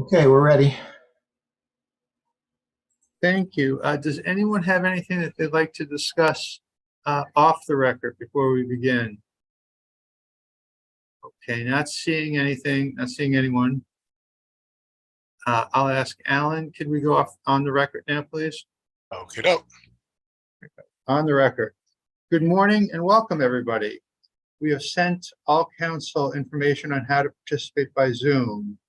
Okay, we're ready. Thank you. Does anyone have anything that they'd like to discuss off the record before we begin? Okay, not seeing anything, not seeing anyone. I'll ask Alan, can we go off on the record now, please? Okay, doke. On the record. Good morning and welcome, everybody. We have sent all council information on how to participate by Zoom.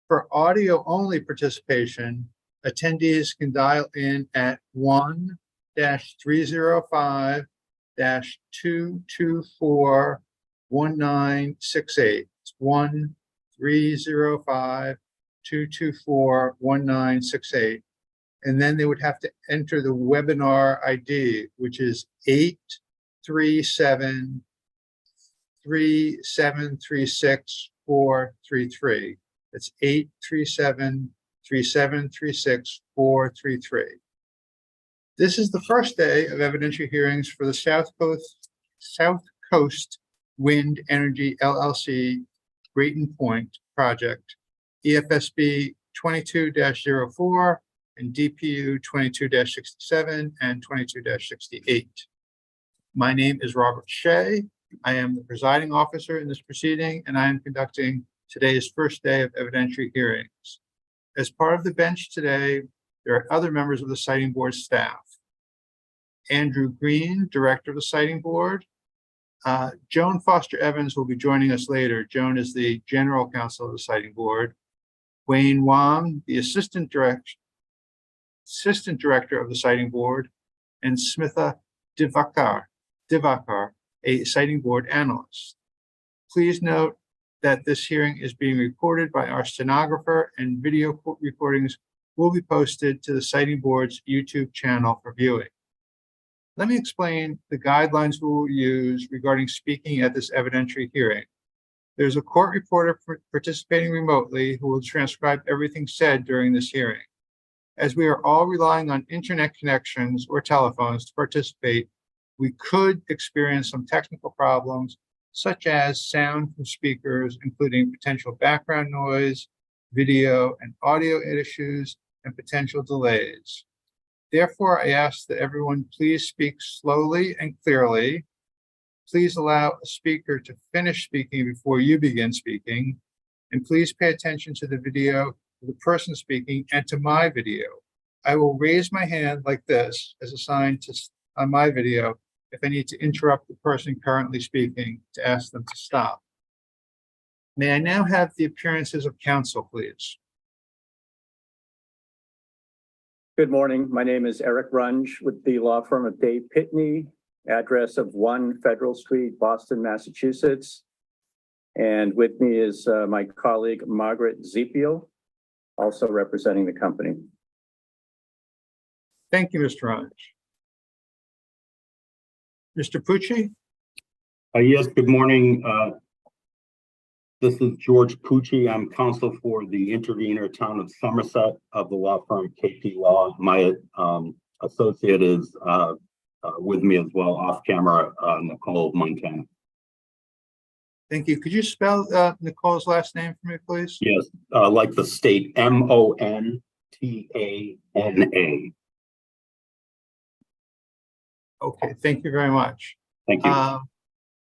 For audio-only participation, attendees can dial in at 1-305-224-1968. It's 1-305-224-1968. And then they would have to enter the webinar ID, which is 837-3736-433. It's 837-3736-433. This is the first day of evidentiary hearings for the SouthCoast Wind Energy LLC Brayton Point project, EFSB 22-04 and DPU 22-67 and 22-68. My name is Robert Shea. I am the presiding officer in this proceeding, and I am conducting today's first day of evidentiary hearings. As part of the bench today, there are other members of the Siting Board staff. Andrew Green, Director of the Siting Board. Joan Foster Evans will be joining us later. Joan is the General Counsel of the Siting Board. Wayne Wong, the Assistant Director of the Siting Board, and Smitha Divakar, a Siting Board Analyst. Please note that this hearing is being recorded by our stenographer, and video recordings will be posted to the Siting Board's YouTube channel for viewing. Let me explain the guidelines we will use regarding speaking at this evidentiary hearing. There's a court reporter participating remotely who will transcribe everything said during this hearing. As we are all relying on internet connections or telephones to participate, we could experience some technical problems, such as sound from speakers, including potential background noise, video and audio issues, and potential delays. Therefore, I ask that everyone please speak slowly and clearly. Please allow a speaker to finish speaking before you begin speaking, and please pay attention to the video of the person speaking and to my video. I will raise my hand like this as a sign on my video if I need to interrupt the person currently speaking to ask them to stop. May I now have the appearances of counsel, please? Good morning. My name is Eric Runge with the law firm of Dave Pitney, address of 1 Federal Street, Boston, Massachusetts. And with me is my colleague, Margaret Zepiel, also representing the company. Thank you, Mr. Runge. Mr. Pucci? Yes, good morning. This is George Pucci. I'm counsel for the intervener town of Somerset of the law firm KP Law. My associate is with me as well, off camera, Nicole Montana. Thank you. Could you spell Nicole's last name for me, please? Yes, like the state, Montana. Okay, thank you very much. Thank you. Are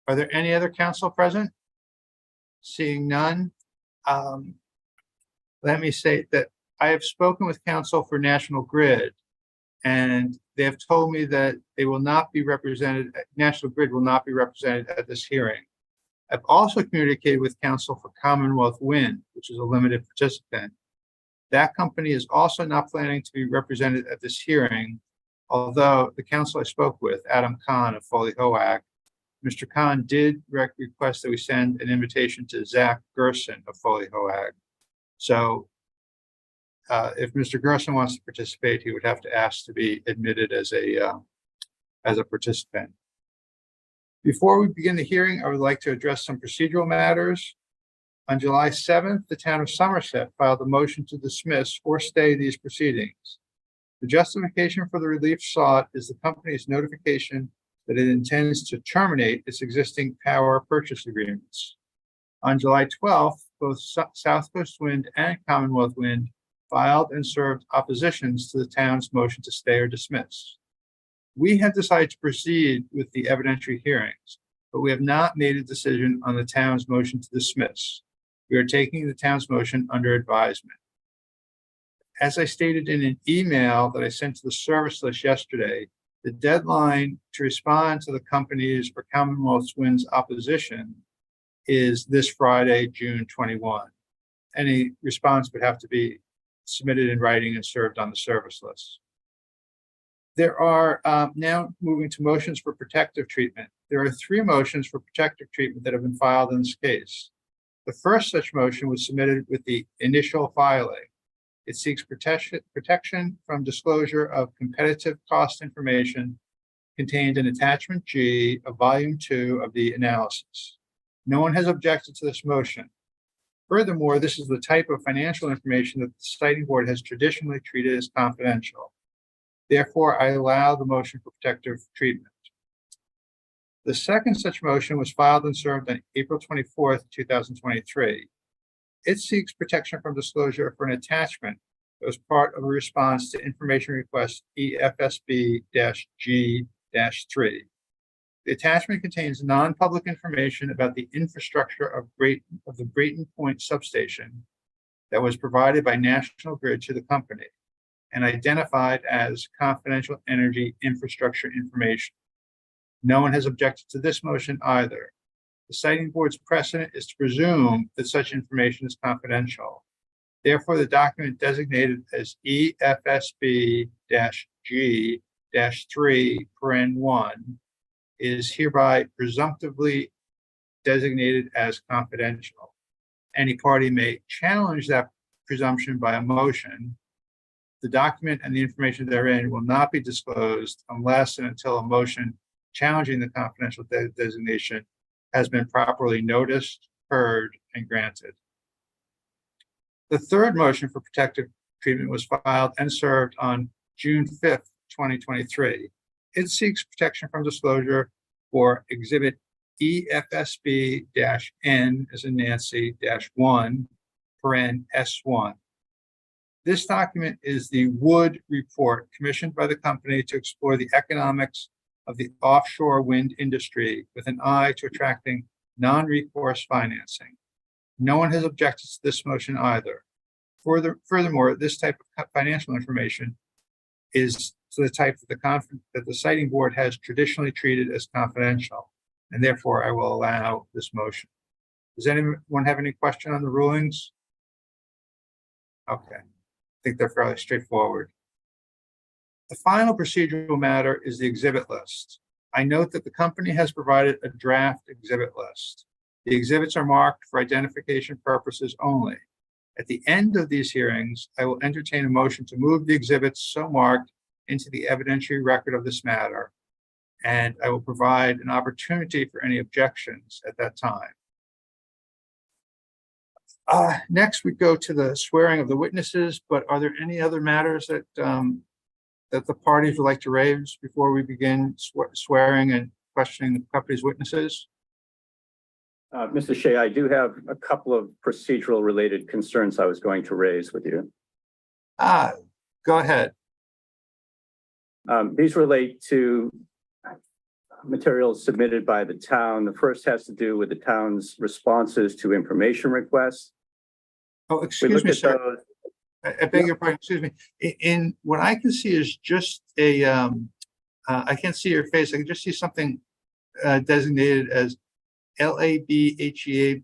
there any other counsel present? Seeing none, let me say that I have spoken with counsel for National Grid, and they have told me that they will not be represented, National Grid will not be represented at this hearing. I've also communicated with counsel for Commonwealth Wind, which is a limited participant. That company is also not planning to be represented at this hearing, although the counsel I spoke with, Adam Kahn of Foley Hoag, Mr. Kahn did request that we send an invitation to Zach Gerson of Foley Hoag. So if Mr. Gerson wants to participate, he would have to ask to be admitted as a participant. Before we begin the hearing, I would like to address some procedural matters. On July 7th, the town of Somerset filed a motion to dismiss or stay these proceedings. The justification for the relief sought is the company's notification that it intends to terminate its existing power purchase agreements. On July 12th, both South Coast Wind and Commonwealth Wind filed and served oppositions to the town's motion to stay or dismiss. We have decided to proceed with the evidentiary hearings, but we have not made a decision on the town's motion to dismiss. We are taking the town's motion under advisement. As I stated in an email that I sent to the service list yesterday, the deadline to respond to the company's or Commonwealth Wind's opposition is this Friday, June 21. Any response would have to be submitted in writing and served on the service list. There are now moving to motions for protective treatment. There are 3 motions for protective treatment that have been filed in this case. The first such motion was submitted with the initial filing. It seeks protection from disclosure of competitive cost information contained in attachment G of volume 2 of the analysis. No one has objected to this motion. Furthermore, this is the type of financial information that the citing board has traditionally treated as confidential. Therefore, I allow the motion for protective treatment. The second such motion was filed and served on April 24th, 2023. It seeks protection from disclosure for an attachment that was part of a response to information request EFSB-G-3. The attachment contains non-public information about the infrastructure of the Brayton Point substation that was provided by National Grid to the company and identified as confidential energy infrastructure information. No one has objected to this motion either. The citing board's precedent is to presume that such information is confidential. Therefore, the document designated as EFSB-G-3(1) is hereby presumptively designated as confidential. Any party may challenge that presumption by a motion. The document and the information therein will not be disclosed unless and until a motion challenging the confidential designation has been properly noticed, heard, and granted. The third motion for protective treatment was filed and served on June 5th, 2023. It seeks protection from disclosure for Exhibit EFSB-N as in Nancy -1 (S1). This document is the Wood Report commissioned by the company to explore the economics of the offshore wind industry with an eye to attracting non-recourse financing. No one has objected to this motion either. Furthermore, this type of financial information is the type that the citing board has traditionally treated as confidential, and therefore I will allow this motion. Does anyone have any question on the rulings? Okay, I think they're fairly straightforward. The final procedural matter is the exhibit list. I note that the company has provided a draft exhibit list. The exhibits are marked for identification purposes only. At the end of these hearings, I will entertain a motion to move the exhibits so marked into the evidentiary record of this matter, and I will provide an opportunity for any objections at that time. Next, we go to the swearing of the witnesses, but are there any other matters that the parties would like to raise before we begin swearing and questioning the company's witnesses? Mr. Shea, I do have a couple of procedural related concerns I was going to raise with you. Go ahead. These relate to materials submitted by the town. The first has to do with the town's responses to information requests. Oh, excuse me, sir. I beg your pardon, excuse me. In what I can see is just a, I can't see your face. I can just see something designated as LABHEAB,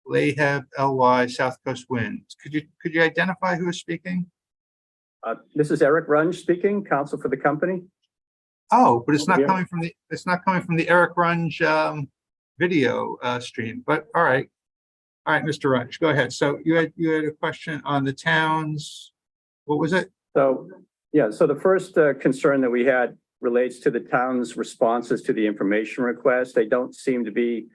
Lahab LY South Coast Winds. Could you identify who is speaking? This is Eric Runge speaking, counsel for the company. Oh, but it's not coming from the Eric Runge video stream. But all right, Mr. Runge, go ahead. So you had a question on the town's. What was it? So yeah, so the first concern that we had relates to the town's responses to the information request. They don't seem to be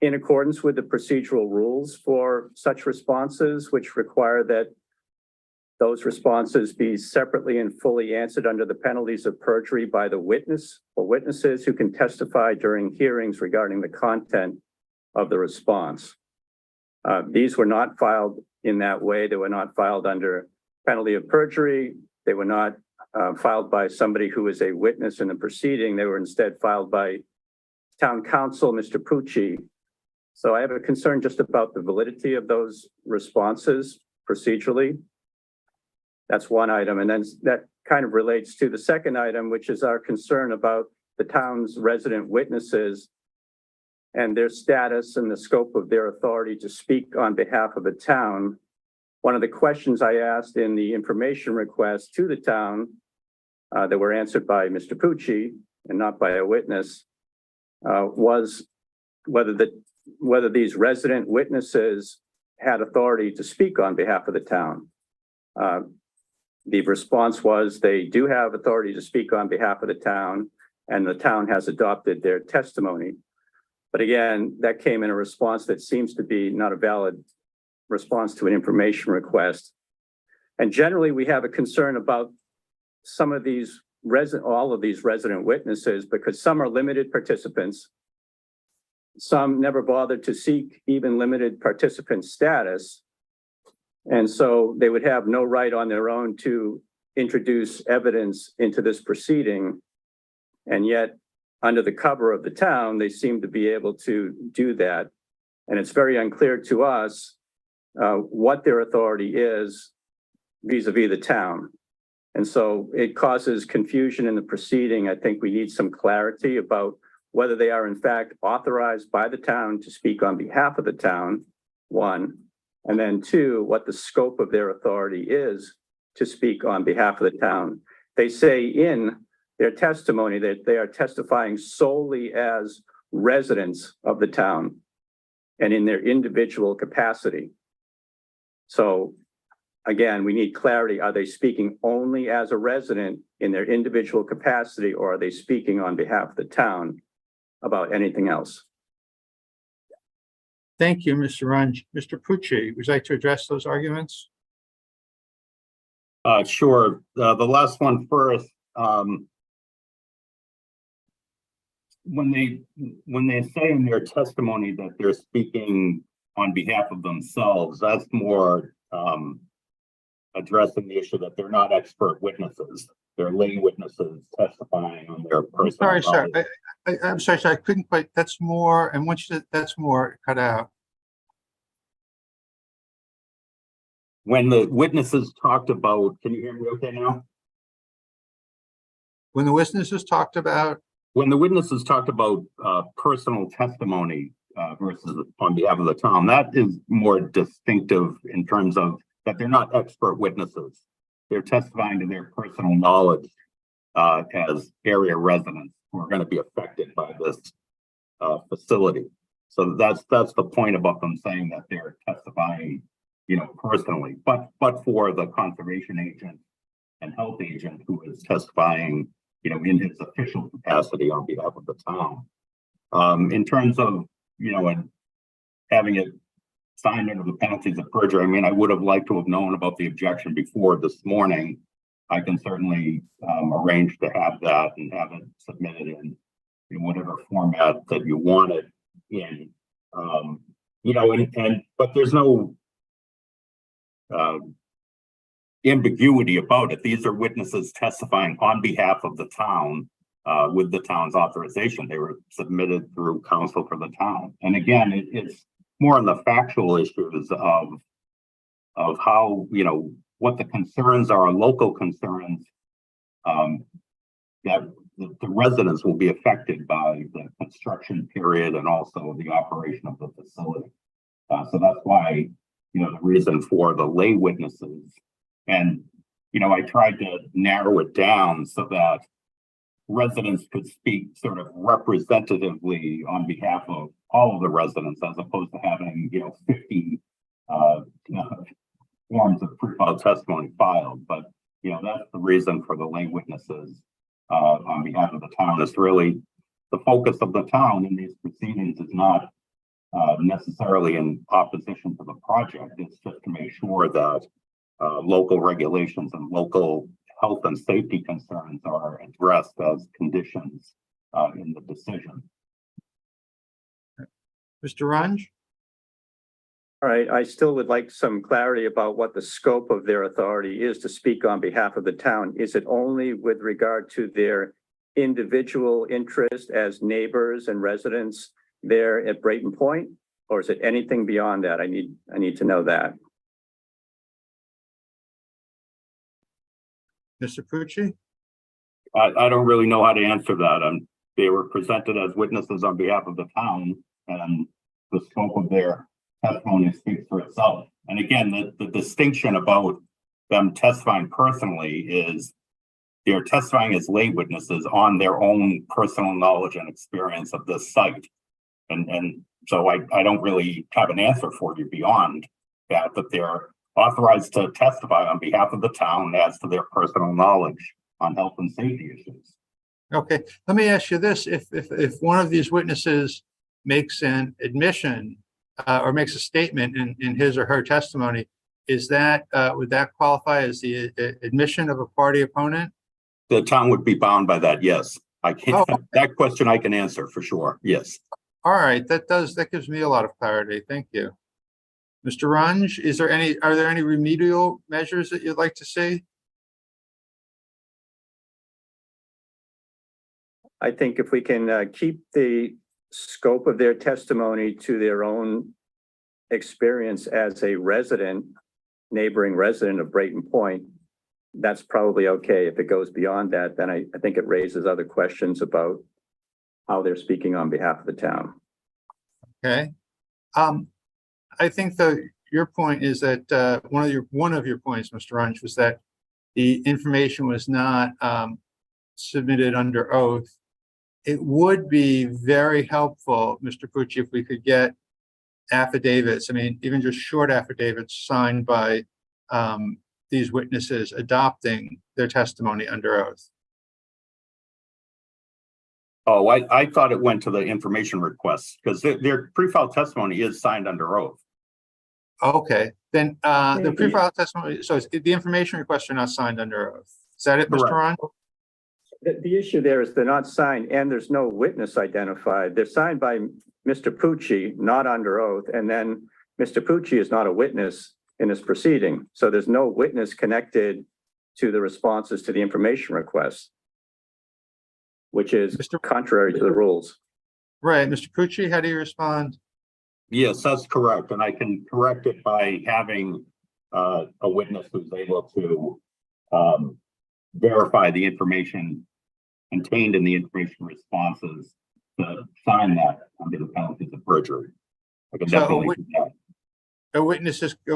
in accordance with the procedural rules for such responses, which require that those responses be separately and fully answered under the penalties of perjury by the witness or witnesses who can testify during hearings regarding the content of the response. These were not filed in that way. They were not filed under penalty of perjury. They were not filed by somebody who is a witness in the proceeding. They were instead filed by town council, Mr. Pucci. So I have a concern just about the validity of those responses procedurally. That's one item. And then that kind of relates to the second item, which is our concern about the town's resident witnesses and their status and the scope of their authority to speak on behalf of the town. One of the questions I asked in the information request to the town that were answered by Mr. Pucci and not by a witness was whether these resident witnesses had authority to speak on behalf of the town. The response was they do have authority to speak on behalf of the town, and the town has adopted their testimony. But again, that came in a response that seems to be not a valid response to an information request. And generally, we have a concern about some of these all of these resident witnesses, because some are limited participants. Some never bothered to seek even limited participant status. And so they would have no right on their own to introduce evidence into this proceeding. And yet, under the cover of the town, they seem to be able to do that. And it's very unclear to us what their authority is vis-a-vis the town. And so it causes confusion in the proceeding. I think we need some clarity about whether they are in fact authorized by the town to speak on behalf of the town, one, and then two, what the scope of their authority is to speak on behalf of the town. They say in their testimony that they are testifying solely as residents of the town and in their individual capacity. So again, we need clarity. Are they speaking only as a resident in their individual capacity, or are they speaking on behalf of the town about anything else? Thank you, Mr. Runge. Mr. Pucci, would you like to address those arguments? Sure. The last one first. When they say in their testimony that they're speaking on behalf of themselves, that's more addressing the issue that they're not expert witnesses. They're lay witnesses testifying on their personal knowledge. I'm sorry, I couldn't quite, that's more, and once you said that's more, cut out. When the witnesses talked about, can you hear me okay now? When the witnesses talked about? When the witnesses talked about personal testimony versus on behalf of the town, that is more distinctive in terms of that they're not expert witnesses. They're testifying to their personal knowledge as area residents who are going to be affected by this facility. So that's the point about them saying that they're testifying, personally, but for the conservation agent and health agent who is testifying, in his official capacity on behalf of the town. In terms of, and having it signed under the penalties of perjury, I mean, I would have liked to have known about the objection before this morning. I can certainly arrange to have that and have it submitted in whatever format that you want it in. But there's no ambiguity about it. These are witnesses testifying on behalf of the town with the town's authorization. They were submitted through counsel for the town. And again, it's more on the factual issues of how, what the concerns are, local concerns, that the residents will be affected by the construction period and also the operation of the facility. So that's why, the reason for the lay witnesses. And, I tried to narrow it down so that residents could speak sort of representatively on behalf of all of the residents, as opposed to having, 50 forms of pre-filed testimony filed. But, that's the reason for the lay witnesses on behalf of the town. It's really the focus of the town in these proceedings is not necessarily in opposition to the project. It's just to make sure that local regulations and local health and safety concerns are addressed as conditions in the decision. Mr. Runge? All right, I still would like some clarity about what the scope of their authority is to speak on behalf of the town. Is it only with regard to their individual interest as neighbors and residents there at Brayton Point? Or is it anything beyond that? I need to know that. Mr. Pucci? I don't really know how to answer that. They were presented as witnesses on behalf of the town, and the scope of their testimony speaks for itself. And again, the distinction about them testifying personally is they're testifying as lay witnesses on their own personal knowledge and experience of this site. And so I don't really have an answer for you beyond that they're authorized to testify on behalf of the town as to their personal knowledge on health and safety issues. Okay, let me ask you this. If one of these witnesses makes an admission or makes a statement in his or her testimony, is that would that qualify as the admission of a party opponent? The town would be bound by that, yes. I can't, that question I can answer for sure, yes. All right, that gives me a lot of clarity. Thank you. Mr. Runge, are there any remedial measures that you'd like to see? I think if we can keep the scope of their testimony to their own experience as a neighboring resident of Brayton Point, that's probably okay. If it goes beyond that, then I think it raises other questions about how they're speaking on behalf of the town. Okay. I think your point is that one of your points, Mr. Runge, was that the information was not submitted under oath. It would be very helpful, Mr. Pucci, if we could get affidavits. I mean, even just short affidavits signed by these witnesses adopting their testimony under oath. Oh, I thought it went to the information requests because their pre-filed testimony is signed under oath. Okay, then the pre-filed testimony, so the information requests are not signed under oath. Is that it, Mr. Ron? The issue there is they're not signed and there's no witness identified. They're signed by Mr. Pucci, not under oath. And then Mr. Pucci is not a witness in this proceeding. So there's no witness connected to the responses to the information requests, which is contrary to the rules. Right. Mr. Pucci, how do you respond? Yes, that's correct. And I can correct it by having a witness who's able to verify the information contained in the information responses to sign that under the penalties of perjury. I can definitely do that.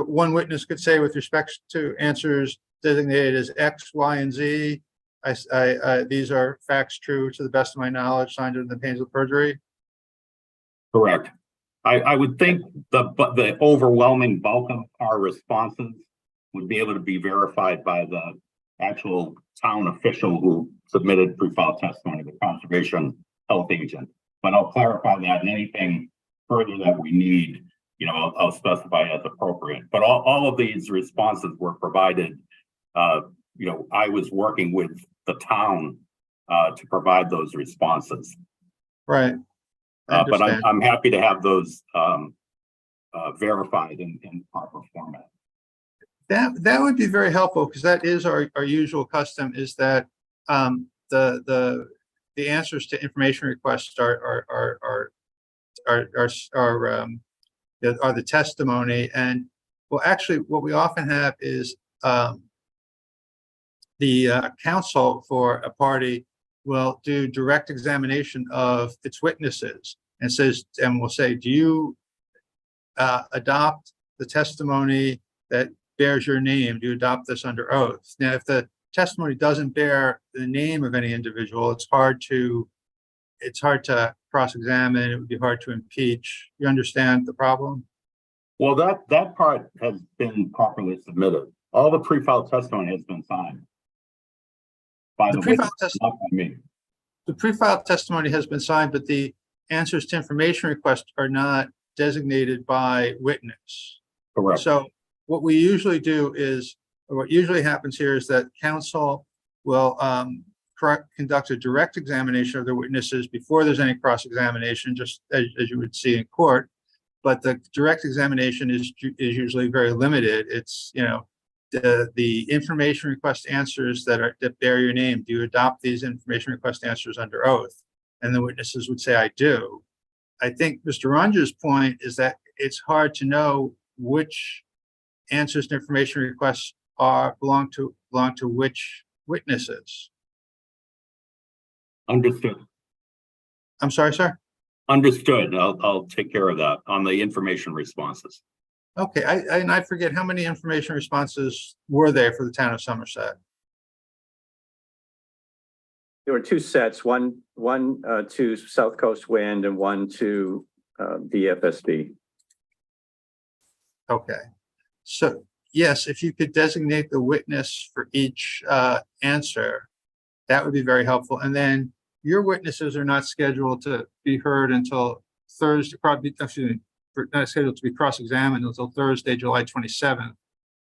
One witness could say with respect to answers designated as X, Y, and Z, these are facts true to the best of my knowledge, signed under the penalties of perjury. Correct. I would think the overwhelming bulk of our responses would be able to be verified by the actual town official who submitted pre-filed testimony, the conservation health agent. But I'll clarify that, and anything further that we need, I'll specify as appropriate. But all of these responses were provided. I was working with the town to provide those responses. Right. But I'm happy to have those verified in proper format. That would be very helpful, because that is our usual custom, is that the answers to information requests are the testimony. And well, actually what we often have is the counsel for a party will do direct examination of its witnesses and will say, do you adopt the testimony that bears your name? Do you adopt this under oath? Now, if the testimony doesn't bear the name of any individual, it's hard to cross-examine. It would be hard to impeach. You understand the problem? Well, that part has been properly submitted. All the pre-filed testimony has been signed by the witness, not by me. The pre-filed testimony has been signed, but the answers to information requests are not designated by witness. Correct. So what we usually do is, or what usually happens here, is that counsel will conduct a direct examination of the witnesses before there's any cross-examination, just as you would see in court. but the direct examination is usually very limited. It's, the information request answers that bear your name. Do you adopt these information request answers under oath? And the witnesses would say, I do. I think Mr. Ranja's point is that it's hard to know which answers to information requests belong to which witnesses. Understood. I'm sorry, sir. Understood. I'll take care of that on the information responses. Okay, I forget how many information responses were there for the town of Somerset. There were two sets, one to South Coast Wind and one to the EFSB. Okay, so yes, if you could designate the witness for each answer, that would be very helpful. And then your witnesses are not scheduled to be heard until Thursday, not scheduled to be cross-examined until Thursday, July 27th.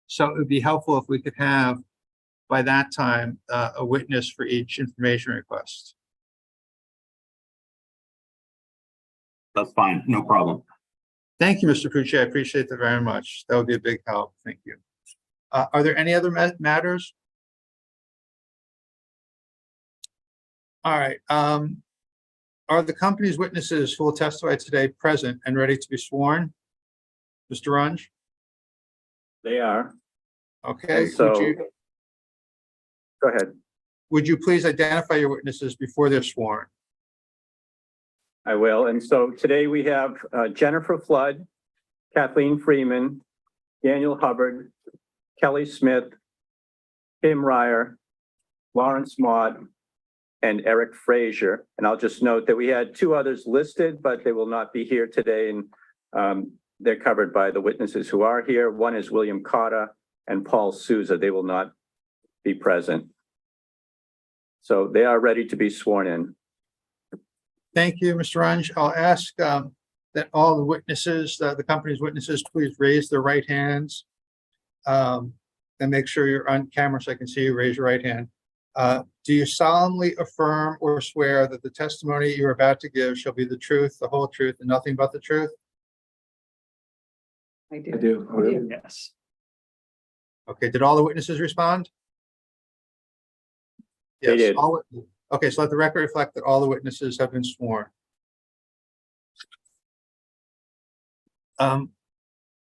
So it would be helpful if we could have, by that time, a witness for each information request. That's fine. No problem. Thank you, Mr. Pucci. I appreciate that very much. That would be a big help. Thank you. Are there any other matters? All right. Are the company's witnesses who will testify today present and ready to be sworn? Mr. Runge? They are. Okay. And so, go ahead. Would you please identify your witnesses before they're sworn? I will. And so today we have Jennifer Flood, Kathleen Freeman, Daniel Hubbard, Kelly Smith, Tim Ryer, Lawrence Mott, and Eric Frazier. And I'll just note that we had two others listed, but they will not be here today. And they're covered by the witnesses who are here. One is William Cotta and Paul Souza. They will not be present. So they are ready to be sworn in. Thank you, Mr. Runge. I'll ask that all the witnesses, the company's witnesses, please raise their right hands and make sure you're on camera so I can see you. Raise your right hand. Do you solemnly affirm or swear that the testimony you're about to give shall be the truth, the whole truth, and nothing but the truth? I do. I do. Yes. Okay, did all the witnesses respond? They Yes. did. Okay, so let the record reflect that all the witnesses have been sworn.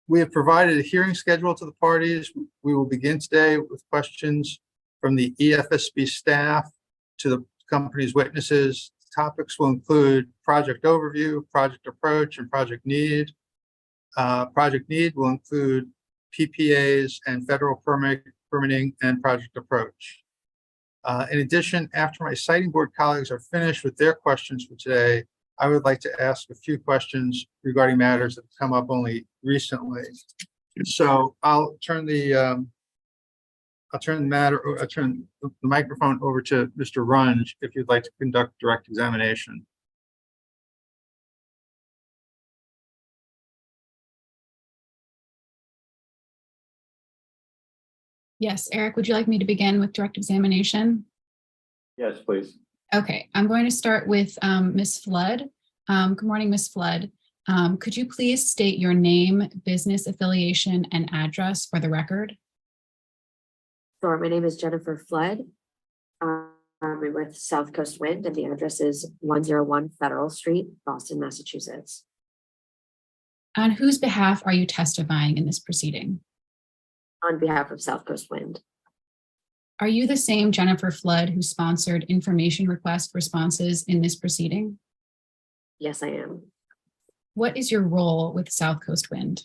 We have provided a hearing schedule to the parties. We will begin today with questions from the EFSB staff to the company's witnesses. Topics will include project overview, project approach, and project need. Project need will include PPAs and federal permitting and project approach. In addition, after my siting board colleagues are finished with their questions for today, I would like to ask a few questions regarding matters that have come up only recently. So I'll turn the microphone over to Mr. Runge if you'd like to conduct direct examination. Yes, Eric, would you like me to begin with direct examination? Yes, please. Okay, I'm going to start with Ms. Flood. Good morning, Ms. Flood. Could you please state your name, business affiliation, and address for the record? Sure, my name is Jennifer Flood. I'm with South Coast Wind, and the address is 101 Federal Street, Boston, Massachusetts. On whose behalf are you testifying in this proceeding? On behalf of South Coast Wind. Are you the same Jennifer Flood who sponsored information request responses in this proceeding? Yes, I am. What is your role with South Coast Wind?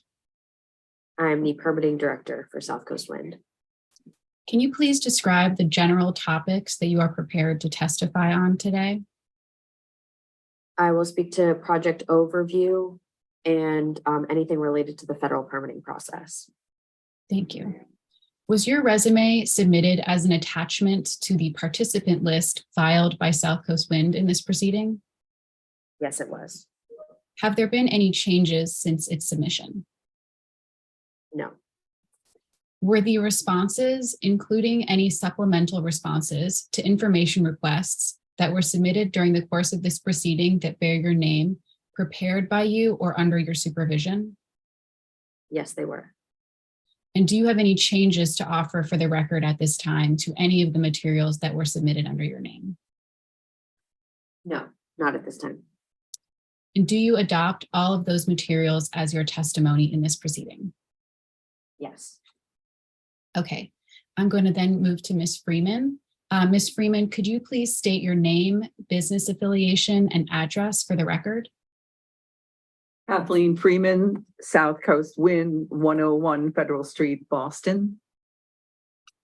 I'm the permitting director for South Coast Wind. Can you please describe the general topics that you are prepared to testify on today? I will speak to project overview and anything related to the federal permitting process. Thank you. Was your resume submitted as an attachment to the participant list filed by South Coast Wind in this proceeding? Yes, it was. Have there been any changes since its submission? No. Were the responses, including any supplemental responses to information requests that were submitted during the course of this proceeding that bear your name, prepared by you or under your supervision? Yes, they were. And do you have any changes to offer for the record at this time to any of the materials that were submitted under your name? No, not at this time. And do you adopt all of those materials as your testimony in this proceeding? Yes. Okay, I'm going to then move to Ms. Freeman. Ms. Freeman, could you please state your name, business affiliation, and address for the record? Kathleen Freeman, South Coast Wind, 101 Federal Street, Boston.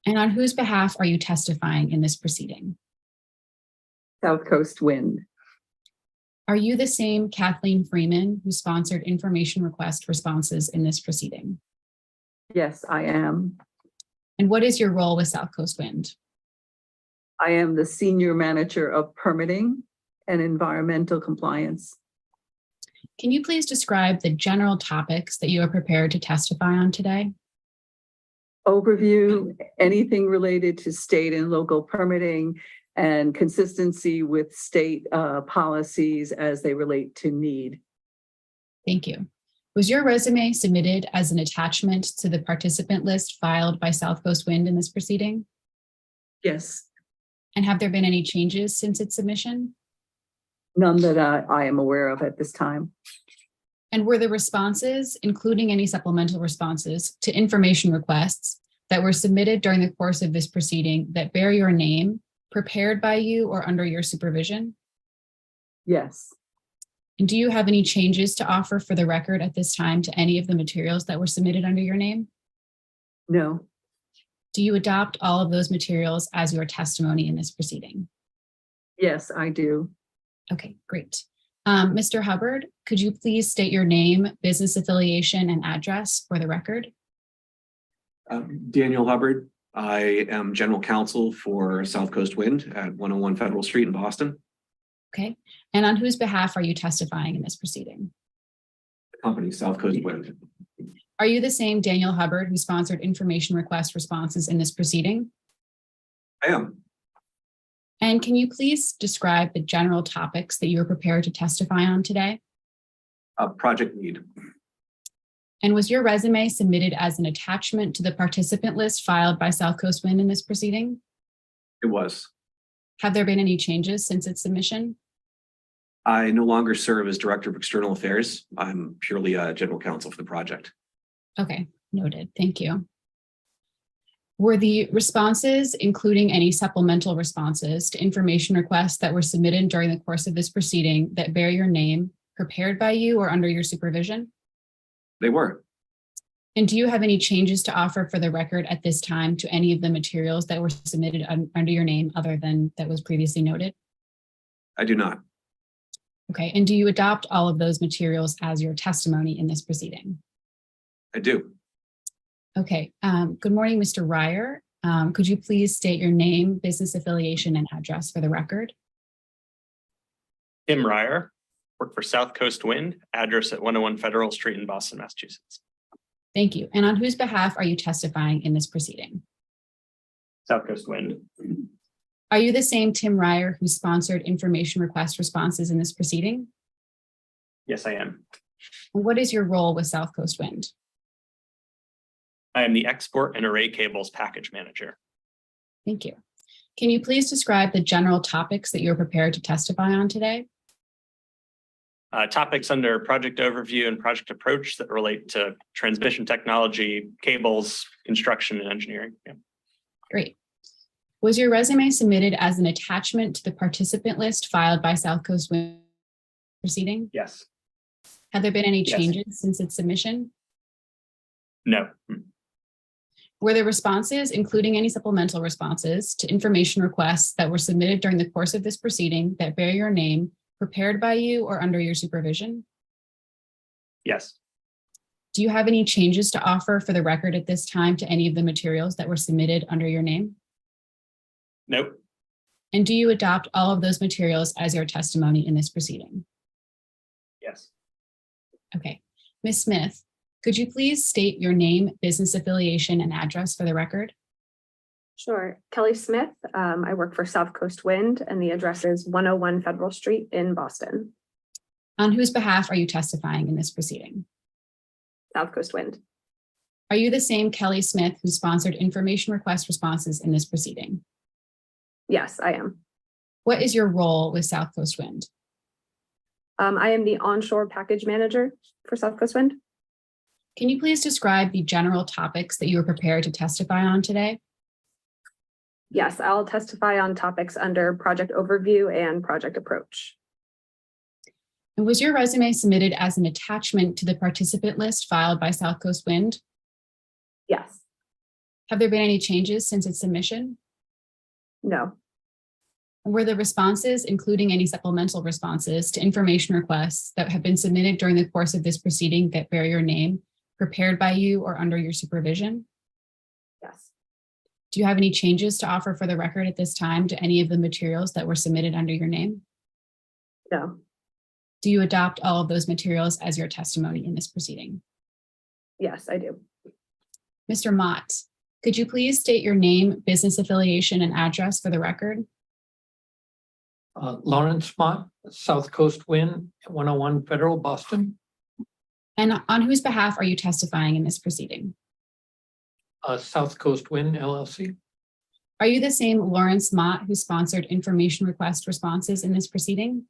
And on whose behalf are you testifying in this proceeding? South Coast Wind. Are you the same Kathleen Freeman who sponsored information request responses in this proceeding? Yes, I am. And what is your role with South Coast Wind? I am the Senior Manager of Permitting and Environmental Compliance. Can you please describe the general topics that you are prepared to testify on today? Overview, anything related to state and local permitting and consistency with state policies as they relate to need. Thank you. Was your resume submitted as an attachment to the participant list filed by South Coast Wind in this proceeding? Yes, And have there been any changes since its submission? none that I am aware of at this time. And were the responses, including any supplemental responses to information requests that were submitted during the course of this proceeding that bear your name, prepared by you or under your supervision? Yes, And do you have any changes to offer for the record at this time to any of the materials that were submitted under your name? no, Do you adopt all of those materials as your testimony in this proceeding? yes, I do. Okay, great. Mr. Hubbard, could you please state your name, business affiliation, and address for the record? Daniel Hubbard. I am general counsel for South Coast Wind at 101 Federal Street in Boston. Okay, and on whose behalf are you testifying in this proceeding? The company South Coast Wind. Are you the same Daniel Hubbard who sponsored information request responses in this proceeding? I am. And can you please describe the general topics that you are prepared to testify on today? Project need. And was your resume submitted as an attachment to the participant list filed by South Coast Wind in this proceeding? It was. Have there been any changes since its submission? I no longer serve as Director of External Affairs. I'm purely a general counsel for the project. Okay, noted. Thank you. Were the responses, including any supplemental responses to information requests that were submitted during the course of this proceeding that bear your name, prepared by you or under your supervision? They were. And do you have any changes to offer for the record at this time to any of the materials that were submitted under your name other than that was previously noted? I do not. Okay, and do you adopt all of those materials as your testimony in this proceeding? I do. Okay, good morning, Mr. Ryer. Could you please state your name, business affiliation, and address for the record? Tim Ryer, work for South Coast Wind, address at 101 Federal Street in Boston, Massachusetts. Thank you. And on whose behalf are you testifying in this proceeding? South Coast Wind. Are you the same Tim Ryer who sponsored information request responses in this proceeding? Yes, I am. And what is your role with South Coast Wind? I am the export and array cables package manager. Thank you. Can you please describe the general topics that you're prepared to testify on today? Topics under project overview and project approach that relate to transmission technology, cables, construction, and engineering. Yeah. Great. Was your resume submitted as an attachment to the participant list filed by South Coast Wind proceeding? Yes. Have there been any Yes. changes since its submission? No. Were there responses, including any supplemental responses to information requests that were submitted during the course of this proceeding that bear your name, prepared by you or under your supervision? Yes. Do you have any changes to offer for the record at this time to any of the materials that were submitted under your name? Nope. And do you adopt all of those materials as your testimony in this proceeding? Yes. Okay. Ms. Smith, could you please state your name, business affiliation, and address for the record? Sure. Kelly Smith. I work for South Coast Wind and the address is 101 Federal Street in Boston. On whose behalf are you testifying in this proceeding? SouthCoast Wind. Are you the same Kelly Smith who sponsored information request responses in this proceeding? Yes, I am. What is your role with South Coast Wind? I am the onshore package manager for SouthCoast Wind. Can you please describe the general topics that you are prepared to testify on today? Yes, I'll testify on topics under project overview and project approach. And was your resume submitted as an attachment to the participant list filed by South Coast Wind? Yes, Have there been any changes since its submission? no, And were the responses, including any supplemental responses to information requests that have been submitted during the course of this proceeding that bear your name, prepared by you or under your supervision? yes, Do you have any changes to offer for the record at this time to any of the materials that were submitted under your name? no, Do you adopt all of those materials as your testimony in this proceeding? yes, I do. Mr. Mott, could you please state your name, business affiliation, and address for the record? Lawrence Mott, South Coast Wind, 101 Federal, Boston. And on whose behalf are you testifying in this proceeding? South Coast Wind, LLC. Are you the same Lawrence Mott who sponsored information request responses in this proceeding?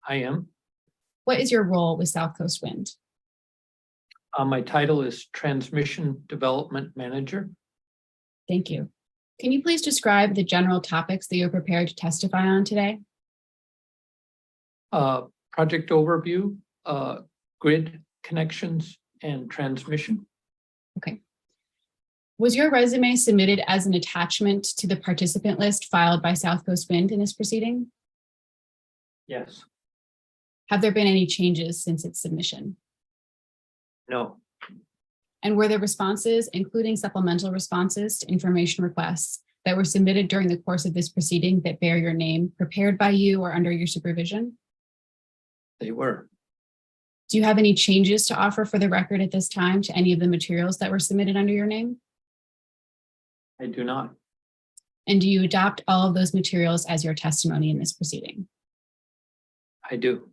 I am. What is your role with South Coast Wind? My title is Transmission Development Manager. Thank you. Can you please describe the general topics that you're prepared to testify on today? Project overview, grid connections, and transmission. Okay. Was your resume submitted as an attachment to the participant list filed by South Coast Wind in this proceeding? Yes. Have there been any changes since its submission? No. And were there responses, including supplemental responses to information requests that were submitted during the course of this proceeding that bear your name, prepared by you or under your supervision? They were. Do you have any changes to offer for the record at this time to any of the materials that were submitted under your name? I do not. And do you adopt all of those materials as your testimony in this proceeding? I do.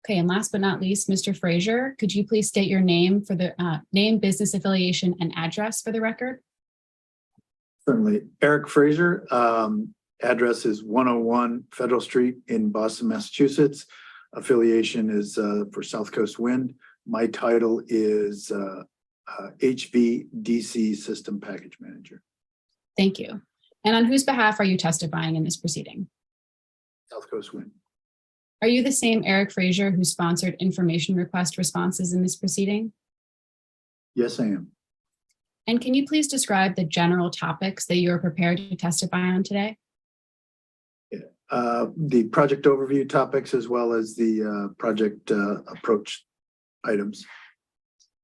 Okay, and last but not least, Mr. Frazier, could you please state your name for the name, business affiliation, and address for the record? Certainly. Eric Frazier, address is 101 Federal Street in Boston, Massachusetts. Affiliation is for South Coast Wind. My title is HVDC System Package Manager. Thank you. And on whose behalf are you testifying in this proceeding? South Coast Wind. Are you the same Eric Frazier who sponsored information request responses in this proceeding? Yes, I am. And can you please describe the general topics that you are prepared to testify on today? The project overview topics as well as the project approach items.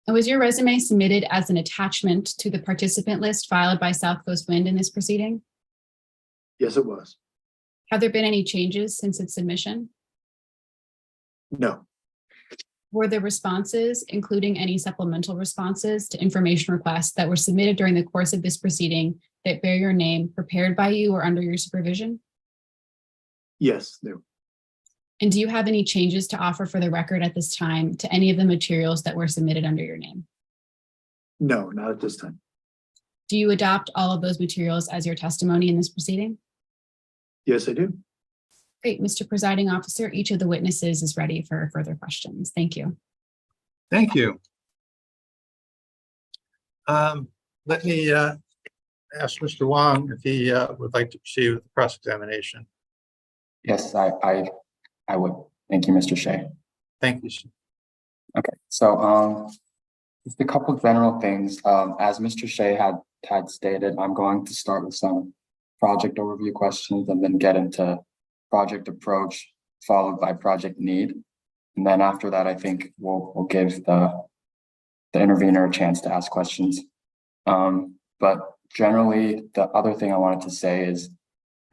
And was your resume submitted as an attachment to the participant list filed by South Coast Wind in this proceeding? Yes, it was. Have there been any changes since its submission? No. Were the responses, including any supplemental responses to information requests that were submitted during the course of this proceeding that bear your name, prepared by you or under your supervision? Yes, they were. And do you have any changes to offer for the record at this time to any of the materials that were submitted under your name? No, not at this time. Do you adopt all of those materials as your testimony in this proceeding? Yes, I do. Great, Mr. Presiding Officer, each of the witnesses is ready for further questions. Thank you. Thank you. Let me ask Mr. Wong if he would like to proceed with the cross-examination. Yes, I would. Thank you, Mr. Shea. Thank you, sir. Okay, so just a couple of general things. As Mr. Shea had stated, I'm going to start with some project overview questions and then get into project approach, followed by project need. And then after that, I think we'll give the intervener a chance to ask questions. But generally, the other thing I wanted to say is,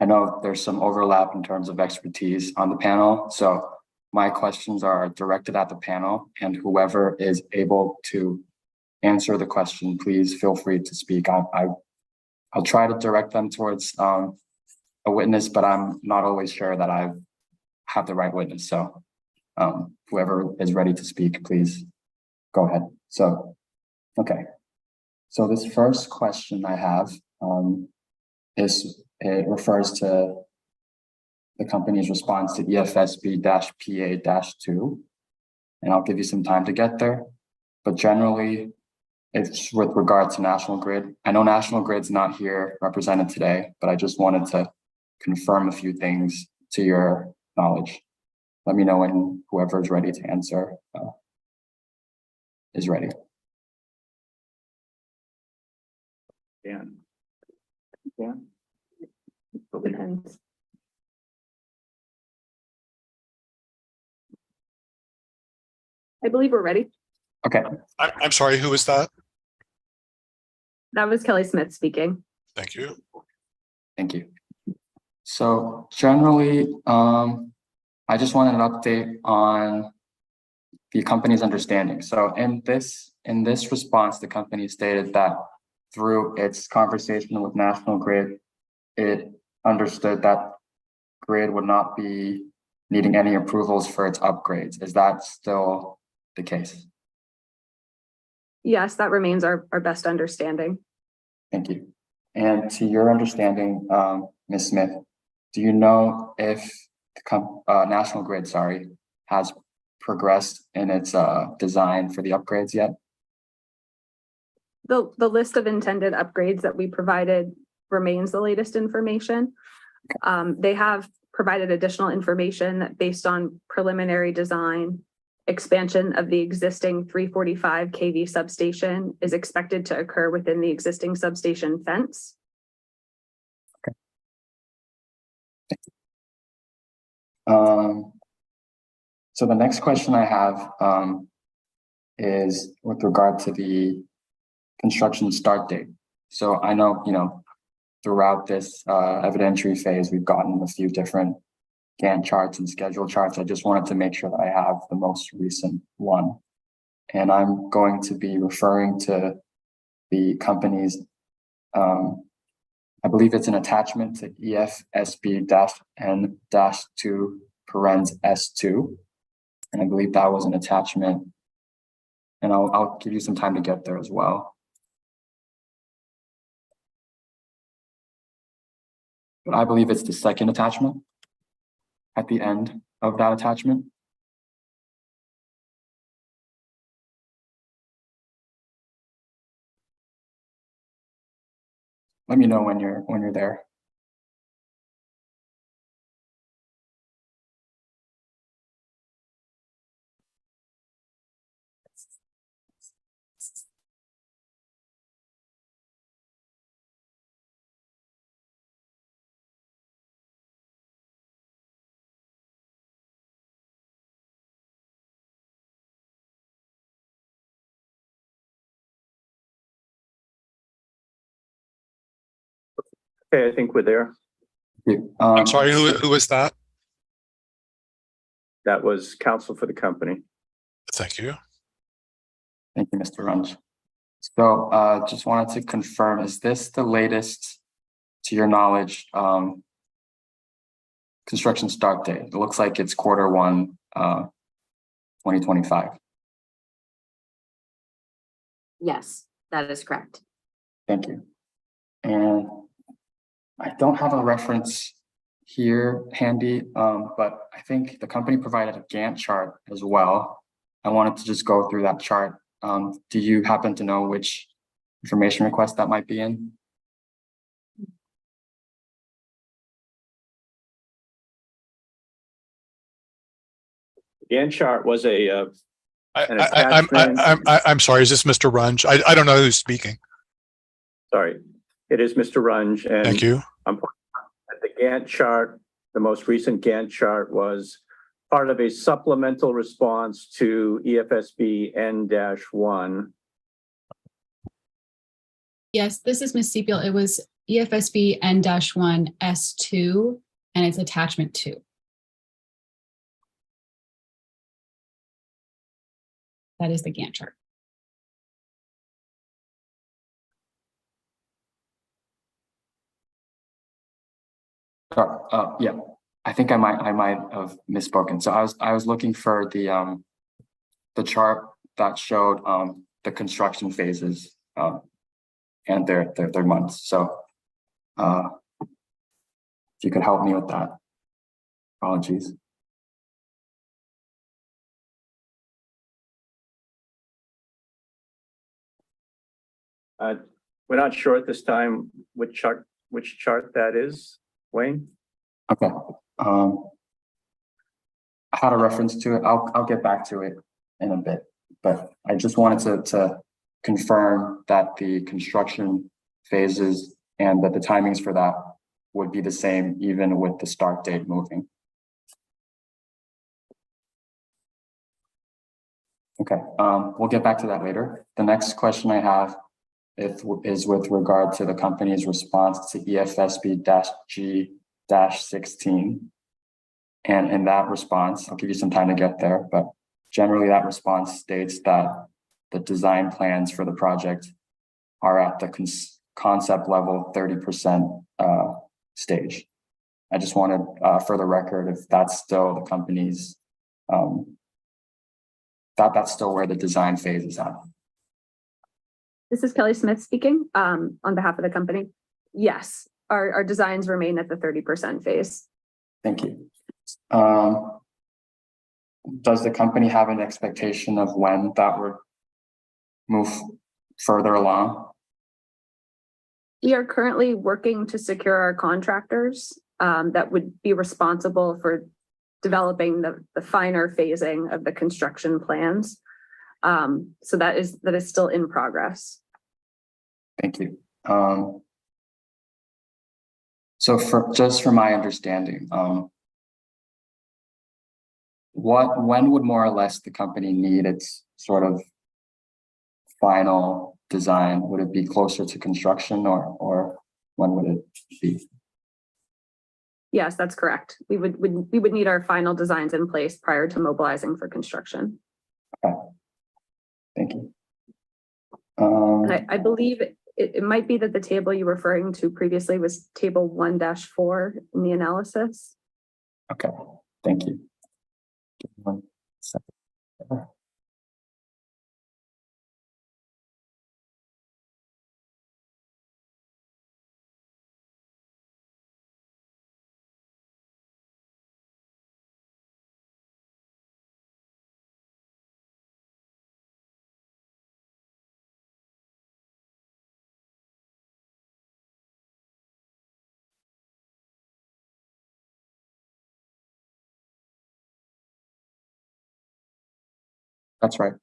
I know there's some overlap in terms of expertise on the panel. So my questions are directed at the panel, and whoever is able to answer the question, please feel free to speak. I'll try to direct them towards a witness, but I'm not always sure that I have the right witness. So Whoever is ready to speak, please go ahead. So, okay. So this first question I have it refers to the company's response to EFSB-PA-2. And I'll give you some time to get there. But generally, it's with regard to National Grid. I know National Grid's not here represented today, but I just wanted to confirm a few things to your knowledge. Let me know when whoever is ready to answer is ready. Dan. Depends. I believe we're ready. Okay. I'm sorry, who is that? That was Kelly Smith speaking. Thank you. Thank you. So generally, I just wanted an update on the company's understanding. So in this response, the company stated that through its conversation with National Grid, it understood that Grid would not be needing any approvals for its upgrades. Is that still the case? Yes, that remains our best understanding. Thank you. And to your understanding, Ms. Smith, do you know if National Grid, has progressed in its design for the upgrades yet? The list of intended upgrades that we provided remains the latest information. They have provided additional information that based on preliminary design, expansion of the existing 345 kV substation is expected to occur within the existing substation fence. Okay. So the next question I have is with regard to the construction start date. So I know, throughout this evidentiary phase, we've gotten a few different Gantt charts and schedule charts. I just wanted to make sure that I have the most recent one. And I'm going to be referring to the company's, I believe it's an attachment to EFSB-N-2 parens S2. And I believe that was an attachment. And I'll give you some time to get there as well. But I believe it's the second attachment at the end of that attachment. Let me know when you're there. Okay, I think we're there. I'm sorry, who is that? That was counsel for the company. Thank you. Thank you, Mr. Runge. So just wanted to confirm, is this the latest, to your knowledge, construction start date? It looks like it's Q1, 2025. Yes, that is correct. Thank you. And I don't have a reference here handy, but I think the company provided a Gantt chart as well. I wanted to just go through that chart. Do you happen to know which information request that might be in? Gantt chart was an I'm sorry, is this Mr. Runge? I don't know who's speaking. Sorry, it is Mr. Runge. And thank you. I'm pointing out that the Gantt chart, the most recent Gantt chart was part of a supplemental response to EFSB N-1. Yes, this is Ms. Sepul. It was EFSB N-1 S2, and it's attachment 2. That is the Gantt chart. Yeah. I think I might have misspoken. So I was looking for the chart that showed the construction phases and their months. So if you could help me with that. Apologies. We're not sure at this time which chart that is, Wayne. Okay. I had a reference to it. I'll get back to it in a bit, but I just wanted to confirm that the construction phases and that the timings for that would be the same even with the start date moving. Okay, we'll get back to that later. The next question I have is with regard to the company's response to EFSB-G-16. And in that response, I'll give you some time to get there, but generally that response states that the design plans for the project are at the concept level 30% stage. I just wanted for the record if that's still the company's, that's still where the design phase is at. This is Kelly Smith speaking on behalf of the company. Yes, our designs remain at the 30% phase. Thank you. Does the company have an expectation of when that would move further along? We are currently working to secure our contractors that would be responsible for developing the finer phasing of the construction plans. So that is still in progress. Thank you. So for my understanding, when would more or less the company need its sort of final design? Would it be closer to construction or when would it be? Yes, that's correct. We would need our final designs in place prior to mobilizing for construction. Okay. Thank you. And I believe it might be that the table you're referring to previously was table 1-4 in the analysis. Okay, thank you. Give me 1 second. That's right.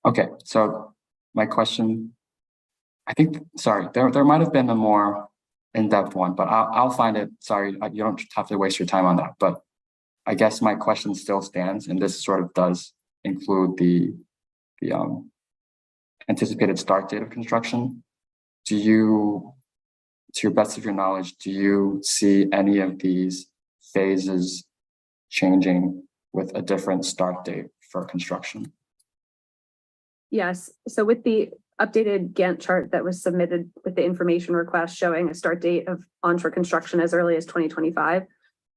Okay, so my question, I think, sorry, there might have been a more in-depth one, but I'll find it. Sorry, you don't have to waste your time on that, but I guess my question still stands, and this sort of does include the anticipated start date of construction. Do you, to your best of your knowledge, do you see any of these phases changing with a different start date for construction? Yes, so with the updated Gantt chart that was submitted with the information request showing a start date of onshore construction as early as 2025,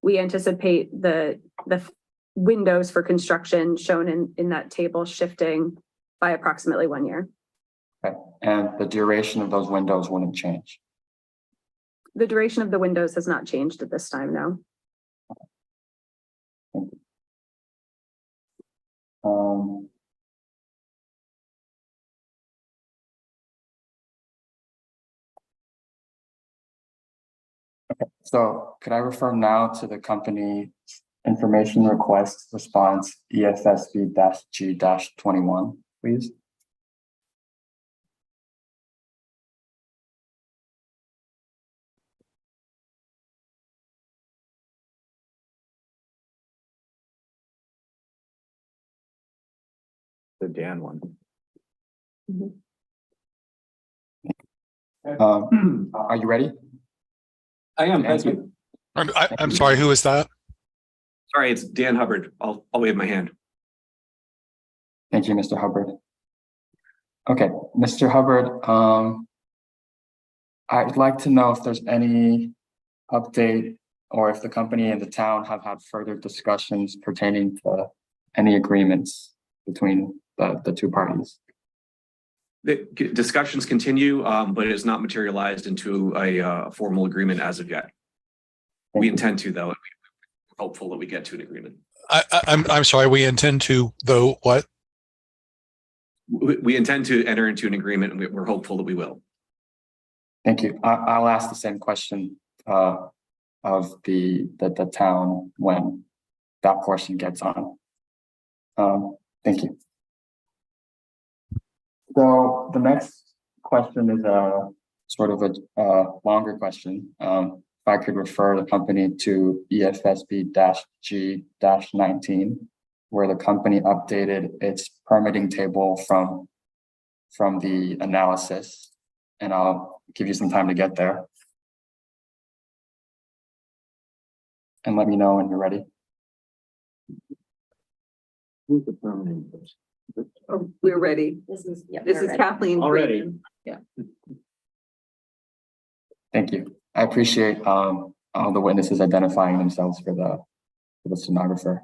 we anticipate the windows for construction shown in that table shifting by approximately 1 year. Okay, and the duration of those windows wouldn't change? The duration of the windows has not changed at this time, no. Thank you. Okay, so could I refer now to the company information request response EFSB-G-21, please? The Dan one. Are you ready? I am, thank you. I'm sorry, who is that? Sorry, it's Dan Hubbard. I'll wave my hand. Thank you, Mr. Hubbard. Okay, Mr. Hubbard, I'd like to know if there's any update or if the company and the town have had further discussions pertaining to any agreements between the two parties. The discussions continue, but it has not materialized into a formal agreement as of yet. We intend to, though. We're hopeful that we get to an agreement. I'm sorry, we intend to, though, what? We intend to enter into an agreement, and we're hopeful that we will. Thank you. I'll ask the same question of the town when that portion gets on. Thank you. So the next question is a sort of a longer question. If I could refer the company to EFSB-G-19, where the company updated its permitting table from the analysis, and I'll give you some time to get there. And let me know when you're ready. Who's the permitting person? Oh, we're ready. This is Kathleen. Already. Freeman. Yeah. Thank you. I appreciate all the witnesses identifying themselves for the stenographer.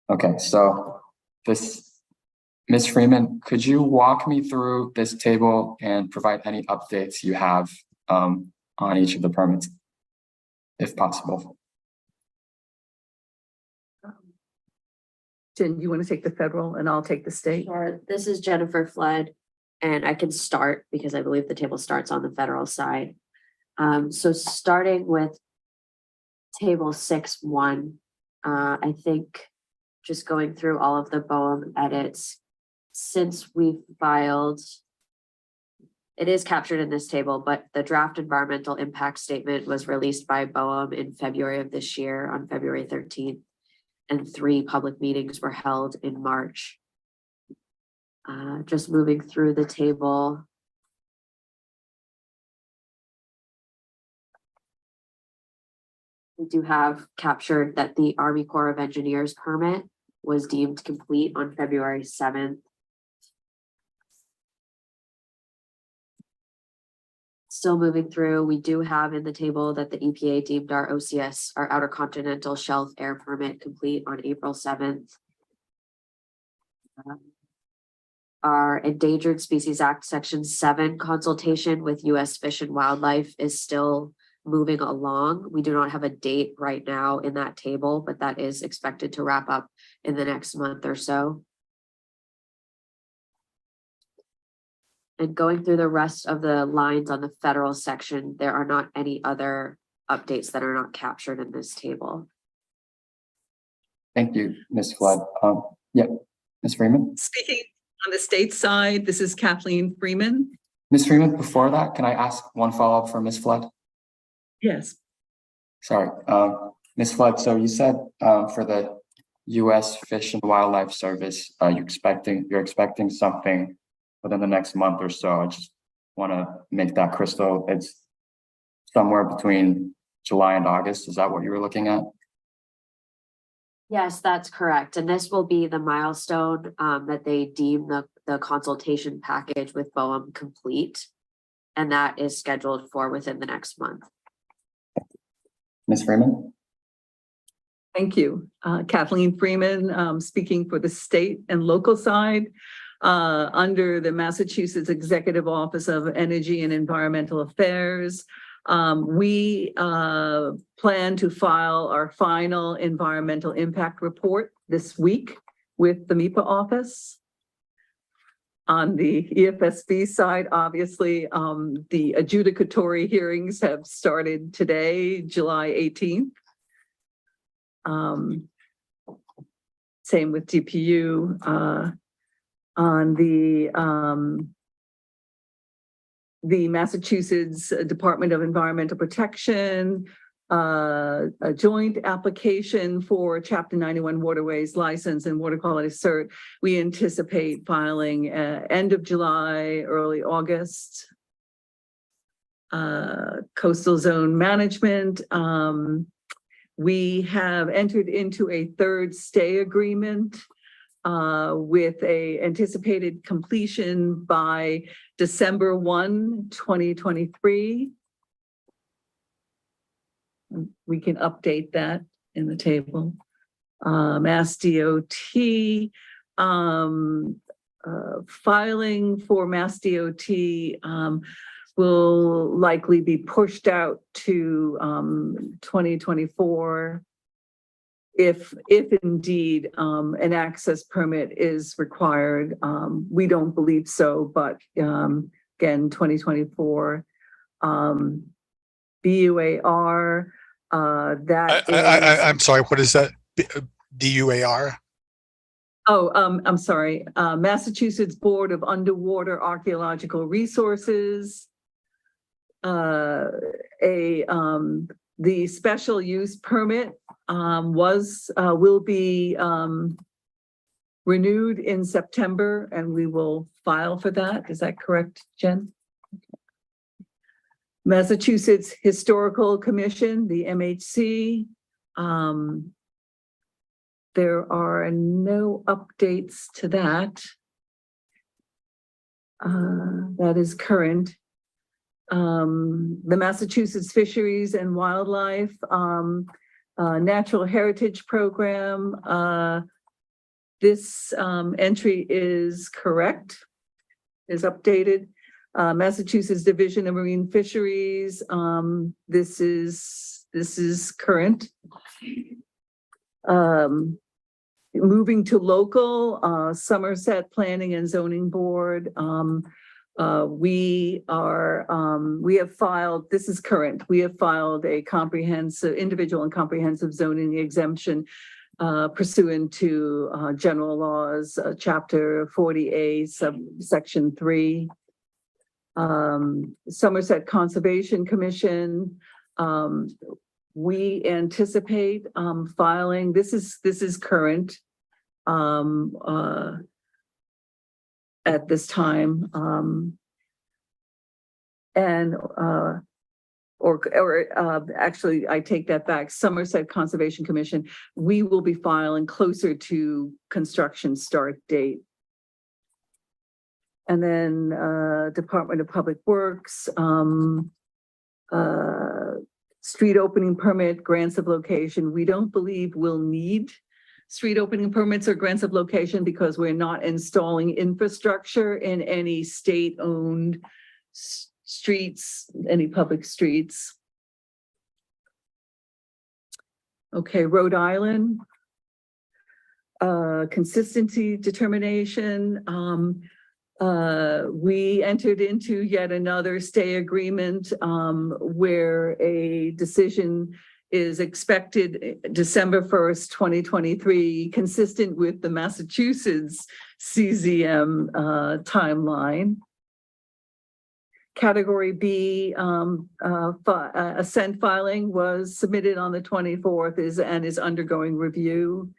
Okay, so Ms. Freeman, could you walk me through this table and provide any updates you have on each of the permits, if possible? Jen, you want to take the federal and I'll take the state? Sure. This is Jennifer Flood, and I can start because I believe the table starts on the federal side. So starting with table 6.1, I think just going through all of the BOEM edits since we filed, it is captured in this table, but the draft environmental impact statement was released by BOEM in February of this year on February 13th. And 3 public meetings were held in March. Just moving through the table. We do have captured that the Army Corps of Engineers permit was deemed complete on February 7th. Still moving through, we do have in the table that the EPA deemed our OCS, our Outer Continental Shelf Air Permit, complete on April 7th. Our Endangered Species Act Section 7 consultation with U.S. Fish and Wildlife is still moving along. We do not have a date right now in that table, but that is expected to wrap up in the next month or so. And going through the rest of the lines on the federal section, there are not any other updates that are not captured in this table. Thank you, Ms. Flood. Yeah, Ms. Freeman? Speaking on the state side, this is Kathleen Freeman. Ms. Freeman, before that, can I ask one follow-up for Ms. Flood? Yes. Sorry, Ms. Flood, so you said for the U.S. Fish and Wildlife Service, you're expecting something within the next month or so. I just want to make that crystal. It's somewhere between July and August. Is that what you were looking at? Yes, that's correct. And this will be the milestone that they deem the consultation package with BOEM complete. And that is scheduled for within the next month. Ms. Freeman? Thank you. Kathleen Freeman, speaking for the state and local side. Under the Massachusetts Executive Office of Energy and Environmental Affairs. We plan to file our final environmental impact report this week with the MEPA office. On the EFSB side, obviously, the adjudicatory hearings have started today, July 18th. Same with DPU. On the Massachusetts Department of Environmental Protection, a joint application for Chapter 91 Waterways License and Water Quality Cert. We anticipate filing end of July, early August. Coastal Zone Management. We have entered into a third stay agreement with a anticipated completion by December 1, 2023. we can update that in the table. Mass DOT, filing for Mass DOT will likely be pushed out to 2024 if indeed an access permit is required. We don't believe so, but again, 2024. BUAR, that is. I'm sorry, what is that? DUAR? Oh, I'm sorry. Massachusetts Board of Underwater Archaeological Resources. The special use permit will be renewed in September, and we will file for that. Is that correct, Jen? Massachusetts Historical Commission, the MHC. There are no updates to that. That is current. The Massachusetts Fisheries and Wildlife Natural Heritage Program. This entry is correct, is updated. Massachusetts Division of Marine Fisheries. This is current. Moving to local, Somerset Planning and Zoning Board. We have filed, this is current, we have filed a comprehensive, individual and comprehensive zoning exemption pursuant to general laws, chapter 40A, subsection 3. Somerset Conservation Commission. We anticipate filing, this is current at this time, actually I take that back. Somerset Conservation Commission, we will be filing closer to construction start date. And then Department of Public Works, street opening permit, grants of location. We don't believe we'll need street opening permits or grants of location because we're not installing infrastructure in any state-owned streets, any public streets. Okay, Rhode Island. Consistency determination. We entered into yet another stay agreement where a decision is expected December 1st, 2023, consistent with the Massachusetts CZM timeline. Category B, assent filing was submitted on the 24th and is undergoing review.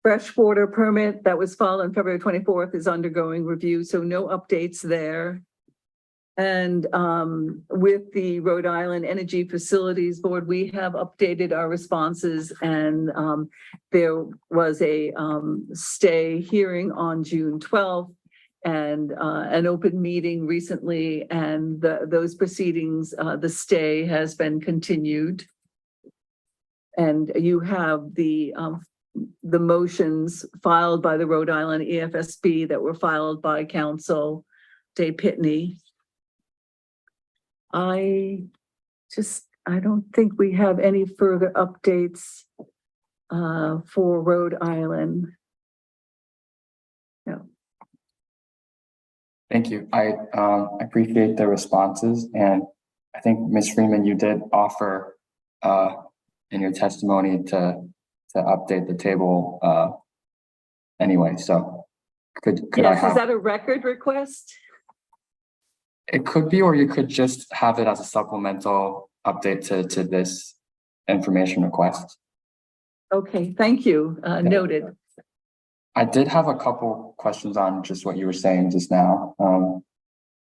Freshwater permit that was filed on February 24th is undergoing review, so no updates there. And with the Rhode Island Energy Facilities Board, we have updated our responses, and there was a stay hearing on June 12th and an open meeting recently, and those proceedings, the stay has been continued. And you have the motions filed by the Rhode Island EFSB that were filed by Council Day Pitney. I don't think we have any further updates for Rhode Island. No. Thank you. I appreciate the responses, and I think Ms. Freeman, you did offer in your testimony to update the table anyway. So could yes, I have? Is that a record request? It could be, or you could just have it as a supplemental update to this information request. Okay, thank you. Noted. I did have a couple questions on just what you were saying just now.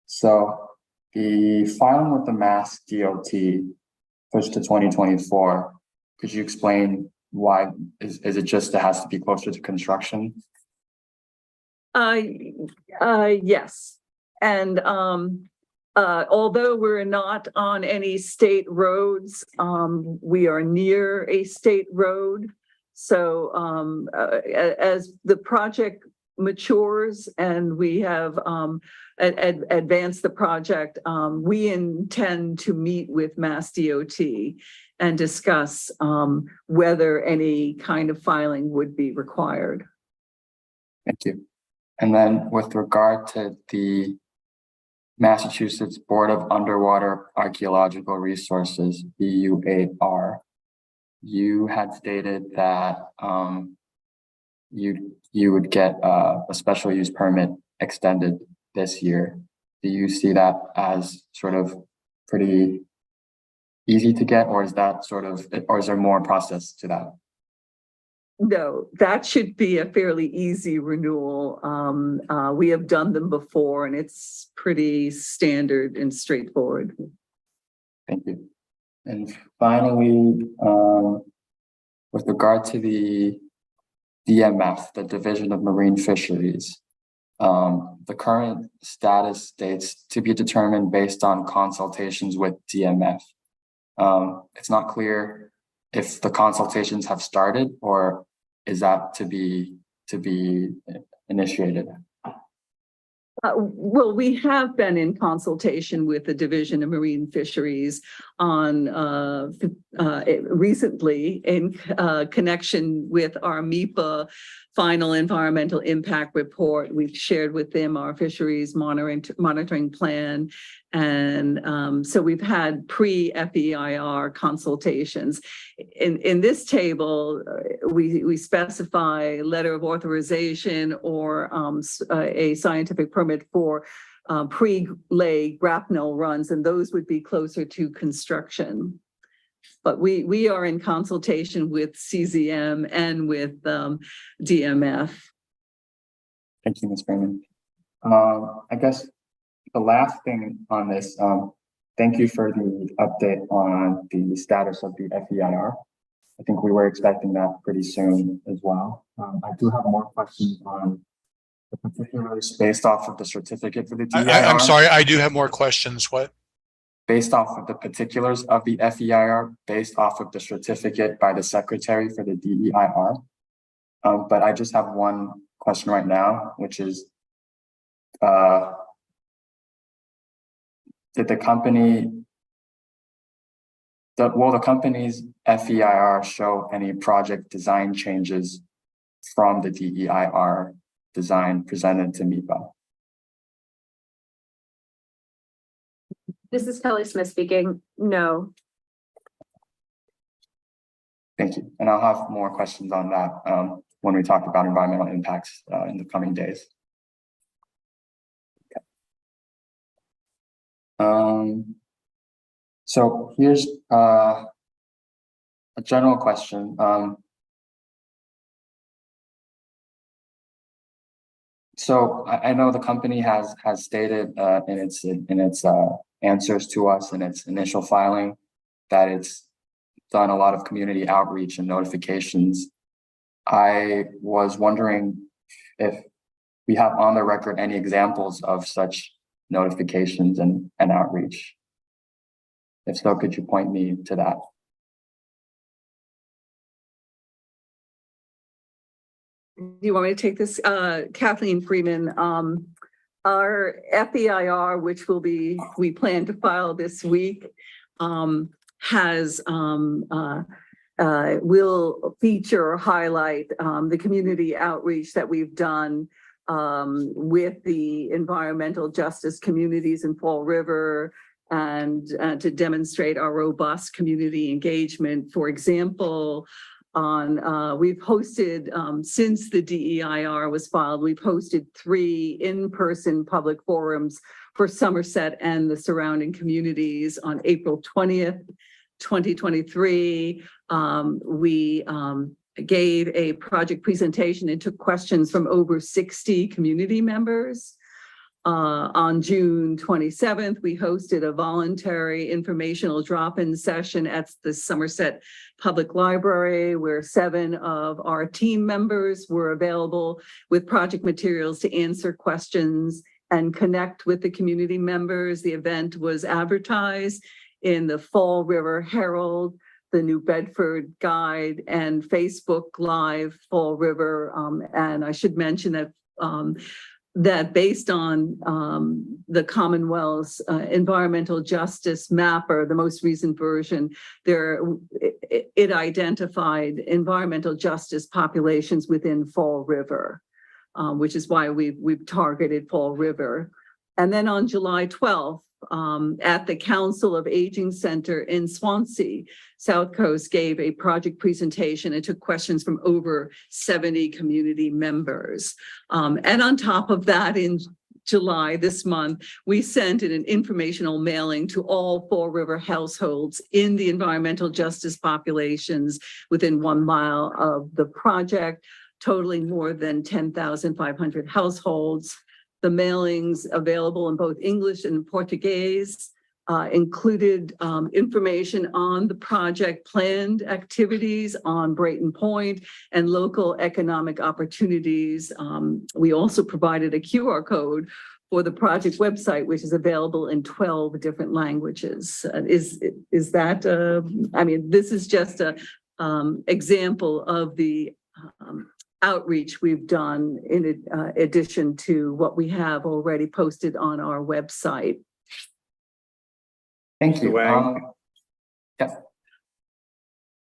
So the filing with the Mass DOT pushed to 2024. Could you explain why? Is it just it has to be closer to construction? Yes. And Although we're not on any state roads, we are near a state road. So as the project matures and we have advanced the project, we intend to meet with Mass DOT and discuss whether any kind of filing would be required. Thank you. And then with regard to the Massachusetts Board of Underwater Archaeological Resources, BUAR, you had stated that you would get a special use permit extended this year. Do you see that as sort of pretty easy to get, or is that sort of, or is there more process to that? No, that should be a fairly easy renewal. We have done them before and it's pretty standard and straightforward. Thank you. And finally, with regard to the DMF, the Division of Marine Fisheries, the current status states to be determined based on consultations with DMF. It's not clear if the consultations have started or is that to be initiated? Well, we have been in consultation with the Division of Marine Fisheries on recently in connection with our MEPA final environmental impact report. We've shared with them our fisheries monitoring plan. And so we've had pre-FEIR consultations. In this table, we specify letter of authorization or a scientific permit for pre-lay grapnel runs, and those would be closer to construction. But we are in consultation with CZM and with DMF. Thank you, Ms. Freeman. I guess the last thing on this, thank you for the update on the status of the FEIR. I think we were expecting that pretty soon as well. I do have more questions on the particulars based off of the certificate for the DEIR. I'm sorry, I do have more questions. What? Based off of the particulars of the FEIR, based off of the certificate by the secretary for the DEIR. But I just have one question right now, which is, did the company, will the company's FEIR show any project design changes from the DEIR design presented to MEPA? This is Kelly Smith speaking. No. Thank you. And I'll have more questions on that when we talk about environmental impacts in the coming days. Okay. So here's a general question. So I know the company has stated in its answers to us in its initial filing that it's done a lot of community outreach and notifications. I was wondering if we have on the record any examples of such notifications and outreach. If so, could you point me to that? Do you want me to take this? Kathleen Freeman, our FEIR, which we plan to file this week, will feature or highlight the community outreach that we've done with the environmental justice communities in Fall River and to demonstrate our robust community engagement. For example, we've hosted, since the DEIR was filed, we've hosted 3 in-person public forums for Somerset and the surrounding communities. On April 20th, 2023, we gave a project presentation and took questions from over 60 community members. On June 27th, we hosted a voluntary informational drop-in session at the Somerset Public Library, where 7 of our team members were available with project materials to answer questions and connect with the community members. The event was advertised in the Fall River Herald, the New Bedford Guide, and Facebook Live Fall River. And I should mention that that based on the Commonwealth's environmental justice mapper, the most recent version, it identified environmental justice populations within Fall River, which is why we've targeted Fall River. And then on July 12th, at the Council of Aging Center in Swansea, SouthCoast gave a project presentation and took questions from over 70 community members. And on top of that, in July this month, we sent in an informational mailing to all Fall River households in the environmental justice populations within 1 mile of the project, totaling more than 10,500 households. The mailings available in both English and Portuguese included information on the project planned activities on Brayton Point and local economic opportunities. We also provided a QR code for the project website, which is available in 12 different languages. Is that, I mean, this is just a example of the outreach we've done in addition to what we have already posted on our website. Thank you. Yes.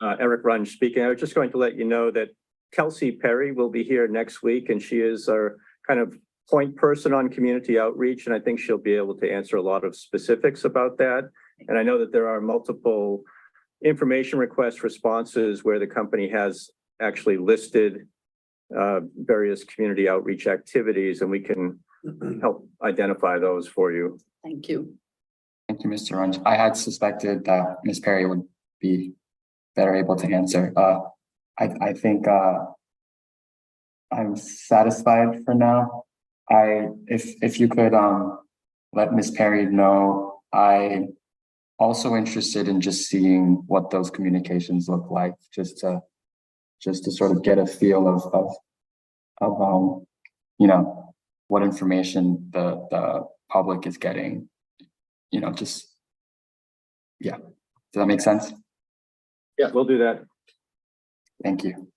Eric Runge speaking. I was just going to let you know that Kelsey Perry will be here next week, and she is our kind of point person on community outreach, and I think she'll be able to answer a lot of specifics about that. And I know that there are multiple information request responses where the company has actually listed various community outreach activities, and we can help identify those for you. Thank you. Thank you, Mr. Runge. I had suspected that Ms. Perry would be better able to answer. I think I'm satisfied for now. If you could let Ms. Perry know, I'm also interested in just seeing what those communications look like, just to sort of get a feel of you know, what information the public is getting, you know, just, yeah. Does that make sense? Yeah, we'll do that. Thank you.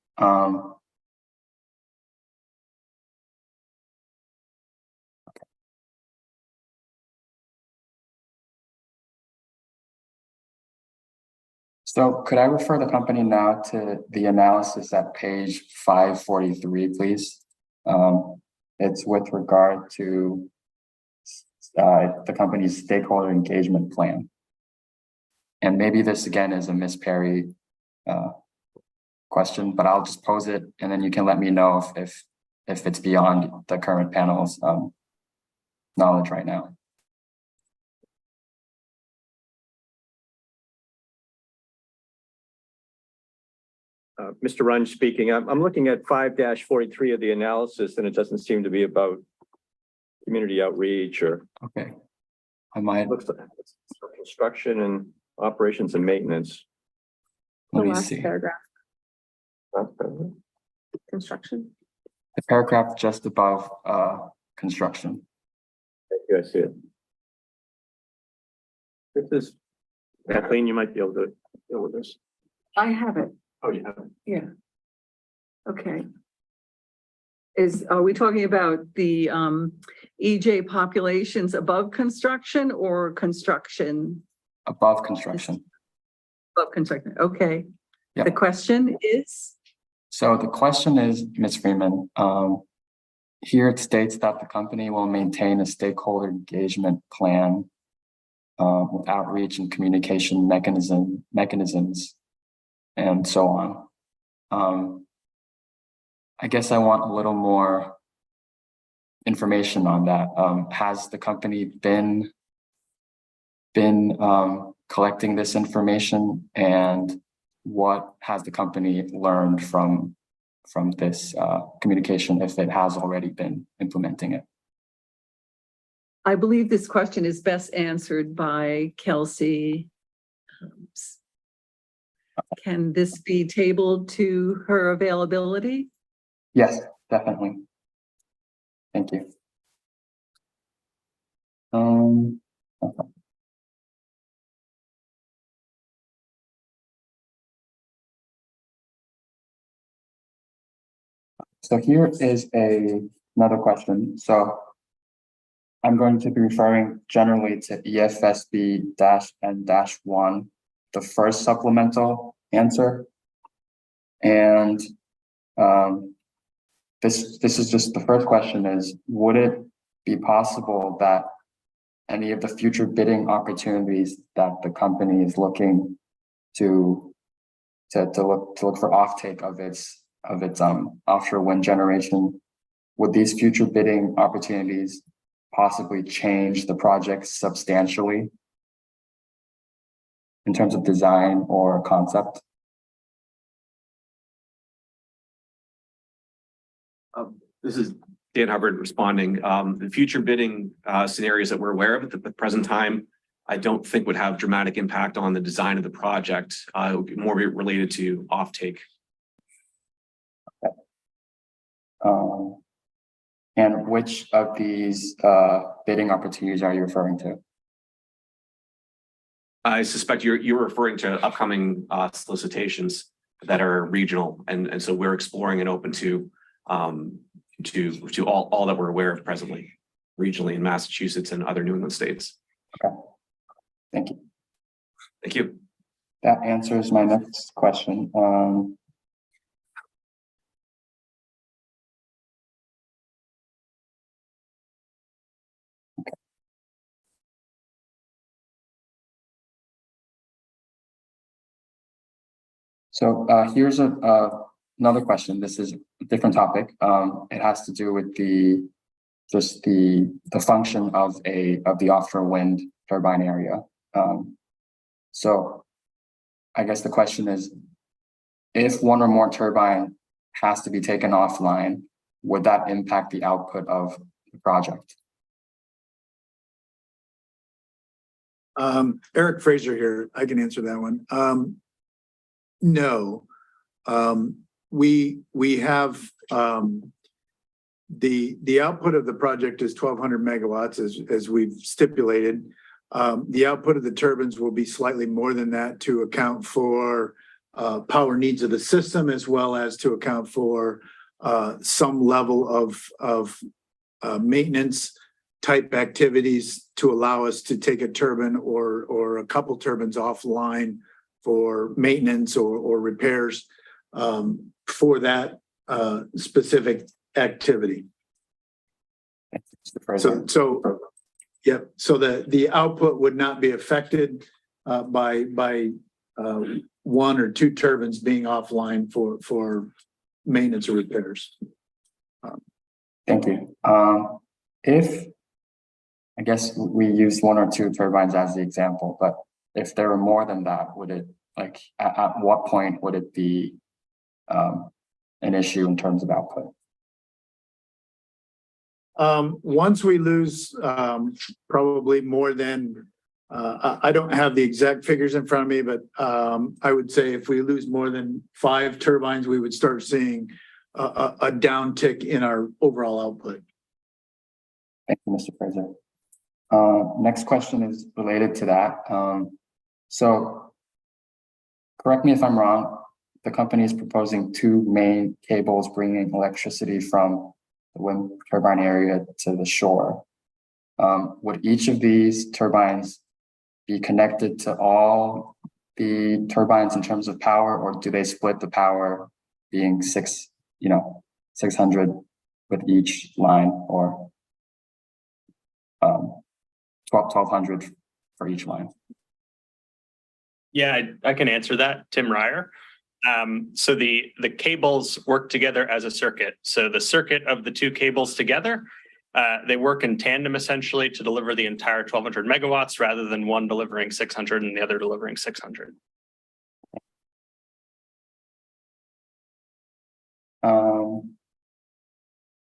So could I refer the company now to the analysis at page 543, please? It's with regard to the company's stakeholder engagement plan. And maybe this again is a Ms. Perry question, but I'll just pose it and then you can let me know if it's beyond the current panel's knowledge right now. Mr. Runge speaking. I'm looking at 5-43 of the analysis, and it doesn't seem to be about community outreach or. Okay. I might. Looks like it's construction and operations and maintenance. The Let me last see. paragraph, construction. The paragraph just above construction. Thank you, I see it. This is, Kathleen, you might be able to deal with this. I have it. Oh, you have it. Yeah. Okay. Are we talking about the EJ populations above construction or construction? Above construction. Above construction, okay. Yep. The question is? So the question is, Ms. Freeman, here it states that the company will maintain a stakeholder engagement plan with outreach and communication mechanisms and so on. I guess I want a little more information on that. Has the company been collecting this information, and what has the company learned from this communication, if it has already been implementing it? I believe this question is best answered by Kelsey. Can this be tabled to her availability? Yes, definitely. Thank you. Okay. So here is another question. So I'm going to be referring generally to EFSB-N-1, the first supplemental answer. And this is just the first question is, would it be possible that any of the future bidding opportunities that the company is looking to look for offtake of its offshore wind generation, would these future bidding opportunities possibly change the project substantially in terms of design or concept? This is Dan Hubbard responding. The future bidding scenarios that we're aware of at the present time, I don't think would have dramatic impact on the design of the project. It would be more related to offtake. Okay. And which of these bidding opportunities are you referring to? I suspect you're referring to upcoming solicitations that are regional, and so we're exploring and open to all that we're aware of presently, regionally in Massachusetts and other New England states. Okay, thank you. Thank you. That answers my next question. So here's another question. This is a different topic. It has to do with the function of the offshore wind turbine area. So I guess the question is, if one or more turbine has to be taken offline, would that impact the output of the project? Eric Fraser here. I can answer that one. No, we have the output of the project is 1,200 megawatts as we've stipulated. The output of the turbines will be slightly more than that to account for power needs of the system, as well as to account for some level of maintenance type activities to allow us to take a turbine or a couple turbines offline for maintenance or repairs for that specific activity. So the output would not be affected by one or two turbines being offline for maintenance or repairs. Thank you. If I guess we use one or two turbines as the example, but if there were more than that, would it at what point would it be an issue in terms of output? Once we lose probably more than I don't have the exact figures in front of me, but I would say if we lose more than 5 turbines, we would start seeing a downtick in our overall output. Thank you, Mr. Fraser. Next question is related to that. So correct me if I'm wrong, the company is proposing 2 main cables bringing electricity from the wind turbine area to the shore. Would each of these turbines be connected to all the turbines in terms of power, or do they split the power being 600 with each line, or 1200 for each line? Yeah, I can answer that, Tim Ryer. So the cables work together as a circuit. So the circuit of the 2 cables together, they work in tandem essentially to deliver the entire 1200 megawatts rather than one delivering 600 and the other delivering 600.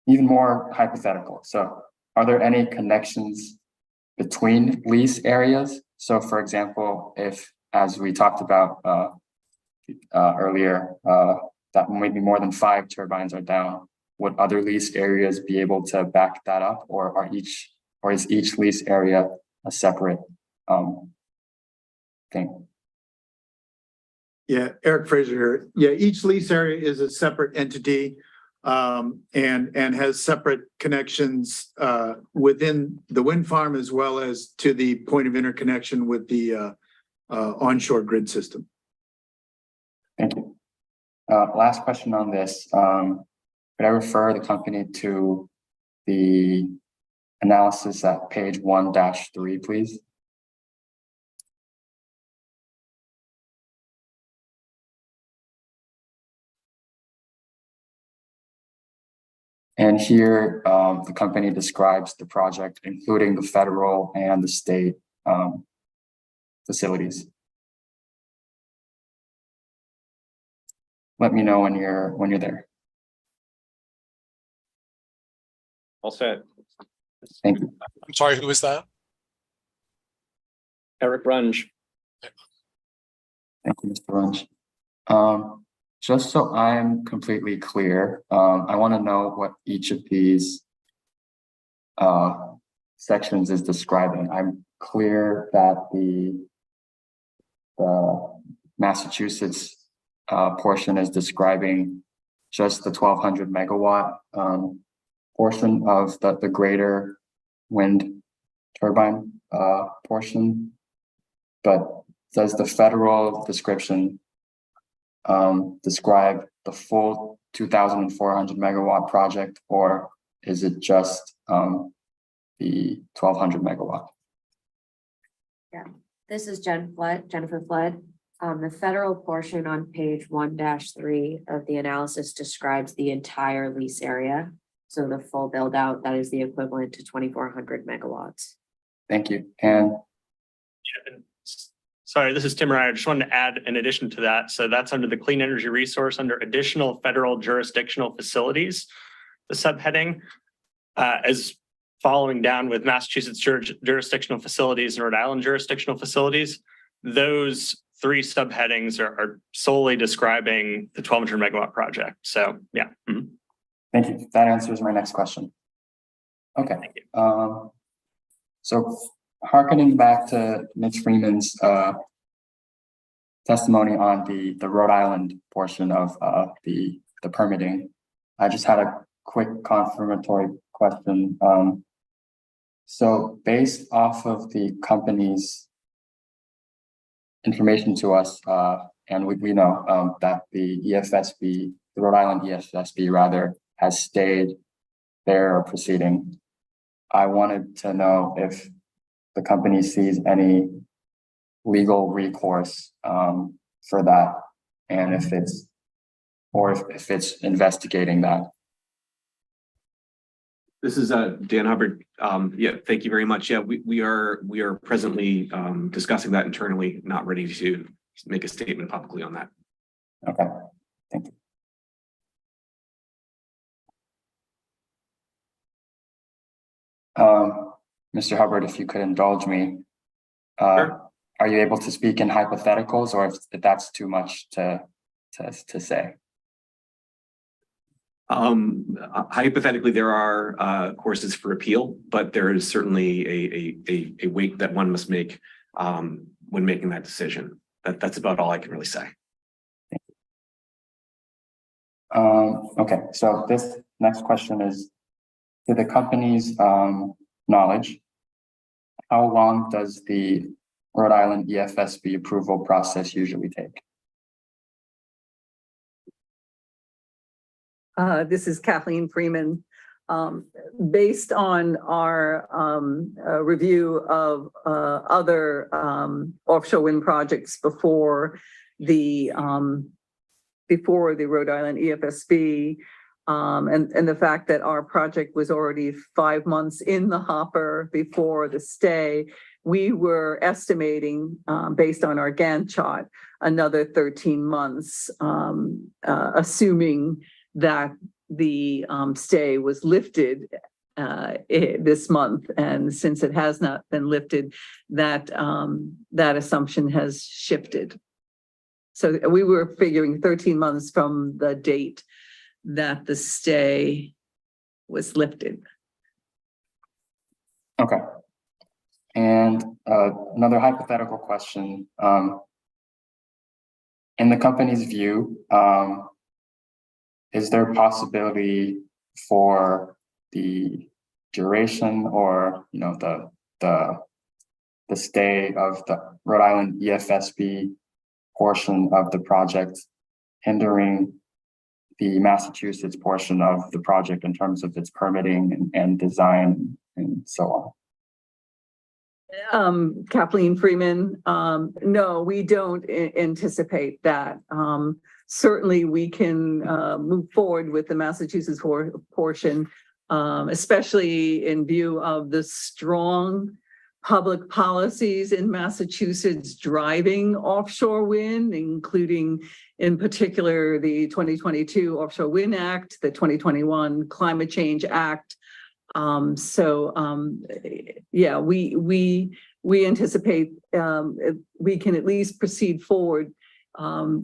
Even more hypothetical. So are there any connections between lease areas? So for example, if, as we talked about earlier, that maybe more than 5 turbines are down, would other lease areas be able to back that up, or is each lease area separate thing. Yeah, Eric Fraser here. Yeah, each lease area is a separate entity and has separate connections within the wind farm as well as to the point of interconnection with the onshore grid system. Thank you. Last question on this. Could I refer the company to the analysis at page 1-3, please? And here, the company describes the project, including the federal and the state facilities. Let me know when you're there. All set. Thank you. I'm sorry, who is that? Eric Runge. Thank you, Mr. Runge. Just so I'm completely clear, I want to know what each of these sections is describing. I'm clear that the Massachusetts portion is describing just the 1200 megawatt portion of the greater wind turbine portion, but does the federal description describe the full 2,400 megawatt project, or is it just the 1,200 megawatt? Yeah, this is Jennifer Flood. The federal portion on page 1-3 of the analysis describes the entire lease area. So the full build out, that is the equivalent to 2,400 megawatts. Thank you. And sorry, this is Tim Ryer. I just wanted to add in addition to that. So that's under the clean energy resource under additional federal jurisdictional facilities, the subheading, as following down with Massachusetts jurisdictional facilities and Rhode Island jurisdictional facilities. Those three subheadings are solely describing the 1,200 megawatt project. So yeah. Mm-hmm. Thank you. That answers my next question. Okay. Thank you. So hearkening back to Ms. Freeman's testimony on the Rhode Island portion of the permitting, I just had a quick confirmatory question. So based off of the company's information to us, and we know that the EFSB, the Rhode Island EFSB rather, has stayed their proceeding. I wanted to know if the company sees any legal recourse for that, and if it's investigating that. This is Dan Hubbard. Yeah, thank you very much. Yeah, we are presently discussing that internally, not ready to make a statement publicly on that. Okay, thank you. Mr. Hubbard, if you could indulge me, Sure. Are you able to speak in hypotheticals, or if that's too much to say? Hypothetically, there are courses for appeal, but there is certainly a weight that one must make when making that decision. That's about all I can really say. Okay, so this next question is, to the company's knowledge, how long does the Rhode Island EFSB approval process usually take? This is Kathleen Freeman. Based on our review of other offshore wind projects before the Rhode Island EFSB, and the fact that our project was already 5 months in the hopper before the stay, we were estimating, based on our Gantt chart, another 13 months, assuming that the stay was lifted this month. And since it has not been lifted, that assumption has shifted. So we were figuring 13 months from the date that the stay was lifted. Okay. And another hypothetical question. In the company's view, is there a possibility for the duration or the stay of the Rhode Island EFSB portion of the project hindering the Massachusetts portion of the project in terms of its permitting and design and so on? Kathleen Freeman, no, we don't anticipate that. Certainly we can move forward with the Massachusetts portion, especially in view of the strong public policies in Massachusetts driving offshore wind, including in particular the 2022 Offshore Wind Act, the 2021 Climate Change Act. Yeah, we anticipate we can at least proceed forward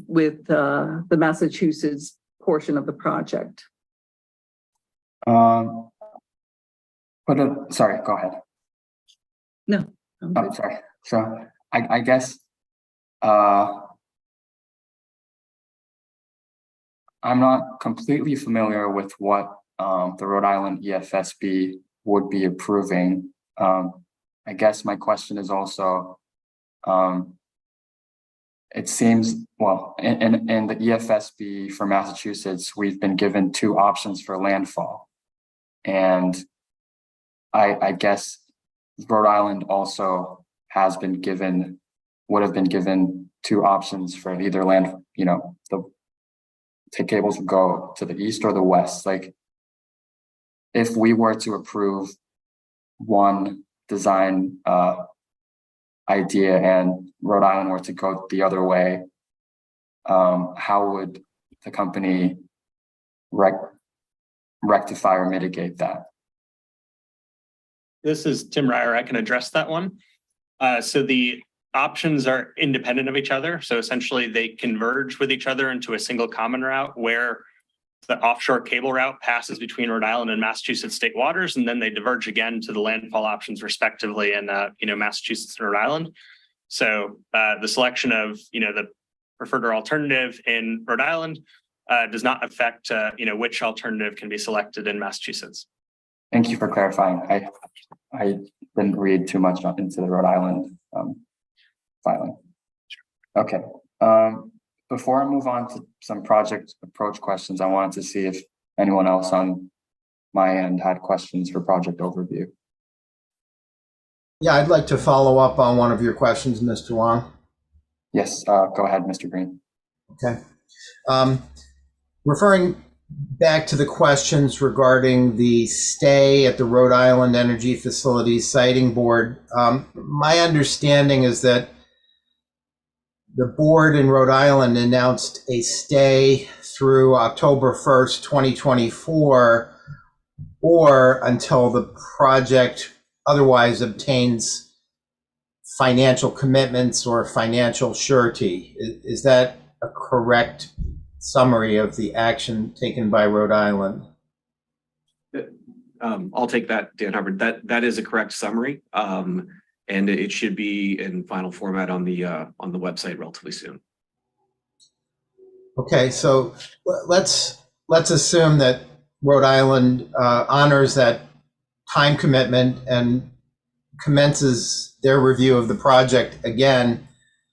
with the Massachusetts portion of the project. Sorry, go ahead. No. I'm sorry. So I guess I'm not completely familiar with what the Rhode Island EFSB would be approving. I guess my question is also, it seems, well, in the EFSB for Massachusetts, we've been given two options for landfall. And I guess Rhode Island also has been given, would have been given two options for either land, the cables would go to the east or the west. Like, if we were to approve one design idea and Rhode Island were to go the other way, how would the company rectify or mitigate that? This is Tim Ryer. I can address that one. So the options are independent of each other. So essentially they converge with each other into a single common route where the offshore cable route passes between Rhode Island and Massachusetts state waters, and then they diverge again to the landfall options respectively in Massachusetts and Rhode Island. So the selection of the preferred or alternative in Rhode Island does not affect which alternative can be selected in Massachusetts. Thank you for clarifying. I didn't read too much into the Rhode Island filing. Okay. Before I move on to some project approach questions, I wanted to see if anyone else on my end had questions for project overview. Yeah, I'd like to follow up on one of your questions, Mr. Wong. Yes, go ahead, Mr. Green. Okay. Referring back to the questions regarding the stay at the Rhode Island Energy Facilities Siting Board, my understanding is that the board in Rhode Island announced a stay through October 1st, 2024, or until the project otherwise obtains financial commitments or financial surety. Is that a correct summary of the action taken by Rhode Island? I'll take that, Dan Hubbard. That is a correct summary. And it should be in final format on the website relatively soon. Okay, so let's assume that Rhode Island honors that time commitment and commences their review of the project again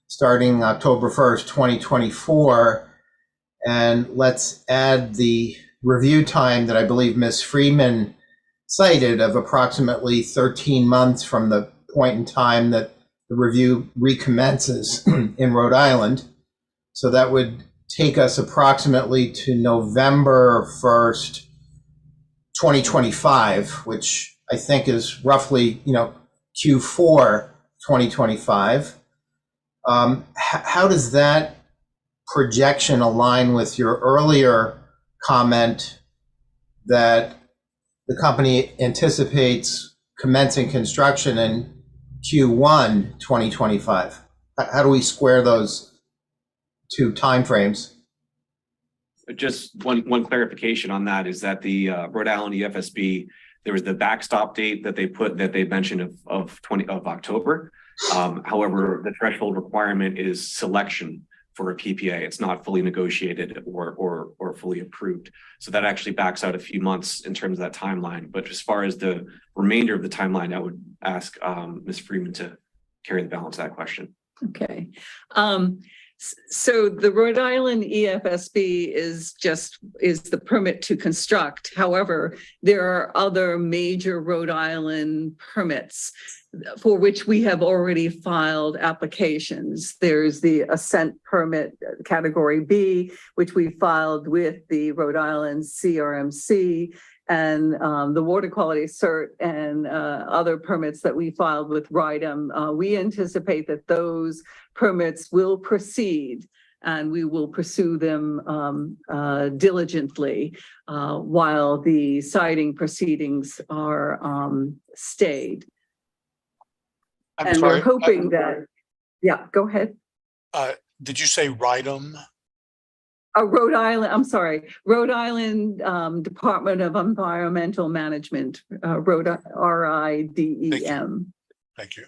starting October 1st, 2024. And let's add the review time that I believe Ms. Freeman cited of approximately 13 months from the point in time that the review recommences in Rhode Island. So that would take us approximately to November 1st, 2025, which I think is roughly, Q4 2025. How does that projection align with your earlier comment that the company anticipates commencing construction in Q1 2025? How do we square those two timeframes? Just one clarification on that is that the Rhode Island EFSB, There was the backstop date that they mentioned of October. However, the threshold requirement is selection for a PPA. It's not fully negotiated or fully approved. So that actually backs out a few months in terms of that timeline. But as far as the remainder of the timeline, I would ask Ms. Freeman to carry the balance of that question. Okay. So the Rhode Island EFSB is the permit to construct. However, there are other major Rhode Island permits for which we have already filed applications. There's the Ascent permit category B, which we filed with the Rhode Island CRMC, and the water quality cert and other permits that we filed with RIDEM. We anticipate that those permits will proceed, and we will pursue them diligently while the citing proceedings are stayed. I'm sorry, we're hoping that, yeah, go ahead. Did you say RIDEM? Rhode Island, I'm sorry, Rhode Island Department of Environmental Management, RIDEM. Thank you.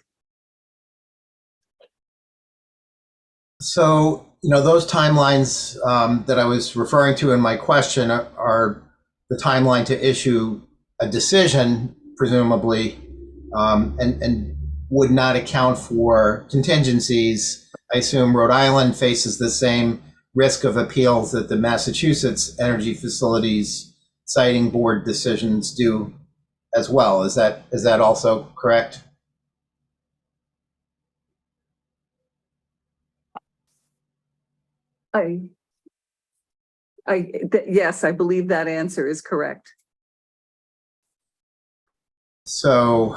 So, those timelines that I was referring to in my question are the timeline to issue a decision, presumably, and would not account for contingencies. I assume Rhode Island faces the same risk of appeals that the Massachusetts Energy Facilities Siting Board decisions do as well. Is that also correct? Yes, I believe that answer is correct. So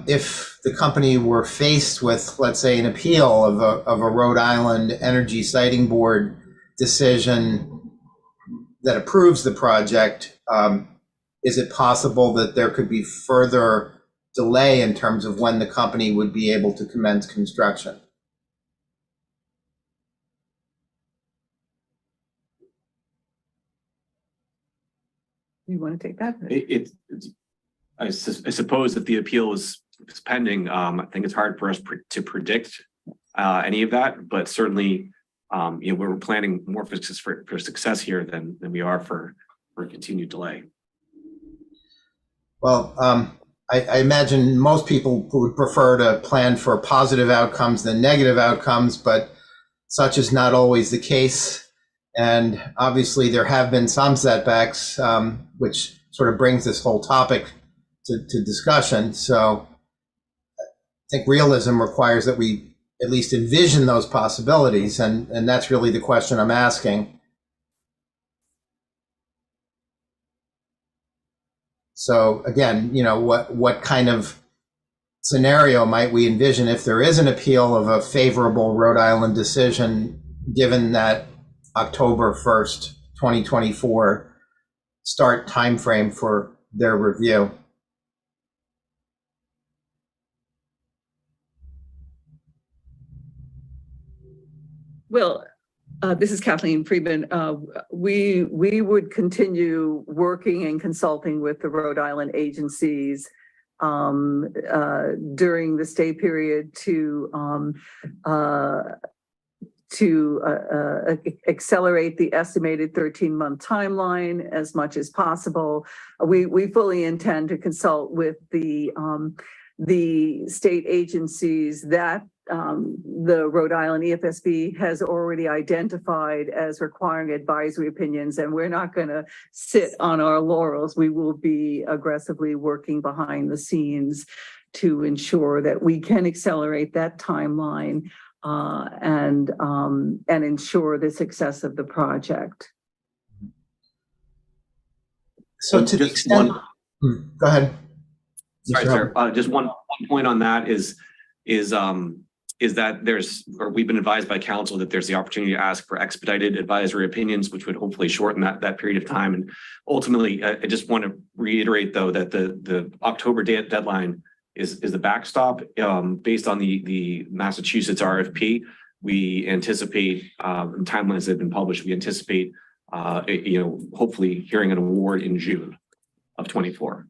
if the company were faced with, let's say, an appeal of a Rhode Island Energy Siting Board decision that approves the project, is it possible that there could be further delay in terms of when the company would be able to commence construction? You want to take that? I suppose if the appeal is pending, I think it's hard for us to predict any of that, but certainly, we're planning more for success here than we are for continued delay. Well, I imagine most people would prefer to plan for positive outcomes than negative outcomes, but such is not always the case. And obviously there have been some setbacks, which sort of brings this whole topic to discussion. So I think realism requires that we at least envision those possibilities. And that's really the question I'm asking. So again, what kind of scenario might we envision if there is an appeal of a favorable Rhode Island decision, given that October 1st, 2024 start timeframe for their review? Well, this is Kathleen Freeman. We would continue working and consulting with the Rhode Island agencies during the stay period to accelerate the estimated 13-month timeline as much as possible. We fully intend to consult with the state agencies that the Rhode Island EFSB has already identified as requiring advisory opinions, and we're not going to sit on our laurels. We will be aggressively working behind the scenes to ensure that we can accelerate that timeline and ensure the success of the project. So to the extent, go ahead. Sorry, sir. Just one point on that is that we've been advised by council that there's the opportunity to ask for expedited advisory opinions, which would hopefully shorten that period of time. And ultimately, I just want to reiterate, though, that the October deadline is the backstop. Based on the Massachusetts RFP, we anticipate timelines that have been published. We anticipate, hopefully hearing an award in June of 24.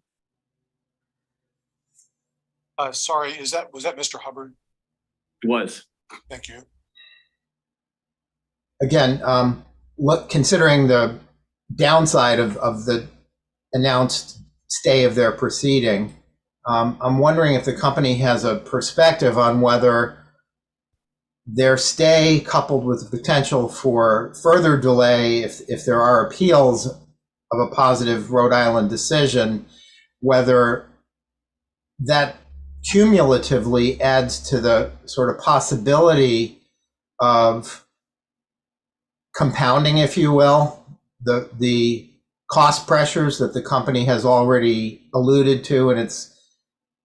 Sorry, was that Mr. Hubbard? It was. Thank you. Again, considering the downside of the announced stay of their proceeding, I'm wondering if the company has a perspective on whether their stay, coupled with the potential for further delay if there are appeals of a positive Rhode Island decision, whether that cumulatively adds to the sort of possibility of compounding, if you will, the cost pressures that the company has already alluded to in its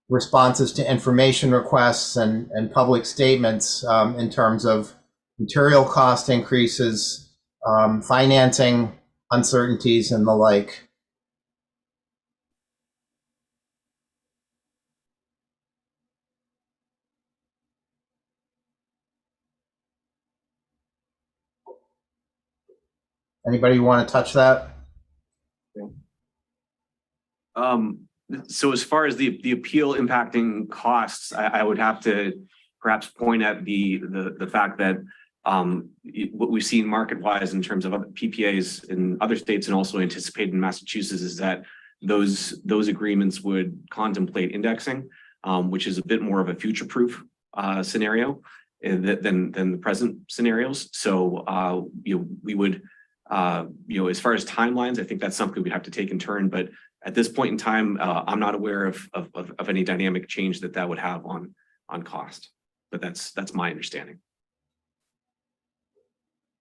responses to information requests and public statements, in terms of material cost increases, financing uncertainties, and the like. Anybody want to touch that? So as far as the appeal impacting costs, I would have to perhaps point at the fact that what we've seen market-wise in terms of other PPAs in other states and also anticipated in Massachusetts is that those agreements would contemplate indexing, which is a bit more of a future-proof scenario than the present scenarios. So we would as far as timelines, I think that's something we'd have to take in turn. But at this point in time, I'm not aware of any dynamic change that would have on cost. But that's my understanding.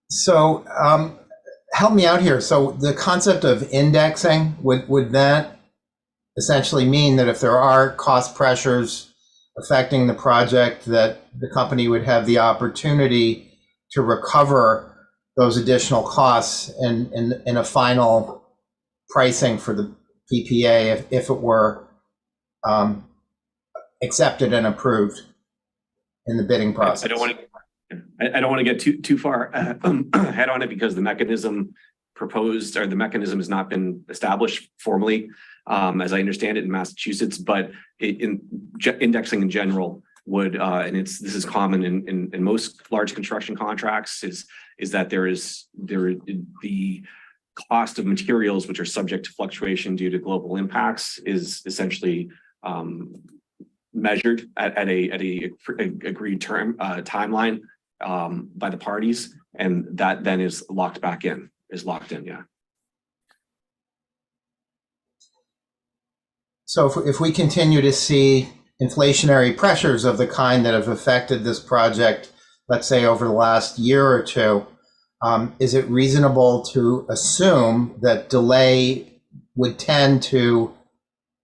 So help me out here. So the concept of indexing, would that essentially mean that if there are cost pressures affecting the project, that the company would have the opportunity to recover those additional costs in a final pricing for the PPA if it were accepted and approved in the bidding process? I don't want to get too far ahead on it because the mechanism proposed or the mechanism has not been established formally, as I understand it in Massachusetts. But indexing in general would, and this is common in most large construction contracts, is that the cost of materials which are subject to fluctuation due to global impacts is essentially measured at a agreed term timeline by the parties, and that then is locked in. Yeah. So if we continue to see inflationary pressures of the kind that have affected this project, let's say over the last year or two, is it reasonable to assume that delay would tend to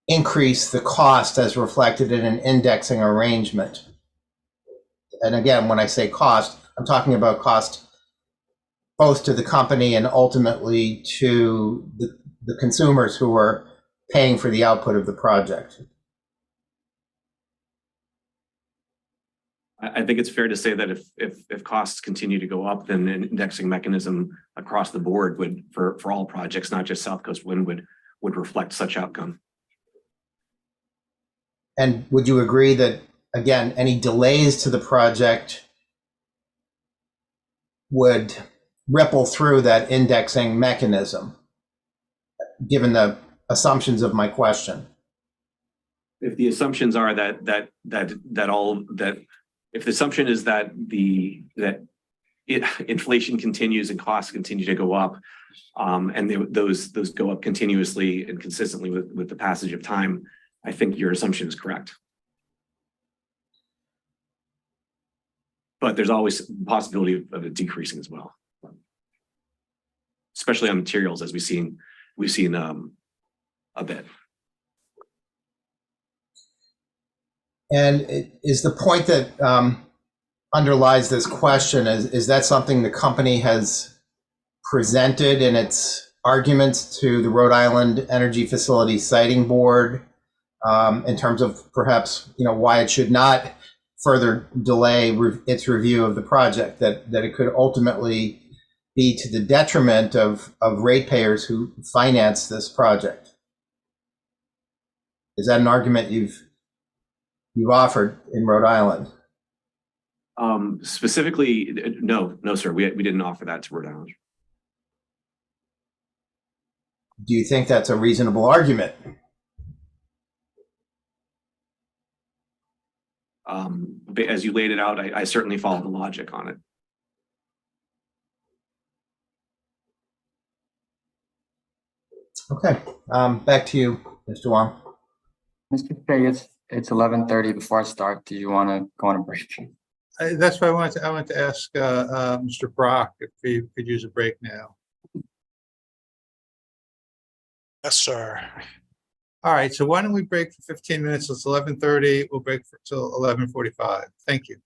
increase the cost as reflected in an indexing arrangement? And again, when I say cost, I'm talking about cost both to the company and ultimately to the consumers who are paying for the output of the project. I think it's fair to say that if costs continue to go up, then an indexing mechanism across the board would, for all projects, not just South Coast Wind, would reflect such outcome. And would you agree that, again, any delays to the project would ripple through that indexing mechanism, given the assumptions of my question? If the assumptions are that if the assumption is that inflation continues and costs continue to go up, and those go up continuously and consistently with the passage of time, I think your assumption is correct. But there's always a possibility of it decreasing as well, especially on materials, as we've seen a bit. And is the point that underlies this question, is that something the company has presented in its arguments to the Rhode Island Energy Facility Siting Board, in terms of perhaps why it should not further delay its review of the project, that it could ultimately be to the detriment of ratepayers who finance this project? Is that an argument you've you offered in Rhode Island? Specifically, no, sir, we didn't offer that to Rhode Island. Do you think that's a reasonable argument? But as you laid it out, I certainly follow the logic on it. Okay, back to you, Mr. Wong. Mr. Shea, it's 11:30. Before I start, do you want to go on a break? That's why I wanted to ask Mr. Brock if he could use a break now. Yes, sir. All right, so why don't we break for 15 minutes? It's 11:30. We'll break till 11:45. Thank you.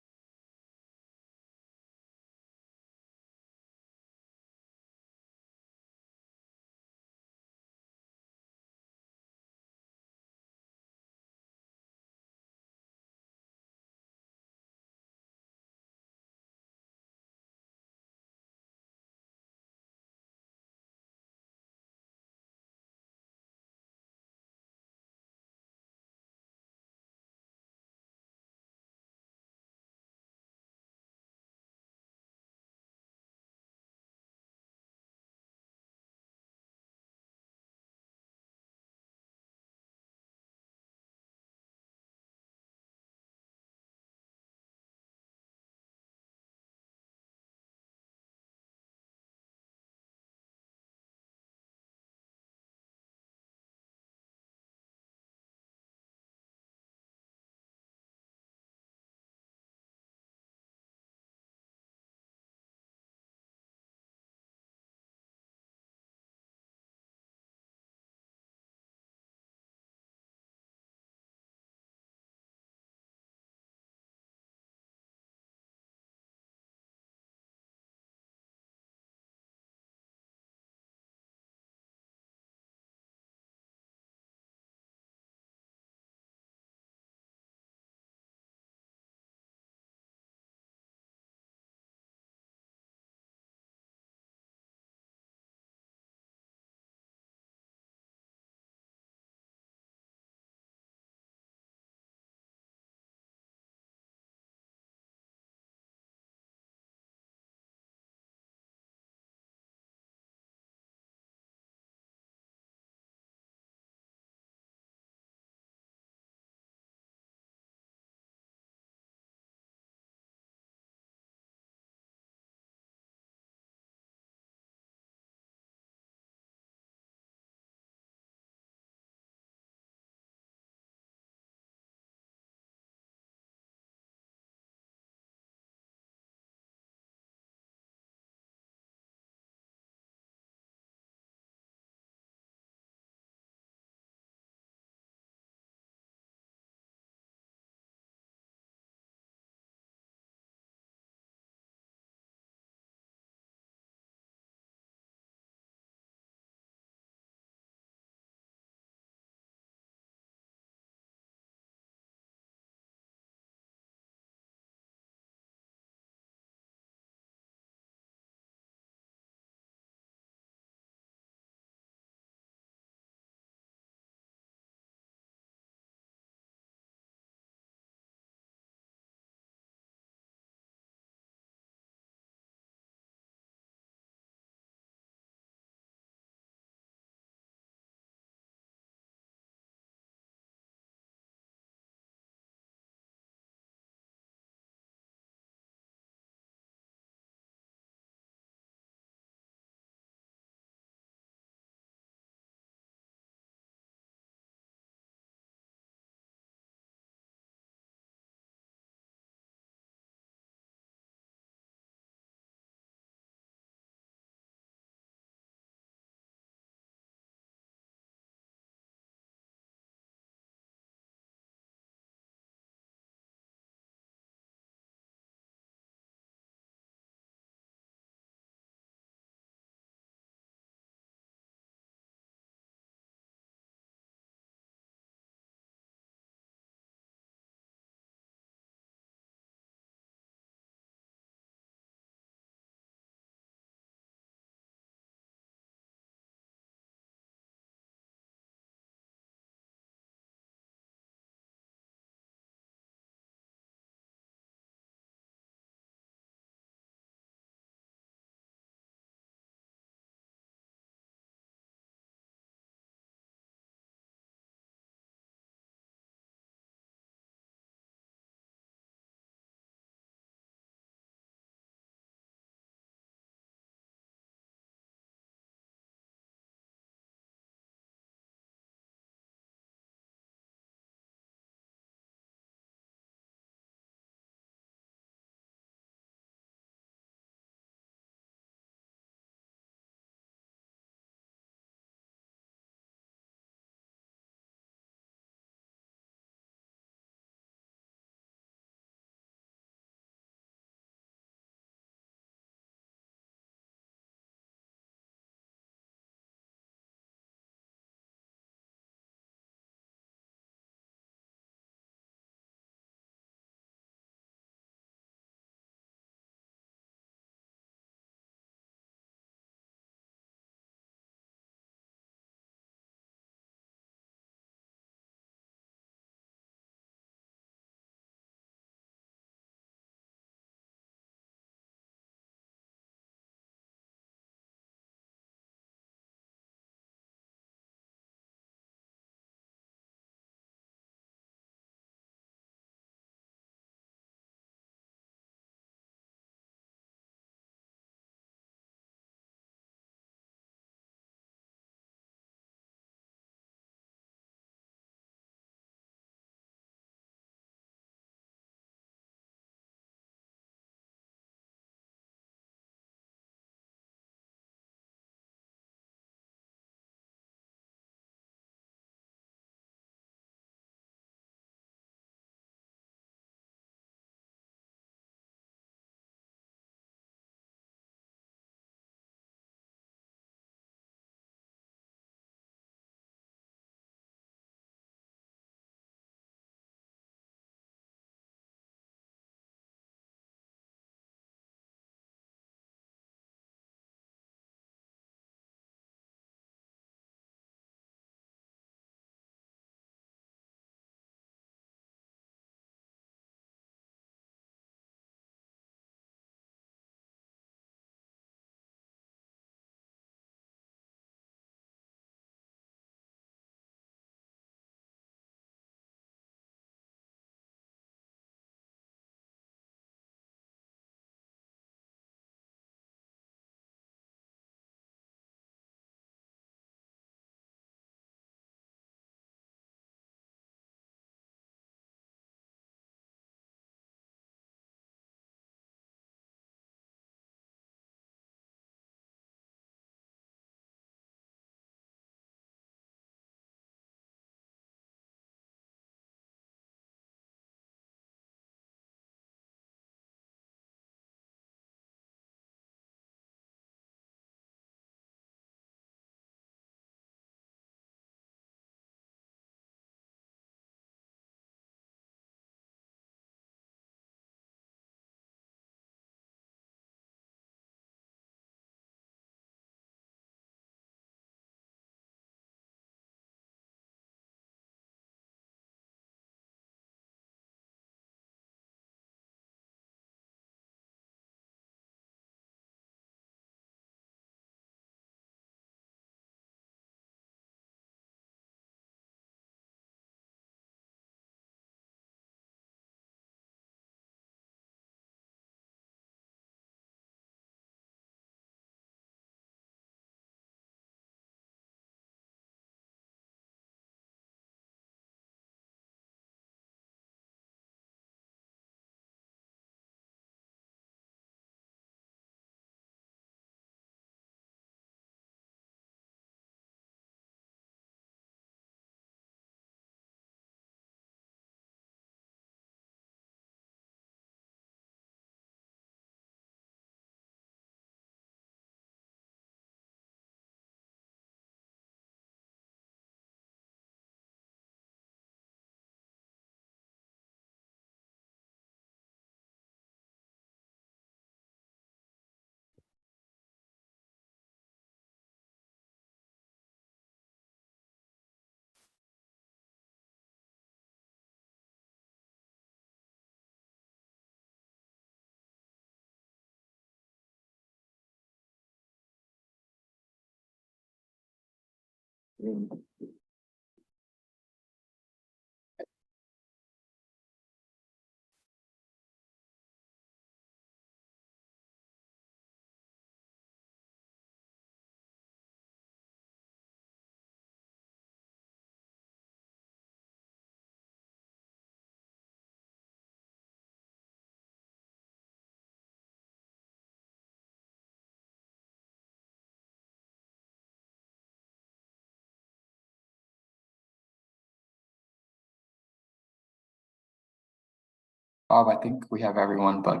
Bob, I think we have everyone but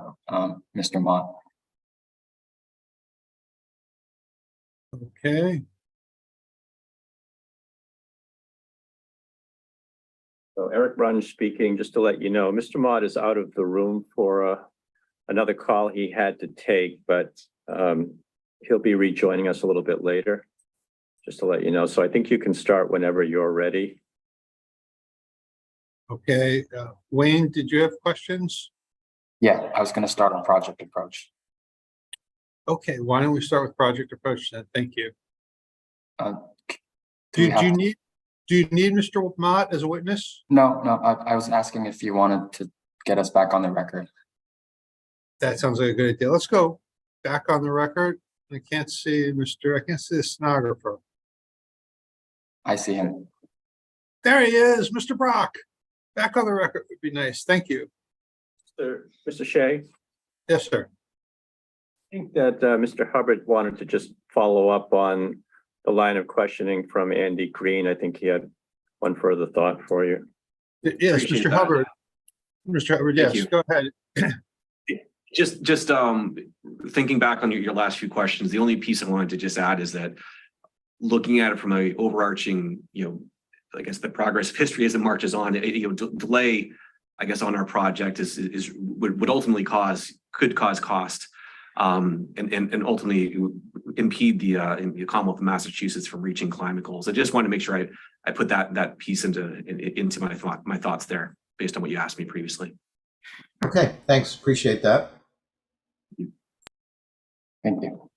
Mr. Mott. Okay. So Eric Runge speaking, just to let you know, Mr. Mott is out of the room for another call he had to take, but he'll be rejoining us a little bit later, just to let you know. So I think you can start whenever you're ready. Okay. Wayne, did you have questions? Yeah, I was going to start on project approach. Okay, why don't we start with project approach then? Thank you. Do you need Mr. Mott as a witness? No, I was asking if you wanted to get us back on the record. That sounds like a good idea. Let's go back on the record. I can't see the stenographer. I see him. There he is, Mr. Brock. Back on the record would be nice. Thank you. Mr. Shea? Yes, sir. I think that Mr. Hubbard wanted to just follow up on the line of questioning from Andy Green. I think he had one further thought for you. Yes, Appreciate Mr. that. Hubbard. Mr. Hubbard, Thank yes, you. go ahead. Just thinking back on your last few questions, the only piece I wanted to just add is that looking at it from a overarching, I guess the progress of history as it marches on, delay, I guess, on our project would ultimately could cause cost, and ultimately impede the Commonwealth of Massachusetts from reaching climate goals. I just wanted to make sure I put that piece into my thoughts there based on what you asked me previously. Okay, thanks. Appreciate that. Thank you.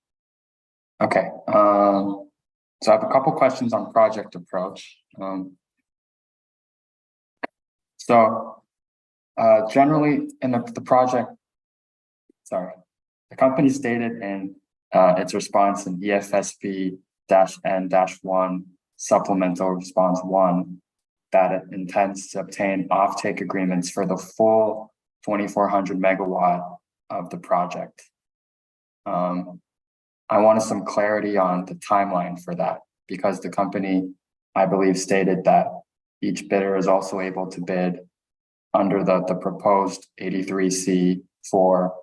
Okay. So I have a couple questions on project approach. Generally in the project, the company stated in its response in EFSB-N-1 supplemental response 1 that it intends to obtain offtake agreements for the full 2,400 megawatt of the project. I wanted some clarity on the timeline for that because the company, I believe, stated that each bidder is also able to bid under the proposed 83C for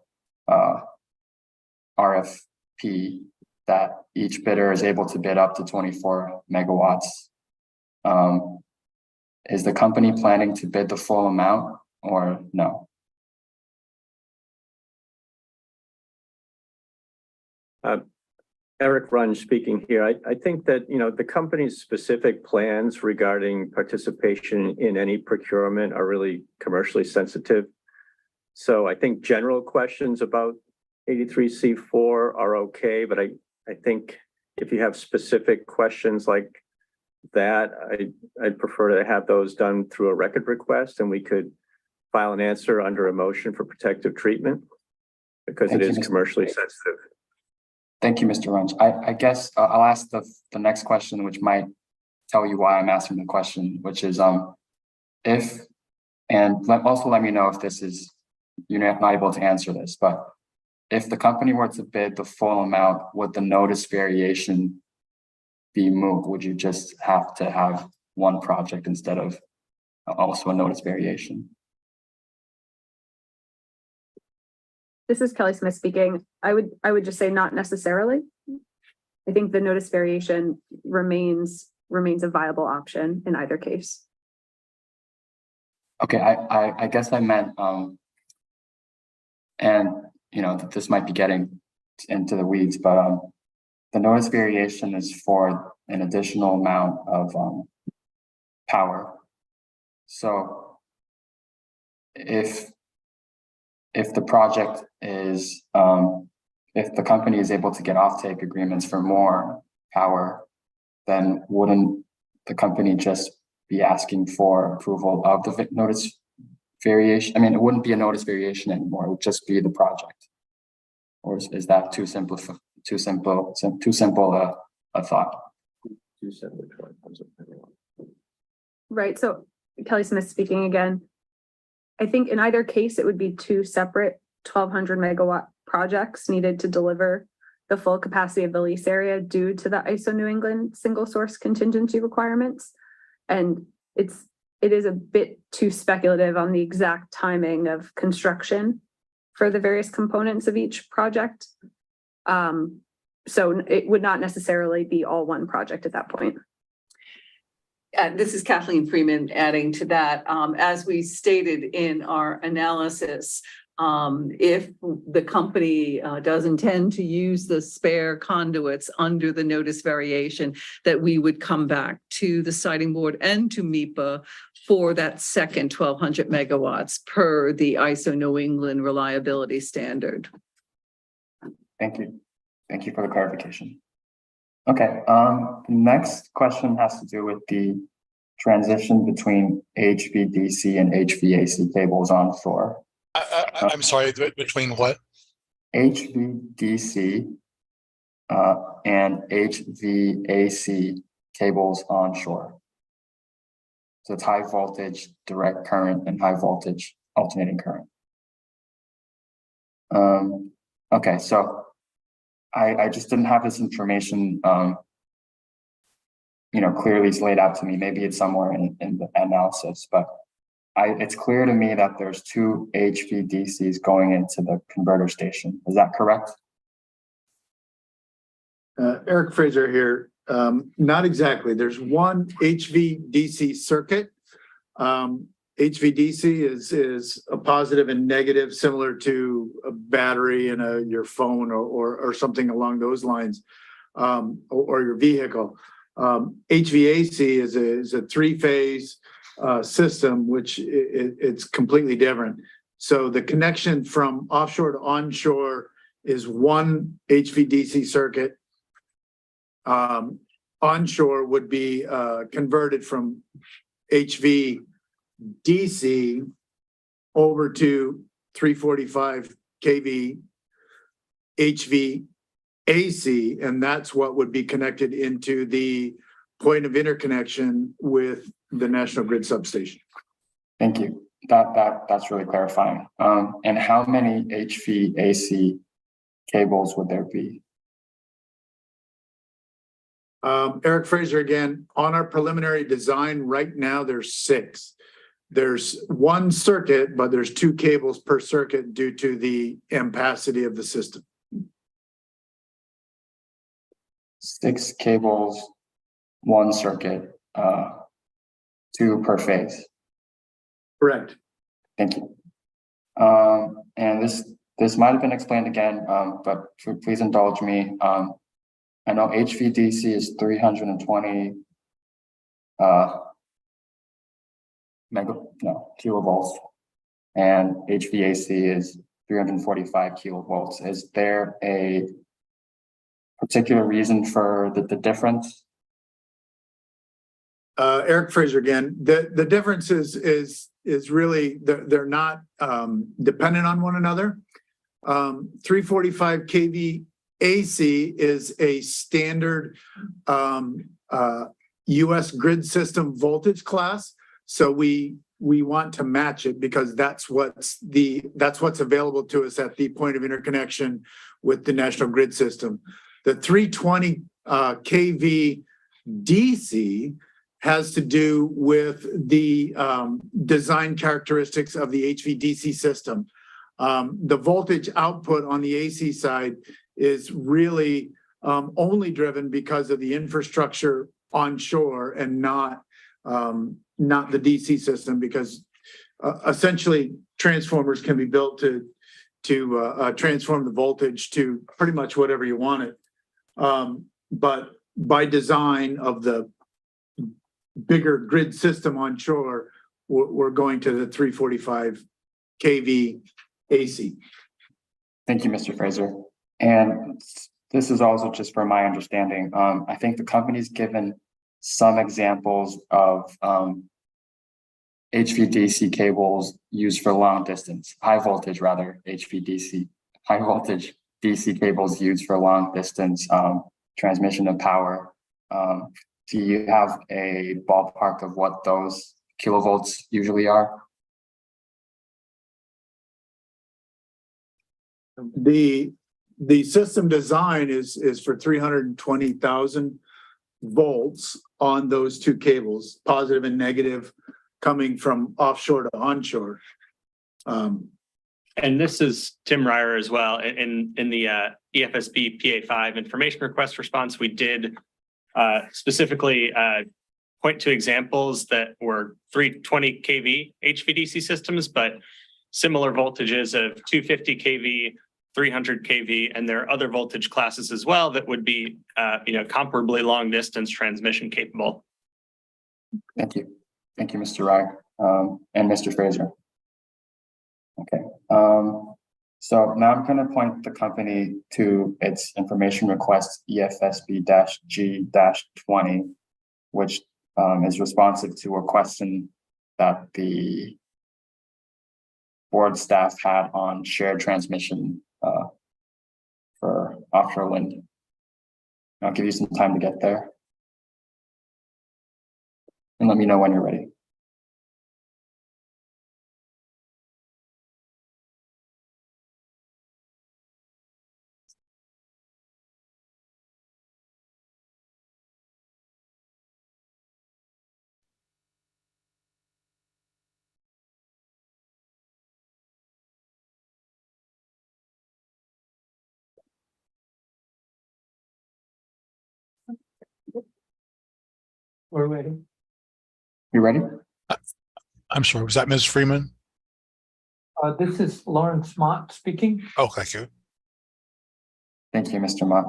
RFP, that each bidder is able to bid up to 24 megawatts. Is the company planning to bid the full amount or no? Eric Runge speaking here. I think that, the company's specific plans regarding participation in any procurement are really commercially sensitive. So I think general questions about 83C4 are okay, but I think if you have specific questions like that, I'd prefer to have those done through a record request and we could file an answer under a motion for protective treatment because it is commercially sensitive. Thank you, Mr. Runge. I guess I'll ask the next question, which might tell you why I'm asking the question, which is also let me know if you're not able to answer this, but if the company were to bid the full amount, would the notice variation be moot? Would you just have to have one project instead of also a notice variation? This is Kelly Smith speaking. I would just say not necessarily. I think the notice variation remains a viable option in either case. Okay, I guess I meant, this might be getting into the weeds, but the notice variation is for an additional amount of power. So if the project is, if the company is able to get offtake agreements for more power, then wouldn't the company just be asking for approval of the notice variation? I mean, it wouldn't be a notice variation anymore. It would just be the project. Or is that too simple a thought? Right, so Kelly Smith speaking again. I think in either case, it would be two separate 1,200 megawatt projects needed to deliver the full capacity of the lease area due to the ISO New England single source contingency requirements. And it is a bit too speculative on the exact timing of construction for the various components of each project. So it would not necessarily be all one project at that point. This is Kathleen Freeman adding to that. As we stated in our analysis, if the company does intend to use the spare conduits under the notice variation, that we would come back to the siting board and to MEPA for that second 1,200 megawatts per the ISO New England reliability standard. Thank you. Thank you for the clarification. Okay, the next question has to do with the transition between HVDC and HVAC cables onshore. I'm sorry, between what? HVDC and HVAC cables onshore. So it's high voltage direct current and high voltage alternating current. Okay, so I just didn't have this information clearly laid out to me. Maybe it's somewhere in the analysis, but it's clear to me that there's two HVDCs going into the converter station. Is that correct? Eric Fraser here. Not exactly. There's one HVDC circuit. HVDC is a positive and negative, similar to a battery in your phone or something along those lines, or your vehicle. HVAC is a three-phase system, which it's completely different. So the connection from offshore to onshore is one HVDC circuit. Onshore would be converted from HVDC over to 345 kV HVAC, and that's what would be connected into the point of interconnection with the National Grid substation. Thank you. That's really clarifying. And how many HVAC cables would there be? Eric Fraser again. On our preliminary design right now, there's 6. There's one circuit, but there's 2 cables per circuit due to the ampacity of the system. 6 cables, 1 circuit, 2 per phase. Correct. Thank you. And this might have been explained again, but please indulge me. I know HVDC is 320 kilovolts, and HVAC is 345 kilovolts. Is there a particular reason for the difference? Eric Fraser again. The difference is really they're not dependent on one another. 345 kV AC is a standard US grid system voltage class. So we want to match it because that's what's available to us at the point of interconnection with the National Grid system. The 320 kV DC has to do with the design characteristics of the HVDC system. The voltage output on the AC side is really only driven because of the infrastructure onshore and not the DC system, because essentially transformers can be built to transform the voltage to pretty much whatever you want it. But by design of the bigger grid system onshore, we're going to the 345 kV AC. Thank you, Mr. Fraser. And this is also just for my understanding. I think the company's given some examples of HVDC cables used for long distance, high voltage rather, HVDC, high voltage DC cables used for long distance transmission of power. Do you have a ballpark of what those kilovolts usually are? The system design is for 320,000 volts on those two cables, positive and negative, coming from offshore to onshore. And this is Tim Ryer as well. In the EFSB PA5 information request response, we did specifically point to examples that were 320 kV HVDC systems, but similar voltages of 250 kV, 300 kV, and there are other voltage classes as well that would be, comparably long distance transmission capable. Thank you. Thank you, Mr. Ryer, and Mr. Fraser. Okay. So now I'm going to point the company to its information request EFSB-G-20, which is responsive to a question that the board staff had on shared transmission for offshore wind. I'll give you some time to get there. And let me know when you're ready. We're ready. You ready? I'm sorry, was that Ms. Freeman? This is Lawrence Mott speaking. Oh, thank you. Thank you, Mr. Mott.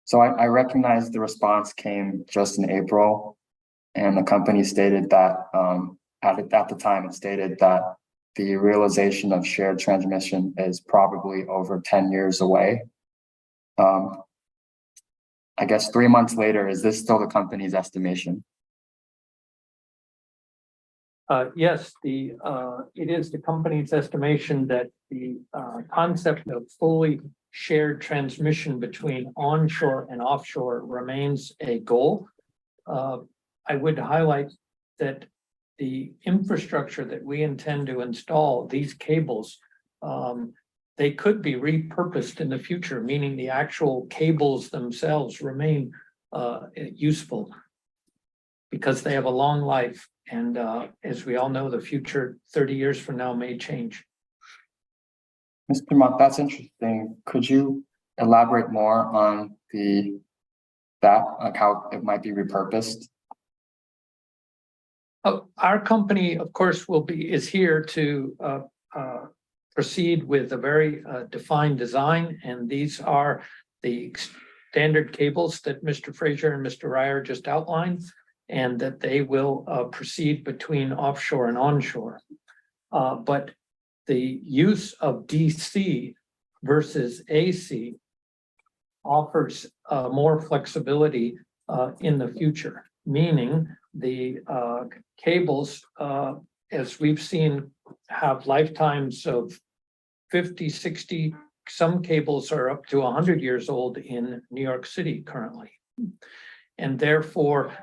So I recognize the response came just in April, and the company stated that at the time it stated that the realization of shared transmission is probably over 10 years away. I guess 3 months later, is this still the company's estimation? Yes, it is the company's estimation that the concept of fully shared transmission between onshore and offshore remains a goal. I would highlight that the infrastructure that we intend to install, these cables, they could be repurposed in the future, meaning the actual cables themselves remain useful because they have a long life. And as we all know, the future 30 years from now may change. Mr. Mott, that's interesting. Could you elaborate more on how it might be repurposed? Our company, of course, is here to proceed with a very defined design, and these are the standard cables that Mr. Fraser and Mr. Ryer just outlined, and that they will proceed between offshore and onshore. But the use of DC versus AC offers more flexibility in the future, meaning the cables, as we've seen, have lifetimes of 50, 60, some cables are up to 100 years old in New York City currently. And therefore,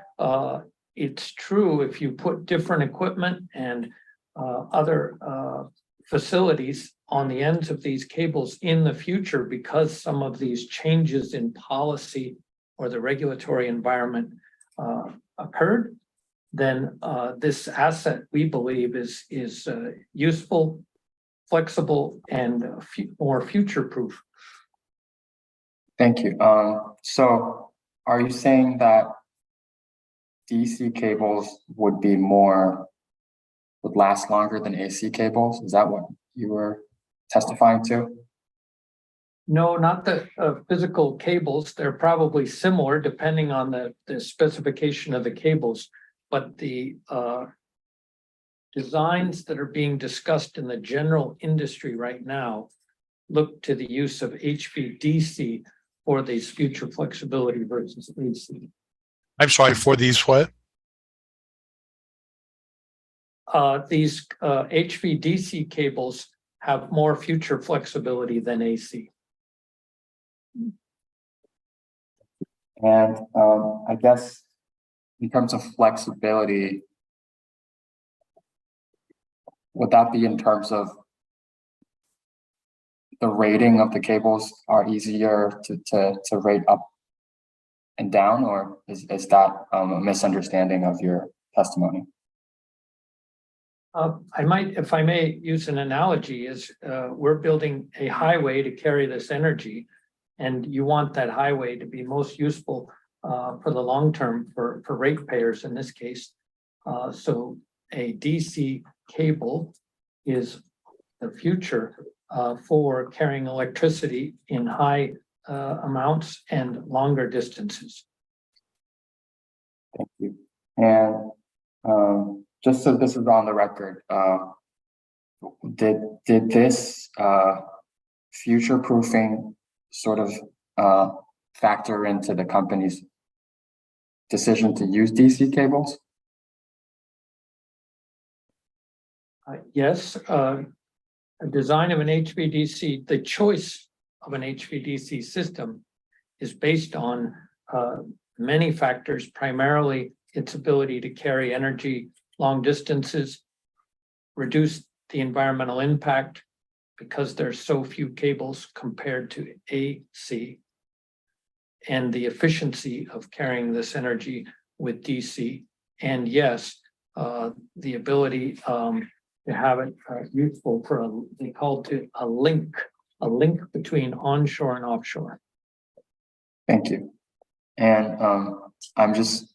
it's true if you put different equipment and other facilities on the ends of these cables in the future, because some of these changes in policy or the regulatory environment occurred, then this asset, we believe, is useful, flexible, and more future-proof. Thank you. So are you saying that DC cables would last longer than AC cables? Is that what you were testifying to? No, not the physical cables. They're probably similar depending on the specification of the cables, but the designs that are being discussed in the general industry right now look to the use of HVDC for these future flexibility versus AC. I'm sorry, for these what? These HVDC cables have more future flexibility than AC. And I guess in terms of flexibility, would that be in terms of the rating of the cables are easier to rate up and down, or is that a misunderstanding of your testimony? If I may use an analogy, is we're building a highway to carry this energy, and you want that highway to be most useful for the long term for ratepayers in this case. So a DC cable is the future for carrying electricity in high amounts and longer distances. Thank you. And just so this is on the record, did this future proofing sort of factor into the company's decision to use DC cables? Yes, a design of an HVDC, the choice of an HVDC system is based on many factors, primarily its ability to carry energy long distances, reduce the environmental impact because there's so few cables compared to AC, and the efficiency of carrying this energy with DC. And yes, the ability to have it useful for they call it a link between onshore and offshore. Thank you. And I'm just,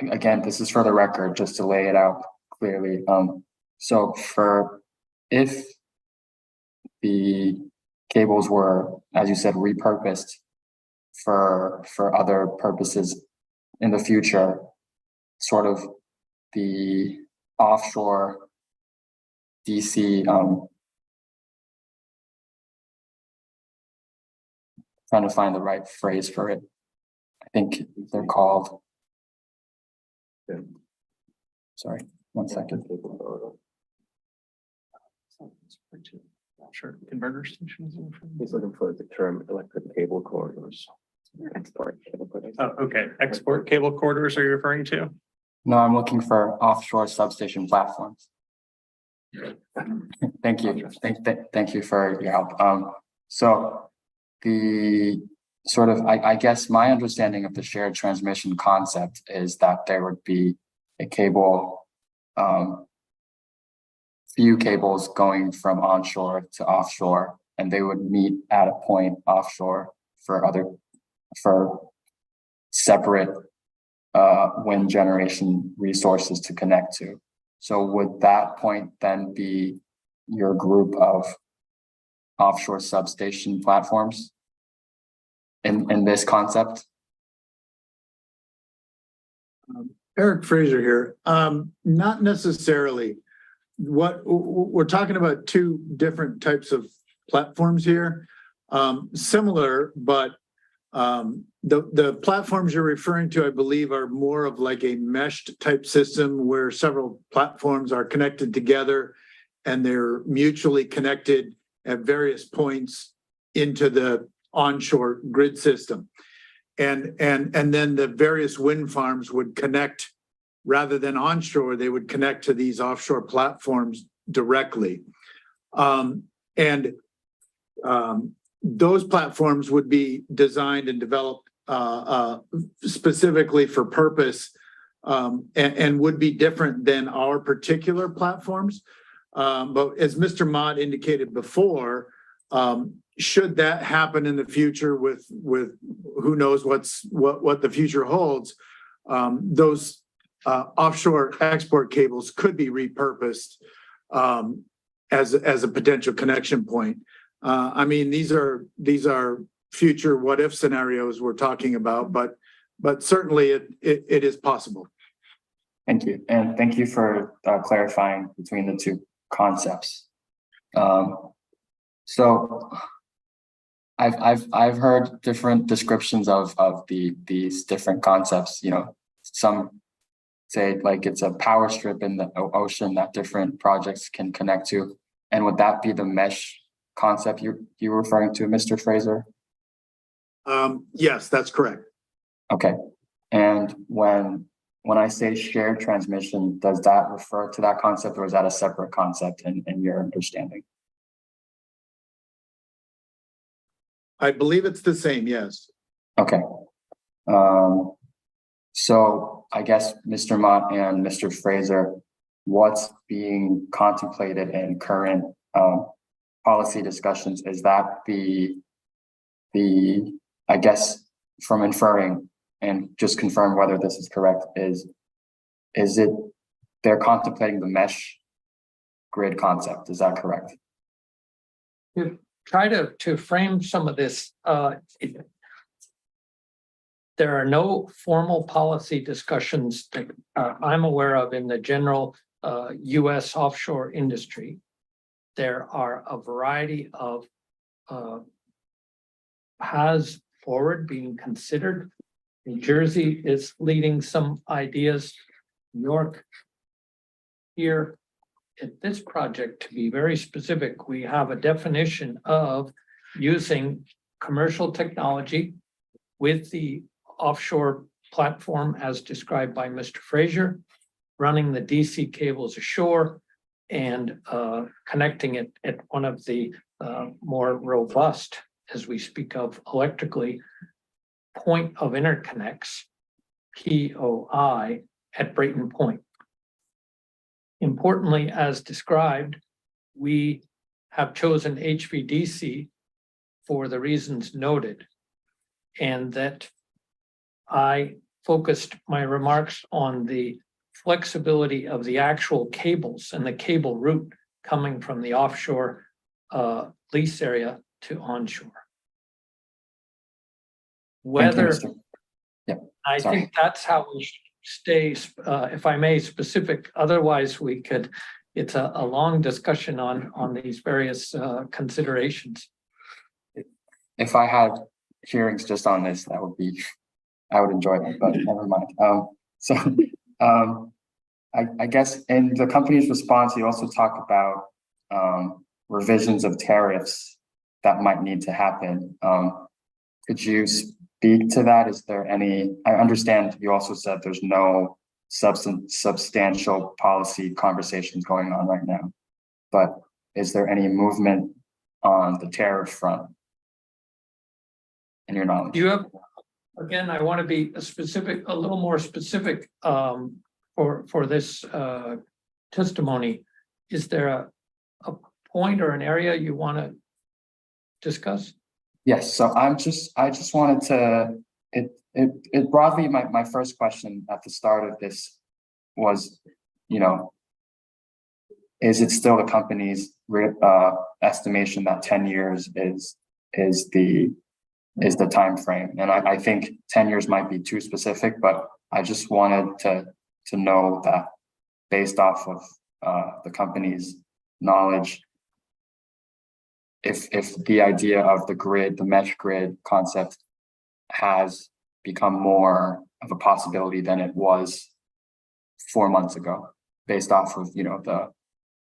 again, this is for the record, just to lay it out clearly. So if the cables were, as you said, repurposed for other purposes in the future, sort of the offshore DC, trying to find the right phrase for it. I think they're called. Sorry, 1 second. Sure, converter stations. He's looking for the term electric cable corridors. Export cable corridors. Oh, okay. Export cable corridors are you referring to? No, I'm looking for offshore substation platforms. Thank you. Thank you for your help. So the sort of, I guess my understanding of the shared transmission concept is that there would be a cable, few cables going from onshore to offshore, and they would meet at a point offshore for separate wind generation resources to connect to. So would that point then be your group of offshore substation platforms in this concept? Eric Fraser here. Not necessarily. What we're talking about, two different types of platforms here. Similar, but the platforms you're referring to, I believe, are more of like a meshed type system where several platforms are connected together and they're mutually connected at various points into the onshore grid system. And then the various wind farms would connect, rather than onshore, they would connect to these offshore platforms directly. Those platforms would be designed and developed specifically for purpose and would be different than our particular platforms. But as Mr. Mott indicated before, should that happen in the future with who knows what the future holds, those offshore export cables could be repurposed as a potential connection point. I mean, these are future what if scenarios we're talking about, but certainly it is possible. Thank you, and thank you for clarifying between the two concepts. So I've heard different descriptions of these different concepts. You know, some say like it's a power strip in the ocean that different projects can connect to. And would that be the mesh concept you were referring to, Mr. Fraser? Yes, that's correct. Okay. And when I say shared transmission, does that refer to that concept, or is that a separate concept in your understanding? I believe it's the same, yes. Okay. So I guess Mr. Mott and Mr. Fraser, what's being contemplated in current policy discussions? Is that I guess from inferring and just confirm whether this is correct, is it they're contemplating the mesh grid concept? Is that correct? To try to frame some of this, there are no formal policy discussions that I'm aware of in the general US offshore industry. There are a variety of paths forward being considered. New Jersey is leading some ideas. New York here at this project, to be very specific, we have a definition of using commercial technology with the offshore platform as described by Mr. Fraser, running the DC cables ashore and connecting it at one of the more robust, as we speak of electrically, point of interconnects, POI, at Brayton Point. Importantly, as described, we have chosen HVDC for the reasons noted, and that I focused my remarks on the flexibility of the actual cables and the cable route coming from the offshore lease area to onshore. Whether I think that's how we should stay, if I may, specific. Otherwise, we could. It's a long discussion on these various considerations. If I had hearings just on this, that would be, I would enjoy them, but never mind. I guess in the company's response, you also talk about revisions of tariffs that might need to happen. Could you speak to that? Is there any, I understand you also said there's no substantial policy conversations going on right now, but is there any movement on the tariff front in your knowledge? You have, again, I want to be a little more specific for this testimony. Is there a point or an area you want to discuss? Yes, so I just wanted to, it broadly, my first question at the start of this was, is it still the company's estimation that 10 years is the time frame? And I think 10 years might be too specific, but I just wanted to know that based off of the company's knowledge, if the idea of the grid, the mesh grid concept has become more of a possibility than it was 4 months ago, based off of, the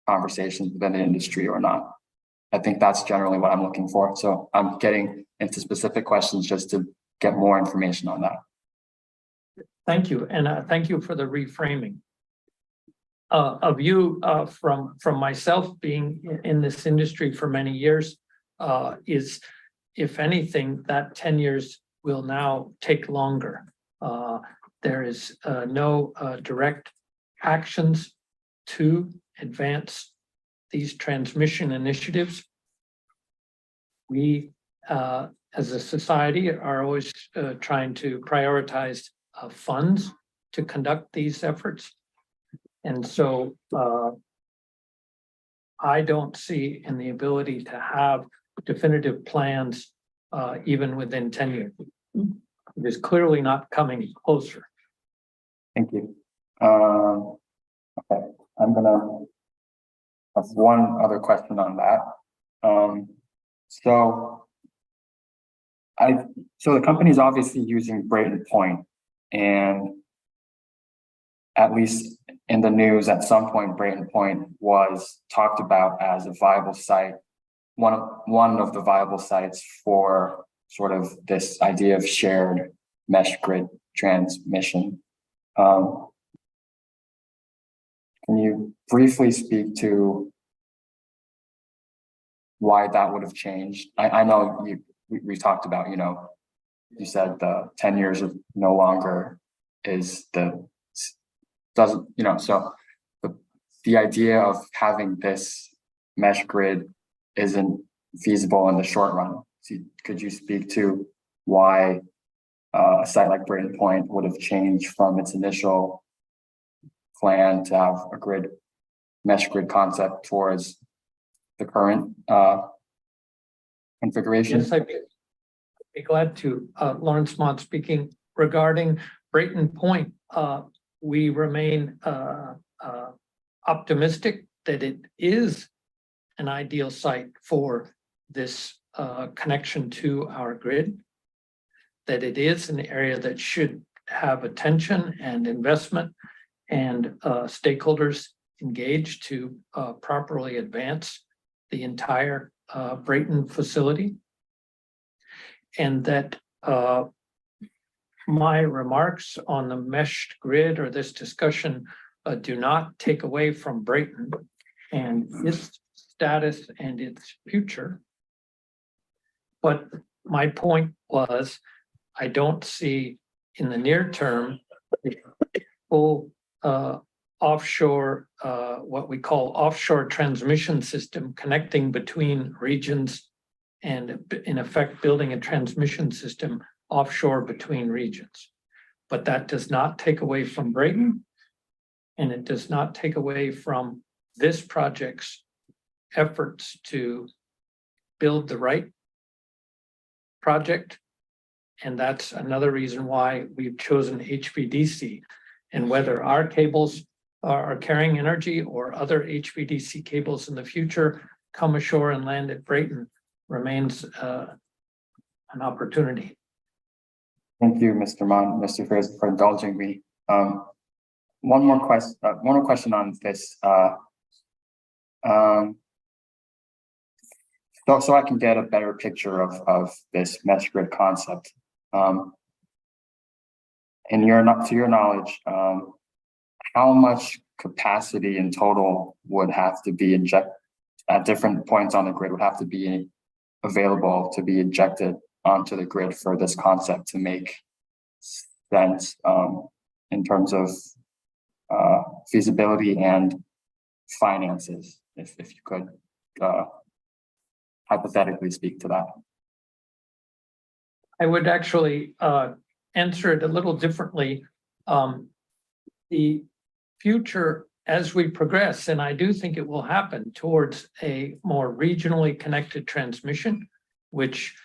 conversations within the industry or not. I think that's generally what I'm looking for. So I'm getting into specific questions just to get more information on that. Thank you. And thank you for the reframing. A view from myself being in this industry for many years is, if anything, that 10 years will now take longer. There is no direct actions to advance these transmission initiatives. We, as a society, are always trying to prioritize funds to conduct these efforts. And so I don't see in the ability to have definitive plans even within 10 years. It is clearly not coming closer. Thank you. Okay, I'm gonna have one other question on that. So the company is obviously using Brayton Point, and at least in the news at some point, Brayton Point was talked about as a viable site, one of the viable sites for sort of this idea of shared mesh grid transmission. Can you briefly speak to why that would have changed? I know we talked about, you said the 10 years of no longer is so the idea of having this mesh grid isn't feasible in the short run. So could you speak to why a site like Brayton Point would have changed from its initial plan to have a mesh grid concept towards the current configuration? Yes, I'd be glad to. Lawrence Mott speaking. Regarding Brayton Point, we remain optimistic that it is an ideal site for this connection to our grid, that it is an area that should have attention and investment and stakeholders engaged to properly advance the entire Brayton facility. And that my remarks on the meshed grid or this discussion do not take away from Brayton and its status and its future. But my point was, I don't see in the near term full offshore, what we call offshore transmission system connecting between regions and in effect building a transmission system offshore between regions. But that does not take away from Brayton, and it does not take away from this project's efforts to build the right project. And that's another reason why we've chosen HVDC. And whether our cables are carrying energy or other HVDC cables in the future come ashore and land at Brayton remains an opportunity. Thank you, Mr. Mon, Mr. Fraser, for indulging me. One more question on this. So I can get a better picture of this mesh grid concept. To your knowledge, how much capacity in total would have to be injected at different points on the grid would have to be available to be injected onto the grid for this concept to make sense in terms of feasibility and finances, if you could hypothetically speak to that? I would actually answer it a little differently. The future, as we progress, and I do think it will happen towards a more regionally connected transmission, which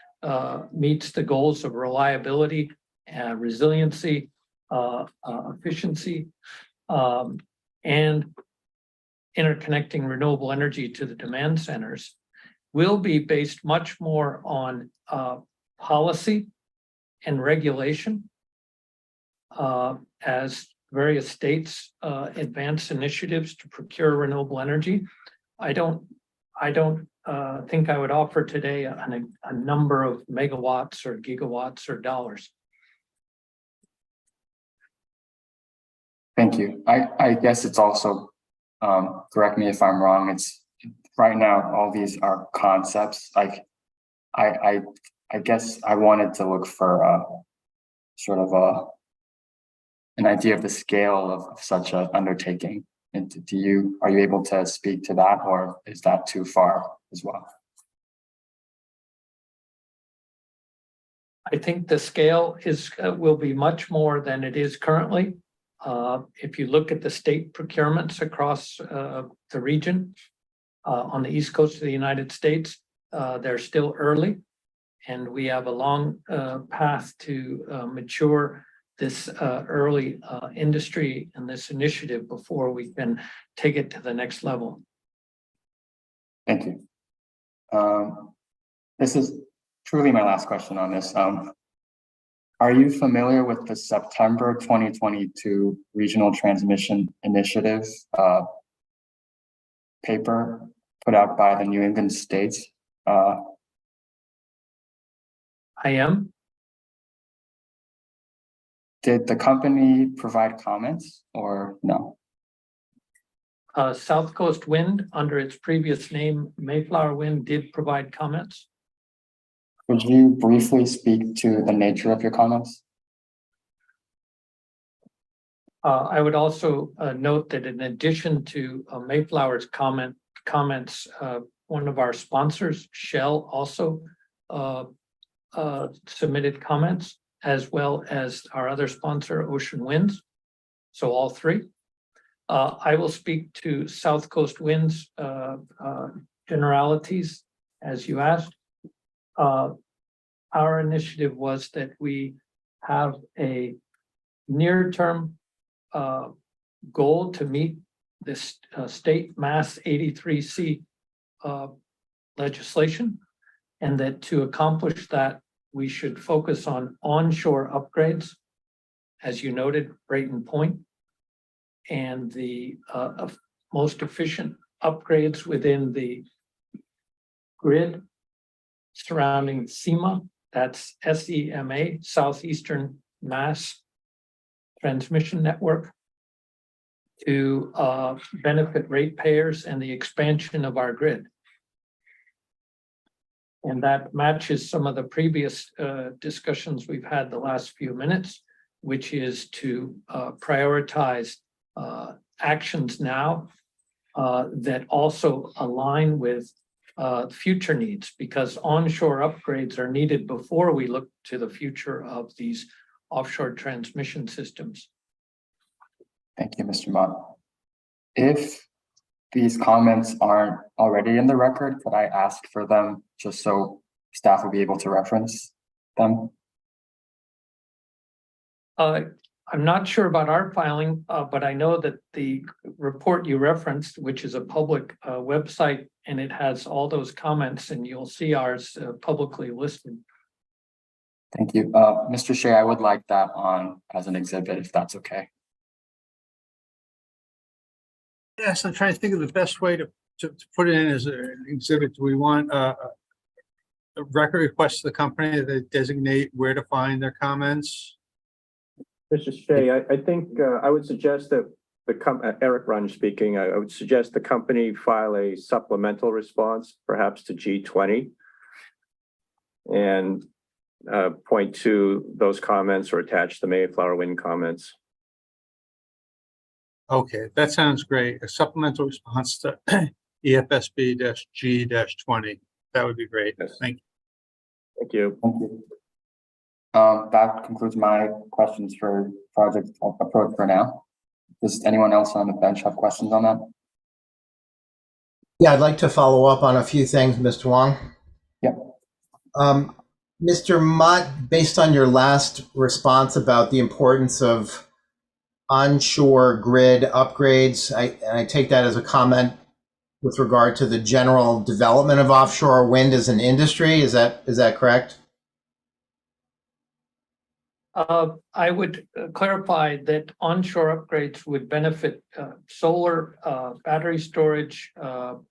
meets the goals of reliability and resiliency, efficiency, and interconnecting renewable energy to the demand centers, will be based much more on policy and regulation as various states advance initiatives to procure renewable energy. I don't think I would offer today a number of megawatts or gigawatts or dollars. Thank you. I guess it's also, correct me if I'm wrong, it's right now, all these are concepts. Like I guess I wanted to look for sort of an idea of the scale of such an undertaking. And are you able to speak to that, or is that too far as well? I think the scale will be much more than it is currently. If you look at the state procurements across the region on the East Coast of the United States, they're still early, and we have a long path to mature this early industry and this initiative before we can take it to the next level. Thank you. This is truly my last question on this. Are you familiar with the September 2022 Regional Transmission Initiative paper put out by the New England states? I am. Did the company provide comments or no? SouthCoast Wind, under its previous name, Mayflower Wind, did provide comments. Could you briefly speak to the nature of your comments? I would also note that in addition to Mayflower's comments, one of our sponsors, Shell, also submitted comments, as well as our other sponsor, Ocean Winds. So all three. I will speak to SouthCoast Winds generalities, as you asked. Our initiative was that we have a near-term goal to meet this state Mass 83C legislation, and that to accomplish that, we should focus on onshore upgrades, as you noted, Brayton Point, and the most efficient upgrades within the grid surrounding SEMA, that's SEMA, Southeastern Mass Transmission Network, to benefit ratepayers and the expansion of our grid. And that matches some of the previous discussions we've had the last few minutes, which is to prioritize actions now that also align with future needs, because onshore upgrades are needed before we look to the future of these offshore transmission systems. Thank you, Mr. Mott. If these comments aren't already in the record, could I ask for them just so staff will be able to reference them? I'm not sure about our filing, but I know that the report you referenced, which is a public website, and it has all those comments, and you'll see ours publicly listed. Thank you. Mr. Shea, I would like that on as an exhibit, if that's okay. Yes, I'm trying to think of the best way to put it in as an exhibit. Do we want a record request to the company that designate where to find their comments? Mr. Shea, I think I would suggest that Eric Runge speaking, I would suggest the company file a supplemental response, perhaps to G20, and point to those comments or attach the Mayflower Wind comments. Okay, that sounds great. A supplemental response to EFSB-G-20. That would be great. Yes. Thank you. Thank you. Thank you. That concludes my questions for project approach for now. Does anyone else on the bench have questions on that? Yeah, I'd like to follow up on a few things, Mr. Wong. Yeah. Mr. Mott, based on your last response about the importance of onshore grid upgrades, I take that as a comment with regard to the general development of offshore wind as an industry. Is that correct? I would clarify that onshore upgrades would benefit solar, battery storage,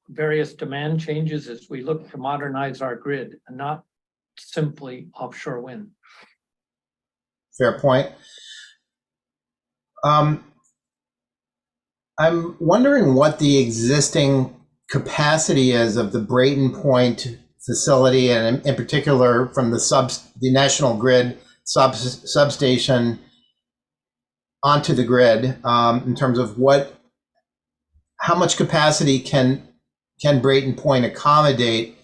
various demand changes as we look to modernize our grid, and not simply offshore wind. Fair point. I'm wondering what the existing capacity is of the Brayton Point facility, and in particular from the National Grid substation onto the grid, in terms of how much capacity can Brayton Point accommodate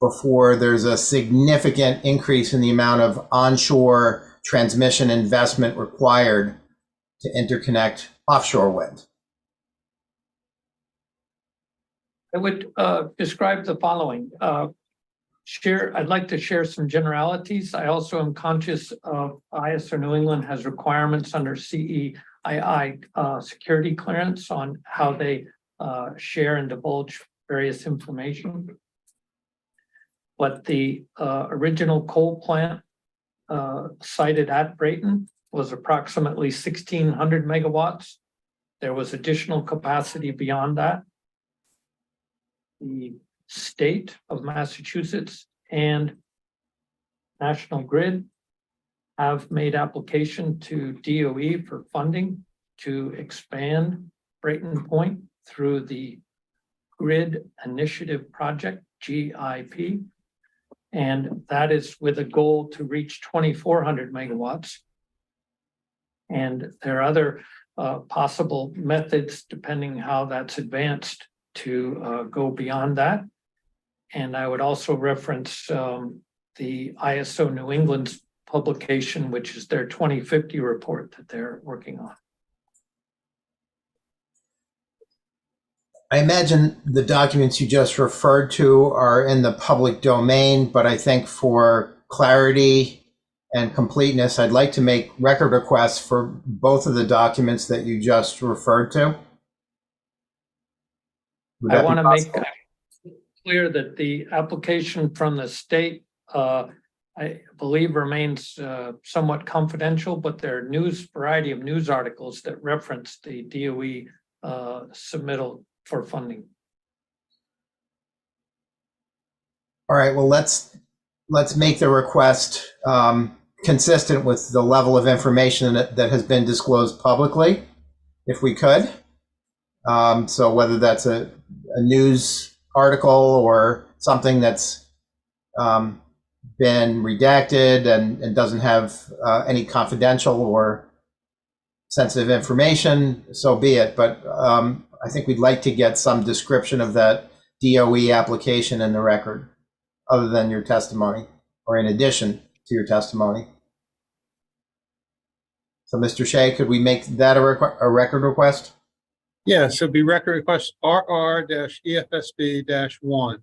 before there's a significant increase in the amount of onshore transmission investment required to interconnect offshore wind? I would describe the following. I'd like to share some generalities. I also am conscious of ISR New England has requirements under CEII security clearance on how they share and divulge various information. But the original coal plant sited at Brayton was approximately 1,600 megawatts. There was additional capacity beyond that. The state of Massachusetts and National Grid have made application to DOE for funding to expand Brayton Point through the Grid Initiative Project, GIP. And that is with a goal to reach 2,400 megawatts. And there are other possible methods, depending how that's advanced, to go beyond that. And I would also reference the ISO New England's publication, which is their 2050 report that they're working on. I imagine the documents you just referred to are in the public domain, but I think for clarity and completeness, I'd like to make record requests for both of the documents that you just referred to. Would I that be want to make possible? clear that the application from the state, I believe, remains somewhat confidential, but there are variety of news articles that reference the DOE submittal for funding. All right, well, let's make the request consistent with the level of information that has been disclosed publicly, if we could. So whether that's a news article or something that's been redacted and doesn't have any confidential or sensitive information, so be it. But I think we'd like to get some description of that DOE application in the record, other than your testimony, or in addition to your testimony. So, Mr. Shea, could we make that a record request? Yeah, so be record request RR-EFSB-1.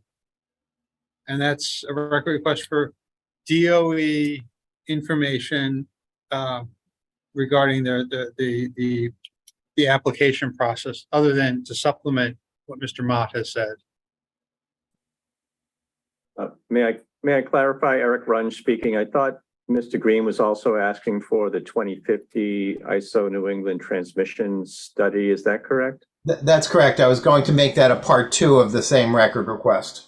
And that's a record request for DOE information regarding the application process, other than to supplement what Mr. Mott has said. May I clarify, Eric Runge speaking. I thought Mr. Green was also asking for the 2050 ISO New England transmission study. Is that correct? That's correct. I was going to make that a part 2 of the same record request.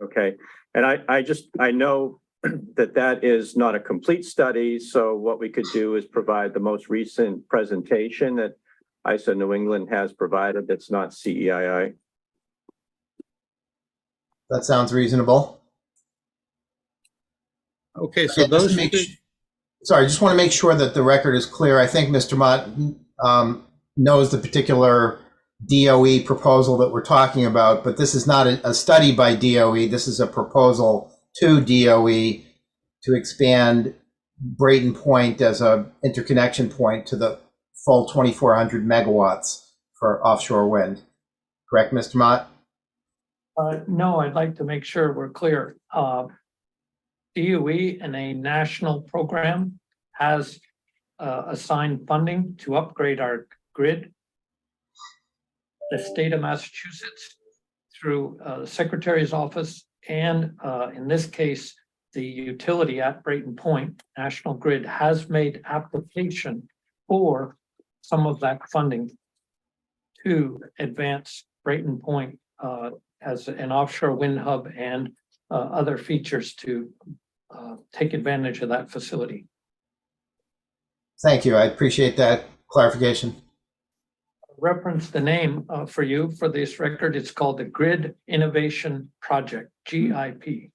Okay. And I know that is not a complete study. So what we could do is provide the most recent presentation that ISO New England has provided that's not CEII. That sounds reasonable. Okay, so those. Sorry, I just want to make sure that the record is clear. I think Mr. Mott knows the particular DOE proposal that we're talking about, but this is not a study by DOE. This is a proposal to DOE to expand Brayton Point as an interconnection point to the full 2,400 megawatts for offshore wind. Correct, Mr. Mott? No, I'd like to make sure we're clear. DOE in a national program has assigned funding to upgrade our grid. The state of Massachusetts, through the Secretary's office, and in this case, the utility at Brayton Point, National Grid, has made application for some of that funding to advance Brayton Point as an offshore wind hub and other features to take advantage of that facility. Thank you. I appreciate that clarification. Reference the name for you for this record. It's called the Grid Innovation Project, GIP.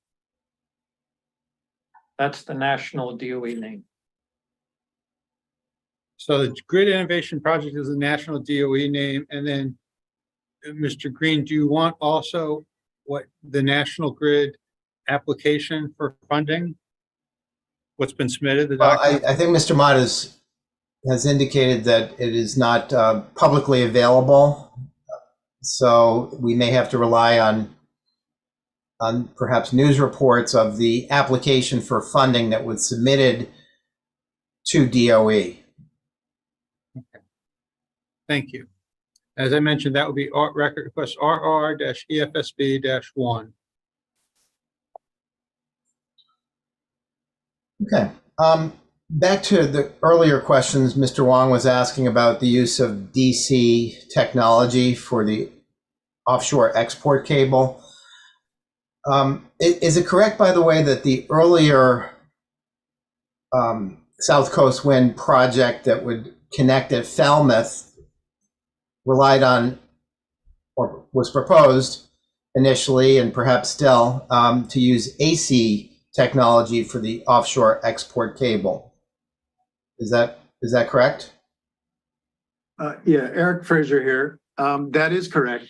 That's the national DOE name. So the Grid Innovation Project is the national DOE name. And then, Mr. Green, do you want also what the National Grid application for funding? What's been submitted? Well, I think Mr. Mott has indicated that it is not publicly available. So we may have to rely on perhaps news reports of the application for funding that was submitted to DOE. Okay. Thank you. As I mentioned, that would be record request RR-EFSB-1. Okay. Back to the earlier questions, Mr. Wong was asking about the use of DC technology for the offshore export cable. Is it correct, by the way, that the earlier South Coast Wind project that would connect at Falmouth relied on, or was proposed initially, and perhaps still, to use AC technology for the offshore export cable? Is that correct? Yeah, Eric Fraser here. That is correct.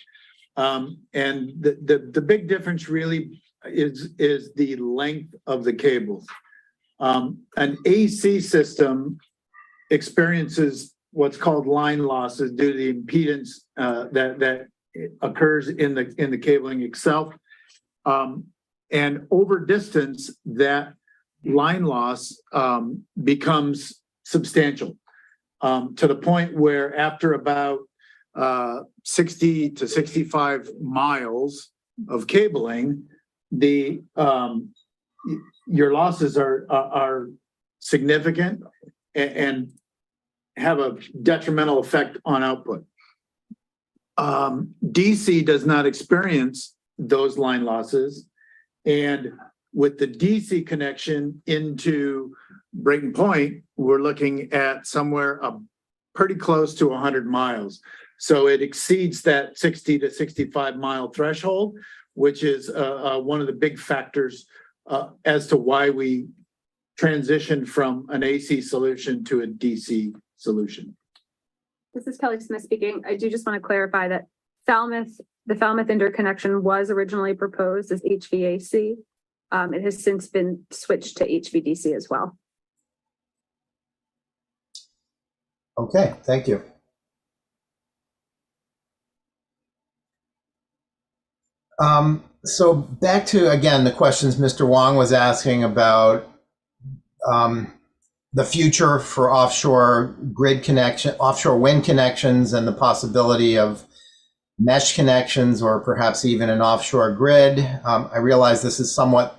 And the big difference really is the length of the cables. An AC system experiences what's called line losses due to the impedance that occurs in the cabling itself. And over distance, that line loss becomes substantial, to the point where after about 60 to 65 miles of cabling, your losses are significant and have a detrimental effect on output. DC does not experience those line losses, and with the DC connection into Brayton Point, we're looking at somewhere pretty close to 100 miles. So it exceeds that 60 to 65 mile threshold, which is one of the big factors as to why we transitioned from an AC solution to a DC solution. This is Kelly Smith speaking. I do just want to clarify that the Falmouth interconnection was originally proposed as HVAC. It has since been switched to HVDC as well. Okay, thank you. So back to, again, the questions Mr. Wong was asking about the future for offshore grid connection, offshore wind connections, and the possibility of mesh connections, or perhaps even an offshore grid. I realize this is somewhat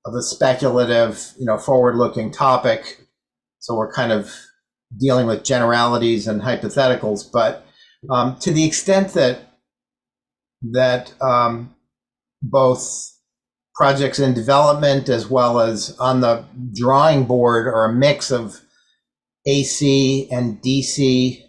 of a speculative, forward-looking topic, so we're kind of dealing with generalities and hypotheticals. But to the extent that both projects in development as well as on the drawing board are a mix of AC and DC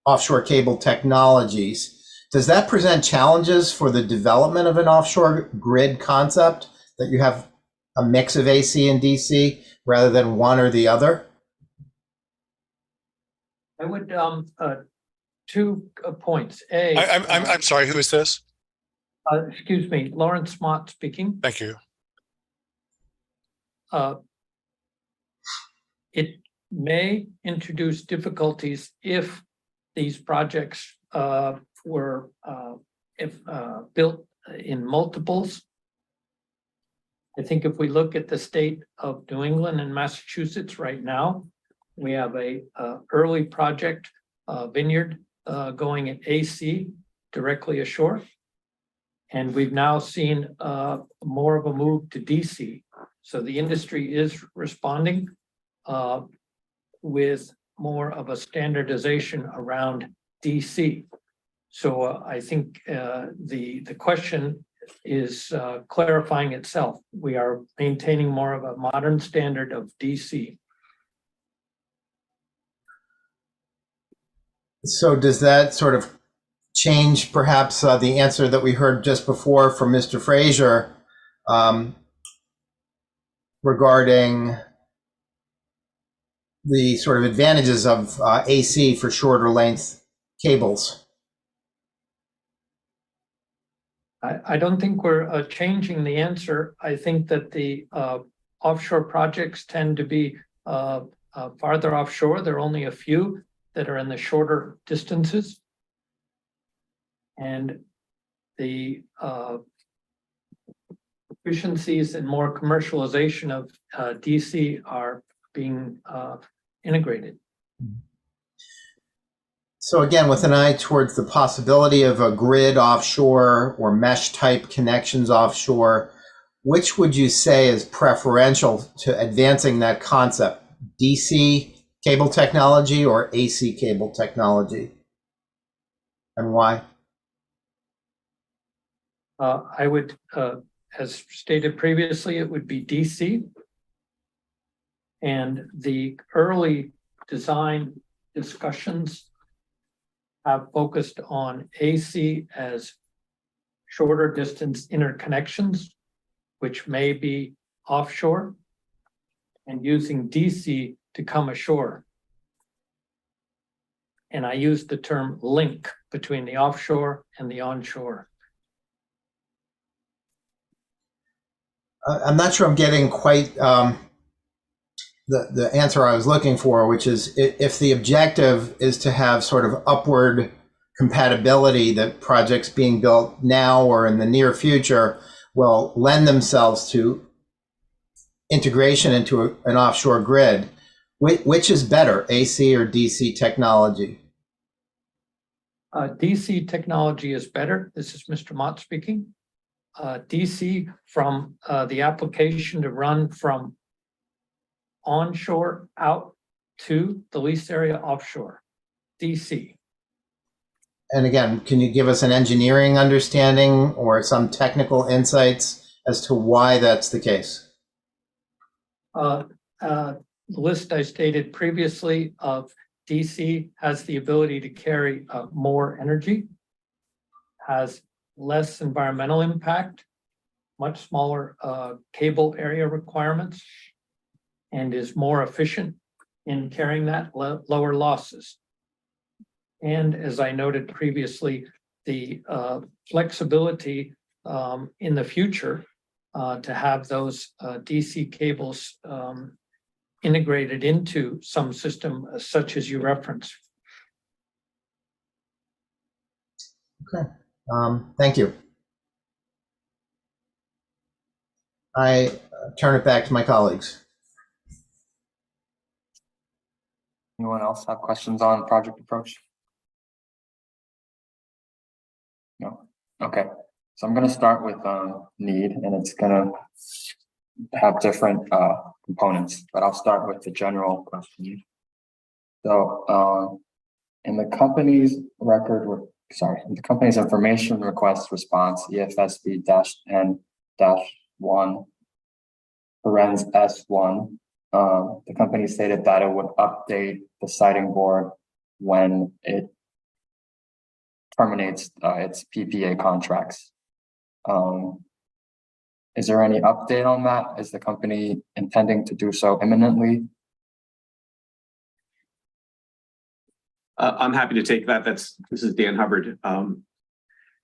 offshore cable technologies, does that present challenges for the development of an offshore grid concept, that you have a mix of AC and DC rather than one or the other? I would, 2 points. I'm sorry, who is this? Excuse me, Lawrence Mott speaking. Thank you. It may introduce difficulties if these projects were built in multiples. I think if we look at the state of New England and Massachusetts right now, we have a early project vineyard going at AC directly ashore. And we've now seen more of a move to DC. So the industry is responding with more of a standardization around DC. So I think the question is clarifying itself. We are maintaining more of a modern standard of DC. So does that sort of change perhaps the answer that we heard just before from Mr. Fraser regarding the sort of advantages of AC for shorter length cables? I don't think we're changing the answer. I think that the offshore projects tend to be farther offshore. There are only a few that are in the shorter distances. And the efficiencies and more commercialization of DC are being integrated. So again, with an eye towards the possibility of a grid offshore or mesh type connections offshore, which would you say is preferential to advancing that concept? DC cable technology or AC cable technology? And why? I would, as stated previously, it would be DC. And the early design discussions have focused on AC as shorter distance interconnections, which may be offshore, and using DC to come ashore. And I use the term link between the offshore and the onshore. I'm not sure I'm getting quite the answer I was looking for, which is if the objective is to have sort of upward compatibility that projects being built now or in the near future will lend themselves to integration into an offshore grid, which is better, AC or DC technology? DC technology is better. This is Mr. Mott speaking. DC from the application to run from onshore out to the lease area offshore, DC. And again, can you give us an engineering understanding or some technical insights as to why that's the case? The list I stated previously of DC has the ability to carry more energy, has less environmental impact, much smaller cable area requirements, and is more efficient in carrying that, lower losses. And as I noted previously, the flexibility in the future to have those DC cables integrated into some system such as you referenced. Okay, thank you. I turn it back to my colleagues. Anyone else have questions on project approach? No. Okay. So I'm going to start with need, and it's going to have different components, but I'll start with the general question. So in the company's in the company's information request response, EFSB-N-1, parens S1, the company stated that it would update the siting board when it terminates its PPA contracts. Is there any update on that? Is the company intending to do so imminently? I'm happy to take that. This is Dan Hubbard.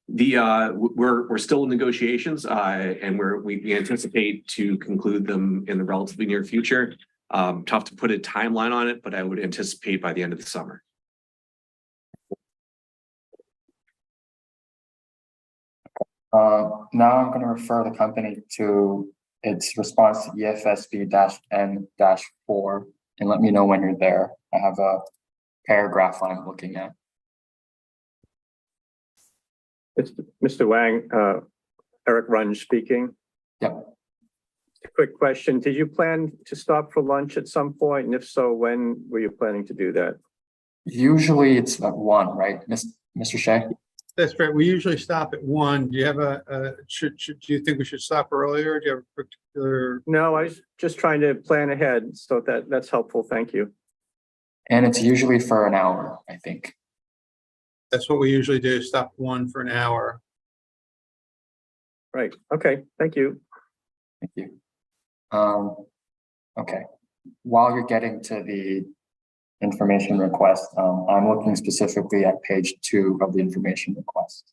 We're still in negotiations, and we anticipate to conclude them in the relatively near future. Tough to put a timeline on it, but I would anticipate by the end of the summer. Now I'm going to refer the company to its response to EFSB-N-4 and let me know when you're there. I have a paragraph I'm looking at. It's Mr. Wang, Eric Runge speaking. Yep. A quick question. Did you plan to stop for lunch at some point? And if so, when were you planning to do that? Usually it's at 1, right, Mr. Shea? That's right. We usually stop at 1. Do you have do you think we should stop earlier? Do you have a particular? No, I was just trying to plan ahead, so that's helpful. Thank you. And it's usually for an hour, I think. That's what we usually do. Stop 1 for an hour. Right. Okay. Thank you. Thank you. Okay. While you're getting to the information request, I'm looking specifically at page 2 of the information request.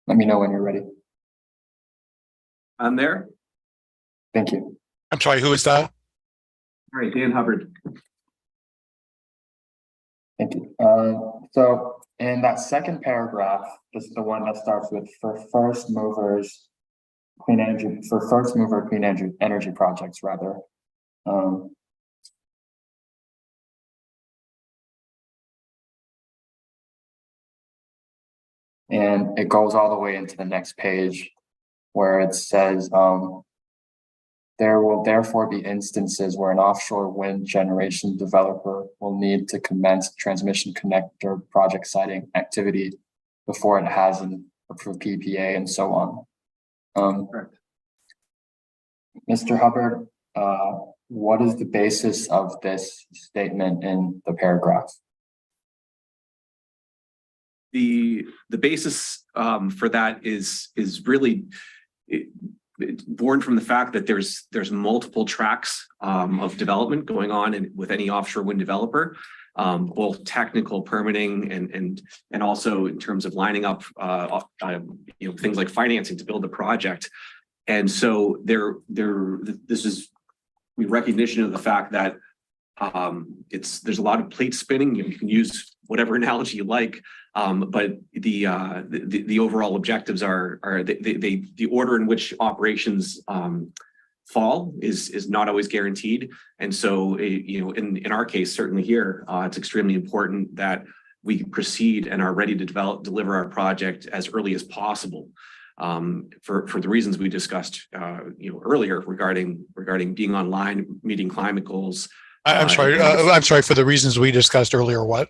Let me know when you're ready. I'm there. Thank you. I'm sorry, who is that? All right, Dan Hubbard. Thank you. So in that second paragraph, this is the one that starts with for first mover clean energy projects rather. And it goes all the way into the next page where it says, there will therefore be instances where an offshore wind generation developer will need to commence transmission connector project siting activity before it has an approved PPA and so on. Mr. Hubbard, what is the basis of this statement in the paragraph? The basis for that is really born from the fact that there's multiple tracks of development going on with any offshore wind developer, both technical permitting and also in terms of lining up things like financing to build the project. And so this is recognition of the fact that there's a lot of plate spinning. You can use whatever analogy you like, but the overall objectives are the order in which operations fall is not always guaranteed. And so in our case, certainly here, it's extremely important that we proceed and are ready to deliver our project as early as possible. For the reasons we discussed earlier regarding being online, meeting climate goals. I'm sorry, for the reasons we discussed earlier, what?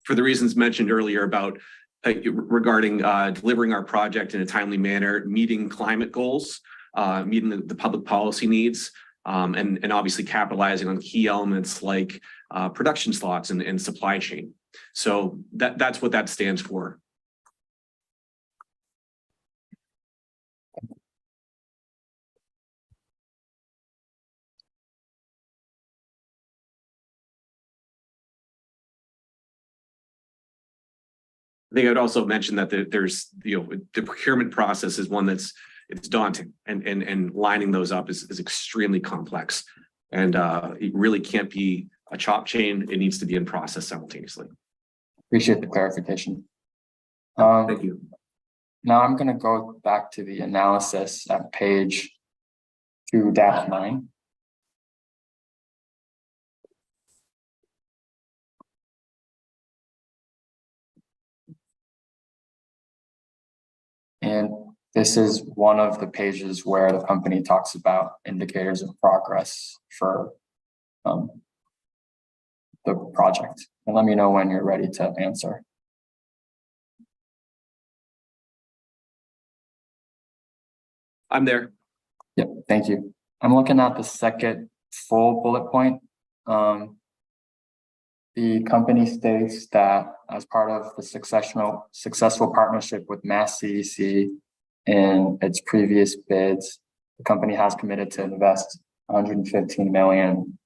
For the reasons mentioned earlier about regarding delivering our project in a timely manner, meeting climate goals, meeting the public policy needs, and obviously capitalizing on key elements like production slots and supply chain. So that's what that stands for. I think I'd also mention that there's the procurement process is one it's daunting and lining those up is extremely complex, and it really can't be a chop chain. It needs to be in process simultaneously. Appreciate the clarification. Thank you. Now I'm going to go back to the analysis at page 2-9. And this is one of the pages where the company talks about indicators of progress for the project. And let me know when you're ready to answer. I'm there. Yep, thank you. I'm looking at the second full bullet point. The company states that as part of the successful partnership with Mass CEC in its previous bids, the company has committed to invest $115 million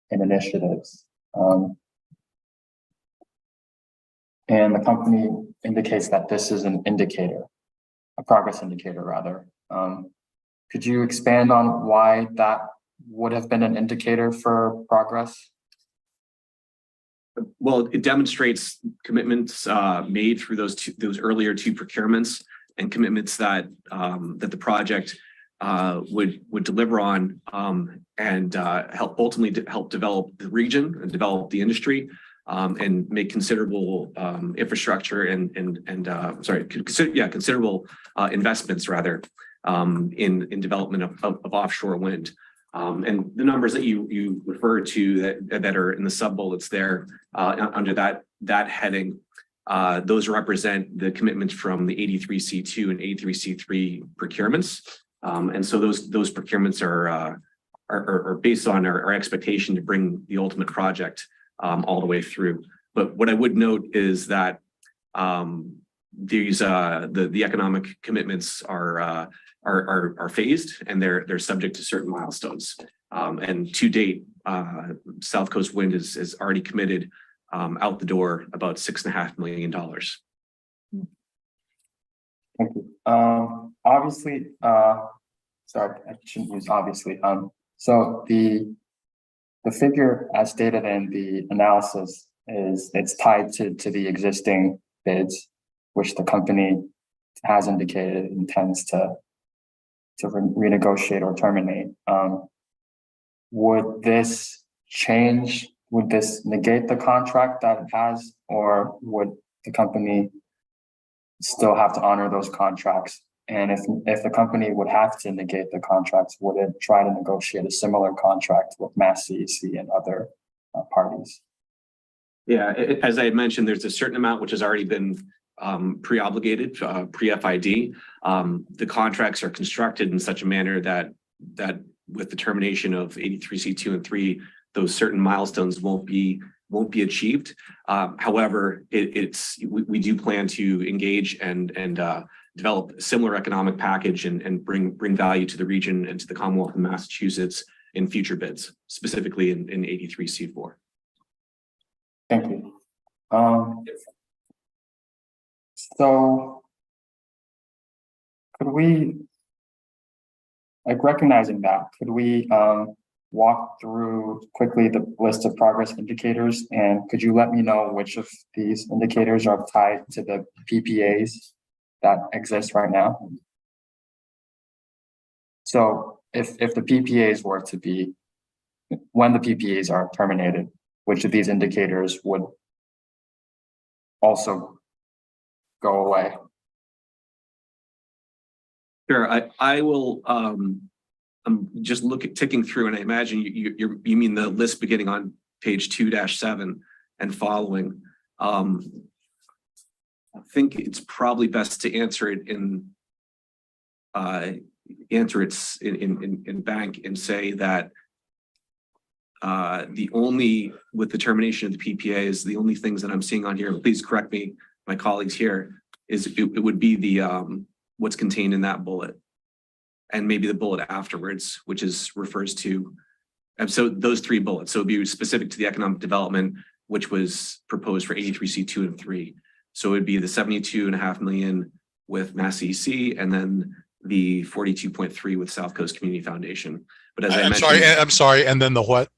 in initiatives. And the company indicates that this is an indicator, a progress indicator rather. Could you expand on why that would have been an indicator for progress? Well, it demonstrates commitments made through those earlier two procurements and commitments that the project would deliver on and ultimately help develop the region and develop the industry and make considerable infrastructure considerable investments rather in development of offshore wind. And the numbers that you referred to that are in the sub bullets there under that heading, those represent the commitments from the 83C2 and 83C3 procurements. And so those procurements are based on our expectation to bring the ultimate project all the way through. But what I would note is that these the economic commitments are phased and they're subject to certain milestones. And to date, SouthCoast Wind is already committed out the door about $6.5 million. Thank you. Obviously, sorry, I shouldn't use obviously. So the figure as stated in the analysis it's tied to the existing bids, which the company has indicated it intends to renegotiate or terminate. Would this change? Would this negate the contract that it has, or would the company still have to honor those contracts? And if the company would have to negate the contracts, would it try to negotiate a similar contract with Mass CEC and other parties? Yeah, as I had mentioned, there's a certain amount which has already been pre-obligated, pre-FID. The contracts are constructed in such a manner that with the termination of 83C2 and 3, those certain milestones won't be achieved. However, we do plan to engage and develop a similar economic package and bring value to the region and to the Commonwealth of Massachusetts in future bids, specifically in 83C4. Thank you. So could we, like, recognizing that, could we walk through quickly the list of progress indicators, and could you let me know which of these indicators are tied to the PPAs that exist right now? So if the PPAs were to be, when the PPAs are terminated, which of these indicators would also go away? Sure, I will. I'm just ticking through, and I imagine you mean the list beginning on page 2-7 and following. I think it's probably best to answer it in bank and say that with the termination of the PPAs, the only things that I'm seeing on here, please correct me, my colleagues here, is it would be the what's contained in that bullet, and maybe the bullet afterwards, which refers to, and so those 3 bullets. So it'd be specific to the economic development, which was proposed for 83C2 and 3. So it would be the 72.5 million with Mass EC, and then the 42.3 with SouthCoast Community Foundation. But as I mentioned, I'm sorry. And then the what?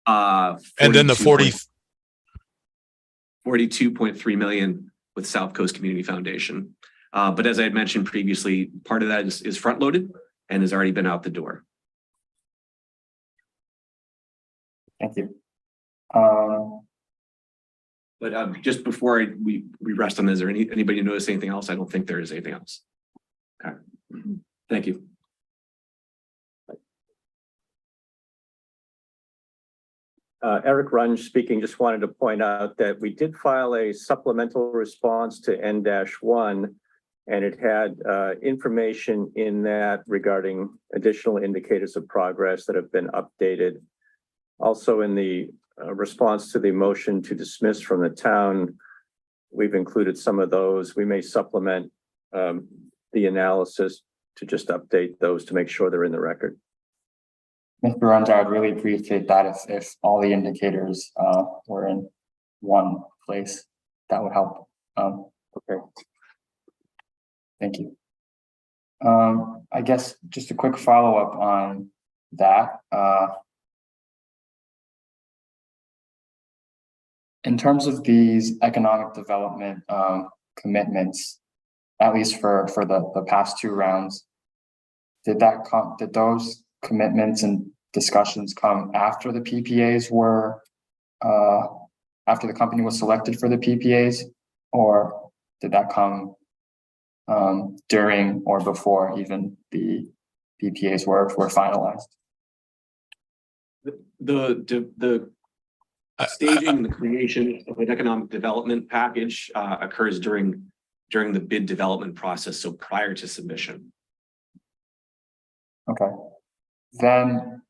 And then the 42.3 million with SouthCoast Community Foundation. But as I had mentioned previously, part of that is front loaded and has already been out the door. Thank you. But just before we rest on this, is there anybody notice anything else? I don't think there is anything else. Okay. Thank you. Eric Runge speaking. Just wanted to point out that we did file a supplemental response to N-1, and it had information in that regarding additional indicators of progress that have been updated. Also in the response to the motion to dismiss from the town, we've included some of those. We may supplement the analysis to just update those to make sure they're in the record. Mr. Runge, I'd really appreciate that if all the indicators were in one place. That would help prepare. Thank you. I guess just a quick follow-up on that. In terms of these economic development commitments, at least for the past 2 rounds, did those commitments and discussions come after the PPAs were, after the company was selected for the PPAs, or did that come during or before even the PPAs were finalized? The staging, the creation of an economic development package occurs during the bid development process, so prior to submission. Okay. Then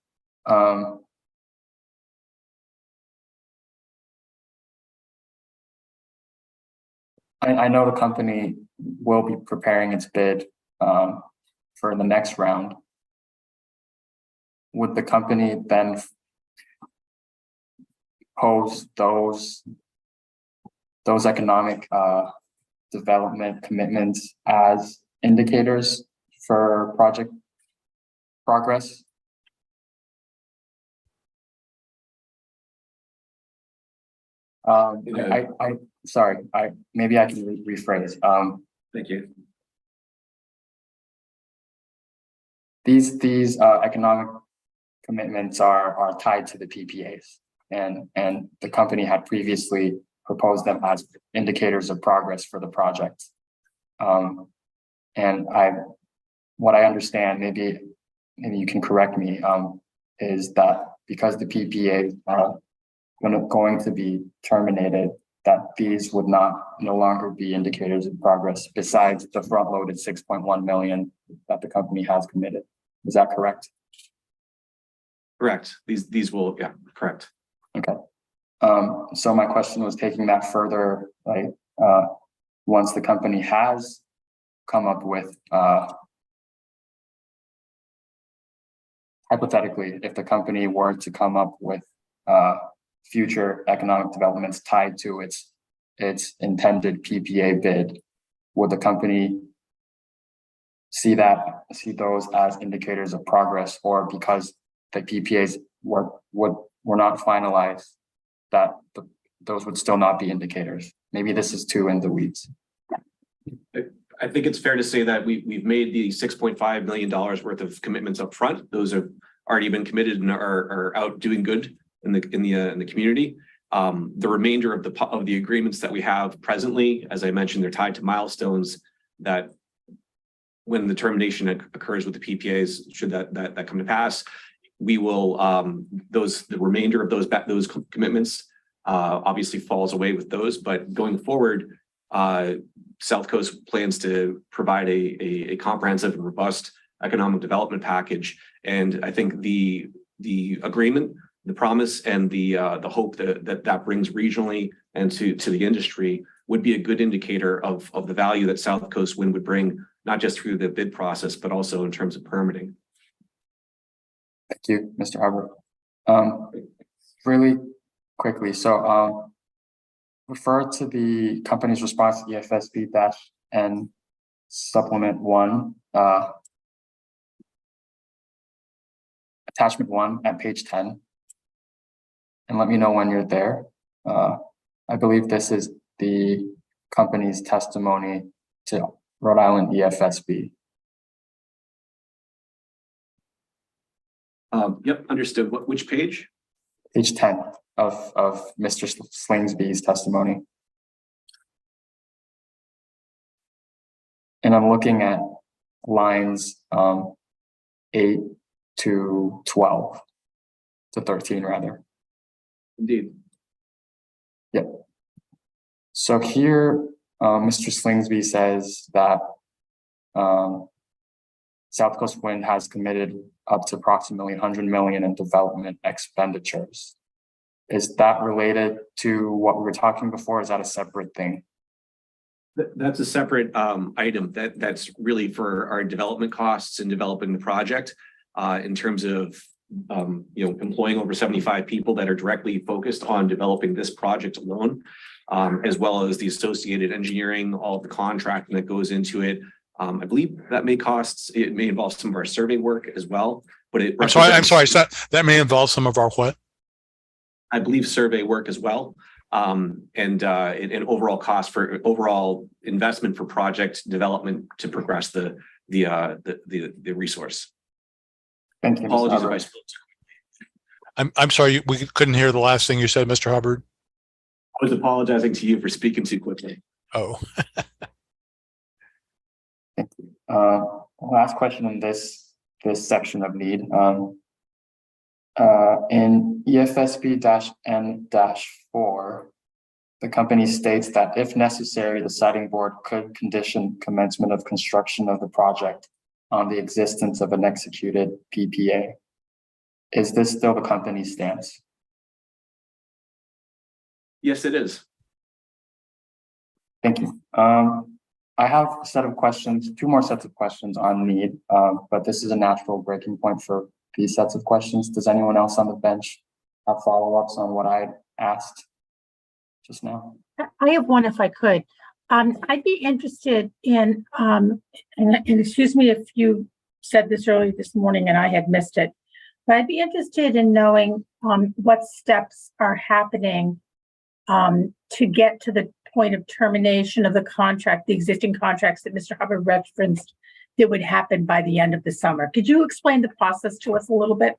I know the company will be preparing its bid for the next round. Would the company then pose those economic development commitments as indicators for project progress? Maybe I can rephrase. Thank you. These economic commitments are tied to the PPAs, and the company had previously propose them as indicators of progress for the project. And what I understand, maybe you can correct me, is that because the PPA are going to be terminated, that these would no longer be indicators of progress besides the front-loaded 6.1 million that the company has committed. Is that correct? Correct. These will, yeah, correct. Okay. So my question was taking that further, like, once the company has come up with, hypothetically, if the company were to come up with future economic developments tied to its intended PPA bid, would the company see those as indicators of progress, or because the PPAs were not finalized, that those would still not be indicators? Maybe this is too in the weeds. I think it's fair to say that we've made the $6.5 million worth of commitments up front. Those have already been committed and are out doing good in the community. The remainder of the agreements that we have presently, as I mentioned, they're tied to milestones that when the termination occurs with the PPAs, should that come to pass, we will the remainder of those commitments obviously falls away with those. But going forward, SouthCoast plans to provide a comprehensive and robust economic development package. And I think the agreement, the promise, and the hope that brings regionally and to the industry would be a good indicator of the value that SouthCoast Wind would bring, not just through the bid process, but also in terms of permitting. Thank you, Mr. Hubbard. Really quickly, so refer to the company's response to EFSB-N Supplement 1, Attachment 1 at page 10, and let me know when you're there. I believe this is the company's testimony to Rhode Island EFSB. Yep, understood. Which page? Page 10 of Mr. Slingsby's testimony. And I'm looking at lines 8 to 12 to 13 rather. Indeed. Yep. So here, Mr. Slingsby says that SouthCoast Wind has committed up to approximately 100 million in development expenditures. Is that related to what we were talking before? Is that a separate thing? That's a separate item that's really for our development costs and developing the project in terms of employing over 75 people that are directly focused on developing this project alone, as well as the associated engineering, all of the contracting that goes into it. I believe that it may involve some of our survey work as well, but I'm sorry. So that may involve some of our what? I believe survey work as well, and overall cost for overall investment for project development to progress the resource. Thank you. Apologies if I spoke. I'm sorry, we couldn't hear the last thing you said, Mr. Hubbard. I was apologizing to you for speaking too quickly. Oh. Thank you. Last question in this section of need. In EFSB-N-4, the company states that if necessary, the siting board could condition commencement of construction of the project on the existence of an executed PPA. Is this still the company's stance? Yes, it is. Thank you. I have a set of questions, two more sets of questions on need, but this is a natural breaking point for these sets of questions. Does anyone else on the bench have follow-ups on what I asked just now? I have one if I could. I'd be interested in, and excuse me if you said this earlier this morning and I had missed it, but I'd be interested in knowing what steps are happening to get to the point of termination of the contract, the existing contracts that Mr. Hubbard referenced that would happen by the end of the summer. Could you explain the process to us a little bit?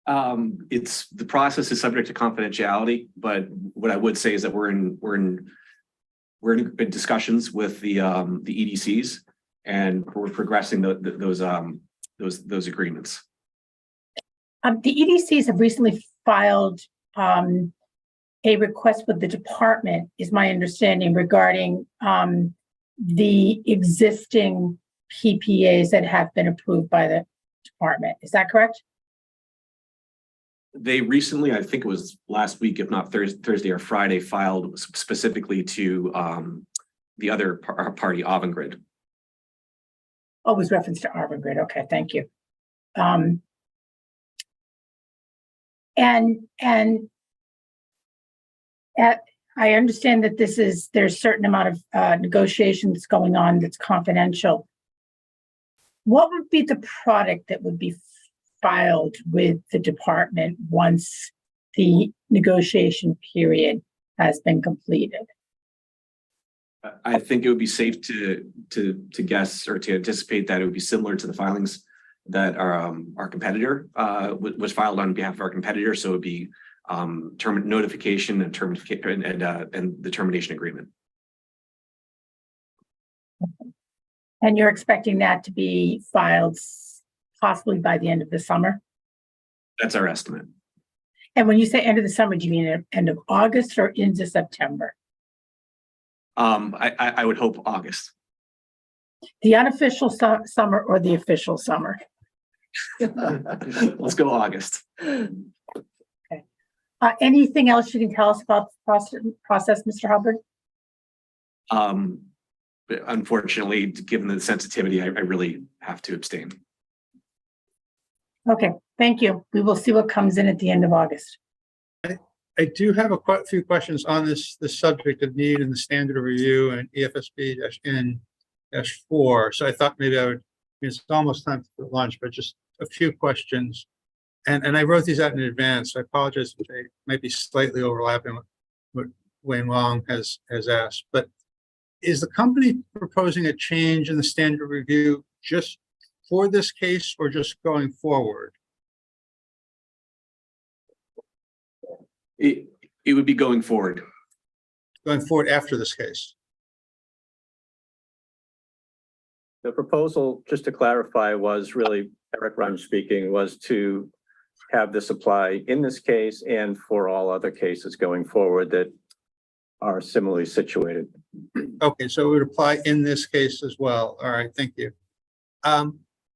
The process is subject to confidentiality, but what I would say is that we're in discussions with the EDCs, and we're progressing those agreements. The EDCs have recently filed a request with the department, is my understanding, regarding the existing PPAs that have been approved by the department. Is that correct? They recently, I think it was last week, if not Thursday or Friday, filed specifically to the other party, Avangrid. Oh, it was reference to Avangrid. Okay, thank you. I understand that there's a certain amount of negotiations going on that's confidential. What would be the product that would be filed with the department once the negotiation period has been completed? I think it would be safe to guess or to anticipate that it would be similar to the filings that our competitor was filed on behalf of our competitor. So it would be notification and the termination agreement. And you're expecting that to be filed possibly by the end of the summer? That's our estimate. And when you say end of the summer, do you mean end of August or into September? I would hope August. The unofficial summer or the official summer? Let's go August. Okay. Anything else you can tell us about the process, Mr. Hubbard? But unfortunately, given the sensitivity, I really have to abstain. Okay, thank you. We will see what comes in at the end of August. I do have a few questions on this subject of need and the standard of review and EFSB-N-4. So I thought maybe it's almost time for lunch, but just a few questions. And I wrote these out in advance, so I apologize if they might be slightly overlapping with what Wayne Long has asked. But is the company proposing a change in the standard of review just for this case or just going forward? It would be going forward. Going forward after this case. The proposal, just to clarify, was really, Eric Runge speaking, was to have this apply in this case and for all other cases going forward that are similarly situated. Okay, so it would apply in this case as well. All right, thank you.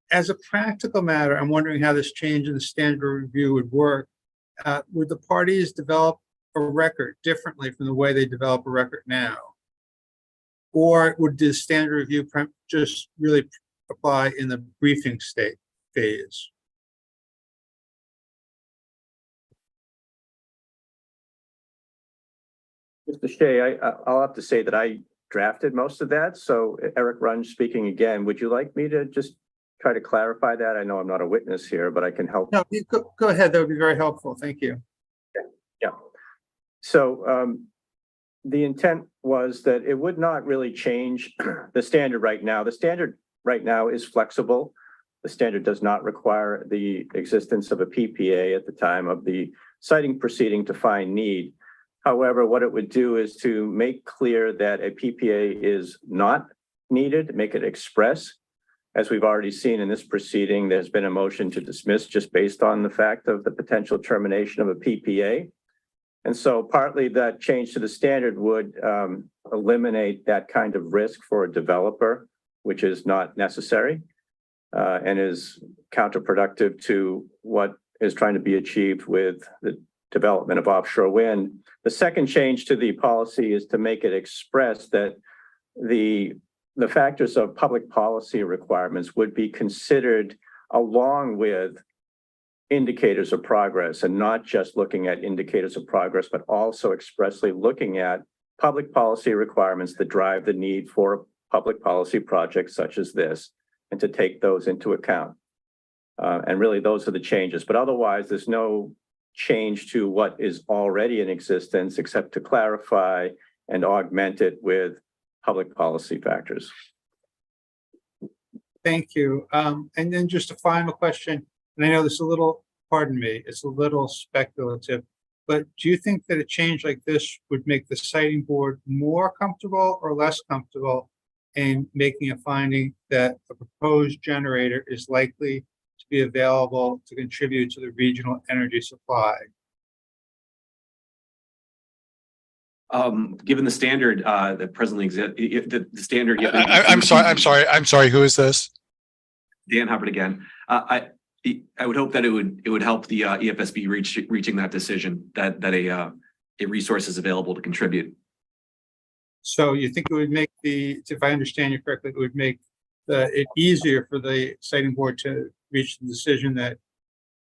As a practical matter, I'm wondering how this change in the standard review would work. Would the parties develop a record differently from the way they develop a record now? Or would the standard review just really apply in the briefing phase? Mr. Shea, I'll have to say that I drafted most of that. So Eric Runge speaking again, would you like me to just try to clarify that? I know I'm not a witness here, but I can help. No, you go ahead. That would be very helpful. Thank you. Yeah. So the intent was that it would not really change the standard right now. The standard right now is flexible. The standard does not require the existence of a PPA at the time of the citing proceeding to find need. However, what it would do is to make clear that a PPA is not needed, make it express. As we've already seen in this proceeding, there's been a motion to dismiss just based on the fact of the potential termination of a PPA. And so partly that change to the standard would eliminate that kind of risk for a developer, which is not necessary and is counterproductive to what is trying to be achieved with the development of offshore wind. The second change to the policy is to make it express that the factors of public policy requirements would be considered along with indicators of progress, and not just looking at indicators of progress, but also expressly looking at public policy requirements that drive the need for public policy projects such as this, and to take those into account. And really those are the changes, but otherwise there's no change to what is already in existence except to clarify and augment it with public policy factors. Thank you. And then just a final question, and I know this is a little pardon me, it's a little speculative, but do you think that a change like this would make the siting board more comfortable or less comfortable in making a finding that a proposed generator is likely to be available to contribute to the regional energy supply? Given the standard that presently exists, the standard. I'm sorry. Who is this? Dan Hubbard again. I would hope that it would help the EFSB reaching that decision that a resource is available to contribute. So you think it would make if I understand you correctly, it would make it easier for the siting board to reach the decision that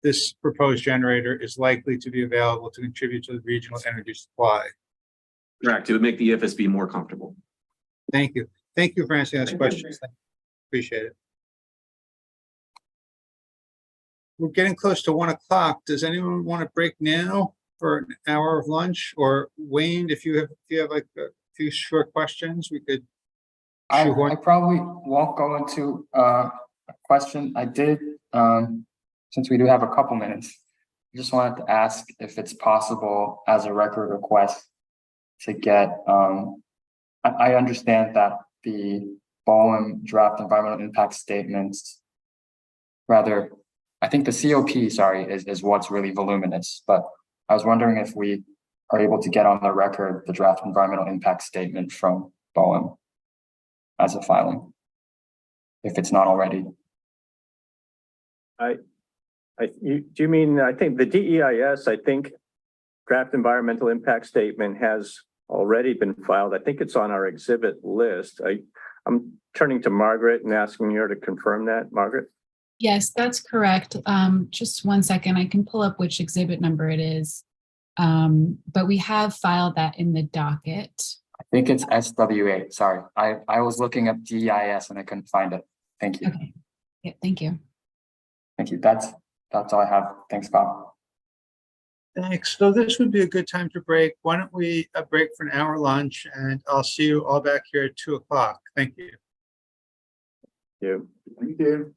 this proposed generator is likely to be available to contribute to the regional energy supply. Correct. It would make the EFSB more comfortable. Thank you. Thank you for answering those questions. Appreciate it. We're getting close to 1 o'clock. Does anyone want to break now for an hour of lunch? Or Wayne, if you have like a few short questions, we could. I probably won't go into a question. I did, since we do have a couple minutes, I just wanted to ask if it's possible as a record request to get, I understand that the Bowen draft environmental impact statements, rather, I think the COP, sorry, is what's really voluminous, but I was wondering if we are able to get on the record the draft environmental impact statement from Bowen as a filing, if it's not already. Do you mean, I think the DEIS, I think draft environmental impact statement has already been filed. I think it's on our exhibit list. I'm turning to Margaret and asking her to confirm that. Margaret? Yes, that's correct. Just 1 second. I can pull up which exhibit number it is. But we have filed that in the docket. I think it's SW8. Sorry, I was looking up DEIS and I couldn't find it. Thank you. Okay. Yeah, thank you. Thank you. That's all I have. Thanks, Bob. Thanks. So this would be a good time to break. Why don't we break for an hour lunch, and I'll see you all back here at 2 o'clock. Thank you. Thank you.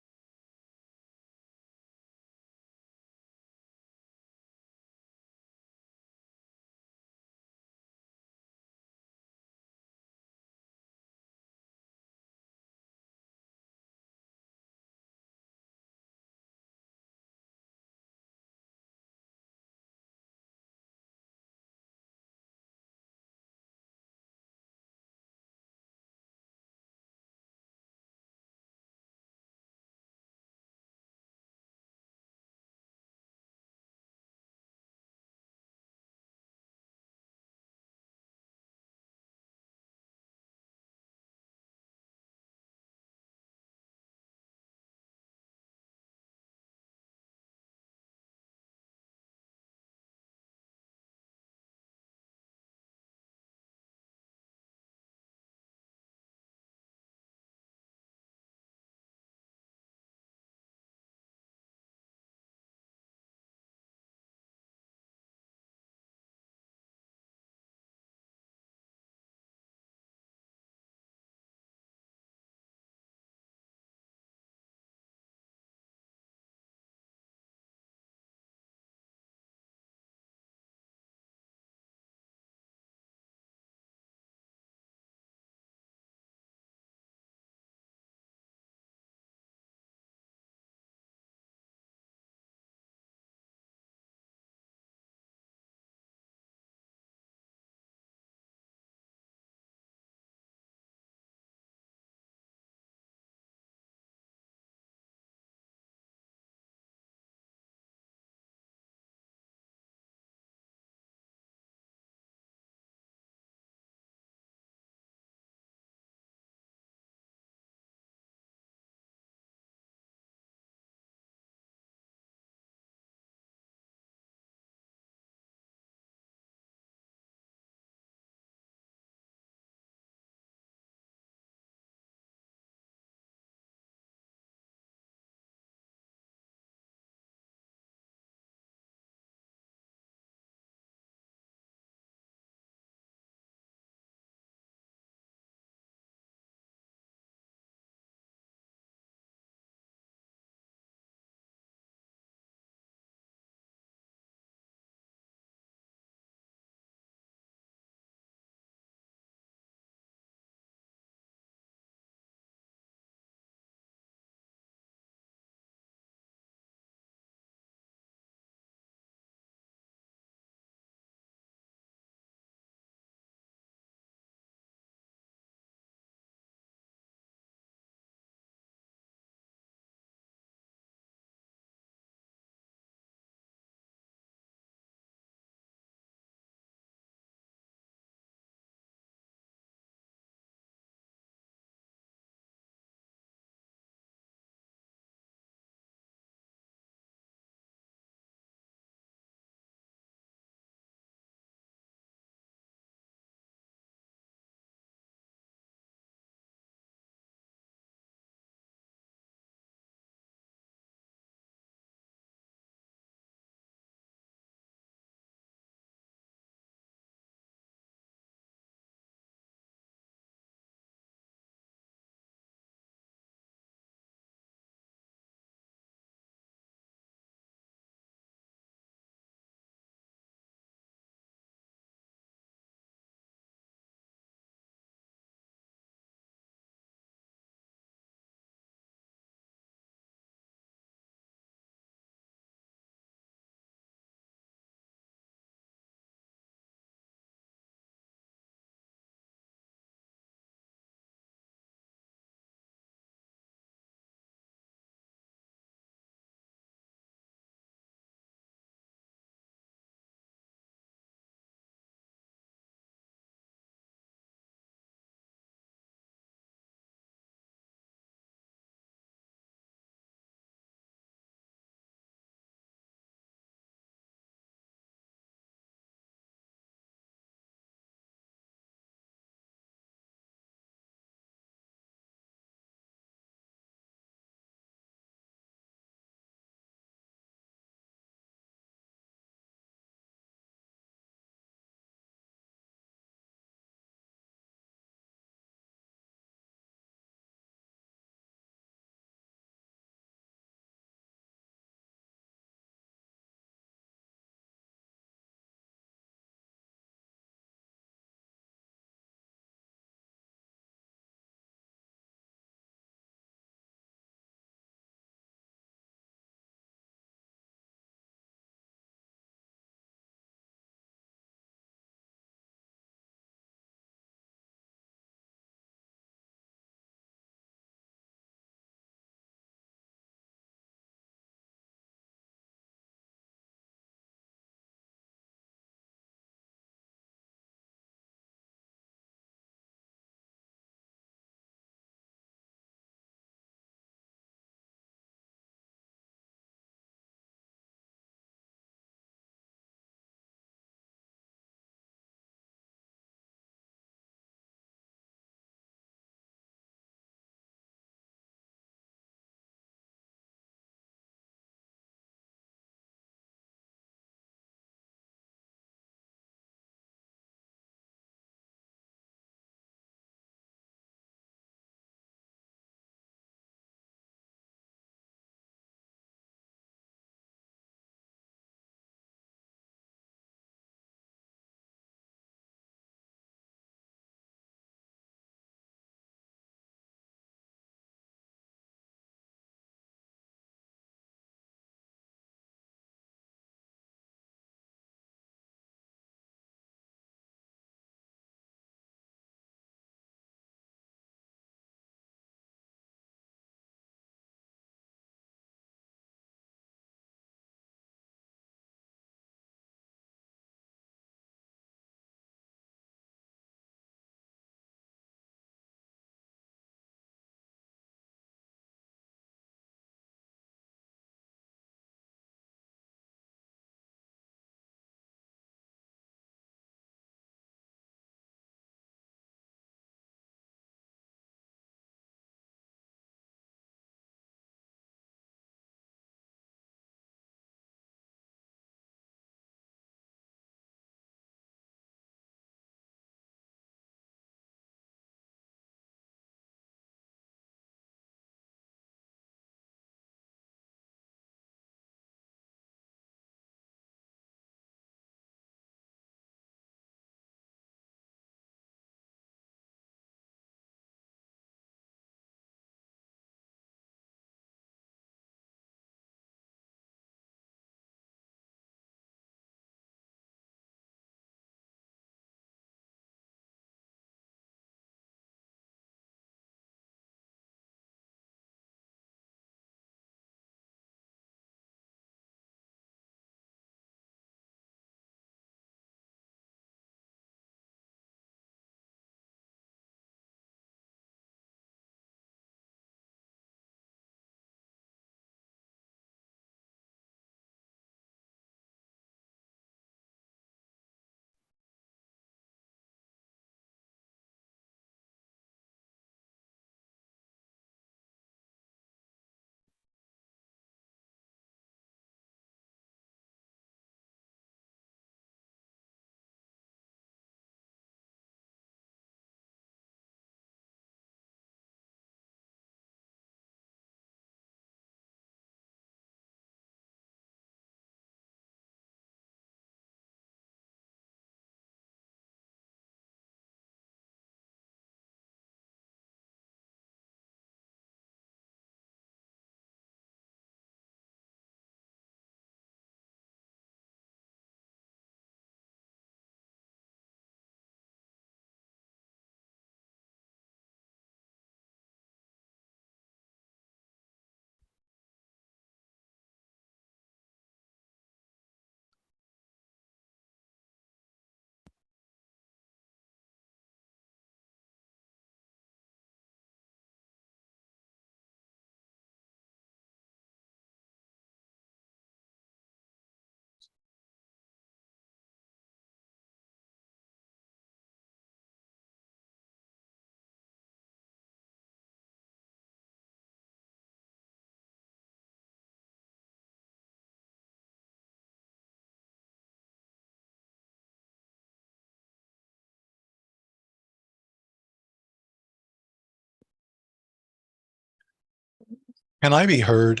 Can I be heard?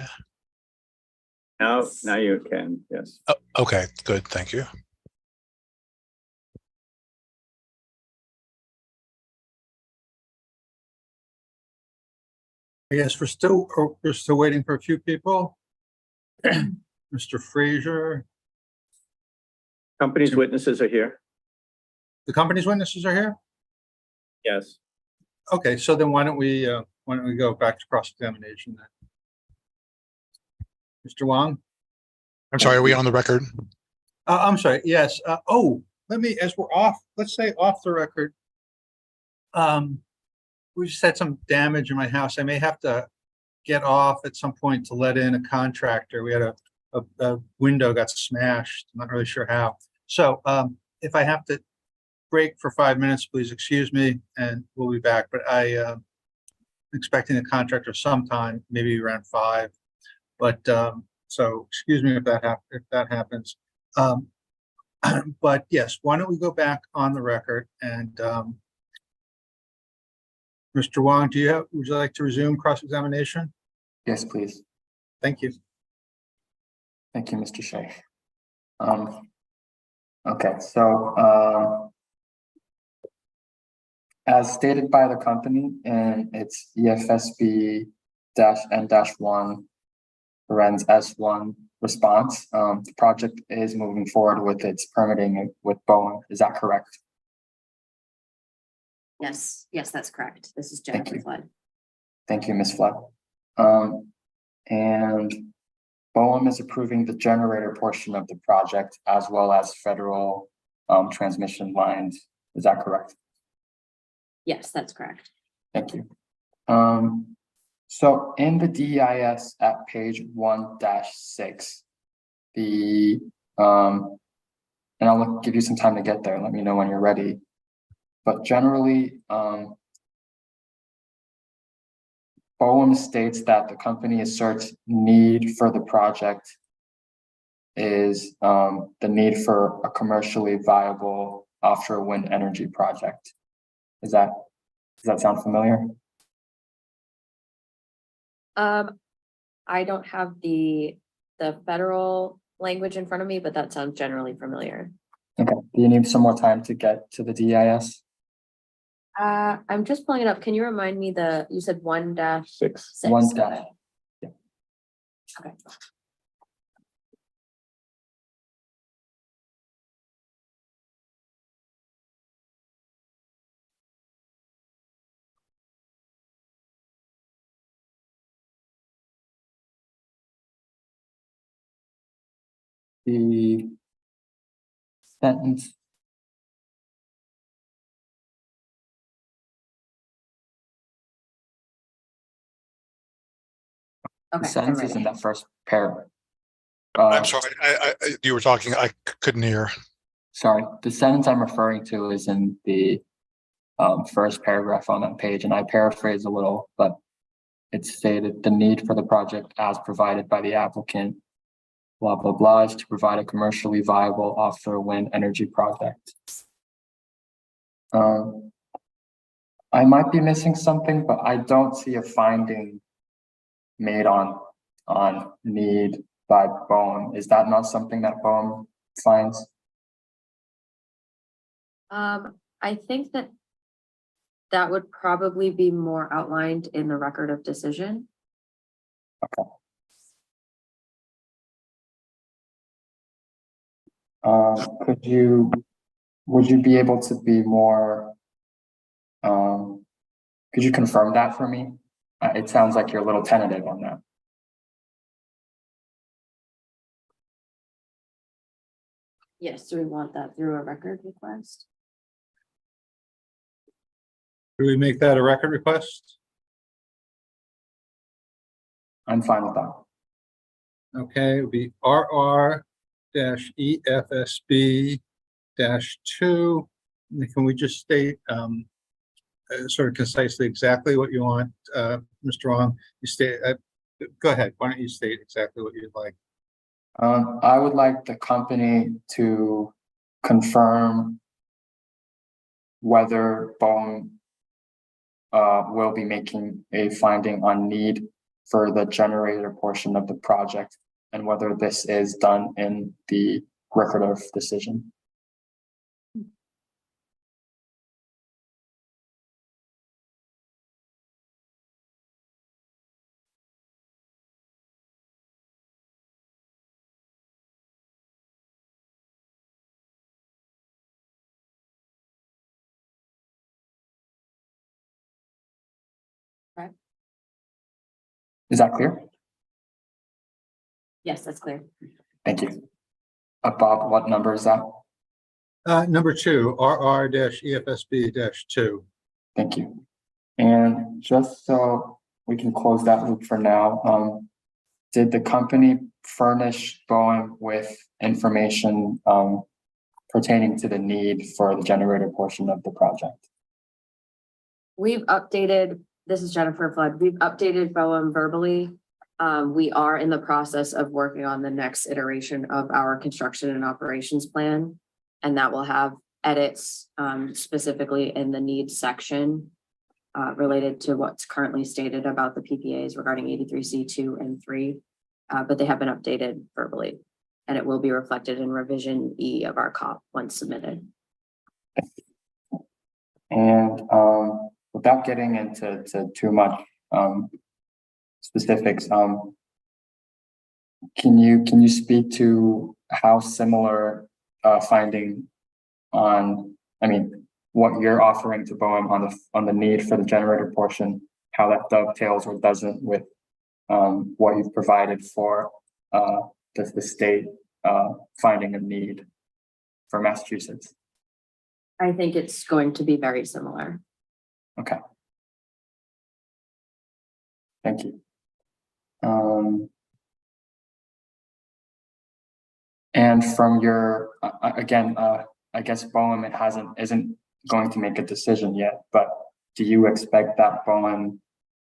Now you can, yes. Oh, okay, good. Thank you. I guess we're still waiting for a few people. Mr. Fraser, Company's witnesses are here. the company's witnesses are here? Yes. Okay, so then why don't we go back to cross-examination then? Mr. Wong? I'm sorry, are we on the record? I'm sorry, yes. As we're off, let's say off the record. We just had some damage in my house. I may have to get off at some point to let in a contractor. We had a window got smashed. I'm not really sure how. So if I have to break for 5 minutes, please excuse me, and we'll be back. But I'm expecting a contractor sometime, maybe around 5. But so excuse me if that happens. But yes, why don't we go back on the record and Mr. Wong, would you like to resume cross-examination? Yes, please. Thank you. Thank you, Mr. Shea. Okay, so as stated by the company in its EFSB-N-1 parens S1 response, the project is moving forward with its permitting with Bowen. Is that correct? Yes, that's correct. This is Thank Jennifer you. Flood. Thank you, Ms. Flood. And BOEM is approving the generator portion of the project as well as federal transmission lines. Is that correct? Yes, that's correct. Thank you. So in the DEIS at page 1-6, and I'll give you some time to get there. Let me know when you're ready. But generally, BOEM states that the company asserts need for the project is the need for a commercially viable offshore wind energy project. Does that sound familiar? I don't have the federal language in front of me, but that sounds generally familiar. Okay. Do you need some more time to get to the DEIS? I'm just pulling it up. Can you remind me you said 1-6? 1 Okay. dash. Yeah. Okay. The sentence. The Okay. sentence is in that first paragraph. I'm sorry, you were talking, I couldn't hear. Sorry, the sentence I'm referring to is in the first paragraph on that page, and I paraphrase a little, but it stated the need for the project as provided by the applicant, blah, blah, blah, is to provide a commercially viable offshore wind energy project. I might be missing something, but I don't see a finding made on need by BOEM. Is that not something that BOEM finds? I think that would probably be more outlined in the record of decision. Okay. Would you be able to be more, could you confirm that for me? It sounds like you're a little tentative on that. Yes, do we want that through a record request? Do we make that a record request? I'm fine with that. Okay, it would be RR-EFSB-2. Can we just state sort of concisely exactly what you want, Mr. Wong? You state. Go ahead. Why don't you state exactly what you'd like? I would like the company to confirm whether BOEM will be making a finding on need for the generator portion of the project and whether this is done in the record of decision. Right. Is that clear? Yes, that's clear. Thank you. Bob, what number is that? Number 2, RR-EFSB-2. Thank you. And just so we can close that loop for now, did the company furnish Boeing with information pertaining to the need for the generator portion of the project? We've updated, this is Jennifer Flood, we've updated Boeing verbally. We are in the process of working on the next iteration of our construction and operations plan, and that will have edits specifically in the needs section related to what's currently stated about the PPAs regarding 83C2 and 3, but they have been updated verbally, and it will be reflected in revision E of our COP once submitted. And without getting into too much specifics, can you speak to how similar finding on, what you're offering to Boeing on the need for the generator portion, how that dovetails or doesn't with what you've provided for the state finding a need for Massachusetts? I think it's going to be very similar. Okay. Thank you. And from your, again, I guess Boeing isn't going to make a decision yet, but do you expect that Boeing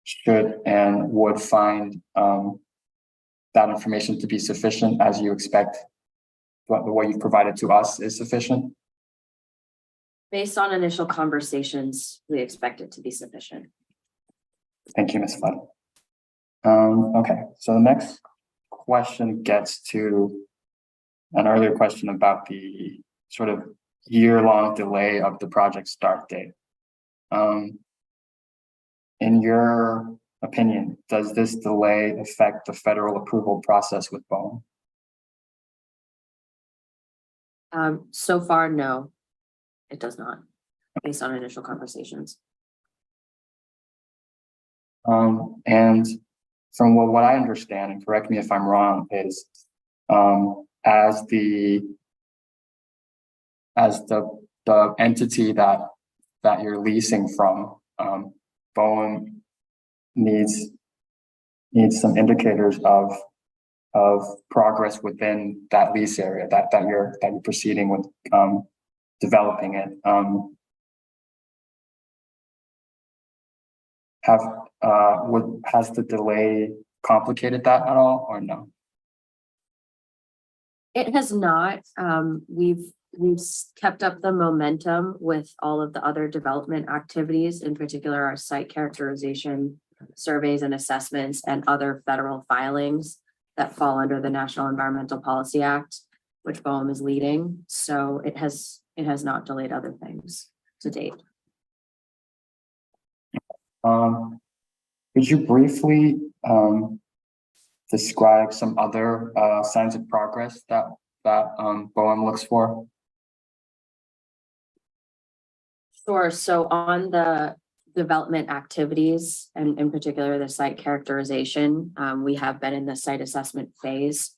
should and would find that information to be sufficient as you expect what you've provided to us is sufficient? Based on initial conversations, we expect it to be sufficient. Thank you, Ms. Flood. Okay, so the next question gets to an earlier question about the sort of year-long delay of the project start date. In your opinion, does this delay affect the federal approval process with Boeing? So far, no, it does not, based on initial conversations. And from what I understand, and correct me if I'm wrong, is as the entity that you're leasing from, Boeing needs some indicators of progress within that lease area that you're proceeding with developing it. Has the delay complicated that at all or no? It has not. We've kept up the momentum with all of the other development activities, in particular our site characterization surveys and assessments and other federal filings that fall under the National Environmental Policy Act, which Boeing is leading. So it has not delayed other things to date. Could you briefly describe some other signs of progress that Boeing looks for? Sure. So on the development activities, and in particular the site characterization, we have been in the site assessment phase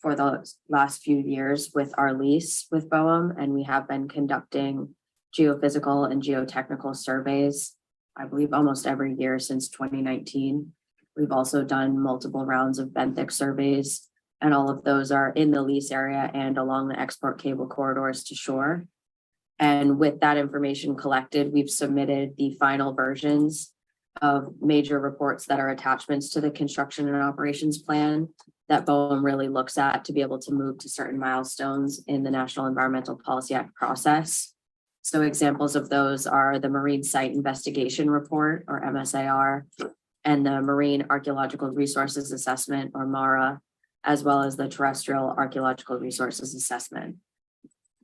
for the last few years with our lease with Boeing, and we have been conducting geophysical and geotechnical surveys, I believe almost every year since 2019. We've also done multiple rounds of benthic surveys, and all of those are in the lease area and along the export cable corridors to shore. And with that information collected, we've submitted the final versions of major reports that are attachments to the construction and operations plan that Boeing really looks at to be able to move to certain milestones in the National Environmental Policy Act process. So examples of those are the Marine Site Investigation Report, or MSIR, and the Marine Archaeological Resources Assessment, or MARA, as well as the Terrestrial Archaeological Resources Assessment.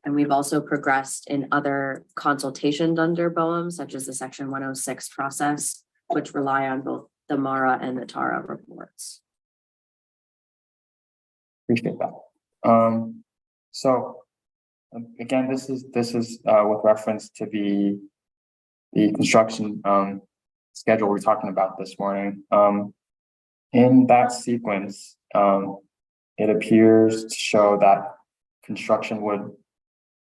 And we've also progressed in other consultations under BOEM, such as the Section 106 process, which rely on both the MARA and the TARA reports. Appreciate that. Again, this is with reference to the construction schedule we're talking about this morning. In that sequence, it appears to show that construction would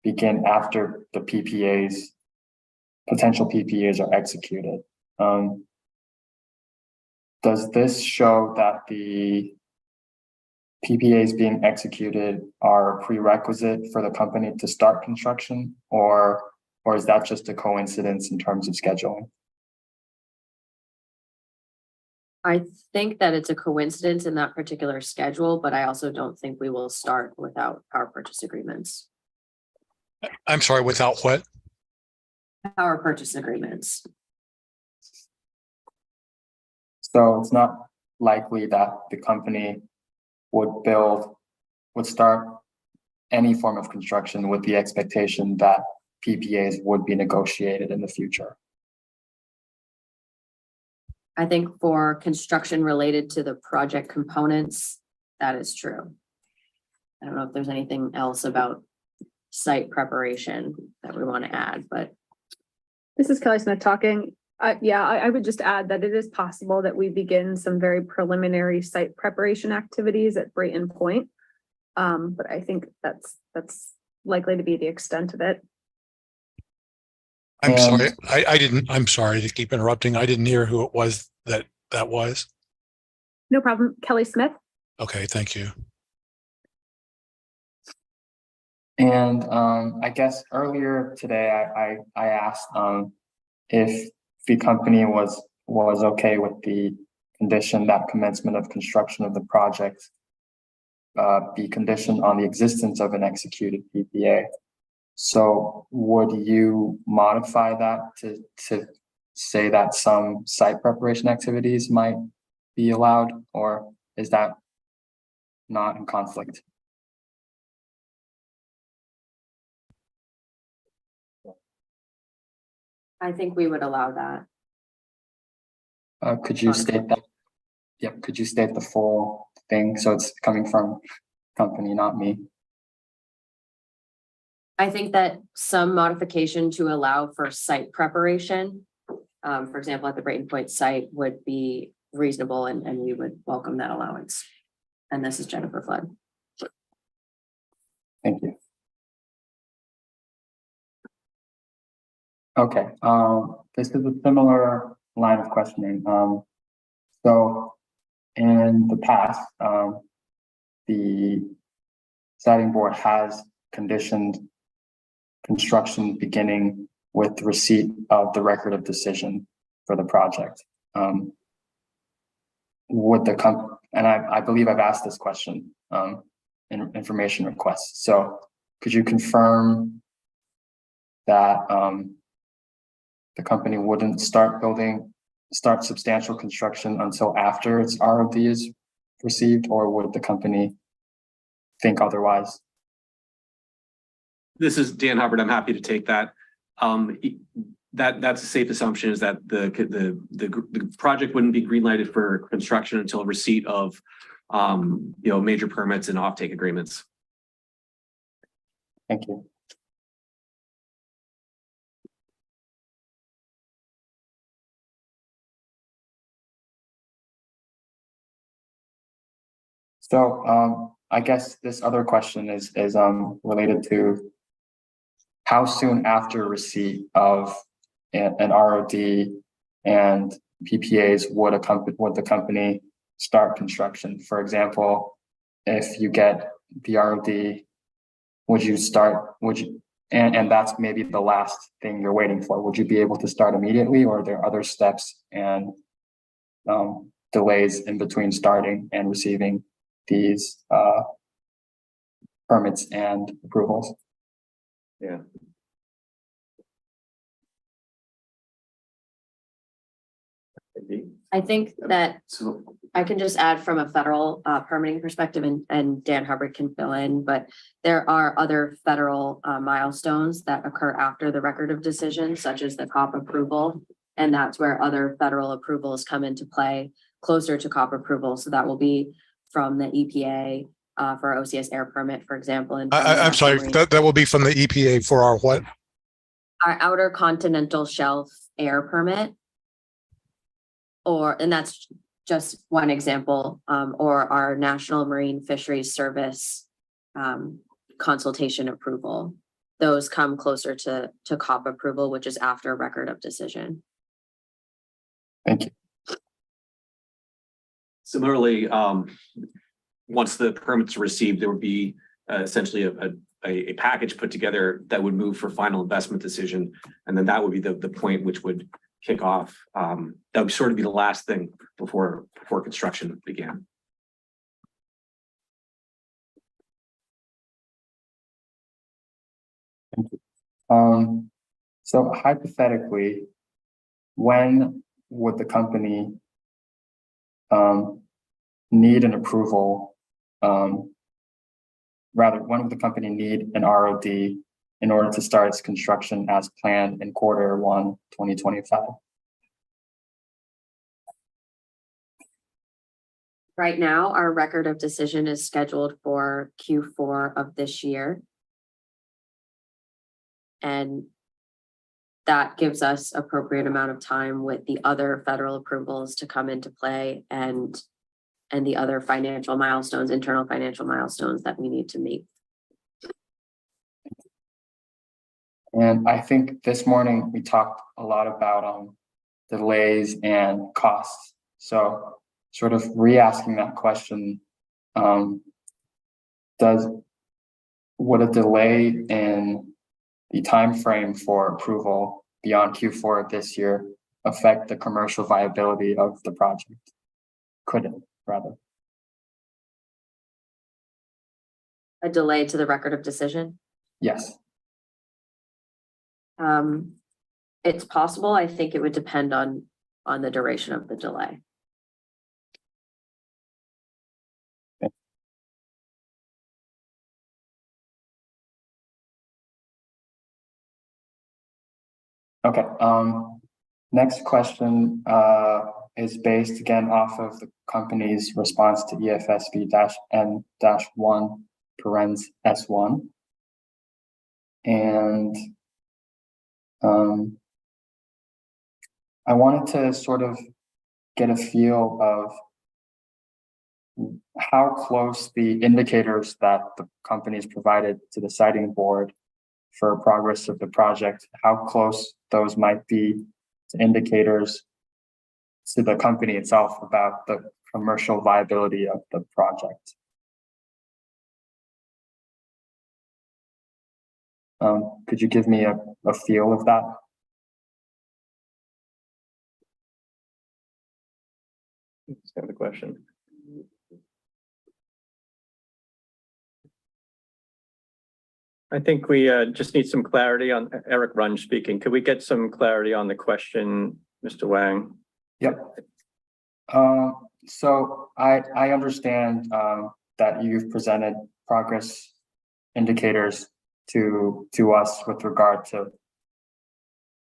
begin after the potential PPAs are executed. Does this show that the PPAs being executed are a prerequisite for the company to start construction, or is that just a coincidence in terms of scheduling? I think that it's a coincidence in that particular schedule, but I also don't think we will start without power purchase agreements. I'm sorry, without what? Power purchase agreements. So it's not likely that the company would start any form of construction with the expectation that PPAs would be negotiated in the future. I think for construction related to the project components, that is true. I don't know if there's anything else about site preparation that we want to add, but. This is Kelly Smith talking. I would just add that it is possible that we begin some very preliminary site preparation activities at Brayton Point. But I think that's likely to be the extent of it. I'm sorry. I'm sorry to keep interrupting. I didn't hear who it was that was. No problem. Kelly Smith. Okay, thank you. And I guess earlier today, I asked if the company was okay with the condition that commencement of construction of the project be conditioned on the existence of an executed PPA. So would you modify that to say that some site preparation activities might be allowed, or is that not in conflict? I think we would allow that. Could you state that? Yep. Could you state the full thing? So it's coming from company, not me. I think that some modification to allow for site preparation, for example, at the Brayton Point site would be reasonable, and we would welcome that allowance. And this is Jennifer Flood. Thank you. Okay, this is a similar line of questioning. So in the past, the siting board has conditioned construction beginning with receipt of the record of decision for the project. Would the company, and I believe I've asked this question in information requests. So could you confirm that the company wouldn't start substantial construction until after its ROD is received, or would the company think otherwise? This is Dan Hubbard. I'm happy to take that. That's a safe assumption, is that the project wouldn't be greenlighted for construction until receipt of major permits and offtake agreements. Thank you. So I guess this other question is related to how soon after receipt of an ROD and PPAs would the company start construction? For example, if you get the ROD, and that's maybe the last thing you're waiting for, would you be able to start immediately, or are there other steps and delays in between starting and receiving these permits and approvals? Yeah. I think that I can just add from a federal permitting perspective, and Dan Hubbard can fill in, but there are other federal milestones that occur after the record of decision, such as the COP approval. And that's where other federal approvals come into play closer to COP approval. So that will be from the EPA for OCS air permit, for example. And from the I'm sorry, Marine- that will be from the EPA for our what? Our outer continental shelf air permit. And that's just one example, or our National Marine Fisheries Service consultation approval. Those come closer to COP approval, which is after record of decision. Thank you. Similarly, once the permits are received, there would be essentially a package put together that would move for final investment decision. And then that would be the point which would kick off. That would sort of be the last thing before construction began. Thank you. So hypothetically, when would the company need an approval? Rather, when would the company need an ROD in order to start its construction as planned in Q1 2025? Right now, our record of decision is scheduled for Q4 of this year. And that gives us appropriate amount of time with the other federal approvals to come into play and the other financial milestones, internal financial milestones that we need to meet. And I think this morning we talked a lot about delays and costs. So sort of re-asking that question, would a delay in the time frame for approval beyond Q4 of this year affect the commercial viability of the project? Could it, rather? A delay to the record of decision? Yes. It's possible. I think it would depend on the duration of the delay. Okay. Next question is based again off of the company's response to EFSB-N-1 parens S1. And I wanted to sort of get a feel of how close the indicators that the company's provided to the siting board for progress of the project, how close those might be to indicators to the company itself about the commercial viability of the project. Could you give me a feel of that? That's the question. I think we just need some clarity on Eric Runge speaking. Could we get some clarity on the question, Mr. Wang? Yep. So I understand that you've presented progress indicators to us with regard to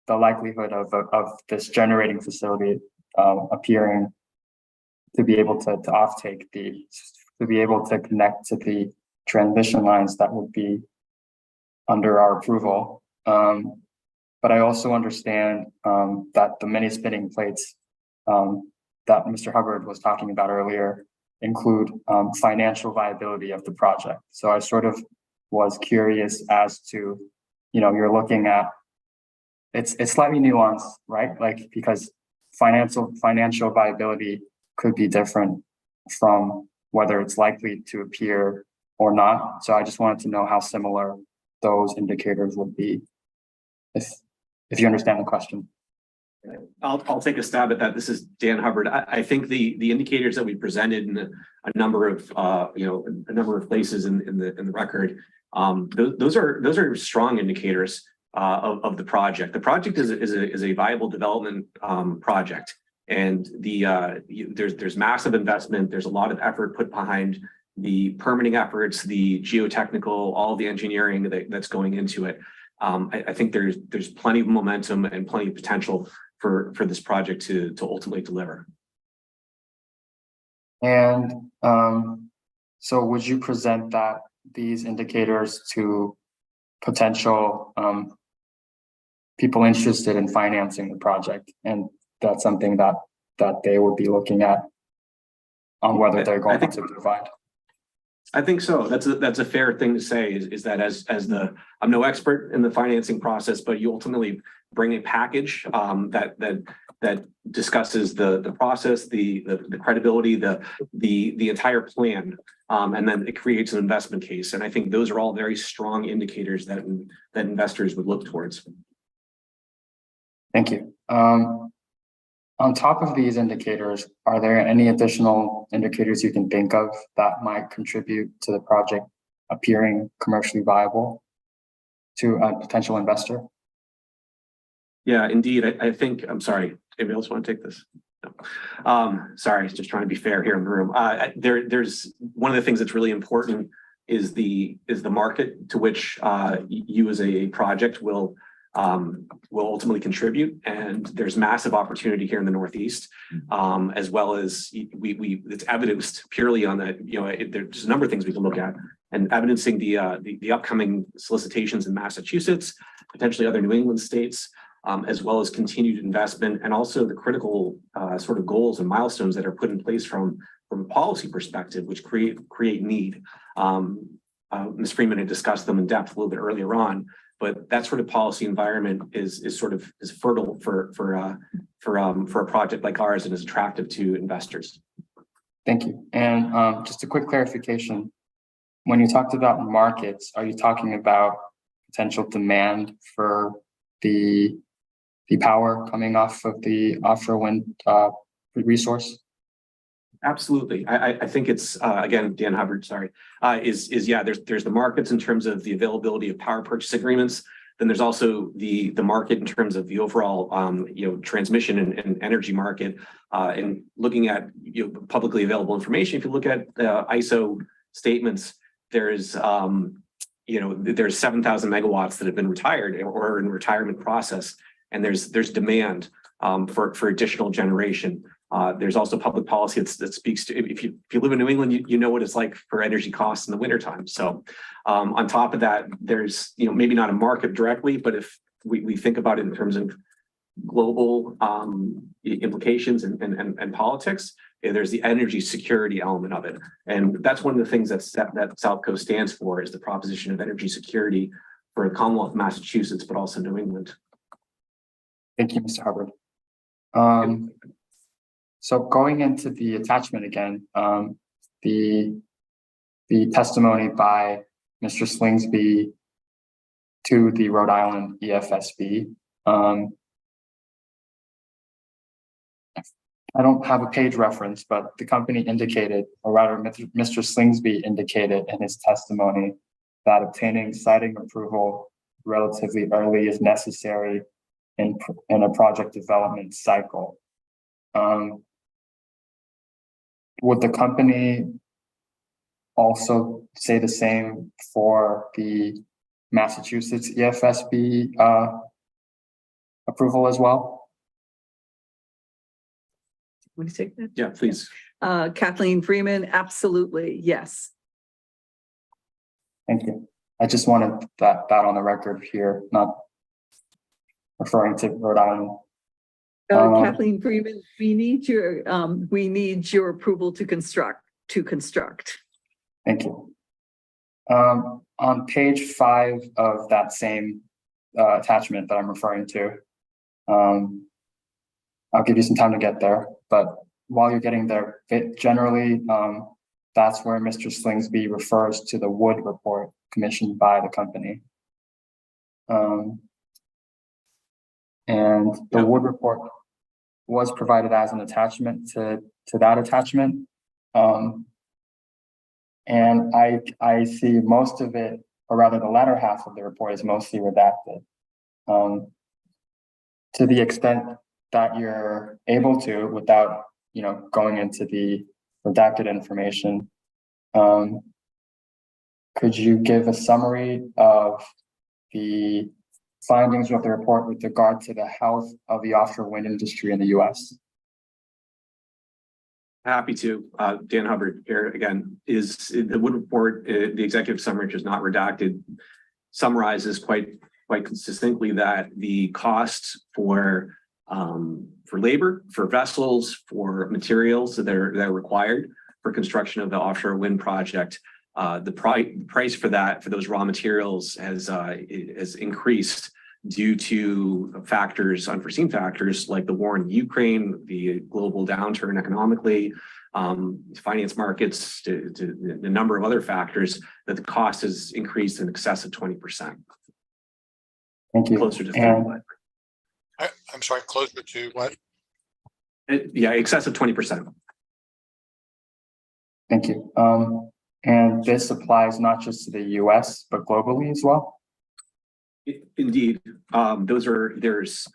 the likelihood of this generating facility appearing to be able to be able to connect to the transmission lines that would be under our approval. But I also understand that the many spinning plates that Mr. Hubbard was talking about earlier include financial viability of the project. So I sort of was curious as to, you're looking at, it's slightly nuanced, right? Like, because financial viability could be different from whether it's likely to appear or not. So I just wanted to know how similar those indicators would be, if you understand the question. I'll take a stab at that. This is Dan Hubbard. I think the indicators that we presented in a number of places in the record, those are strong indicators of the project. The project is a viable development project. And there's massive investment. There's a lot of effort put behind the permitting efforts, the geotechnical, all the engineering that's going into it. I think there's plenty of momentum and plenty of potential for this project to ultimately deliver. And so would you present these indicators to potential people interested in financing the project? And that's something that they would be looking at on whether they're going to provide. I think so. That's a fair thing to say is that I'm no expert in the financing process, but you ultimately bring a package that discusses the process, the credibility, the entire plan, and then it creates an investment case. And I think those are all very strong indicators that investors would look towards. Thank you. On top of these indicators, are there any additional indicators you can think of that might contribute to the project appearing commercially viable to a potential investor? Yeah, indeed. I think, I'm sorry, anybody else want to take this? No. Sorry, just trying to be fair here in the room. There's one of the things that's really important is the market to which you as a project will ultimately contribute. And there's massive opportunity here in the Northeast, as well as it's evidenced purely on that, there's a number of things we can look at and evidencing the upcoming solicitations in Massachusetts, potentially other New England states, as well as continued investment and also the critical sort of goals and milestones that are put in place from a policy perspective, which create need. Ms. Freeman had discussed them in depth a little bit earlier on. But that sort of policy environment is fertile for a project like ours and is attractive to investors. Thank you. And just a quick clarification. When you talked about markets, are you talking about potential demand for the power coming off of the offshore wind resource? Absolutely. I think it's again, Dan Hubbard, sorry, there's the markets in terms of the availability of power purchase agreements. Then there's also the market in terms of the overall transmission and energy market. And looking at publicly available information, if you look at ISO statements, there's 7,000 megawatts that have been retired or are in retirement process, and there's demand for additional generation. There's also public policy that speaks to, if you live in New England, you know what it's like for energy costs in the wintertime. So on top of that, there's maybe not a market directly, but if we think about it in terms of global implications and politics, there's the energy security element of it. And that's one of the things that SouthCoast stands for, is the proposition of energy security for the Commonwealth of Massachusetts, but also New England. Thank you, Mr. Hubbard. So going into the attachment again, the testimony by Mr. Slingsby to the Rhode Island EFSB. I don't have a page reference, but the company indicated, or rather Mr. Slingsby indicated in his testimony, that obtaining siting approval relatively early is necessary in a project development cycle. Would the company also say the same for the Massachusetts EFSB approval as well? Want to take that? Yeah, please. Kathleen Freeman, absolutely, yes. Thank you. I just wanted that on the record here, not referring to Rhode Island. Kathleen Freeman, we need your approval to construct. Thank you. On page 5 of that same attachment that I'm referring to, I'll give you some time to get there, but while you're getting there, generally, that's where Mr. Slingsby refers to the Wood report commissioned by the company. And the Wood report was provided as an attachment to that attachment. And I see most of it, or rather the latter half of the report is mostly redacted. To the extent that you're able to, without, going into the redacted information, could you give a summary of the findings of the report with regard to the health of the offshore wind industry in the U.S.? Happy to. Dan Hubbard here again. Is the Wood report, the executive summary, which is not redacted, summarizes quite succinctly that the costs for labor, for vessels, for materials that are required for construction of the offshore wind project, the price for those raw materials has increased due to unforeseen factors like the war in Ukraine, the global downturn economically, finance markets, to the number of other factors, that the cost has increased in excess of 20%. Thank you. Closer to 30%. I'm sorry, closer to what? Yeah, excess of 20%. Thank you. And this applies not just to the US, but globally as well? Indeed, there's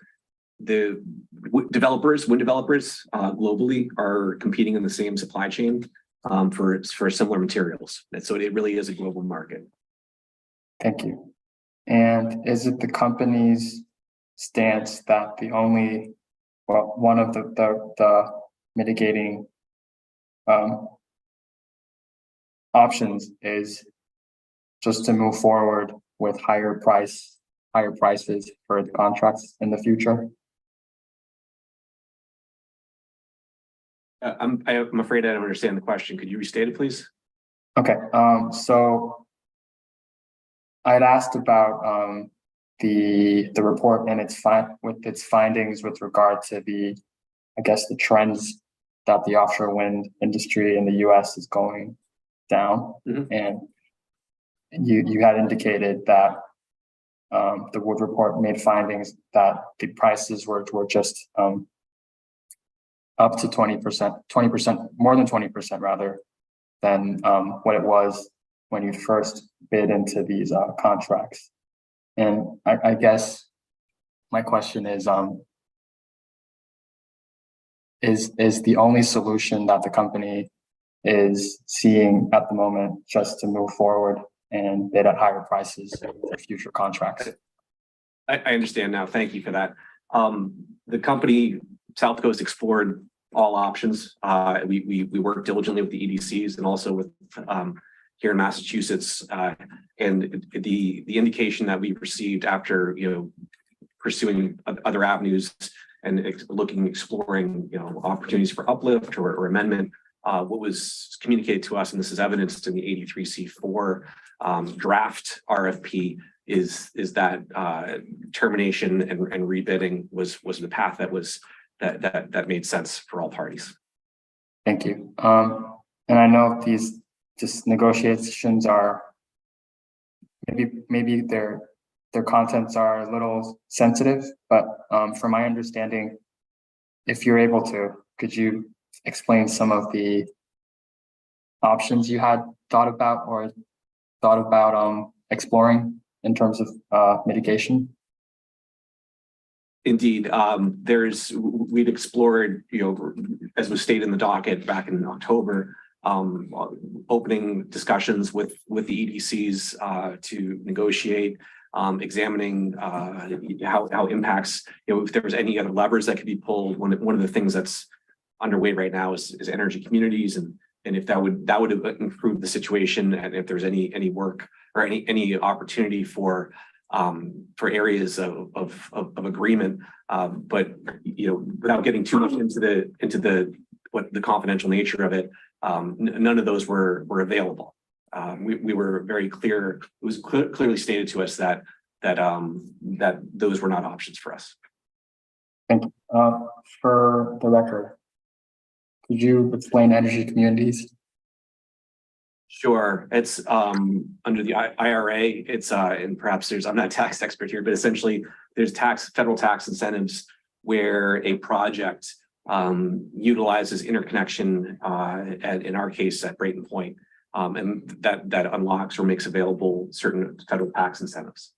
the wind developers globally are competing in the same supply chain for similar materials. And so it really is a global market. Thank you. And is it the company's stance that one of the mitigating options is just to move forward with higher prices for the contracts in the future? I'm afraid I don't understand the question. Could you restate it, please? Okay, so I'd asked about the report and its findings with regard to the trends that the offshore wind industry in the US is going down. Mm-hmm. And you had indicated that the Wood report made findings that the prices were just up to 20%, more than 20% rather than what it was when you first bid into these contracts. And I guess my question is the only solution that the company is seeing at the moment just to move forward and bid at higher prices for future contracts? I understand now. Thank you for that. The company, SouthCoast, explored all options. We worked diligently with the EDCs and also with here in Massachusetts. And the indication that we received after pursuing other avenues and exploring opportunities for uplift or amendment, what was communicated to us, and this is evidenced in the 83C4 draft RFP, is that termination and rebidding was the path that made sense for all parties. Thank you. And I know these negotiations are maybe their contents are a little sensitive, but from my understanding, if you're able to, could you explain some of the options you had thought about exploring in terms of mitigation? Indeed, we'd explored, as was stated in the docket back in October, opening discussions with the EDCs to negotiate, examining how impacts, if there was any other levers that could be pulled. One of the things that's underway right now is energy communities, and if that would have improved the situation, and if there's any work or any opportunity for areas of agreement, but without getting too much into the confidential nature of it, none of those were available. We were very clear. It was clearly stated to us that those were not options for us. Thank you. For the record, could you explain energy communities? Sure. It's under the IRA. It's and perhaps I'm not a tax expert here, but essentially there's federal tax incentives where a project utilizes interconnection, in our case at Brayton Point, and that unlocks or makes available certain federal tax incentives.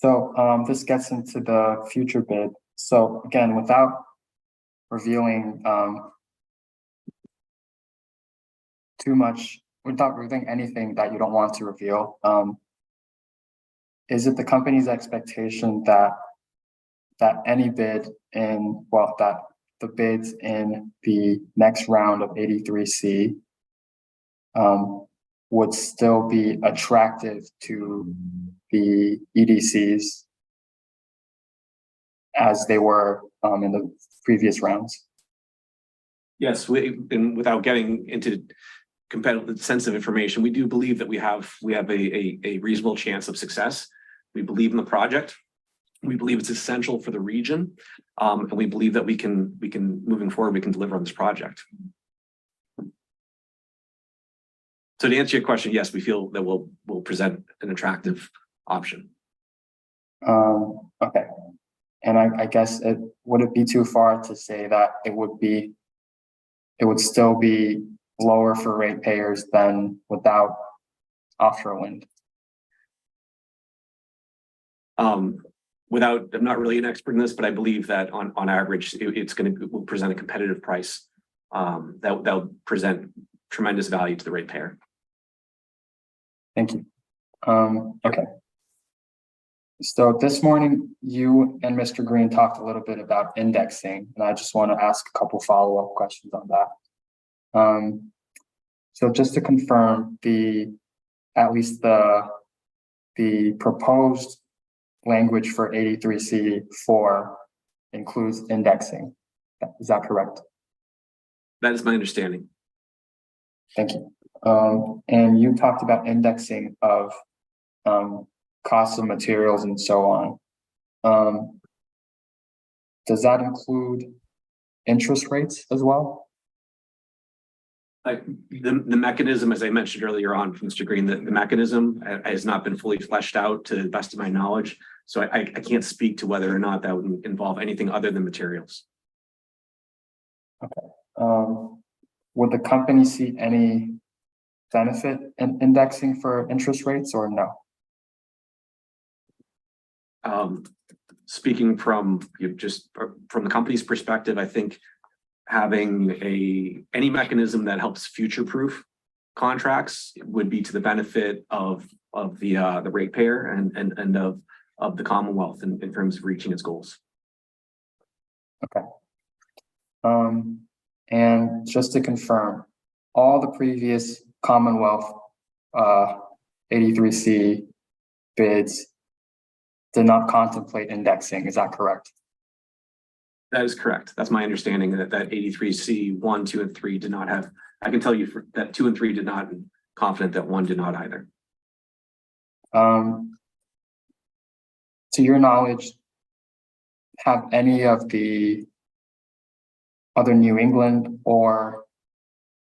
So this gets into the future bid. So again, without revealing too much, without revealing anything that you don't want to reveal, is it the company's expectation that any bid in, well, that the bids in the next round of 83C would still be attractive to the EDCs as they were in the previous rounds? Yes, and without getting into competitive sensitive information, we do believe that we have a reasonable chance of success. We believe in the project. We believe it's essential for the region, and we believe that we can moving forward we can deliver on this project. So to answer your question, yes, we feel that we'll present an attractive option. Okay, and I guess would it be too far to say that it would still be lower for ratepayers than without offshore wind? I'm not really an expert in this, but I believe that on average, will present a competitive price that'll present tremendous value to the ratepayer. Thank you. Okay. So this morning, you and Mr. Green talked a little bit about indexing, and I just want to ask a couple follow-up questions on that. So just to confirm, at least the proposed language for 83C4 includes indexing. Is that correct? That is my understanding. Thank you. And you talked about indexing of costs of materials and so on. Does that include interest rates as well? The mechanism, as I mentioned earlier on, Mr. Green, the mechanism has not been fully fleshed out to the best of my knowledge. So I can't speak to whether or not that would involve anything other than materials. Okay. Would the company see any benefit in indexing for interest rates or no? Speaking from from the company's perspective, I think having any mechanism that helps future-proof contracts would be to the benefit of the ratepayer and of the Commonwealth in terms of reaching its goals. Okay. And just to confirm, all the previous Commonwealth 83C bids did not contemplate indexing. Is that correct? That is correct. That's my understanding that 83C 1, 2, and 3 did not have. I can tell you that 2 and 3 did not, and confident that 1 did not either. To your knowledge, have any of the other New England or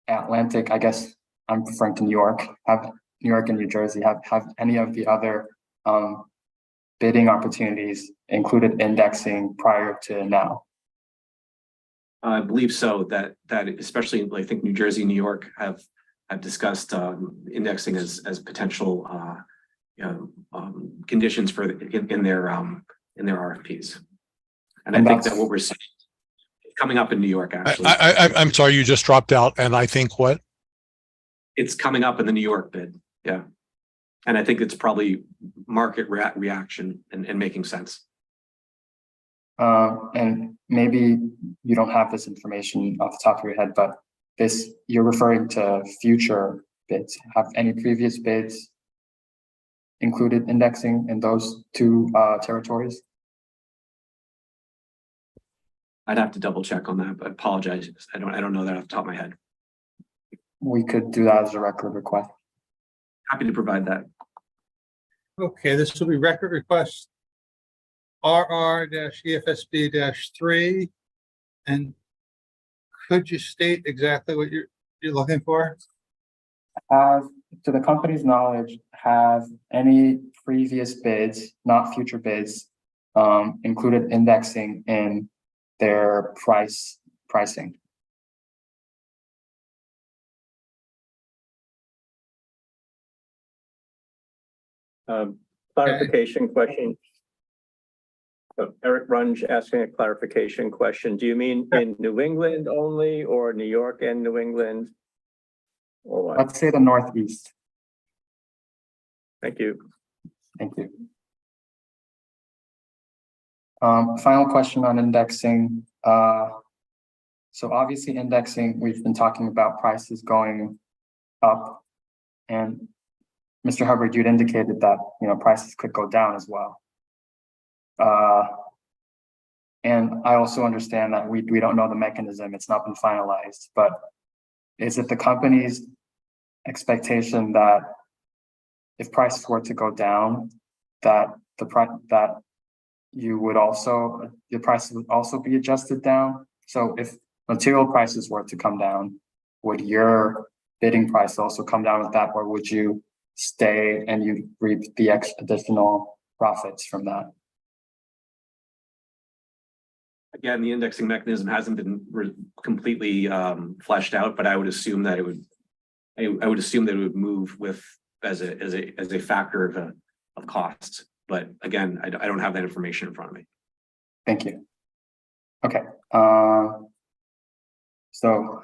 Atlantic, I guess I'm referring to New York, have New York and New Jersey, have any of the other bidding opportunities included indexing prior to now? I believe so. That especially, I think New Jersey, New York have discussed indexing as potential conditions for in their RFPs, and I think that what we're seeing coming up in New York actually. I'm sorry, you just dropped out, and I think what? It's coming up in the New York bid, yeah, and I think it's probably market reaction and making sense. And maybe you don't have this information off the top of your head, but you're referring to future bids. Have any previous bids included indexing in those two territories? I'd have to double check on that, but I apologize. I don't know that off the top of my head. We could do that as a record request. Happy to provide that. Okay, this will be record request RR-EFSB-3. And could you state exactly what you're looking for? To the company's knowledge, have any previous bids, not future bids, included indexing in their pricing? Clarification question. So Eric Runge asking a clarification question. Do you mean in New England only or New York and New England? Or what? Let's say the Northeast. Thank you. Thank you. Final question on indexing. So obviously indexing, we've been talking about prices going up, and Mr. Hubbard, you'd indicated that, you know, prices could go down as well. And I also understand that we don't know the mechanism, it's not been finalized, but is it the company's expectation that if prices were to go down, that the prices would also be adjusted down? So if material prices were to come down, would your bidding price also come down with that, or would you stay and you reap the additional profits from that? Again, the indexing mechanism hasn't been completely fleshed out, but I would assume that it would. I would assume that it would move with as a factor of costs. But again, I don't have that information in front of me. Thank you. Okay. So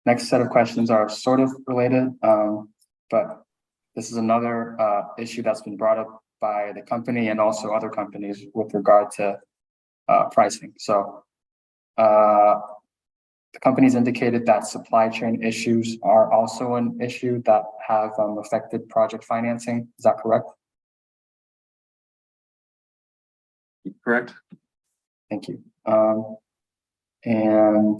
next set of questions are sort of related, but this is another issue that's been brought up by the company and also other companies with regard to pricing. So the company's indicated that supply chain issues are also an issue that have affected project financing. Is that correct? Correct. Thank you. And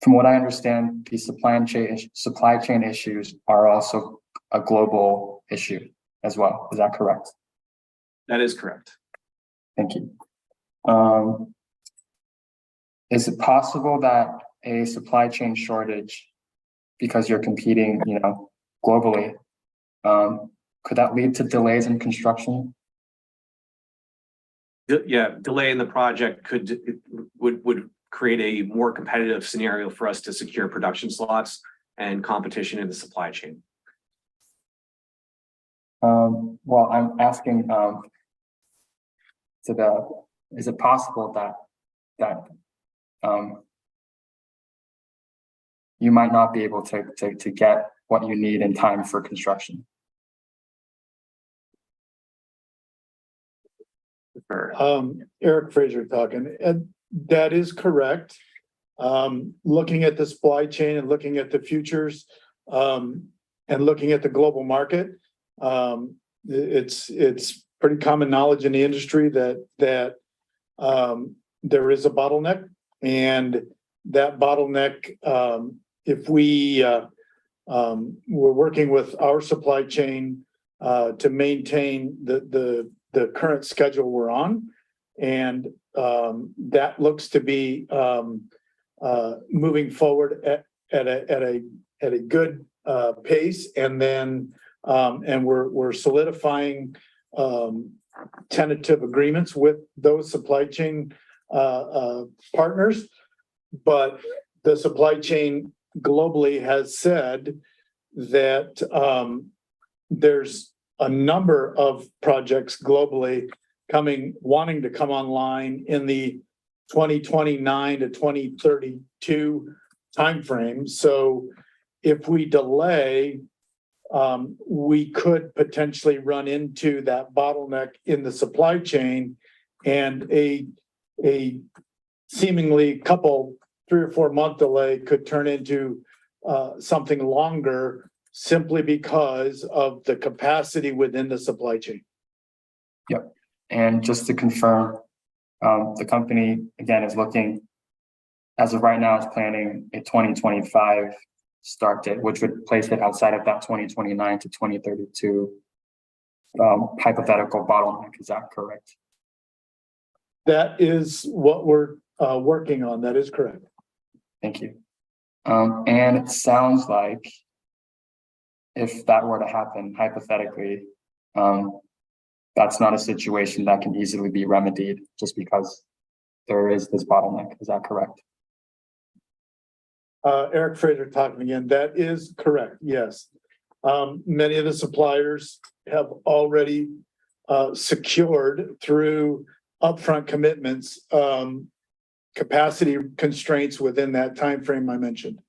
from what I understand, the supply chain issues are also a global issue as well. Is that correct? That is correct. Thank you. Is it possible that a supply chain shortage, because you're competing, you know, globally, could that lead to delays in construction? Yeah, delay in the project would create a more competitive scenario for us to secure production slots and competition in the supply chain. Well, I'm asking is it possible that you might not be able to get what you need in time for construction? Eric Fraser talking, and that is correct. Looking at the supply chain and looking at the futures, and looking at the global market, it's pretty common knowledge in the industry that there is a bottleneck, and that bottleneck, if we're working with our supply chain to maintain the current schedule we're on, and that looks to be moving forward at a good pace, and then and we're solidifying tentative agreements with those supply chain partners. But the supply chain globally has said that there's a number of projects globally wanting to come online in the 2029 to 2032 timeframe. So if we delay, we could potentially run into that bottleneck in the supply chain, and a seemingly 3 or 4 month delay could turn into something longer, simply because of the capacity within the supply chain. Yep. And just to confirm, the company again is looking, as of right now, is planning a 2025 start date, which would place it outside of that 2029 to 2032 hypothetical bottleneck. Is that correct? That is what we're working on. That is correct. Thank you. And it sounds like if that were to happen, hypothetically, that's not a situation that can easily be remedied just because there is this bottleneck. Is that correct? Eric Fraser talking again. That is correct. Yes. Many of the suppliers have already secured through upfront commitments, capacity constraints within that time frame I mentioned.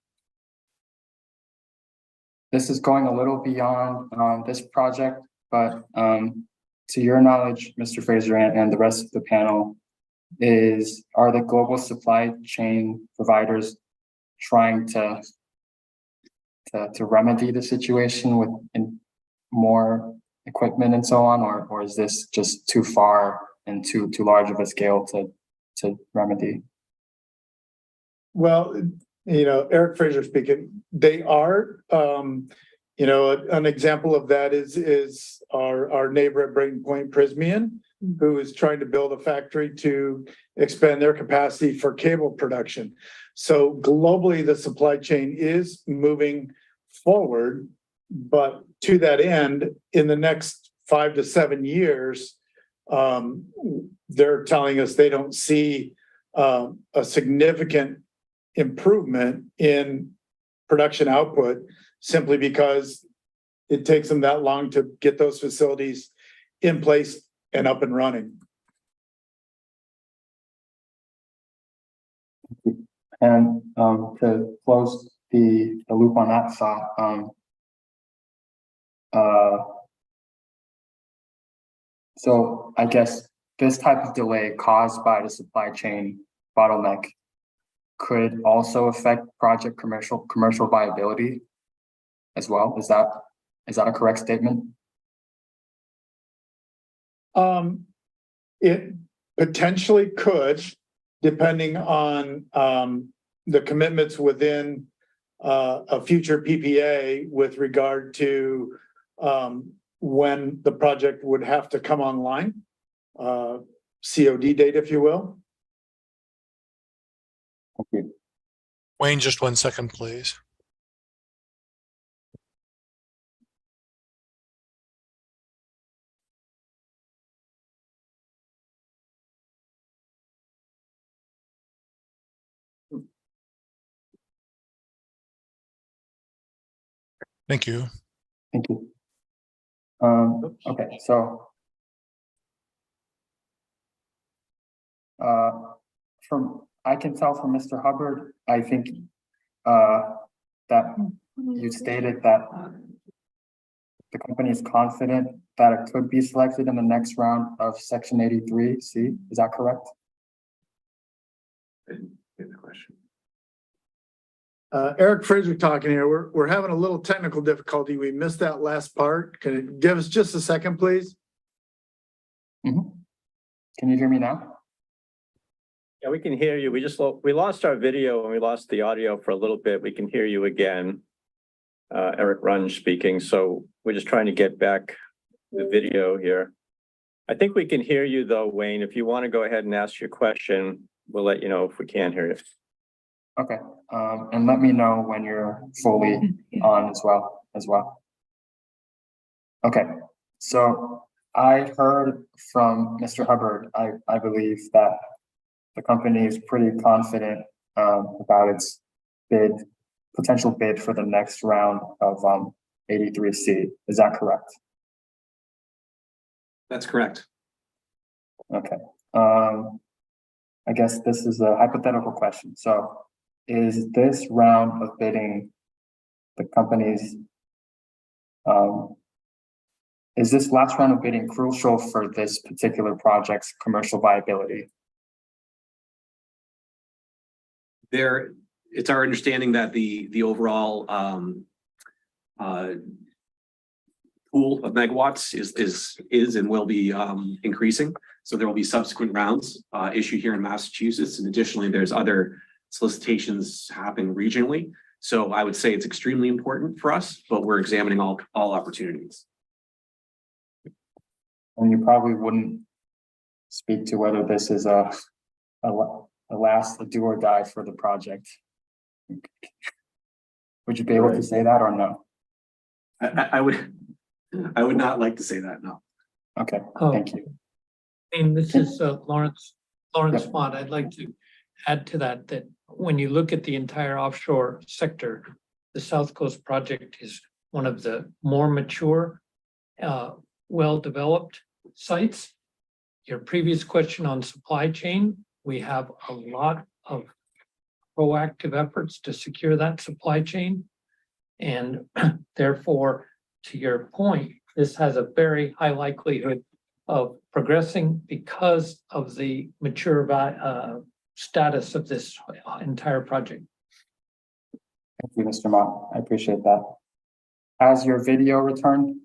This is going a little beyond this project, but to your knowledge, Mr. Fraser and the rest of the panel, are the global supply chain providers trying to remedy the situation with more equipment and so on, or is this just too far and too large of a scale to remedy? Well, Eric Fraser speaking, they are, an example of that is our neighbor at Brayton Point, Prysmian, who is trying to build a factory to expand their capacity for cable production. So globally, the supply chain is moving forward, but to that end, in the next 5 to 7 years, they're telling us they don't see a significant improvement in production output simply because it takes them that long to get those facilities in place and up and running. And to close the loop on that thought, so I guess this type of delay caused by the supply chain bottleneck could also affect project commercial viability as well. Is that a correct statement? It potentially could, depending on the commitments within a future PPA with regard to when the project would have to come online, COD date, if you will. Thank you. Wayne, just 1 second, please. Thank you. Thank you. Okay, so I can tell from Mr. Hubbard, I think that you stated that the company is confident that it could be selected in the next round of Section 83C. Is that correct? I didn't get the question. Eric Fraser talking here. We're having a little technical difficulty. We missed that last part. Can you give us just a second, please? Mm-hmm. Can you hear me now? Yeah, we can hear you. We lost our video and we lost the audio for a little bit. We can hear you again. Eric Runge speaking. So we're just trying to get back the video here. I think we can hear you though, Wayne. If you want to go ahead and ask your question, we'll let you know if we can't hear you. Okay, and let me know when you're fully on as well. Okay, so I heard from Mr. Hubbard, I believe that the company is pretty confident about its potential bid for the next round of 83C. Is that correct? That's correct. Okay. I guess this is a hypothetical question. So is this round of bidding the company's, is this last round of bidding crucial for this particular project's commercial viability? It's our understanding that the overall pool of megawatts is and will be increasing. So there will be subsequent rounds issued here in Massachusetts, and additionally, there's other solicitations happening regionally. So I would say it's extremely important for us, but we're examining all opportunities. And you probably wouldn't speak to whether this is a do or die for the project. Would you be able to say that or no? I would not like to say that, no. Okay, thank you. And this is Lawrence Yep. Mott. I'd like to add to that when you look at the entire offshore sector, the South Coast project is one of the more mature, well-developed sites. Your previous question on supply chain, we have a lot of proactive efforts to secure that supply chain. And therefore, to your point, this has a very high likelihood of progressing because of the mature status of this entire project. Thank you, Mr. Mott. I appreciate that. Has your video returned?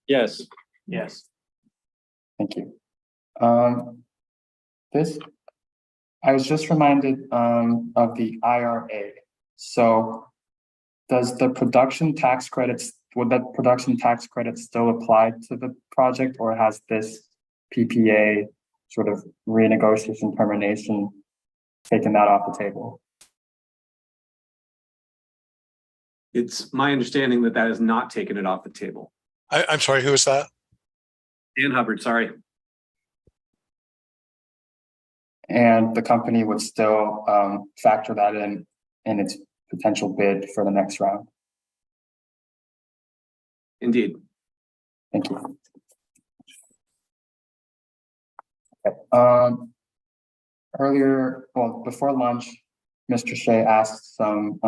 Yes. Yes. Thank you. I was just reminded of the IRA. So does the production tax credits, would that production tax credit still apply to the project, or has this PPA sort of renegotiation termination taken that off the table? It's my understanding that that has not taken it off the table. I'm sorry, who is that? Dan Hubbard, sorry. And the company would still factor that in its potential bid for the next round. Indeed. Thank you. Okay. Earlier, well, before lunch, Mr. Shea asked some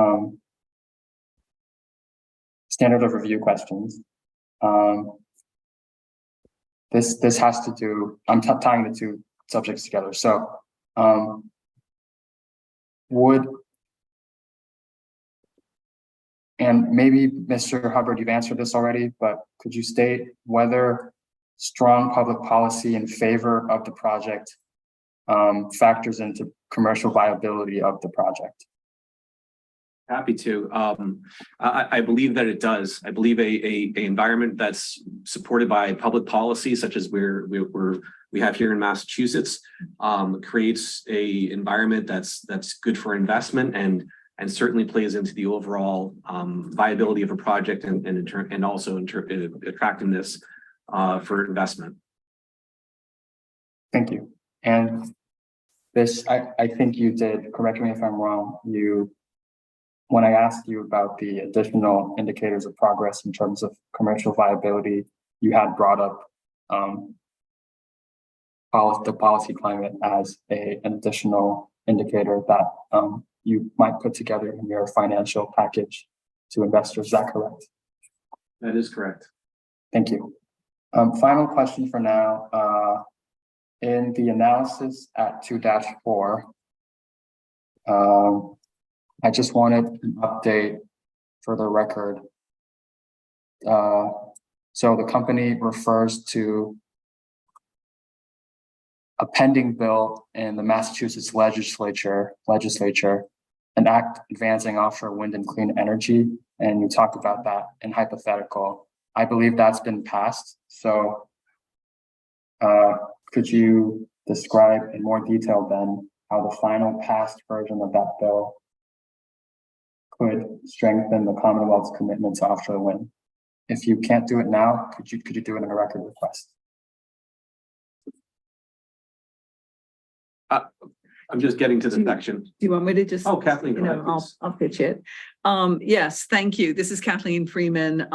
standard of review questions. This has to do, I'm tying the two subjects together. So and maybe Mr. Hubbard, you've answered this already, but could you state whether strong public policy in favor of the project factors into commercial viability of the project? Happy to. I believe that it does. I believe a environment that's supported by public policy, such as we have here in Massachusetts, creates a environment that's good for investment and certainly plays into the overall viability of a project and also attractiveness for investment. Thank you. And this, I think you did, correct me if I'm wrong, when I asked you about the additional indicators of progress in terms of commercial viability, you had brought up the policy climate as an additional indicator that you might put together in your financial package to investors. Is that correct? That is correct. Thank you. Final question for now. In the analysis at 2-4, I just wanted an update for the record. So the company refers to a pending bill in the Massachusetts legislature, an act advancing offshore wind and clean energy. And you talked about that in hypothetical. I believe that's been passed. So could you describe in more detail then how the final passed version of that bill could strengthen the Commonwealth's commitment to offshore wind? If you can't do it now, could you do it in a record request? I'm just getting to the section. Do you want me to just? Oh, Kathleen, go ahead, I'll pitch it. Yes, thank you. This is Kathleen Freeman.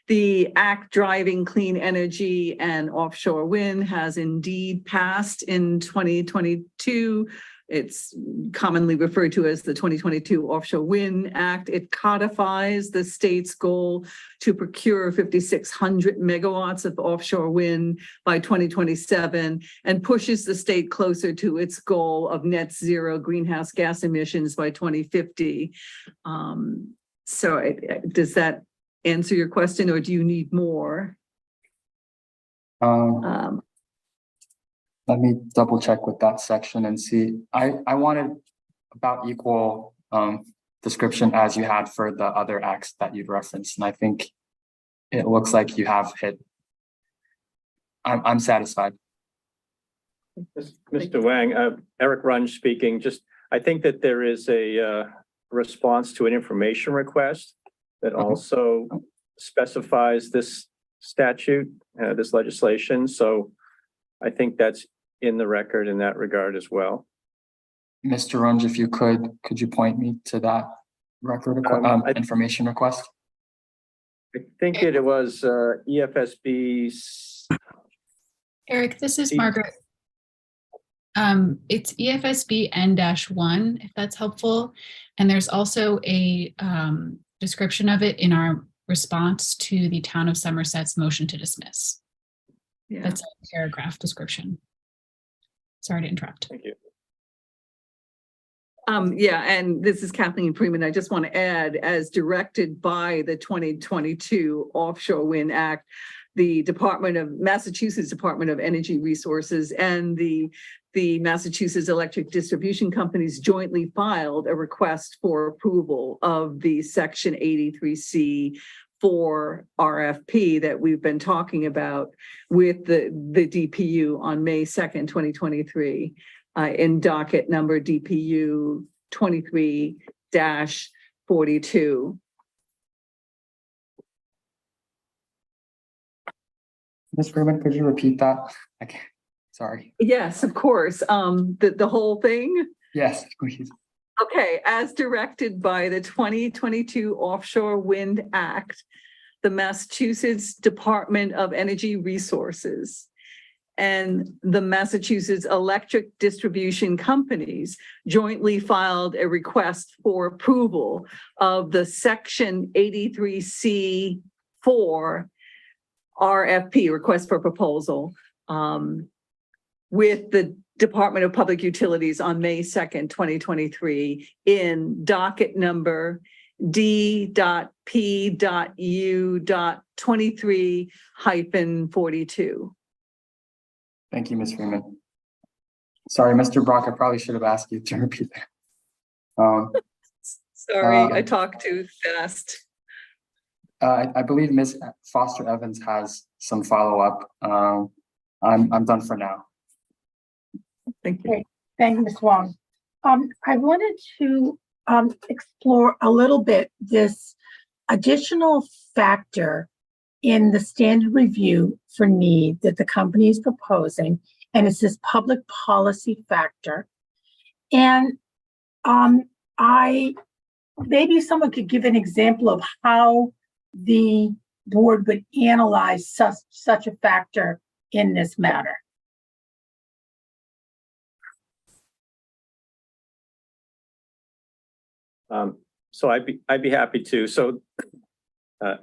The act driving clean energy and offshore wind has indeed passed in 2022. It's commonly referred to as the 2022 Offshore Wind Act. It codifies the state's goal to procure 5,600 megawatts of offshore wind by 2027 and pushes the state closer to its goal of net zero greenhouse gas emissions by 2050. Does that answer your question, or do you need more? Let me double check with that section and see. I wanted about equal description as you had for the other acts that you've referenced. And I think it looks like you have hit. I'm satisfied. Mr. Wang, Eric Runge speaking. I think that there is a response to an information request that also specifies this statute, this legislation. So I think that's in the record in that regard as well. Mr. Runge, if you could you point me to that record information request? I think it was EFSB Eric, this is Margaret. It's EFSB N-1, if that's helpful. And there's also a description of it in our response to the Town of Somerset's motion to dismiss. Yeah. That's a paragraph description. Sorry to interrupt. Thank you. Yeah, and this is Kathleen Freeman. I just want to add, as directed by the 2022 Offshore Wind Act, the Massachusetts Department of Energy Resources and the Massachusetts Electric Distribution Companies jointly filed a request for approval of the Section 83C for RFP that we've been talking about with the DPU on May 2nd, 2023, in docket number DPU 23-42. Ms. Freeman, could you repeat that? Okay, sorry. Yes, of course. The whole thing? Yes, please. Okay, as directed by the 2022 Offshore Wind Act, the Massachusetts Department of Energy Resources and the Massachusetts Electric Distribution Companies jointly filed a request for approval of the Section 83C4 RFP, request for proposal, with the Department of Public Utilities on May 2nd, 2023 in docket number D.P.U.23-42. Thank you, Ms. Freeman. Sorry, Mr. Brock, I probably should have asked you to repeat that. Sorry, I talked too fast. I believe Ms. Foster Evans has some follow-up. I'm done for now. Thank you. Great. Thank you, Ms. Wong. I wanted to explore a little bit this additional factor in the standard review for need that the company is proposing, and it's this public policy factor. And maybe someone could give an example of how the board would analyze such a factor in this matter. So I'd be happy to. So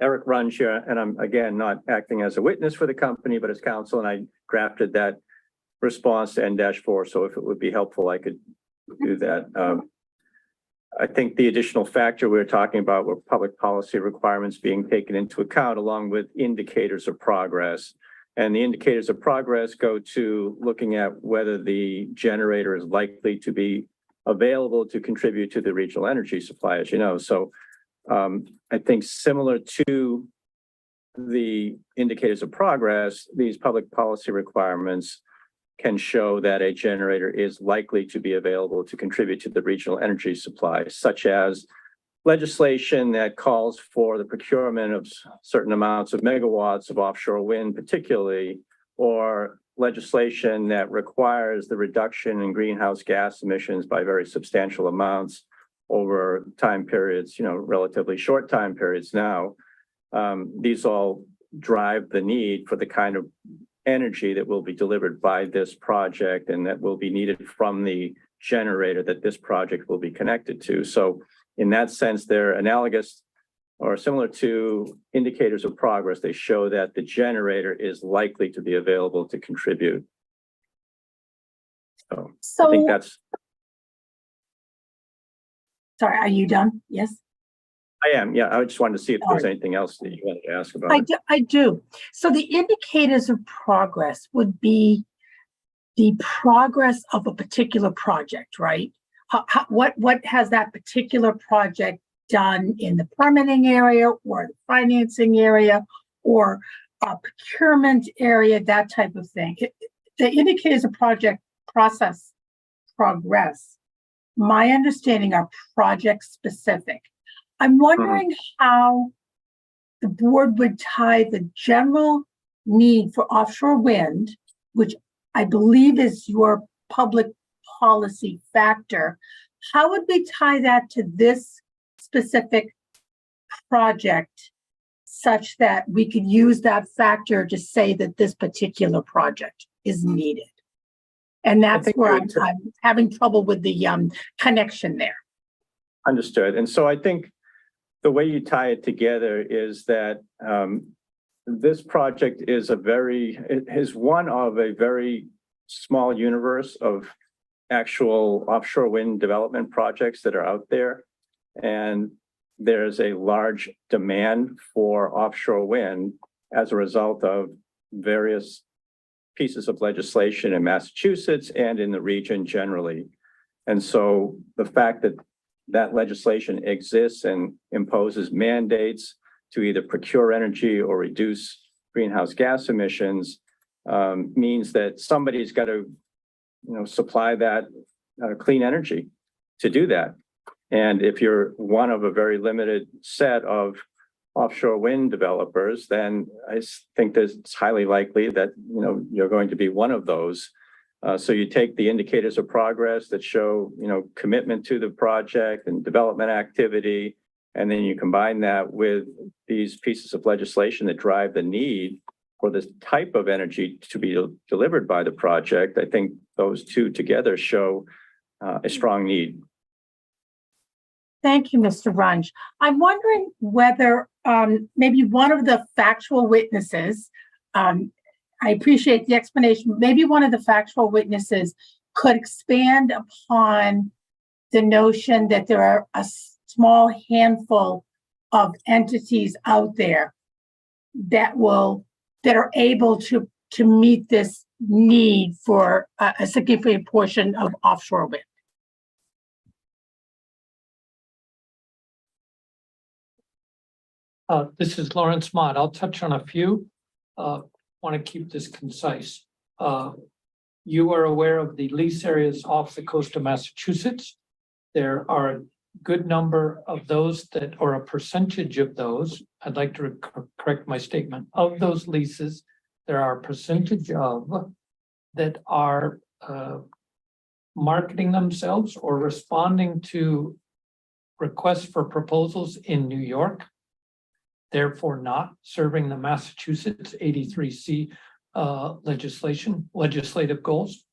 Eric Runge here, and I'm again not acting as a witness for the company, but as counsel, and I drafted that response to N-4. So if it would be helpful, I could do that. I think the additional factor we were talking about were public policy requirements being taken into account, along with indicators of progress. And the indicators of progress go to looking at whether the generator is likely to be available to contribute to the regional energy supply, as you know. So I think similar to the indicators of progress, these public policy requirements can show that a generator is likely to be available to contribute to the regional energy supply, such as legislation that calls for the procurement of certain amounts of megawatts of offshore wind, particularly, or legislation that requires the reduction in greenhouse gas emissions by very substantial amounts over time periods, relatively short time periods now. These all drive the need for the kind of energy that will be delivered by this project and that will be needed from the generator that this project will be connected to. So in that sense, they're analogous or similar to indicators of progress. They show that the generator is likely to be available to contribute. So I think that's. Sorry, are you done? Yes. I am. Yeah, I just wanted to see if there's anything else that you wanted to ask about. I do. So the indicators of progress would be the progress of a particular project, right? What has that particular project done in the permitting area or the financing area or procurement area, that type of thing. The indicators of project process progress, my understanding, are project specific. I'm wondering how the board would tie the general need for offshore wind, which I believe is your public policy factor. How would we tie that to this specific project such that we could use that factor to say that this particular project is needed. And that's think where that- I'm having trouble with the connection there. Understood. And so I think the way you tie it together is that this project is one of a very small universe of actual offshore wind development projects that are out there. And there's a large demand for offshore wind as a result of various pieces of legislation in Massachusetts and in the region generally. And so the fact that that legislation exists and imposes mandates to either procure energy or reduce greenhouse gas emissions means that somebody's got to, supply that clean energy to do that. And if you're one of a very limited set of offshore wind developers, then I think that it's highly likely that, you're going to be one of those. So you take the indicators of progress that show, commitment to the project and development activity, and then you combine that with these pieces of legislation that drive the need for this type of energy to be delivered by the project. I think those two together show a strong need. Thank you, Mr. Runge. I'm wondering whether maybe one of the factual witnesses, I appreciate the explanation, maybe one of the factual witnesses could expand upon the notion that there are a small handful of entities out there that are able to meet this need for a significant portion of offshore wind. This is Lawrence Mott. I'll touch on a few. Want to keep this concise. You are aware of the lease areas off the coast of Massachusetts. There are a good number of those or a percentage of those. I'd like to correct my statement. Of those leases, there are a percentage of that are marketing themselves or responding to requests for proposals in New York, therefore not serving the Massachusetts 83C legislative goals.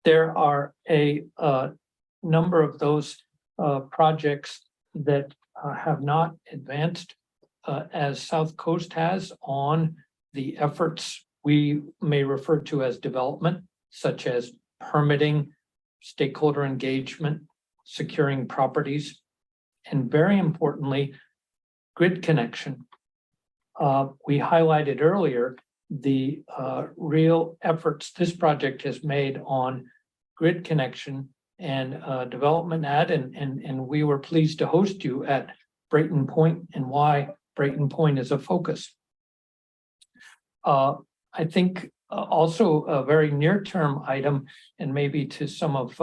There are a number of those projects that have not advanced as SouthCoast has on the efforts we may refer to as development, such as permitting, stakeholder engagement, securing properties, and very importantly, grid connection. We highlighted earlier the real efforts this project has made on grid connection and development and we were pleased to host you at Brayton Point and why Brayton Point is a focus. I think also a very near-term item, and maybe to some of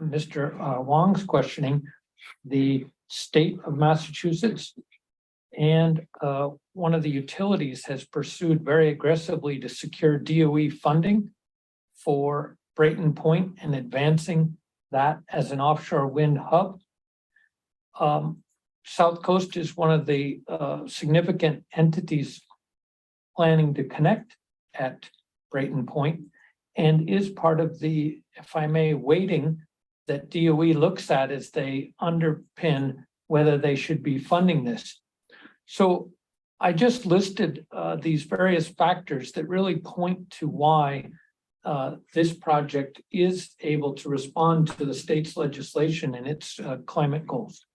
Mr. Wong's questioning, the state of Massachusetts and one of the utilities has pursued very aggressively to secure DOE funding for Brayton Point and advancing that as an offshore wind hub. SouthCoast is one of the significant entities planning to connect at Brayton Point and is part of the, if I may, weighting that DOE looks at as they underpin whether they should be funding this. So I just listed these various factors that really point to why this project is able to respond to the state's legislation and its climate goals.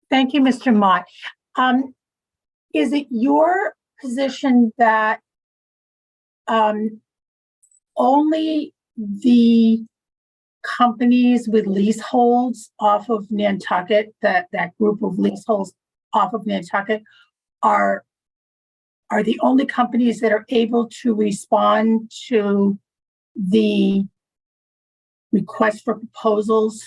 Thank you, Mr. Mott. Is it your position that only the companies with leaseholds off of Nantucket, that group of leaseholds off of Nantucket, are the only companies that are able to respond to the request for proposals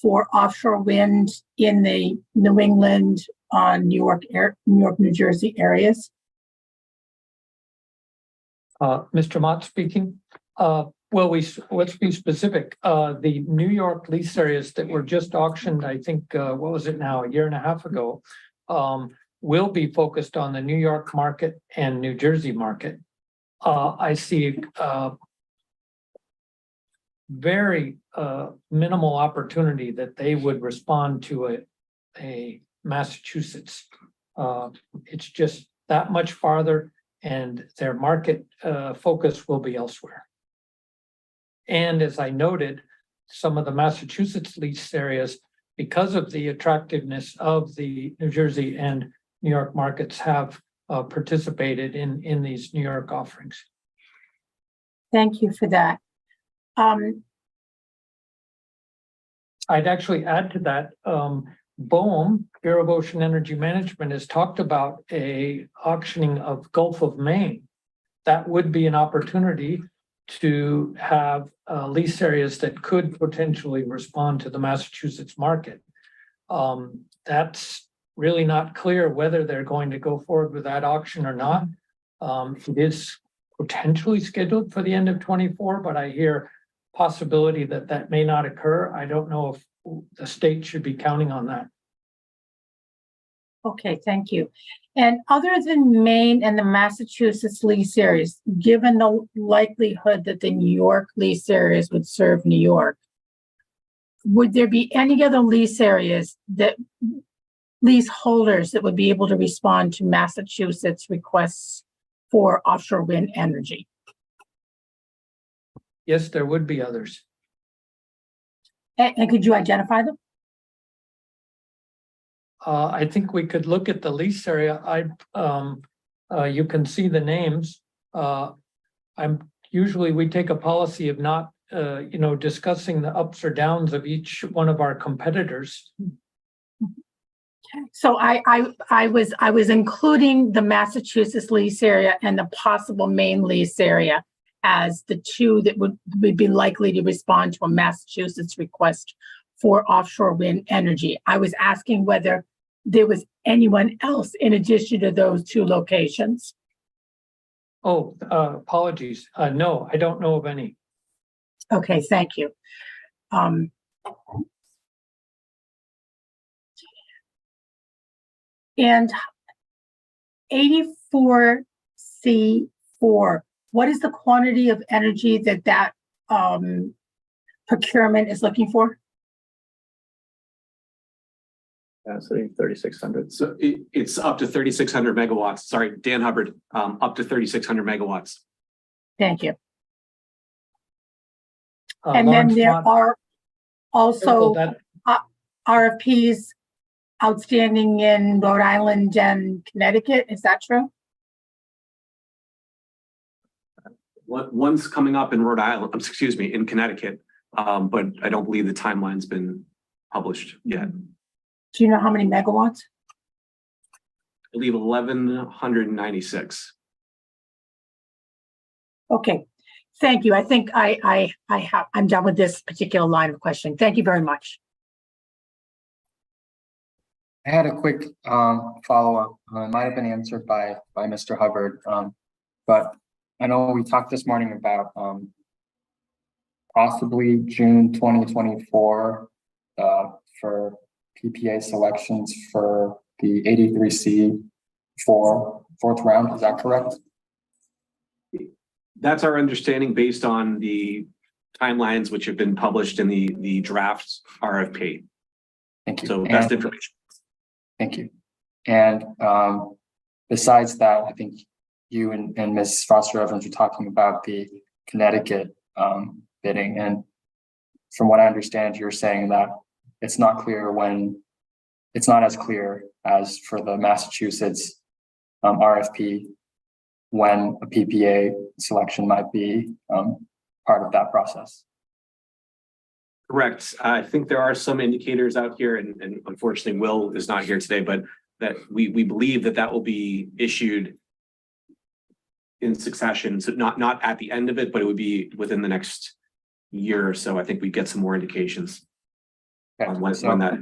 for offshore wind in the New England, New York, New Jersey areas? Mr. Mott speaking. Well, let's be specific. The New York lease areas that were just auctioned, I think, what was it now, a year and a half ago, will be focused on the New York market and New Jersey market. I see very minimal opportunity that they would respond to a Massachusetts. It's just that much farther, and their market focus will be elsewhere. And as I noted, some of the Massachusetts lease areas, because of the attractiveness of the New Jersey and New York markets, have participated in these New York offerings. Thank you for that. I'd actually add to that, BOEM, Bureau of Ocean Energy Management, has talked about a auctioning of Gulf of Maine. That would be an opportunity to have lease areas that could potentially respond to the Massachusetts market. That's really not clear whether they're going to go forward with that auction or not. It is potentially scheduled for the end of 24, but I hear possibility that that may not occur. I don't know if the state should be counting on that. Okay, thank you. And other than Maine and the Massachusetts lease areas, given the likelihood that the New York lease areas would serve New York, would there be any other lease areas that leaseholders that would be able to respond to Massachusetts requests for offshore wind energy? Yes, there would be others. And could you identify them? I think we could look at the lease area. You can see the names. We take a policy of not, discussing the ups or downs of each one of our competitors. So I was including the Massachusetts lease area and the possible Maine lease area as the two that would be likely to respond to a Massachusetts request for offshore wind energy. I was asking whether there was anyone else in addition to those two locations. Oh, apologies. No, I don't know of any. Okay, thank you. And 84C4, what is the quantity of energy that procurement is looking for? So 3,600. So it's up to 3,600 megawatts. Sorry, Dan Hubbard, up to 3,600 megawatts. Thank you. And then there are also RFPs outstanding in Rhode Island and Connecticut. Is that true? One's coming up in Rhode Island, in Connecticut, but I don't believe the timeline's been published yet. Do you know how many megawatts? I believe 1,196. Okay, thank you. I think I'm done with this particular line of questioning. Thank you very much. I had a quick follow-up. It might have been answered by Mr. Hubbard, but I know we talked this morning about possibly June 2024 for PPA selections for the 83C fourth round. Is that correct? That's our understanding based on the timelines which have been published in the draft RFP. Thank you. So that's the information. Thank you. And besides that, I think you and Ms. Foster Evans were talking about the Connecticut bidding. And from what I understand, you're saying that it's not as clear as for the Massachusetts RFP when a PPA selection might be part of that process. Correct. I think there are some indicators out here, and unfortunately Will is not here today, but that we believe that will be issued in succession. So not at the end of it, but it would be within the next year or so. I think we get some more indications. Okay. When that.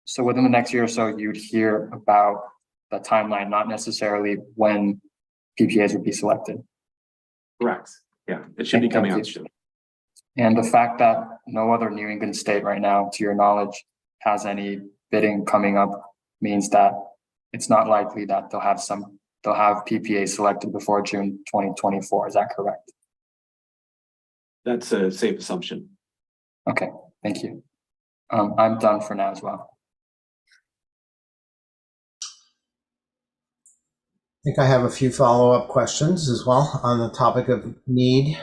So within the next year or so, you'd hear about the timeline, not necessarily when PPAs would be selected. Correct. Yeah, it should be coming out soon. And the fact that no other New England state right now, to your knowledge, has any bidding coming up means that it's not likely that they'll have PPA selected before June 2024. Is that correct? That's a safe assumption. Okay, thank you. I'm done for now as well. I think I have a few follow-up questions as well on the topic of need.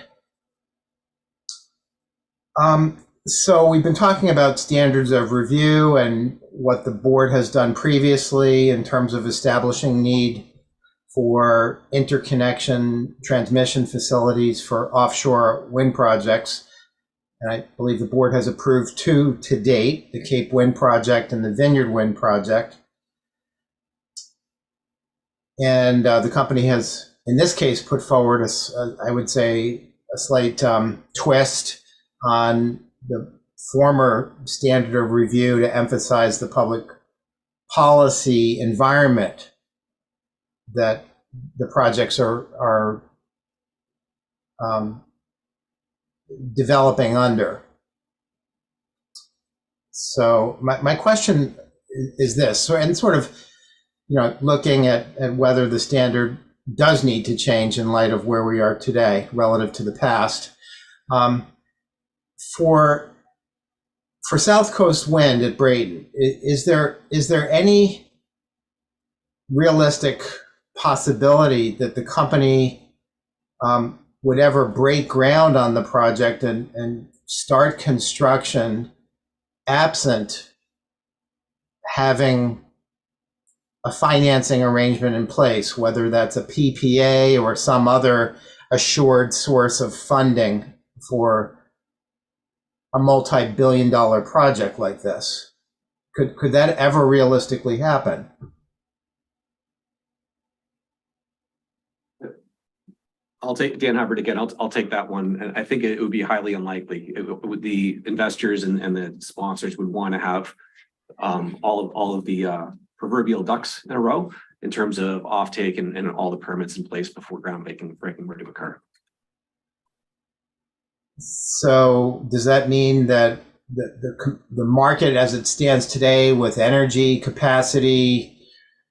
So we've been talking about standards of review and what the board has done previously in terms of establishing need for interconnection transmission facilities for offshore wind projects. And I believe the board has approved 2 to date, the Cape Wind Project and the Vineyard Wind Project. And the company has, in this case, put forward, I would say, a slight twist on the former standard of review to emphasize the public policy environment that the projects are developing under. So my question is this, so, and sort of, looking at whether the standard does need to change in light of where we are today relative to the past. For South Coast Wind at Brayton, is there any realistic possibility that the company would ever break ground on the project and start construction absent having a financing arrangement in place, whether that's a PPA or some other assured source of funding for a multi-billion-dollar project like this? Could that ever realistically happen? I'll take Dan Hubbard again. I'll take that one. And I think it would be highly unlikely. The investors and the sponsors would want to have all of the proverbial ducks in a row in terms of offtake and all the permits in place before groundbreaking were to occur. So does that mean that the market as it stands today with energy capacity,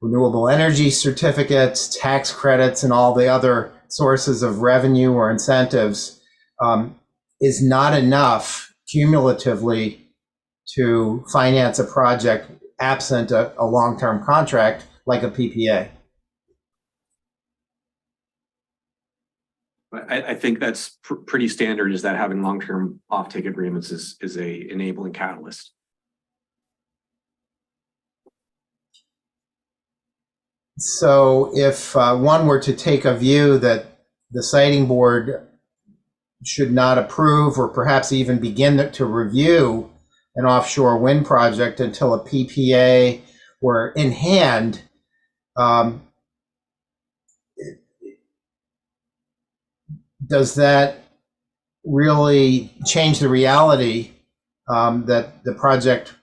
renewable energy certificates, tax credits, and all the other sources of revenue or incentives is not enough cumulatively to finance a project absent a long-term contract like a PPA? I think that's pretty standard, is that having long-term offtake agreements is a enabling catalyst. So if one were to take a view that the siting board should not approve or perhaps even begin to review an offshore wind project until a PPA were in hand, does that really change the reality that the project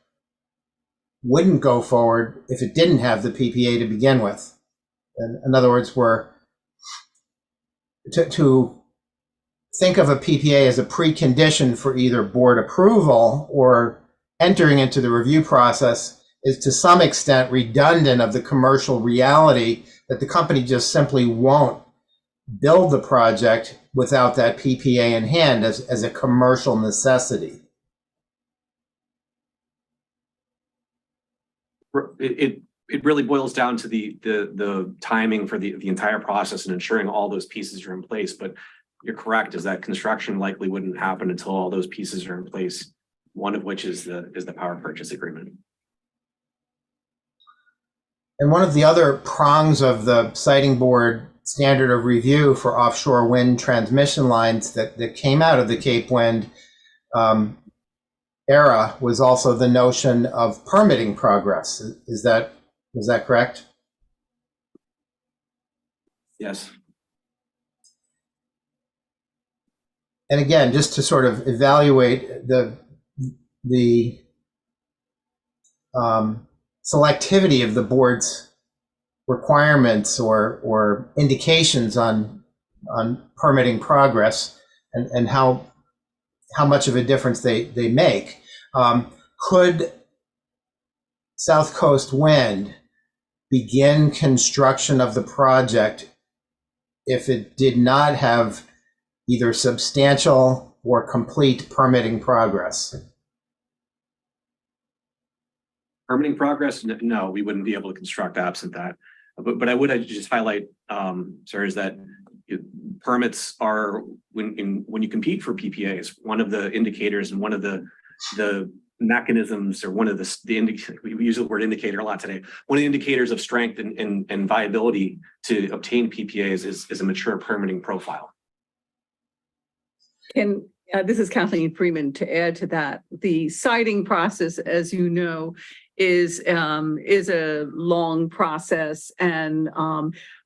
wouldn't go forward if it didn't have the PPA to begin with? And in other words, to think of a PPA as a precondition for either board approval or entering into the review process is to some extent redundant of the commercial reality that the company just simply won't build the project without that PPA in hand as a commercial necessity. It really boils down to the timing for the entire process and ensuring all those pieces are in place. But you're correct, is that construction likely wouldn't happen until all those pieces are in place, one of which is the power purchase agreement. And one of the other prongs of the siting board standard of review for offshore wind transmission lines that came out of the Cape Wind era was also the notion of permitting progress. Is that correct? Yes. And again, just to sort of evaluate the selectivity of the board's requirements or indications on permitting progress and how much of a difference they make. Could South Coast Wind begin construction of the project if it did not have either substantial or complete permitting progress? Permitting progress? No, we wouldn't be able to construct absent that. But I would just highlight, sir, is that permits are when you compete for PPAs, one of the indicators and one of the mechanisms, or one of we use the word indicator a lot today. One of the indicators of strength and viability to obtain PPAs is a mature permitting profile. This is Kathleen Freeman. To add to that, the siting process, as you know, is a long process, and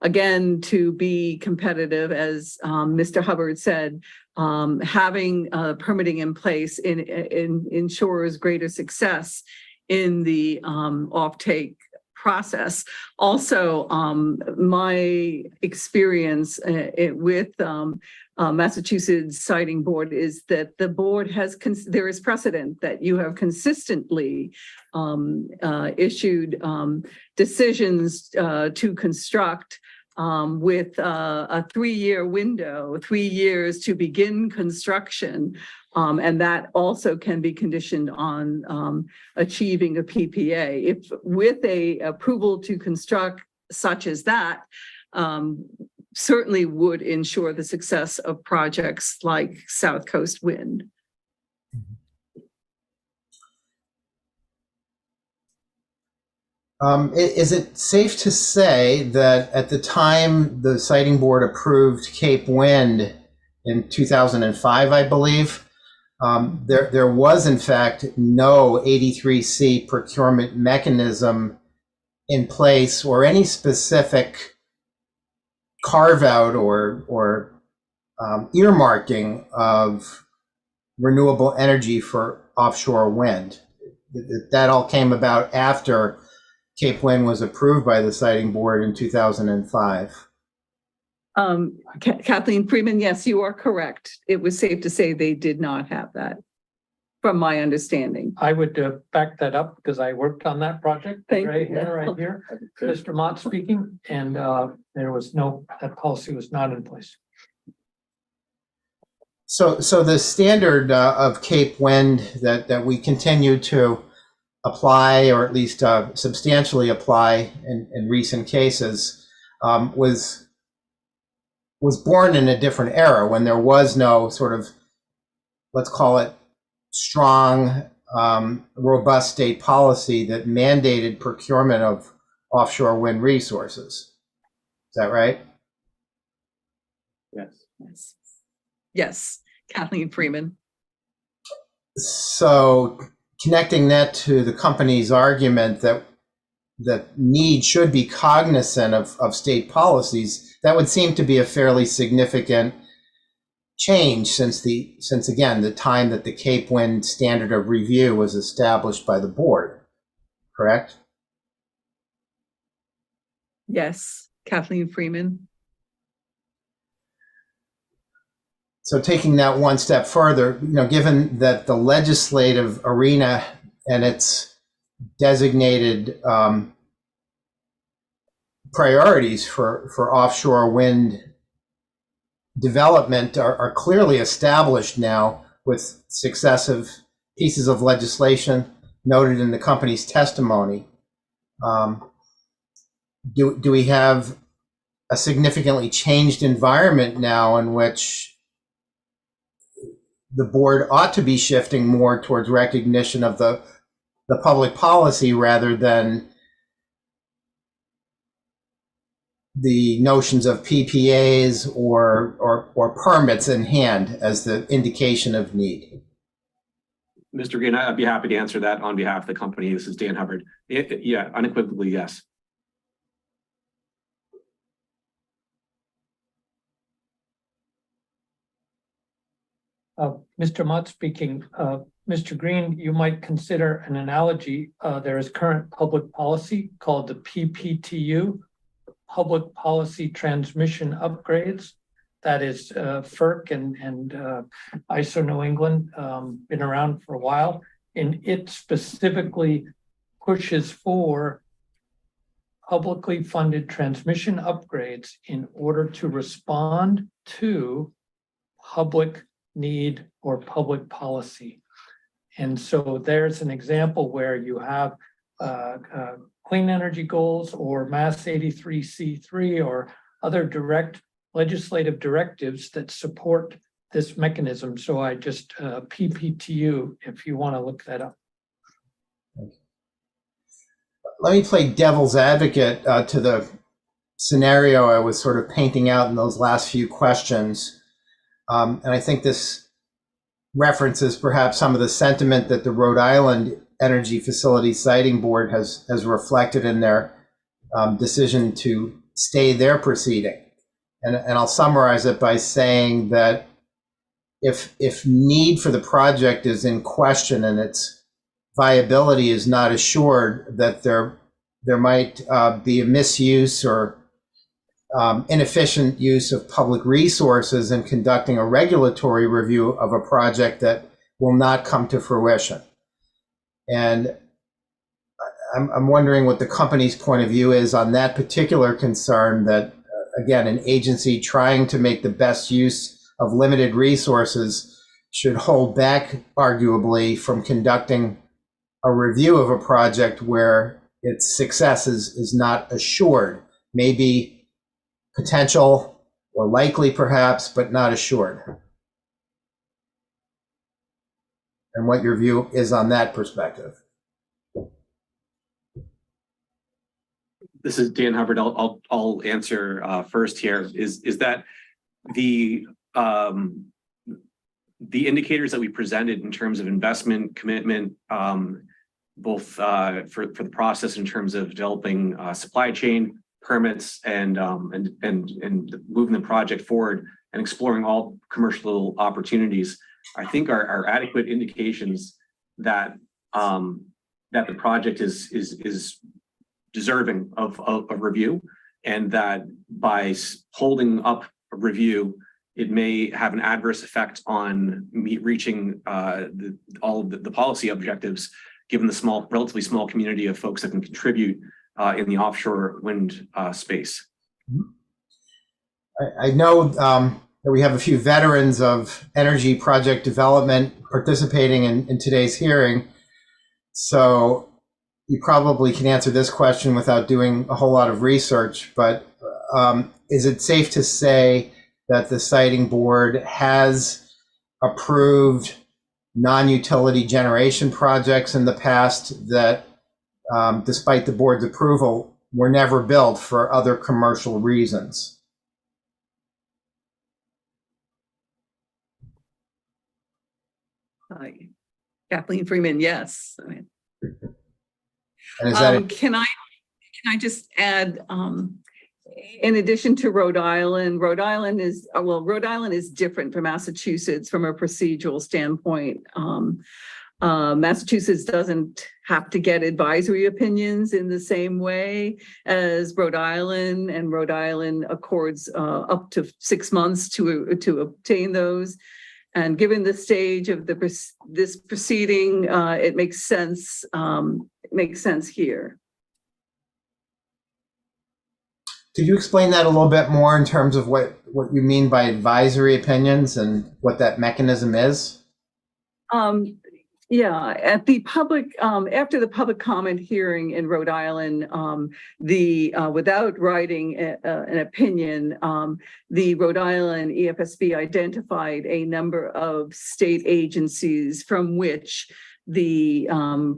again, to be competitive, as Mr. Hubbard said, having permitting in place ensures greater success in the offtake process. Also, my experience with Massachusetts Siting Board is that the board there is precedent that you have consistently issued decisions to construct with a 3-year window, 3 years to begin construction. And that also can be conditioned on achieving a PPA. If with a approval to construct such as that, certainly would ensure the success of projects like South Coast Wind. Is it safe to say that at the time the Siting Board approved Cape Wind in 2005, I believe, there was in fact no 83C procurement mechanism in place, or any specific carve out or earmarking of renewable energy for offshore wind? That all came about after Cape Wind was approved by the Siting Board in 2005. Kathleen Freeman, yes, you are correct. It was safe to say they did not have that, from my understanding. I would back that up because I worked on that project Thank right you. here. Mr. Mott speaking, and that policy was not in place. So the standard of Cape Wind that we continue to apply, or at least substantially apply in recent cases, was born in a different era when there was no sort of, let's call it, strong, robust state policy that mandated procurement of offshore wind resources. Is that right? Yes. Yes, Kathleen Freeman. So connecting that to the company's argument that need should be cognizant of state policies, that would seem to be a fairly significant change since again the time that the Cape Wind standard of review was established by the board, correct? Yes, Kathleen Freeman. So taking that one step further, given that the legislative arena and its designated priorities for offshore wind development are clearly established now with successive pieces of legislation noted in the company's testimony, do we have a significantly changed environment now in which the board ought to be shifting more towards recognition of the public policy rather than the notions of PPAs or permits in hand as the indication of need? Mr. Green, I'd be happy to answer that on behalf of the company. This is Dan Hubbard. Yeah, unequivocally, yes. Mr. Mott speaking. Mr. Green, you might consider an analogy. There is current public policy called the PPTU, Public Policy Transmission Upgrades. That is FERC and ISO New England, been around for a while. And it specifically pushes for publicly funded transmission upgrades in order to respond to public need or public policy. And so there's an example where you have clean energy goals or Mass 83C3 or other direct legislative directives that support this mechanism. So I just PPTU if you want to look that up. Let me play devil's advocate to the scenario I was sort of painting out in those last few questions. And I think this references perhaps some of the sentiment that the Rhode Island Energy Facility Siting Board has reflected in their decision to stay their proceeding. And I'll summarize it by saying that if need for the project is in question and its viability is not assured, that there might be a misuse or inefficient use of public resources in conducting a regulatory review of a project that will not come to fruition. And I'm wondering what the company's point of view is on that particular concern, that again, an agency trying to make the best use of limited resources should hold back arguably from conducting a review of a project where its success is not assured, maybe potential or likely perhaps, but not assured. And what your view is on that perspective. This is Dan Hubbard. I'll answer first here. Is that the indicators that we presented in terms of investment commitment, both for the process in terms of developing supply chain permits and moving the project forward and exploring all commercial opportunities, I think are adequate indications that that the project is deserving of a review, and that by holding up a review, it may have an adverse effect on reaching all of the policy objectives, given the relatively small community of folks that can contribute in the offshore wind space. I know that we have a few veterans of energy project development participating in today's hearing. So you probably can answer this question without doing a whole lot of research, but is it safe to say that the siting board has approved non-utility generation projects in the past that, despite the board's approval, were never built for other commercial reasons? Kathleen Freeman, yes. And is that can I just add, in addition to Rhode Island is different from Massachusetts from a procedural standpoint. Massachusetts doesn't have to get advisory opinions in the same way as Rhode Island, and Rhode Island accords up to 6 months to obtain those. And given the stage of this proceeding, it makes sense. It makes sense here. Could you explain that a little bit more in terms of what you mean by advisory opinions and what that mechanism is? Yeah, at the public, after the public comment hearing in Rhode Island, without writing an opinion, the Rhode Island EFSB identified a number of state agencies from which the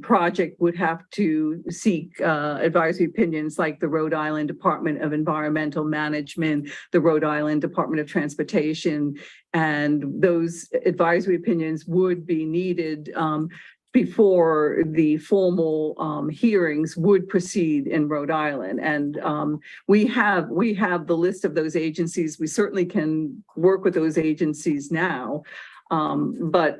project would have to seek advisory opinions, like the Rhode Island Department of Environmental Management, the Rhode Island Department of Transportation, and those advisory opinions would be needed before the formal hearings would proceed in Rhode Island. And we have the list of those agencies. We certainly can work with those agencies now. But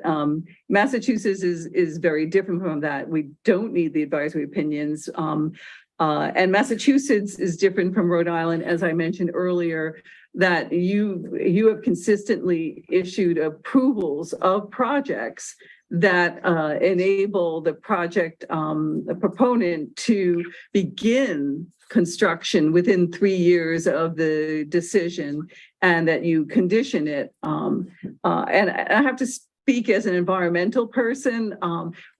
Massachusetts is very different from that. We don't need the advisory opinions. And Massachusetts is different from Rhode Island, as I mentioned earlier, that you have consistently issued approvals of projects that enable the project, the proponent to begin construction within 3 years of the decision, and that you condition it. And I have to speak as an environmental person.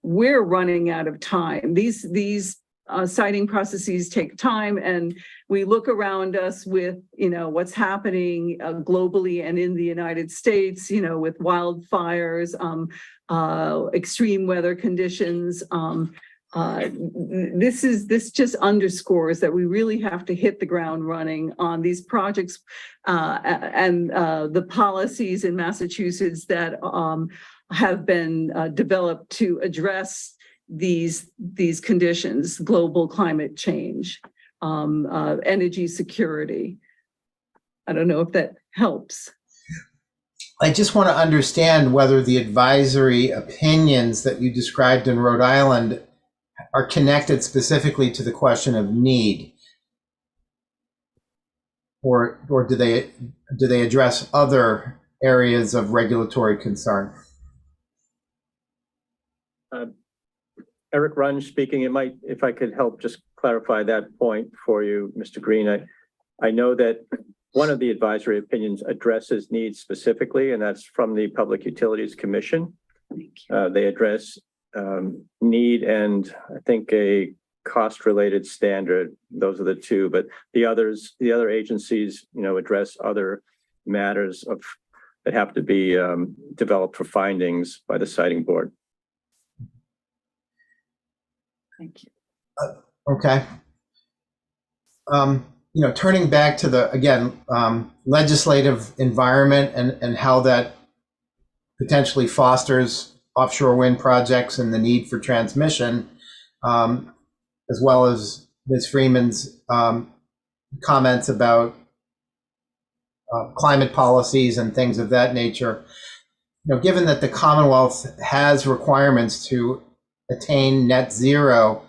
We're running out of time. These siting processes take time, and we look around us with, what's happening globally and in the United States, with wildfires, extreme weather conditions. This just underscores that we really have to hit the ground running on these projects, and the policies in Massachusetts that have been developed to address these conditions: global climate change, energy security. I don't know if that helps. I just want to understand whether the advisory opinions that you described in Rhode Island are connected specifically to the question of need, or do they address other areas of regulatory concern? Eric Runge speaking. If I could help just clarify that point for you, Mr. Green. I know that one of the advisory opinions addresses needs specifically, and that's from the Public Utilities Commission. They address need and I think a cost-related standard. Those are the two, but the other agencies, address other matters that have to be developed for findings by the siting board. Thank you. Okay. Turning back to the legislative environment and how that potentially fosters offshore wind projects and the need for transmission, as well as Ms. Freeman's comments about climate policies and things of that nature. Given that the Commonwealth has requirements to attain net zero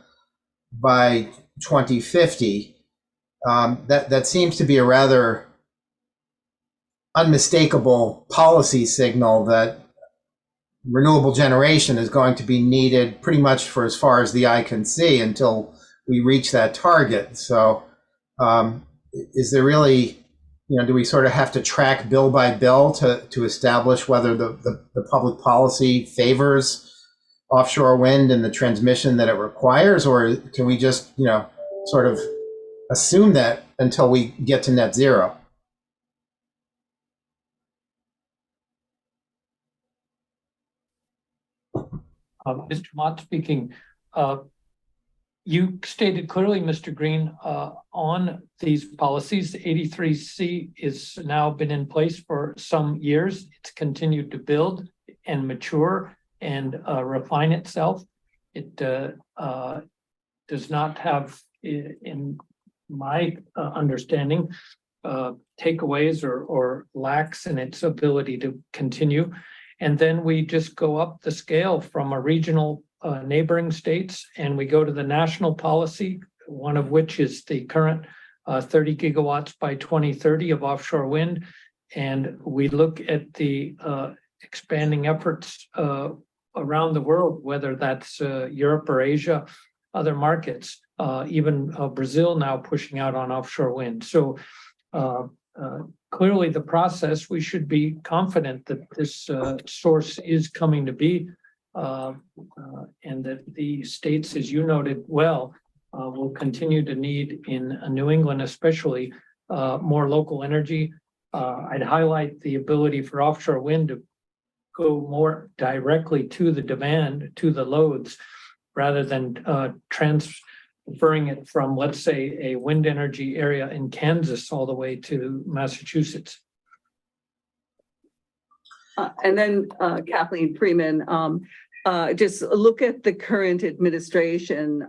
by 2050, that seems to be a rather unmistakable policy signal that renewable generation is going to be needed pretty much for as far as the eye can see until we reach that target. So is there really, do we sort of have to track bill by bill to establish whether the public policy favors offshore wind and the transmission that it requires, or can we just, sort of assume that until we get to net zero? Mr. Mott speaking. You stated clearly, Mr. Green, on these policies, 83C is now been in place for some years. It's continued to build and mature and refine itself. It does not have, in my understanding, takeaways or lacks in its ability to continue. And then we just go up the scale from a regional neighboring states, and we go to the national policy, one of which is the current 30 gigawatts by 2030 of offshore wind. And we look at the expanding efforts around the world, whether that's Europe or Asia, other markets, even Brazil now pushing out on offshore wind. So clearly the process, we should be confident that this source is coming to be, and that the states, as you noted well, will continue to need, in New England especially, more local energy. I'd highlight the ability for offshore wind to go more directly to the demand, to the loads, rather than transferring it from, let's say, a wind energy area in Kansas all the way to Massachusetts. And then Kathleen Freeman, just look at the current administration,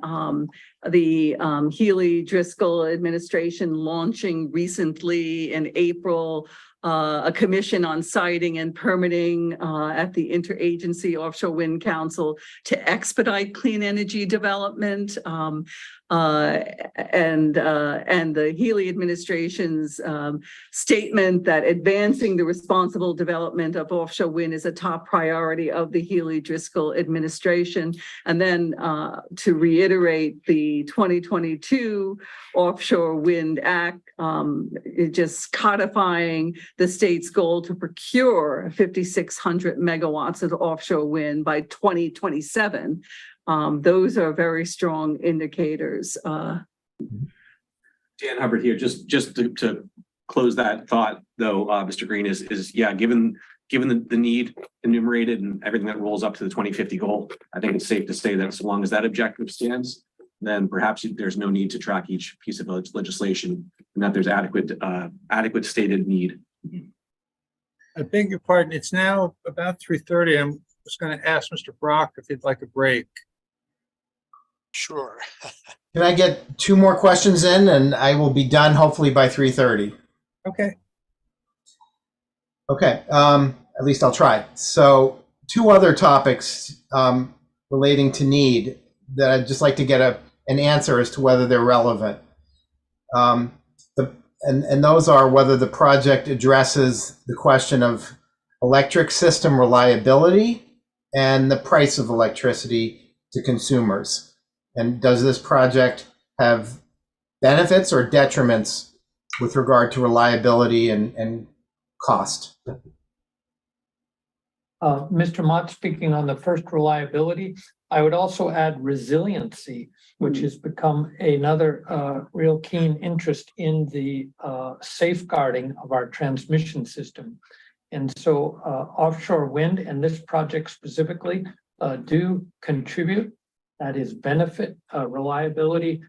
the Healy Driscoll administration launching recently in April a commission on siting and permitting at the Interagency Offshore Wind Council to expedite clean energy development. And the Healy administration's statement that advancing the responsible development of offshore wind is a top priority of the Healy-Driscoll administration. And then to reiterate the 2022 Offshore Wind Act, just codifying the state's goal to procure 5,600 megawatts of offshore wind by 2027. Those are very strong indicators. Dan Hubbard here, just to close that thought though, Mr. Green, is yeah, given the need enumerated and everything that rolls up to the 2050 goal, I think it's safe to say that so long as that objective stands, then perhaps there's no need to track each piece of legislation and that there's adequate stated need. I beg your pardon. It's now about 3:30. I'm just going to ask Mr. Brock if he'd like a break. Sure. Can I get 2 more questions in, and I will be done hopefully by 3:30. Okay. Okay, at least I'll try. So 2 other topics relating to need that I'd just like to get an answer as to whether they're relevant. And those are whether the project addresses the question of electric system reliability and the price of electricity to consumers. And does this project have benefits or detriments with regard to reliability and cost? Mr. Mott, speaking on the first, reliability, I would also add resiliency, which has become another real keen interest in the safeguarding of our transmission system. And so offshore wind and this project specifically do contribute. That is benefit, reliability,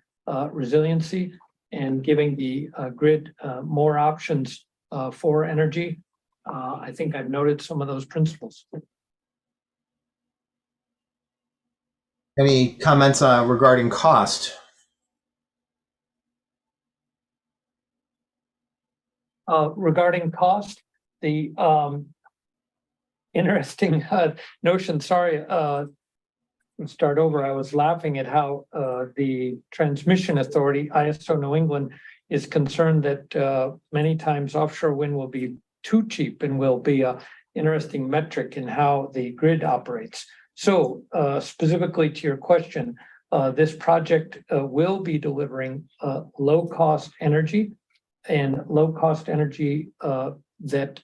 resiliency, and giving the grid more options for energy. I think I've noted some of those principles. Any comments regarding cost? Regarding cost, the interesting notion, sorry, let's start over. I was laughing at how the transmission authority, ISO New England, is concerned that many times offshore wind will be too cheap and will be an interesting metric in how the grid operates. So specifically to your question, this project will be delivering low-cost energy, and low-cost energy that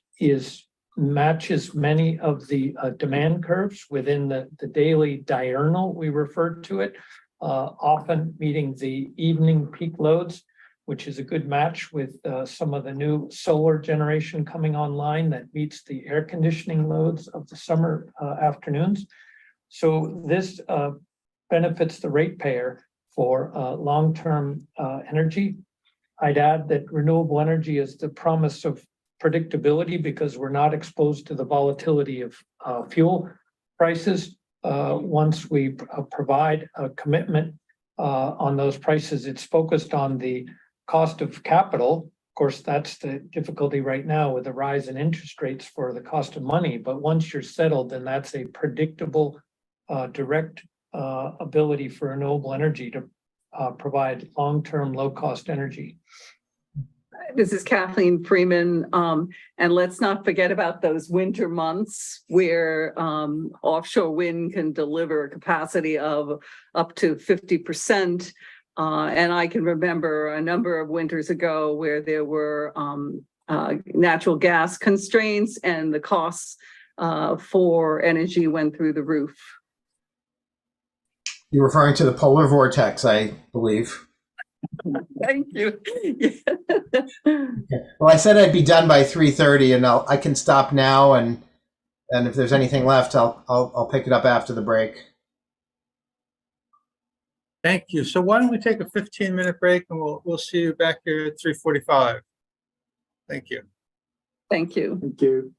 matches many of the demand curves within the daily diurnal, we refer to it, often meeting the evening peak loads, which is a good match with some of the new solar generation coming online that meets the air conditioning loads of the summer afternoons. So this benefits the ratepayer for long-term energy. I'd add that renewable energy is the promise of predictability because we're not exposed to the volatility of fuel prices. Once we provide a commitment on those prices, it's focused on the cost of capital. Of course, that's the difficulty right now with the rise in interest rates for the cost of money. But once you're settled, then that's a predictable, direct ability for renewable energy to provide long-term, low-cost energy. This is Kathleen Freeman. And let's not forget about those winter months where offshore wind can deliver a capacity of up to 50%. And I can remember a number of winters ago where there were natural gas constraints and the costs for energy went through the roof. You're referring to the polar vortex, I believe. Thank you. Okay. Well, I said I'd be done by 3:30, and I can stop now, and if there's anything left, I'll pick it up after the break. Thank you. So why don't we take a 15-minute break, and we'll see you back here at 3:45. Thank you. Thank you. Thank you.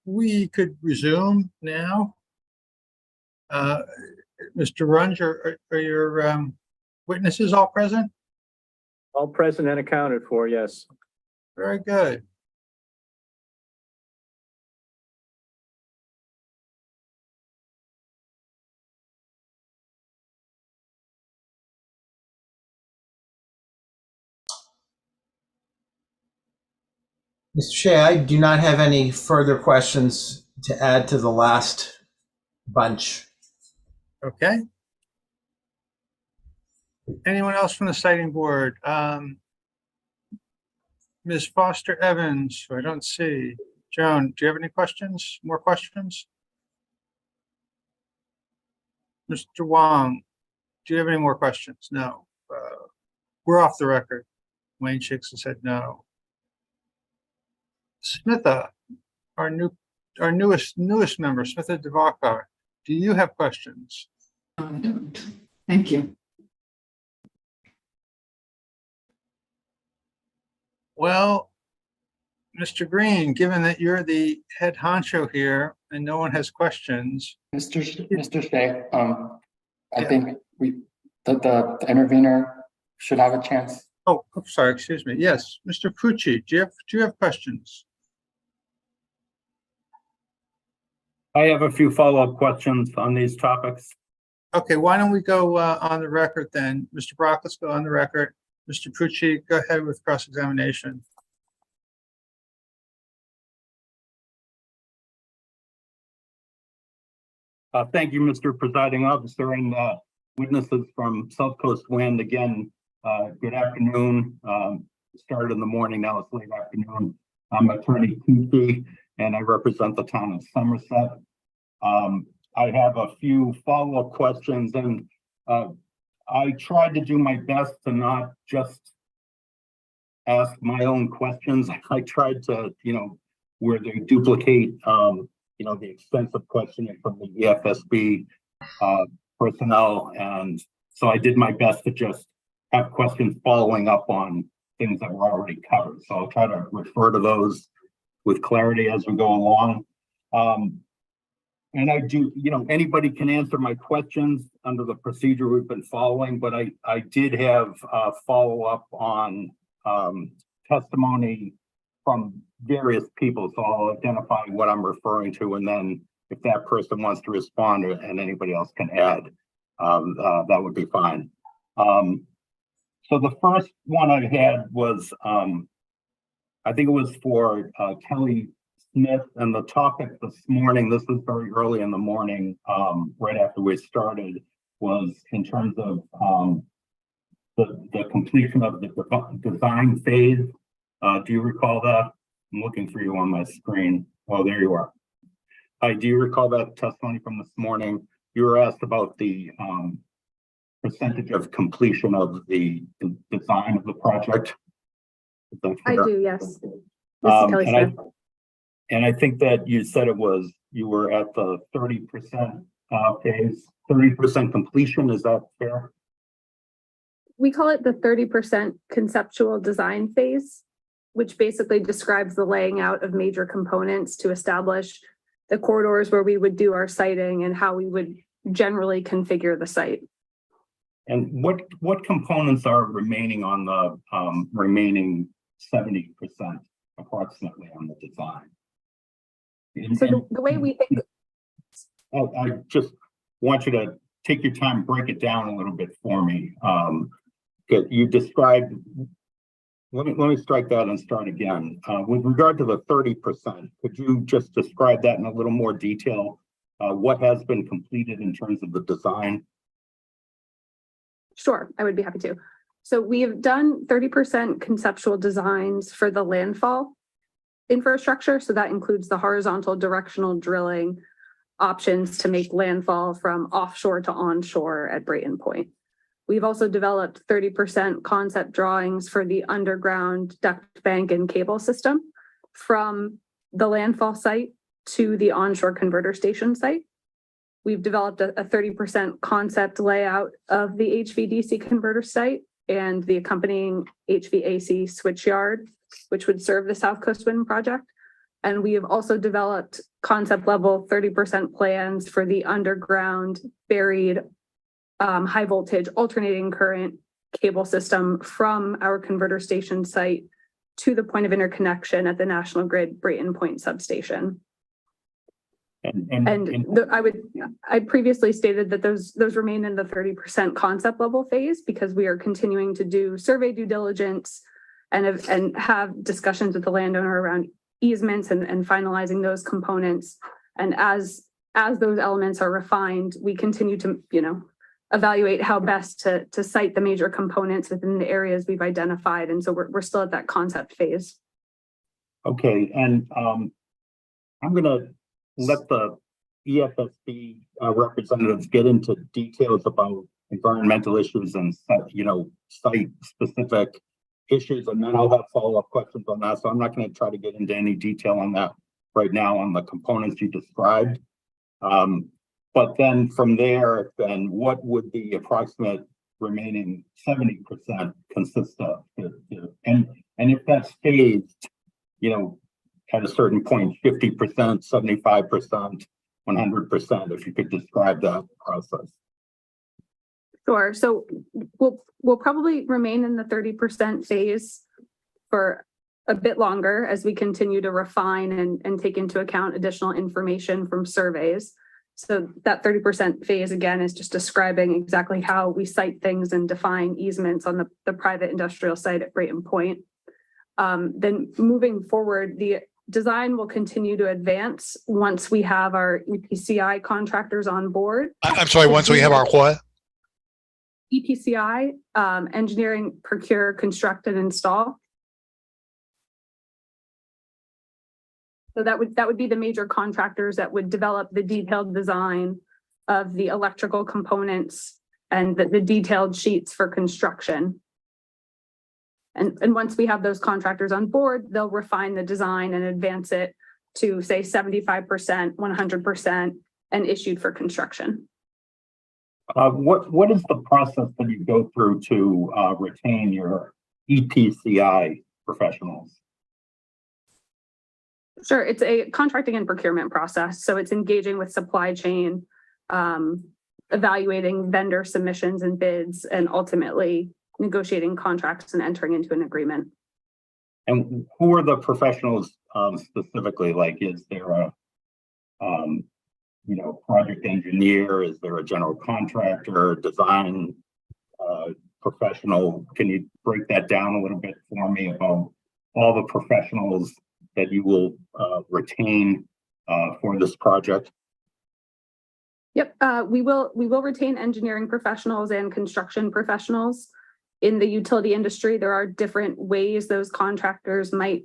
we could resume now. Mr. Runge, are your witnesses all present? All present and accounted for, yes. Very good. Mr. Shea, I do not have any further questions to add to the last bunch. Okay. Anyone else from the siting board? Ms. Foster Evans, who I don't see. Joan, do you have any questions? More questions? Mr. Wong, do you have any more questions? No. We're off the record. Wayne shakes his head no. Smitha, our newest member, Smitha Devakar, do you have questions? I don't. Thank you. Well, Mr. Green, given that you're the head honcho here and no one has questions. Mr. Shea, I think the intervener should have a chance. Oh, I'm sorry, excuse me. Yes, Mr. Pucci, do you have questions? I have a few follow-up questions on these topics. Okay, why don't we go on the record then? Mr. Brock, let's go on the record. Mr. Pucci, go ahead with cross-examination. Thank you, Mr. Presiding Officer, and witnesses from SouthCoast Wind. Again, good afternoon. Started in the morning, now it's late afternoon. I'm Attorney Pucci, and I represent the town of Somerset. I have a few follow-up questions, and I tried to do my best to not just ask my own questions. I tried to, where they duplicate, the extensive questioning from the EFSB personnel. And so I did my best to just have questions following up on things that were already covered. So I'll try to refer to those with clarity as we go along. And I do, anybody can answer my questions under the procedure we've been following, but I did have a follow-up on testimony from various people. So I'll identify what I'm referring to, and then if that person wants to respond and anybody else can add, that would be fine. So the first one I had was, I think it was for Kelly Smith, and the topic this morning, this was very early in the morning, right after we started, was in terms of the completion of the design phase. Do you recall that? I'm looking for you on my screen. Oh, there you are. Do you recall that testimony from this morning? You were asked about the percentage of completion of the design of the project. I do, yes. Mr. Kelly Smith. And I think that you said you were at the 30% phase, 30% completion. Is that fair? We call it the 30% conceptual design phase, which basically describes the laying out of major components to establish the corridors where we would do our siting and how we would generally configure the site. And what components are remaining on the remaining 70% approximately on the design? So the way we think. I just want you to take your time, break it down a little bit for me. You described, let me strike that and start again. With regard to the 30%, could you just describe that in a little more detail? What has been completed in terms of the design? Sure, I would be happy to. So we have done 30% conceptual designs for the landfall infrastructure. So that includes the horizontal directional drilling options to make landfall from offshore to onshore at Brayton Point. We've also developed 30% concept drawings for the underground duct bank and cable system from the landfall site to the onshore converter station site. We've developed a 30% concept layout of the HVDC converter site and the accompanying HVAC switchyard, which would serve the SouthCoast Wind project, And we have also developed concept level 30% plans for the underground buried high voltage alternating current cable system from our converter station site to the point of interconnection at the National Grid Brayton Point substation. I previously stated that those remain in the 30% concept level phase because we are continuing to do survey due diligence and have discussions with the landowner around easements and finalizing those components. And as those elements are refined, we continue to, evaluate how best to site the major components within the areas we've identified. And so we're still at that concept phase. Okay, and I'm gonna let the EFSB representatives get into details about environmental issues and site specific issues, and then I'll have follow-up questions on that. So I'm not going to try to get into any detail on that right now on the components you described. But then from there, then what would the approximate remaining 70% consist of? And if that's phased, at a certain point, 50%, 75%, 100%, if you could describe that process. Sure. So we'll probably remain in the 30% phase for a bit longer as we continue to refine and take into account additional information from surveys. So that 30% phase, again, is just describing exactly how we site things and define easements on the private industrial site at Brayton Point. Then moving forward, the design will continue to advance once we have our EPCI contractors on board. I'm sorry, once we have our what? EPCI, engineering, procure, construct, and install. So that would be the major contractors that would develop the detailed design of the electrical components and the detailed sheets for construction. And once we have those contractors on board, they'll refine the design and advance it to say 75%, 100%, and issued for construction. What is the process that you go through to retain your EPCI professionals? Sure, it's a contracting and procurement process. So it's engaging with supply chain, evaluating vendor submissions and bids, and ultimately negotiating contracts and entering into an agreement. And who are the professionals specifically? Like, is there a project engineer? Is there a general contractor, design professional? Can you break that down a little bit for me about all the professionals that you will retain for this project? Yep, we will retain engineering professionals and construction professionals. In the utility industry, there are different ways those contractors might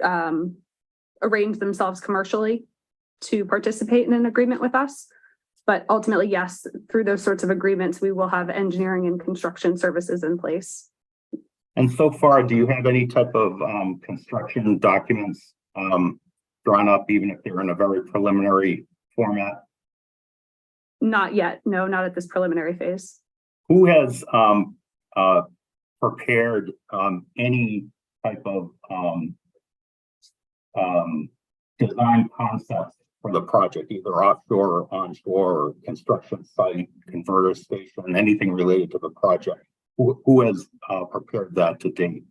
arrange themselves commercially to participate in an agreement with us. But ultimately, yes, through those sorts of agreements, we will have engineering and construction services in place. And so far, do you have any type of construction documents drawn up, even if they're in a very preliminary format? Not yet. No, not at this preliminary phase. Who has prepared any type of design concepts for the project, either offshore or onshore, or construction site, converter station, anything related to the project? Who has prepared that to date?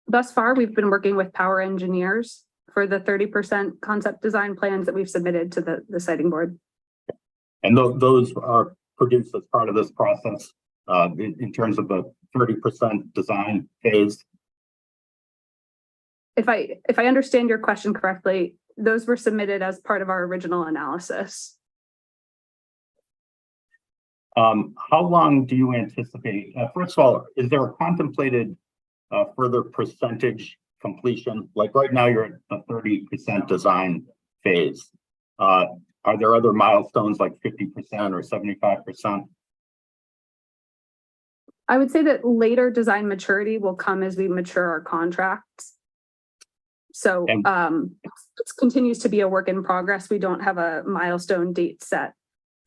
Thus far, we've been working with Power Engineers for the 30% concept design plans that we've submitted to the siting board. And those are produced as part of this process in terms of the 30% design phase? If I understand your question correctly, those were submitted as part of our original analysis. How long do you anticipate? First of all, is there a contemplated further percentage completion? Like right now, you're at the 30% design phase. Are there other milestones like 50% or 75%? I would say that later design maturity will come as we mature our contracts. So it continues to be a work in progress. We don't have a milestone date set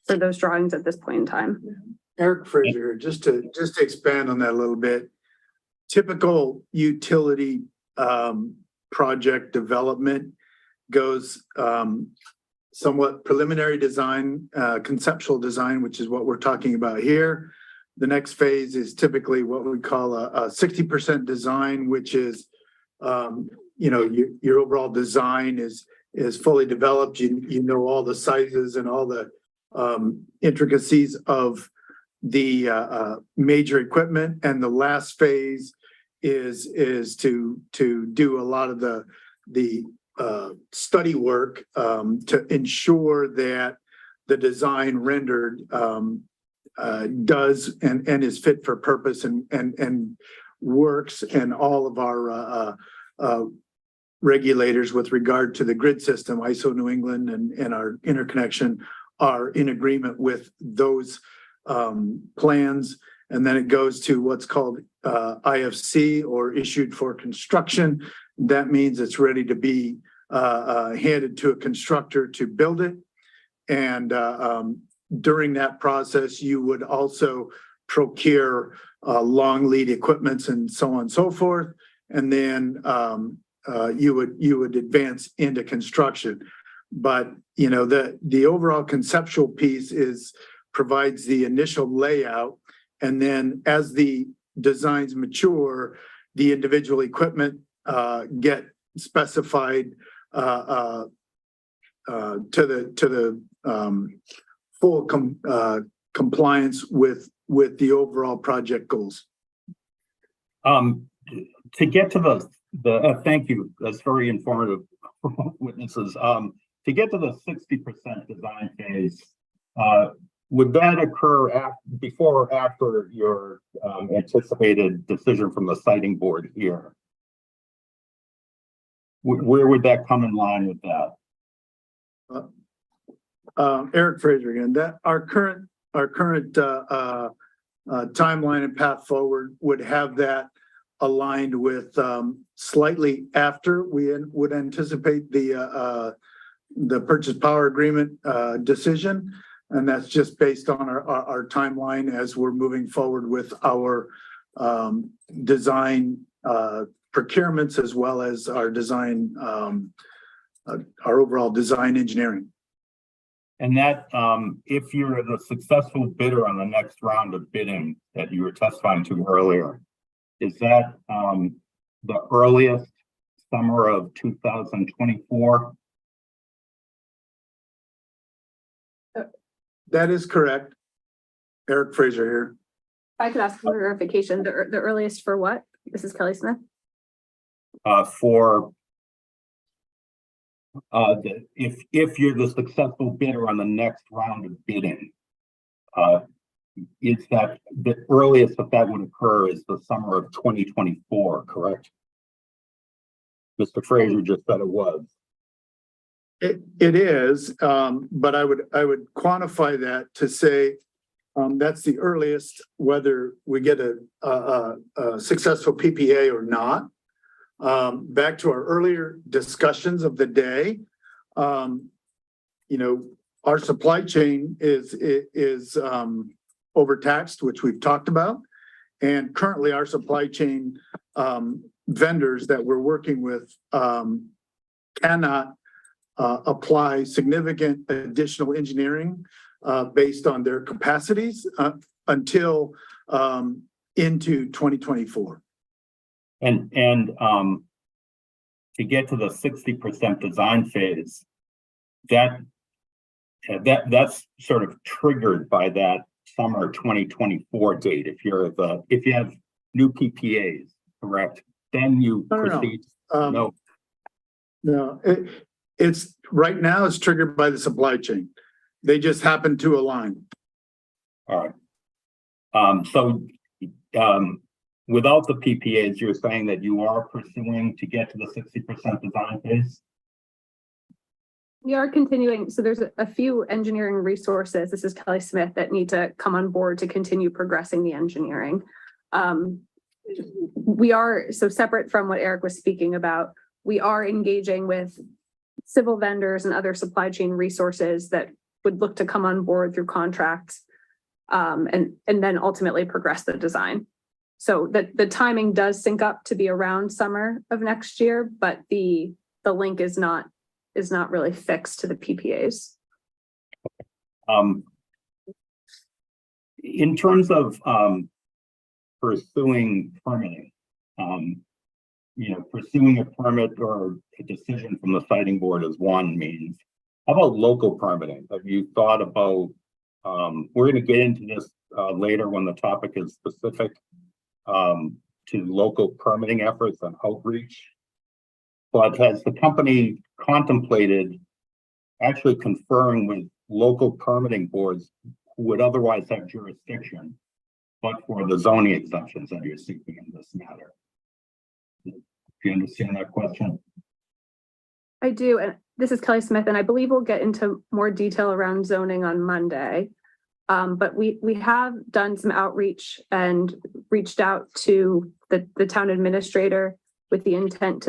for those drawings at this point in time. Eric Fraser, just to expand on that a little bit. Typical utility project development goes somewhat preliminary design, conceptual design, which is what we're talking about here. The next phase is typically what we call a 60% design, which is, your overall design is fully developed. You know all the sizes and all the intricacies of the major equipment. And the last phase is to do a lot of the study work to ensure that the design rendered does and is fit for purpose and works, and all of our regulators with regard to the grid system, ISO New England and our interconnection are in agreement with those plans. And then it goes to what's called IFC, or issued for construction. That means it's ready to be handed to a constructor to build it. And during that process, you would also procure long lead equipments and so on and so forth. And then you would advance into construction. But the overall conceptual piece provides the initial layout, and then as the designs mature, the individual equipment get specified to the full compliance with the overall project goals. To get to the thank you, that's very informative witnesses. To get to the 60% design phase, would that occur before or after your anticipated decision from the siting board here? Where would that come in line with that? Eric Fraser again. That our current timeline and path forward would have that aligned with slightly after we would anticipate the purchase power agreement decision, and that's just based on our timeline as we're moving forward with our design procurements, as well as our design our overall design engineering. And that if you're the successful bidder on the next round of bidding that you were testifying to earlier, is that the earliest summer of 2024? That is correct. Eric Fraser here. If I could ask for verification, the earliest for what? This is Kelly Smith. If you're the successful bidder on the next round of bidding, is that the earliest that would occur is the summer of 2024, correct? Mr. Fraser just said it was. It is, but I would quantify that to say that's the earliest, whether we get a successful PPA or not. Back to our earlier discussions of the day, our supply chain is overtaxed, which we've talked about, and currently our supply chain vendors that we're working with cannot apply significant additional engineering based on their capacities until into 2024. And to get to the 60% design phase, that's sort of triggered by that summer 2024 date. If you have new PPAs, correct? Then you proceed. No, it's right now it's triggered by the supply chain. They just happen to align. All right. So without the PPAs, you're saying that you are pursuing to get to the 60% design phase? We are continuing. So there's a few engineering resources. This is Kelly Smith, that need to come on board to continue progressing the engineering. We are, so separate from what Eric was speaking about, we are engaging with civil vendors and other supply chain resources that would look to come on board through contracts and then ultimately progress the design. So the timing does sync up to be around summer of next year, but the link is not really fixed to the PPAs. In terms of pursuing permitting, pursuing a permit or a decision from the siting board is one means. How about local permitting? Have you thought about, we're going to get into this later when the topic is specific to local permitting efforts and outreach. But has the company contemplated actually conferring with local permitting boards who would otherwise have jurisdiction, but for the zoning exemptions that you're seeking in this matter? Do you understand that question? I do, and this is Kelly Smith, and I believe we'll get into more detail around zoning on Monday. But we have done some outreach and reached out to the town administrator with the intent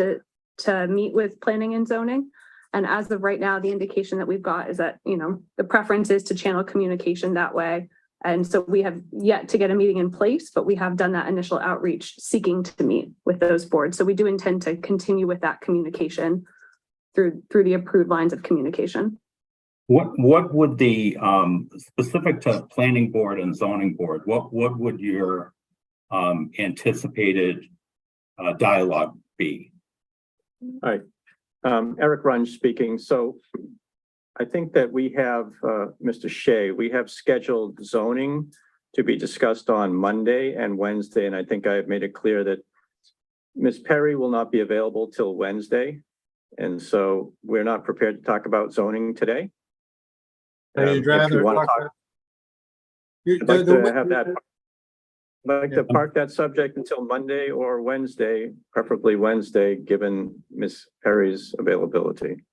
to meet with planning and zoning. And as of right now, the indication that we've got is that, the preference is to channel communication that way. And so we have yet to get a meeting in place, but we have done that initial outreach seeking to meet with those boards. So we do intend to continue with that communication through the approved lines of communication. What would the specific to planning board and zoning board, what would your anticipated dialogue be? All right, Eric Runge speaking. So I think that we have Mr. Shea, we have scheduled zoning to be discussed on Monday and Wednesday. And I think I have made it clear that Ms. Perry will not be available till Wednesday. And so we're not prepared to talk about zoning today. I'd rather I'd like to park that subject until Monday or Wednesday, preferably Wednesday, given Ms. Perry's availability.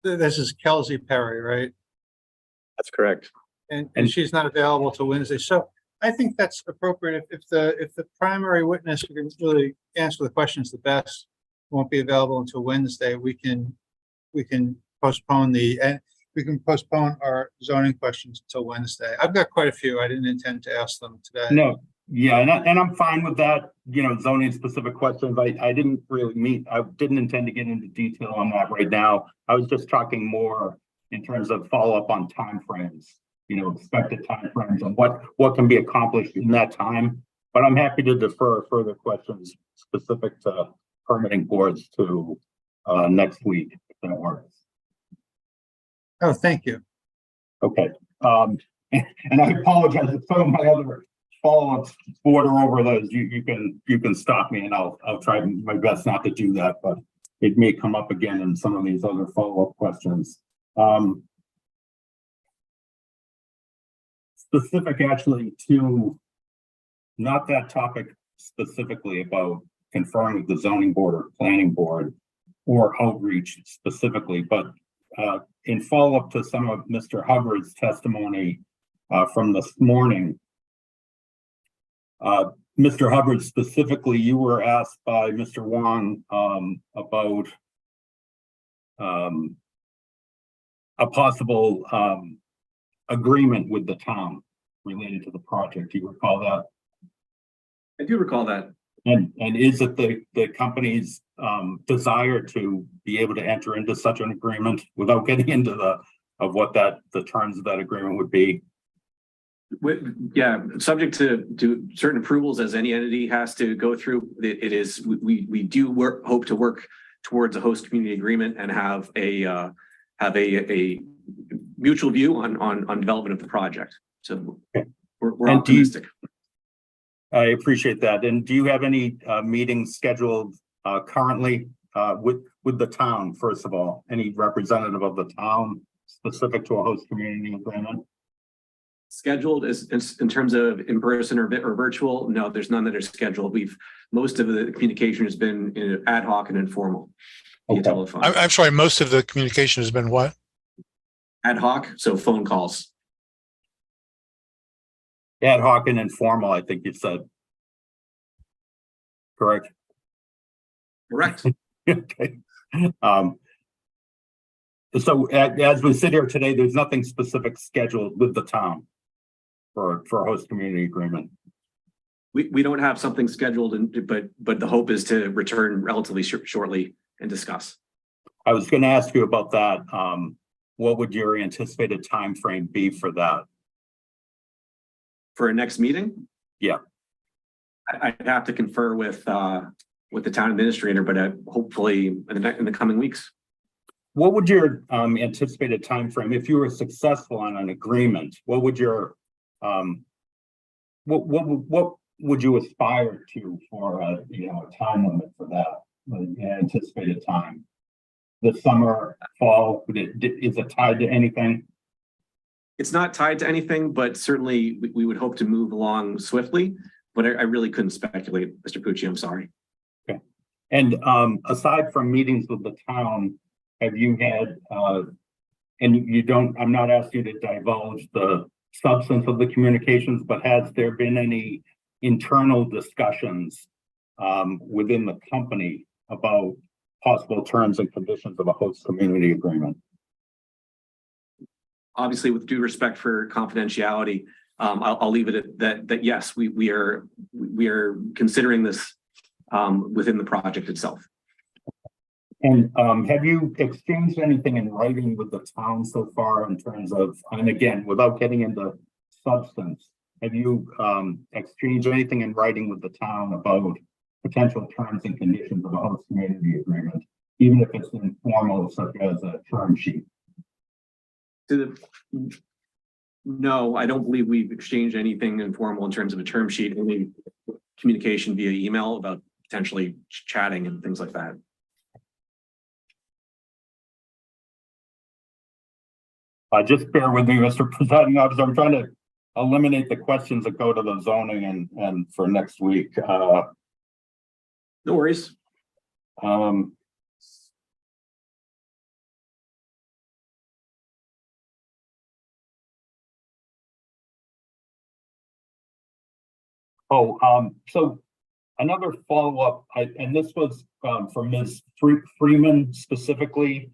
This is Kelsey Perry, right? That's correct. And she's not available till Wednesday. So I think that's appropriate. If the primary witness who can really answer the questions the best won't be available until Wednesday, we can postpone our zoning questions until Wednesday. I've got quite a few. I didn't intend to ask them today. No, yeah, and I'm fine with that. Zoning specific questions. I didn't really I didn't intend to get into detail on that right now. I was just talking more in terms of follow up on timeframes, expected timeframes and what can be accomplished in that time. But I'm happy to defer further questions specific to permitting boards to next week, if that works. Oh, thank you. Okay. And I apologize if some of my other follow-ups border over those. You can stop me and I'll try my best not to do that, but it may come up again in some of these other follow-up questions. Specific actually to not that topic specifically about conferring with the zoning board or planning board or outreach specifically, but in follow-up to some of Mr. Hubbard's testimony from this morning. Mr. Hubbard, specifically, you were asked by Mr. Wong about a possible agreement with the town related to the project. Do you recall that? I do recall that. And is it the company's desire to be able to enter into such an agreement without getting into what the terms of that agreement would be? Yeah, subject to certain approvals as any entity has to go through. It is we do hope to work towards a host community agreement and have a mutual view on development of the project. So we're optimistic. I appreciate that. And do you have any meetings scheduled currently with the town? First of all, any representative of the town specific to a host community agreement? Scheduled is in terms of in person or virtual? No, there's none that are scheduled. Most of the communication has been ad hoc and informal via telephone. I'm sorry, most of the communication has been what? Ad hoc, so phone calls. Ad hoc and informal, I think you said. Correct? Correct. Okay. So as we sit here today, there's nothing specific scheduled with the town for a host community agreement. We don't have something scheduled, but the hope is to return relatively shortly and discuss. I was going to ask you about that. What would your anticipated time frame be for that? For a next meeting? Yeah. I'd have to confer with the town administrator, but hopefully in the coming weeks. What would your anticipated time frame, if you were successful on an agreement, what would your what would you aspire to for a time limit for that anticipated time? The summer, fall, is it tied to anything? It's not tied to anything, but certainly we would hope to move along swiftly. But I really couldn't speculate, Mr. Pucci. I'm sorry. Okay. And aside from meetings with the town, have you had and you don't, I'm not asking you to divulge the substance of the communications, but has there been any internal discussions within the company about possible terms and conditions of a host community agreement? Obviously, with due respect for confidentiality, I'll leave it at that. Yes, we are considering this within the project itself. And have you exchanged anything in writing with the town so far in terms of, and again, without getting into substance, have you exchanged anything in writing with the town about potential terms and conditions of a host community agreement, even if it's informal, such as a term sheet? No, I don't believe we've exchanged anything informal in terms of a term sheet, only communication via email about potentially chatting and things like that. Just bear with me, Mr. Presiding Officer. I'm trying to eliminate the questions that go to the zoning and for next week. No worries. So another follow-up, and this was from Ms. Freeman specifically.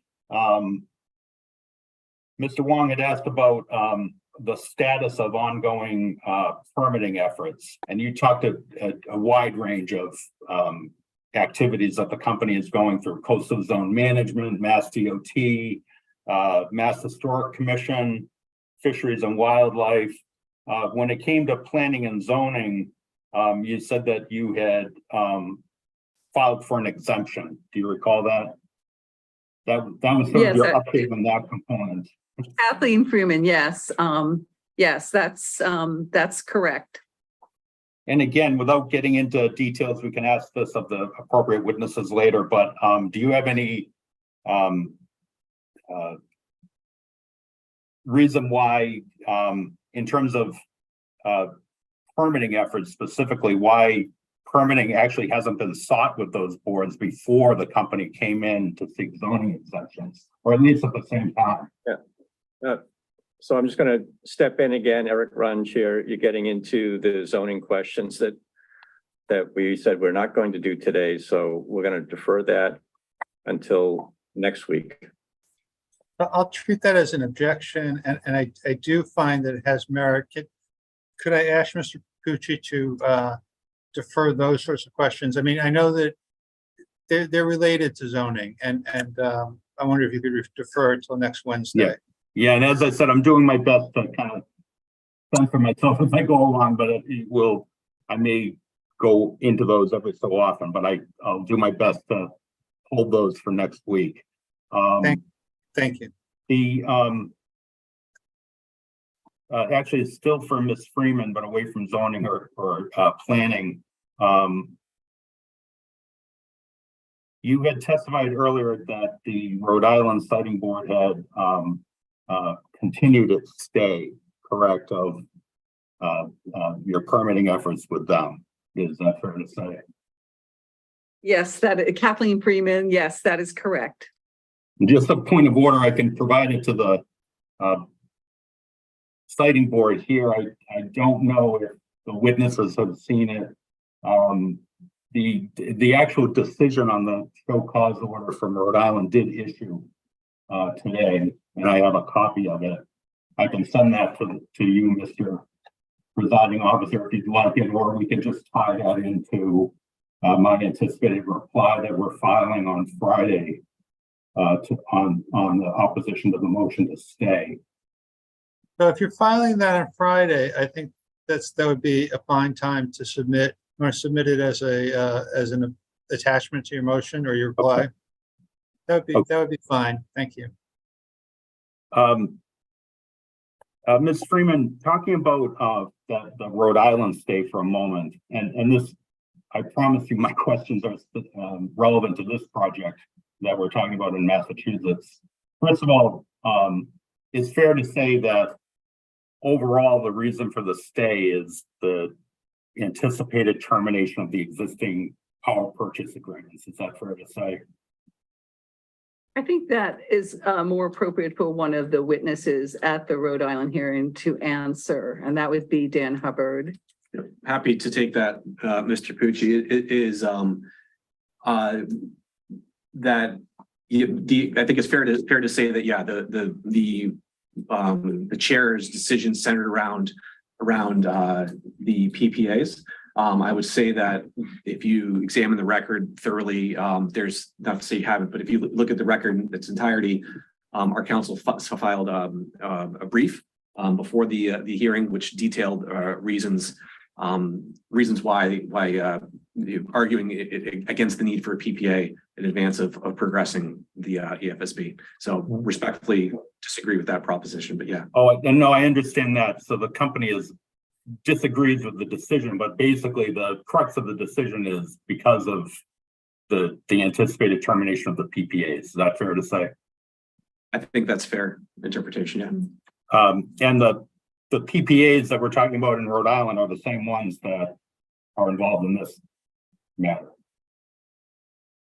Mr. Wong had asked about the status of ongoing permitting efforts, and you talked a wide range of activities that the company is going through: coastal zone management, Mass DOT, Mass Historic Commission, Fisheries and Wildlife. When it came to planning and zoning, you said that you had filed for an exemption. Do you recall that? That was sort of your update on that component. Kathleen Freeman, yes. Yes, that's correct. And again, without getting into details, we can ask this of the appropriate witnesses later, but do you have any reason why, in terms of permitting efforts specifically, why permitting actually hasn't been sought with those boards before the company came in to seek zoning exemptions, or at least at the same time? Yeah. So I'm just going to step in again, Eric Runge here. You're getting into the zoning questions that we said we're not going to do today. So we're going to defer that until next week. I'll treat that as an objection, and I do find that it has merit. Could I ask Mr. Pucci to defer those sorts of questions? I mean, I know that they're related to zoning, and I wonder if you could defer until next Wednesday. Yeah, and as I said, I'm doing my best to kind of fend for myself as I go along, but I may go into those every so often, but I'll do my best to hold those for next week. Thank you. The actually, it's still for Ms. Freeman, but away from zoning or planning. You had testified earlier that the Rhode Island Siting Board had continued its stay, correct, of your permitting efforts with them. Is that fair to say? Yes, Kathleen Freeman, yes, that is correct. Just a point of order, I can provide it to the Siting Board here. I don't know if the witnesses have seen it. The actual decision on the show cause order from Rhode Island did issue today, and I have a copy of it. I can send that to you, Mr. presiding officer, if you'd like it, or we can just tie that into my anticipated reply that we're filing on Friday on the opposition to the motion to stay. So if you're filing that on Friday, I think that would be a fine time to submit, or submit it as an attachment to your motion or your reply. Okay. That would be fine. Thank you. Ms. Freeman, talking about the Rhode Island stay for a moment, and this, I promise you my questions are relevant to this project that we're talking about in Massachusetts. First of all, it's fair to say that overall the reason for the stay is the anticipated termination of the existing power purchase agreements. Is that fair to say? I think that is more appropriate for one of the witnesses at the Rhode Island hearing to answer, and that would be Dan Hubbard. Happy to take that, Mr. Pucci. It is that I think it's fair to say that, yeah, the chair's decision centered around the PPAs. I would say that if you examine the record thoroughly, there's, not to say you haven't, but if you look at the record in its entirety, our counsel filed a brief before the hearing, which detailed reasons why arguing against the need for a PPA in advance of progressing the EFSB. So respectfully disagree with that proposition, but yeah. Oh, and no, I understand that. So the company disagrees with the decision, but basically the crux of the decision is because of the anticipated termination of the PPAs. Is that fair to say? I think that's fair interpretation, yeah. And the PPAs that we're talking about in Rhode Island are the same ones that are involved in this matter.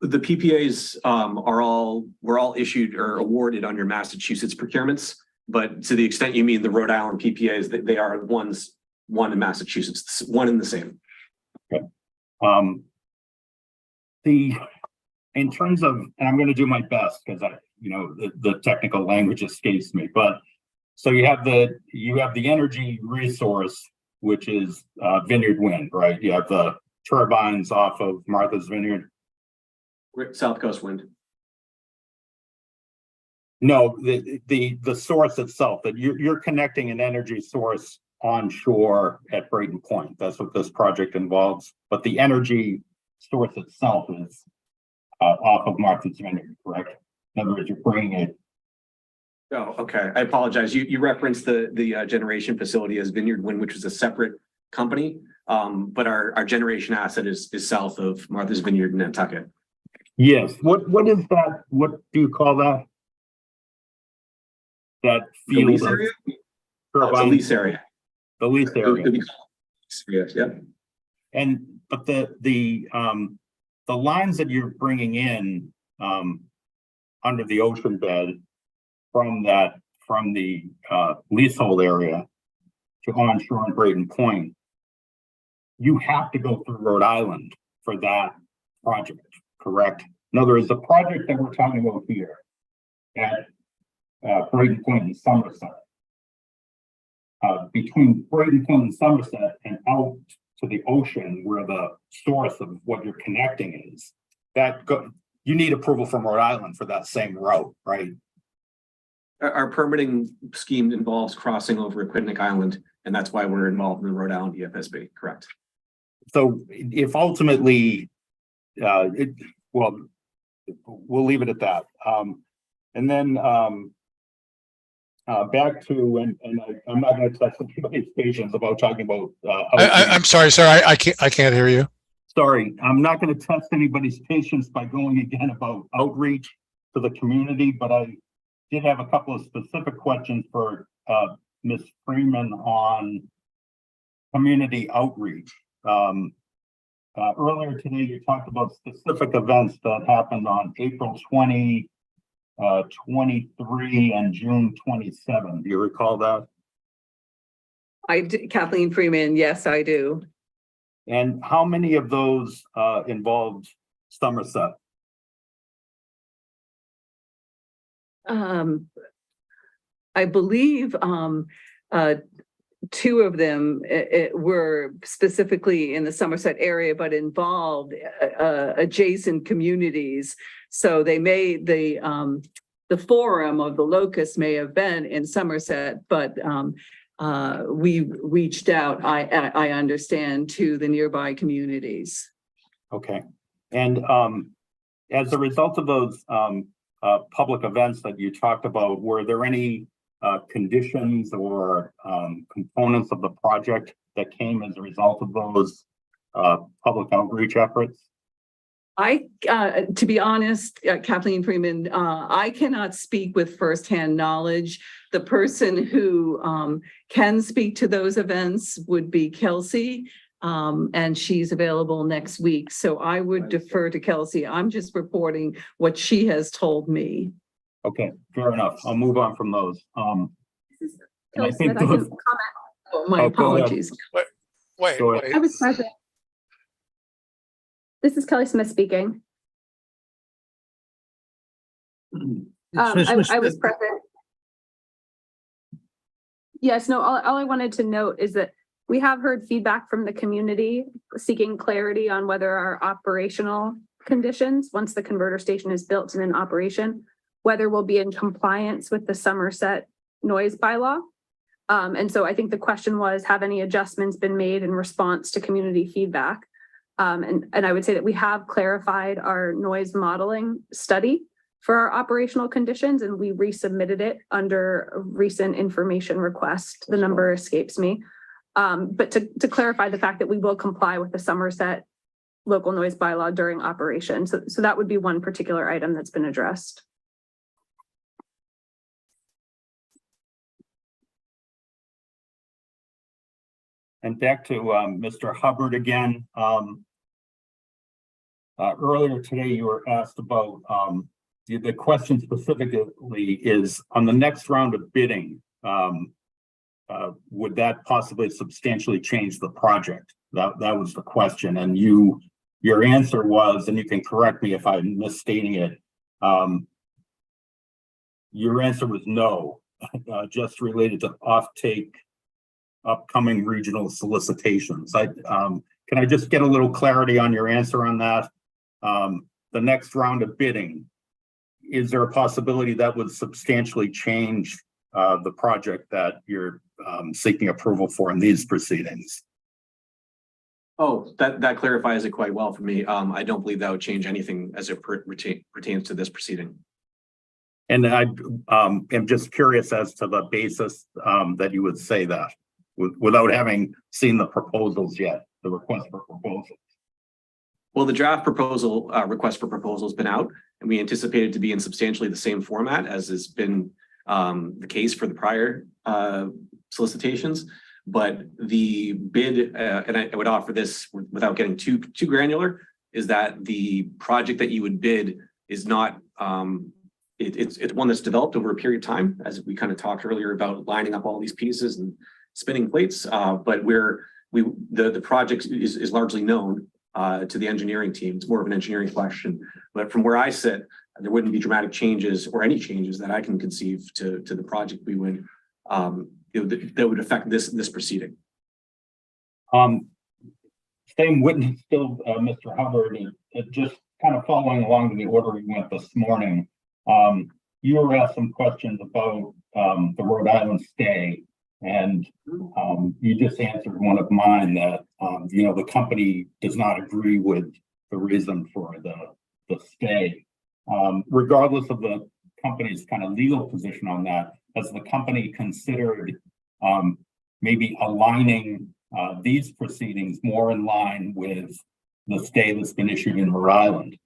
The PPAs were all issued or awarded under Massachusetts procurements, but to the extent you mean the Rhode Island PPAs, they are one in Massachusetts, one in the same. Okay. In terms of, and I'm going to do my best because the technical language escapes me, but so you have the energy resource, which is Vineyard Wind, right? You have the turbines off of Martha's Vineyard. SouthCoast Wind. No, the source itself, that you're connecting an energy source onshore at Brayton Point. That's what this project involves. But the energy source itself is off of Martha's Vineyard, correct? In other words, you're bringing it. Oh, okay. I apologize. You referenced the generation facility as Vineyard Wind, which is a separate company. But our generation asset is south of Martha's Vineyard in Nantucket. Yes. What is that? What do you call that? That field? The lease area? Oh, it's a lease area. The lease area. Yeah. But the lines that you're bringing in under the ocean bed from the leasehold area to onshore in Brayton Point, you have to go through Rhode Island for that project, correct? In other words, the project that we're talking about here at Brayton Point and Somerset, between Brayton Point and Somerset and out to the ocean where the source of what you're connecting is, you need approval from Rhode Island for that same route, right? Our permitting scheme involves crossing over Aquidneck Island, and that's why we're involved in the Rhode Island EFSB, correct? So if ultimately, we'll leave it at that. And then back to, and I'm not going to test anybody's patience about talking about. I'm sorry, sir. I can't hear you. Sorry, I'm not going to test anybody's patience by going again about outreach to the community, but I did have a couple of specific questions for Ms. Freeman on community outreach. Earlier today, you talked about specific events that happened on April 20, 23 and June 27. Do you recall that? Kathleen Freeman, yes, I do. And how many of those involved Somerset? I believe two of them were specifically in the Somerset area, but involved adjacent communities. So they made the forum of the locus may have been in Somerset, but we reached out, I understand, to the nearby communities. Okay. And as a result of those public events that you talked about, were there any conditions or components of the project that came as a result of those public outreach efforts? To be honest, Kathleen Freeman, I cannot speak with firsthand knowledge. The person who can speak to those events would be Kelsey, and she's available next week. So I would defer to Kelsey. I'm just reporting what she has told me. Okay, fair enough. I'll move on from those. And I think Smith, I those. can comment. Oh, my apologies. Wait. I was present. This is Kelly Smith speaking. I was present. Yes, no, all I wanted to note is that we have heard feedback from the community seeking clarity on whether our operational conditions, once the converter station is built and in operation, whether we'll be in compliance with the Somerset noise bylaw. And so I think the question was, have any adjustments been made in response to community feedback? And I would say that we have clarified our noise modeling study for our operational conditions, and we resubmitted it under a recent information request. The number escapes me. But to clarify the fact that we will comply with the Somerset local noise bylaw during operation. So that would be one particular item that's been addressed. And back to Mr. Hubbard again. Earlier today, you were asked about the question specifically is on the next round of bidding. Would that possibly substantially change the project? That was the question, and your answer was, and you can correct me if I'm misstating it. Your answer was no, just related to offtake. Upcoming regional solicitations. Can I just get a little clarity on your answer on that? The next round of bidding, is there a possibility that would substantially change the project that you're seeking approval for in these proceedings? Oh, that clarifies it quite well for me. I don't believe that would change anything as it pertains to this proceeding. And I am just curious as to the basis that you would say that. Without having seen the proposals yet, the request for proposals. Well, the draft proposal request for proposal has been out, and we anticipate it to be in substantially the same format as has been the case for the prior solicitations. But the bid, and I would offer this without getting too granular, is that the project that you would bid is not. It's one that's developed over a period of time, as we kind of talked earlier about lining up all these pieces and spinning plates, but the project is largely known to the engineering team. It's more of an engineering question, but from where I sit, there wouldn't be dramatic changes or any changes that I can conceive to the project. We would that would affect this proceeding. Same witness still, Mr. Hubbard, just kind of following along in the order we went this morning. You were asked some questions about the Rhode Island stay. And you just answered one of mine that the company does not agree with the reason for the stay. Regardless of the company's kind of legal position on that, has the company considered maybe aligning these proceedings more in line with the stay that's been issued in Rhode Island?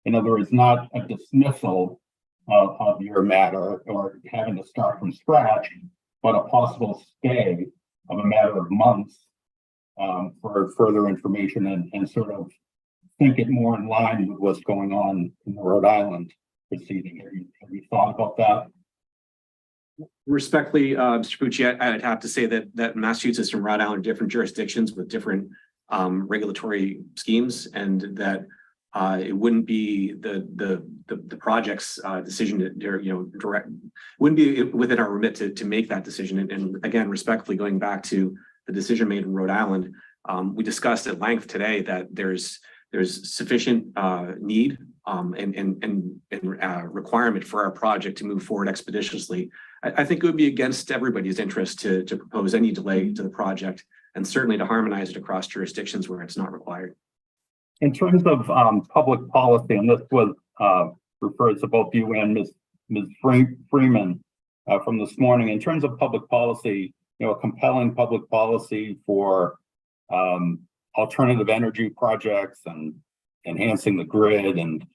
In other words, not a dismissal of your matter or having to start from scratch, but a possible stay of a matter of months for further information and sort of think it more in line with what's going on in the Rhode Island proceeding. Have you thought about that? Respectfully, Mr. Pucci, I'd have to say that Massachusetts and Rhode Island are different jurisdictions with different regulatory schemes, and that it wouldn't be the project's decision to, direct, wouldn't be within our remit to make that decision. And again, respectfully, going back to the decision made in Rhode Island, we discussed at length today that there's sufficient need and requirement for our project to move forward expeditiously. I think it would be against everybody's interest to propose any delay to the project, and certainly to harmonize it across jurisdictions where it's not required. In terms of public policy, and this was referred to both you and Ms. Freeman from this morning, in terms of public policy, a compelling public policy for alternative energy projects and enhancing the grid and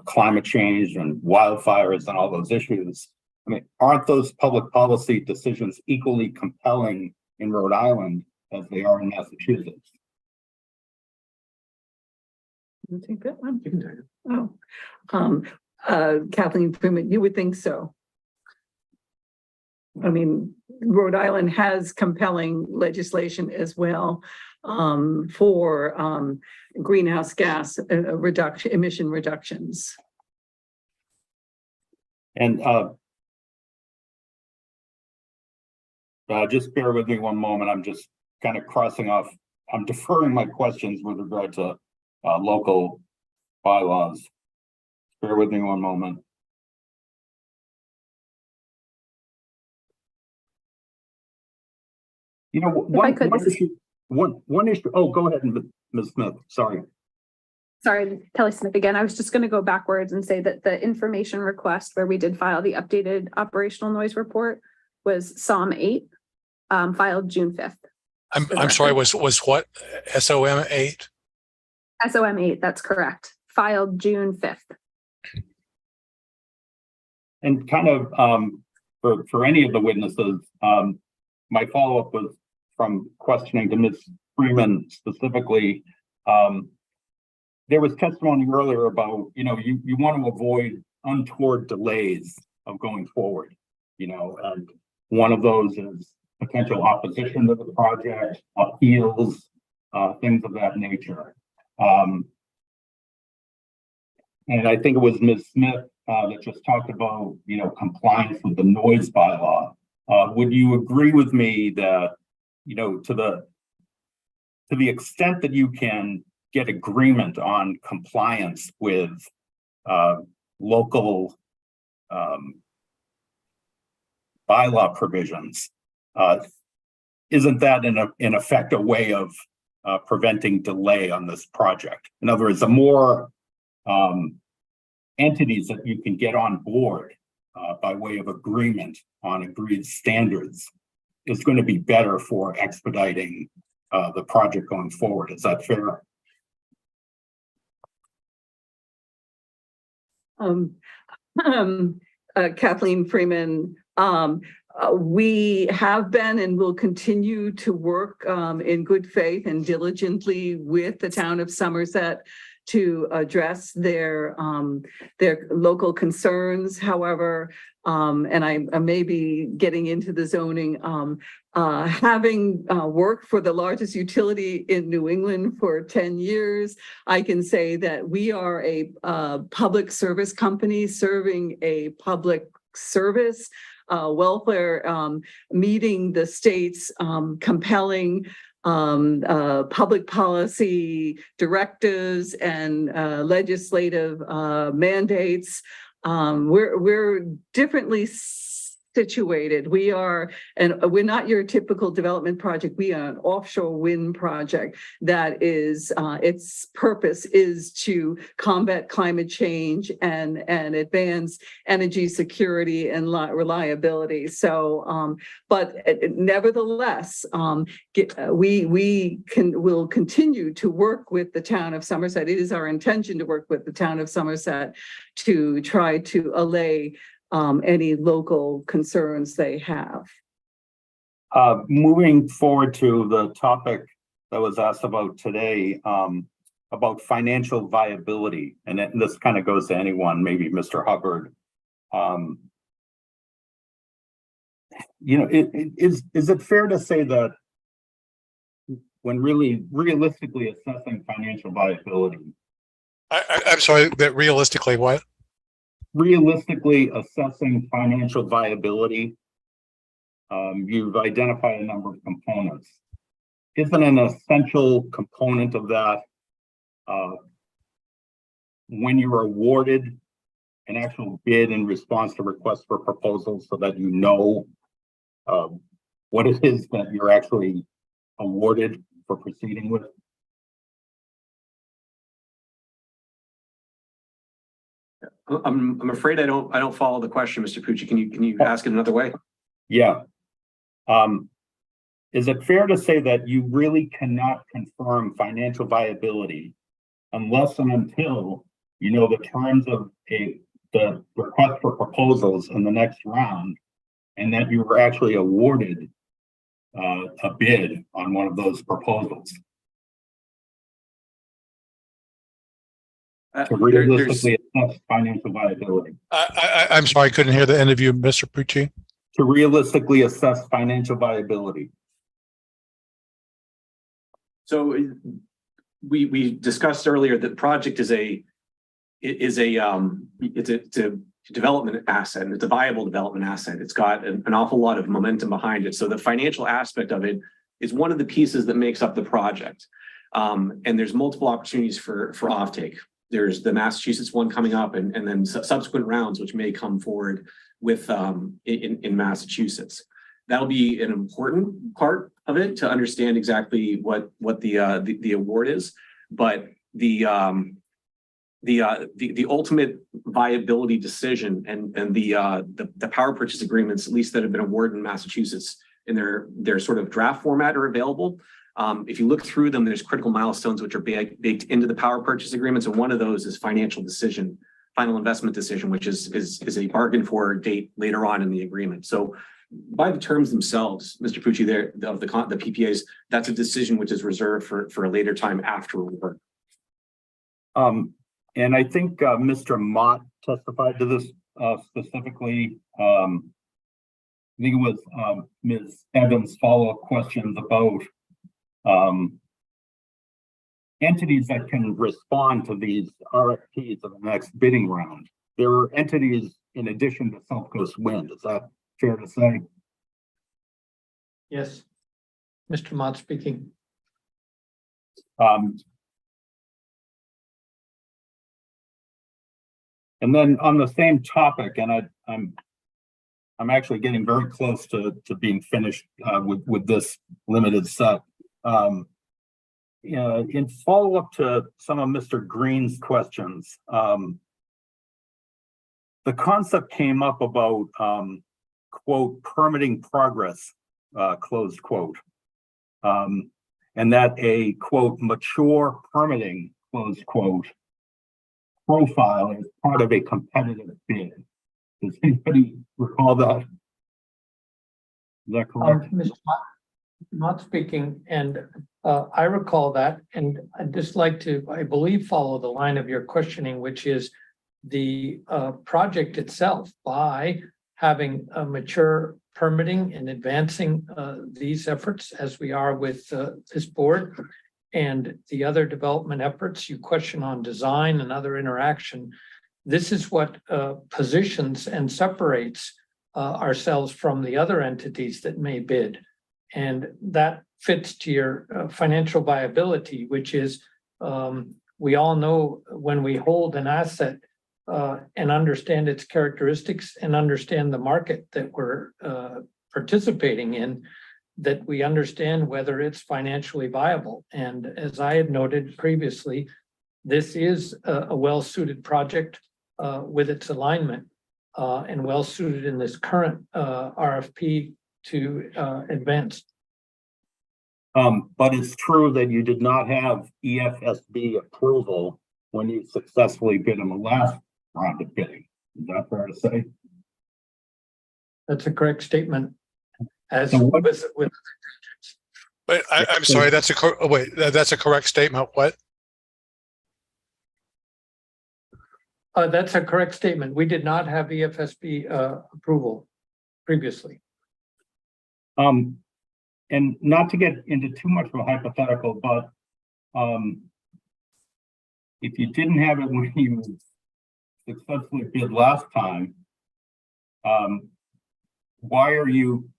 climate change and wildfires and all those issues. I mean, aren't those public policy decisions equally compelling in Rhode Island as they are in Massachusetts? You take that one? You can do it. Kathleen Freeman, you would think so. I mean, Rhode Island has compelling legislation as well for greenhouse gas emission reductions. And just bear with me one moment. I'm just kind of crossing off. I'm deferring my questions with regard to local bylaws. Bear with me one moment. One issue. Oh, go ahead, Ms. Smith. Sorry. Sorry, Kelly Smith again. I was just going to go backwards and say that the information request where we did file the updated operational noise report was SOM 8, filed June 5th. I'm sorry, was what? SOM 8? SOM 8, that's correct. Filed June 5th. And kind of for any of the witnesses, my follow-up was from questioning to Ms. Freeman specifically. There was testimony earlier about, you want to avoid untoward delays of going forward, and one of those is potential opposition to the project, appeals, things of that nature. And I think it was Ms. Smith that just talked about, compliance with the noise bylaw. Would you agree with me that, to the extent that you can get agreement on compliance with local bylaw provisions, isn't that in effect a way of preventing delay on this project? In other words, the more entities that you can get on board by way of agreement on agreed standards is going to be better for expediting the project going forward. Is that fair? Kathleen Freeman, we have been and will continue to work in good faith and diligently with the town of Somerset to address their local concerns. However, and I may be getting into the zoning, having worked for the largest utility in New England for 10 years, I can say that we are a public service company serving a public service welfare, meeting the state's compelling public policy directives and legislative mandates. We're differently situated. We're not your typical development project. We are an offshore wind project that is, its purpose is to combat climate change and advance energy security and reliability. So, but nevertheless, will continue to work with the town of Somerset. It is our intention to work with the town of Somerset to try to allay any local concerns they have. Moving forward to the topic that was asked about today, about financial viability, and this kind of goes to anyone, maybe Mr. Hubbard. Is it fair to say that when really realistically assessing financial viability, I'm sorry, that realistically, what? Realistically assessing financial viability. You've identified a number of components. Isn't an essential component of that when you're awarded an actual bid in response to requests for proposals, so that you know what it is that you're actually awarded for proceeding with? I'm afraid I don't follow the question, Mr. Pucci. Can you ask it another way? Yeah. Is it fair to say that you really cannot confirm financial viability unless and until you know the terms of the request for proposals in the next round, and that you were actually awarded a bid on one of those proposals? To realistically assess financial viability. I'm sorry, I couldn't hear the end of you, Mr. Pucci. To realistically assess financial viability. So we discussed earlier that the project is a development asset, and it's a viable development asset. It's got an awful lot of momentum behind it. So the financial aspect of it is one of the pieces that makes up the project. And there's multiple opportunities for offtake. There's the Massachusetts one coming up, and then subsequent rounds which may come forward with in Massachusetts. That'll be an important part of it to understand exactly what the award is, but the ultimate viability decision and the power purchase agreements, at least that have been awarded in Massachusetts in their sort of draft format, are available. If you look through them, there's critical milestones which are baked into the power purchase agreements, and one of those is financial decision, final investment decision, which is a bargain for date later on in the agreement. So by the terms themselves, Mr. Pucci, the PPAs, that's a decision which is reserved for a later time after award. And I think Mr. Mott testified to this specifically. I think it was Ms. Evans' follow-up questions about entities that can respond to these RFPs in the next bidding round. There are entities in addition to SouthCoast Wind. Is that fair to say? Yes. Mr. Mott speaking. And then on the same topic, and I'm actually getting very close to being finished with this limited set. In follow-up to some of Mr. Green's questions, the concept came up about quote, permitting progress, closed quote, and that a quote, mature permitting, closed quote, profile is part of a competitive bid. Does anybody recall that? Is that correct? Mr. Mott speaking, and I recall that, and I'd just like to, I believe, follow the line of your questioning, which is the project itself, by having a mature permitting and advancing these efforts as we are with this board and the other development efforts you question on design and other interaction. This is what positions and separates ourselves from the other entities that may bid. And that fits to your financial viability, which is we all know when we hold an asset and understand its characteristics and understand the market that we're participating in, that we understand whether it's financially viable. And as I had noted previously, this is a well-suited project with its alignment and well-suited in this current RFP to advance. But it's true that you did not have EFSB approval when you successfully bid in the last round of bidding. Is that fair to say? That's a correct statement. As So with But I'm sorry, that's a correct statement. What? That's a correct statement. We did not have EFSB approval previously. And not to get into too much of a hypothetical, but if you didn't have it when you successfully bid last time, why are you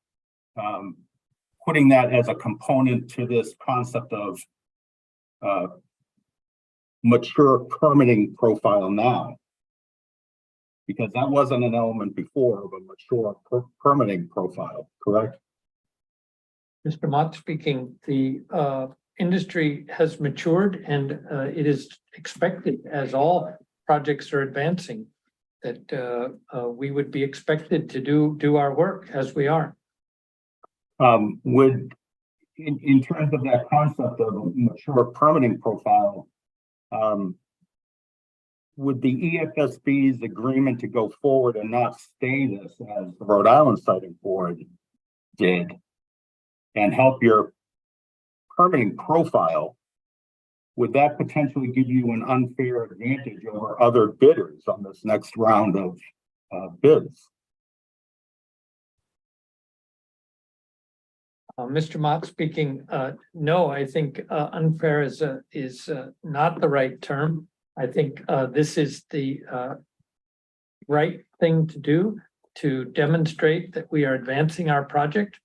putting that as a component to this concept of mature permitting profile now? Because that wasn't an element before of a mature permitting profile, correct? Mr. Mott speaking, the industry has matured and it is expected, as all projects are advancing, that we would be expected to do our work as we are. Would, in terms of that concept of a mature permitting profile, would the EFSB's agreement to go forward and not stay this as the Rhode Island Siting Board did and help your permitting profile, would that potentially give you an unfair advantage over other bidders on this next round of bids? Mr. Mott speaking, no, I think unfair is not the right term. I think this is the right thing to do to demonstrate that we are advancing our project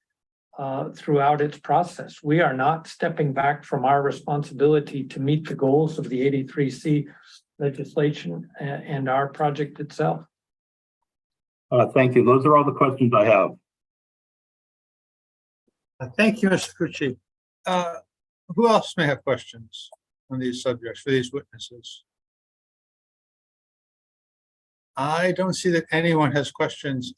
throughout its process. We are not stepping back from our responsibility to meet the goals of the 83C legislation and our project itself. Thank you. Those are all the questions I have. Thank you, Mr. Pucci. Who else may have questions on these subjects for these witnesses? I don't see that anyone has questions.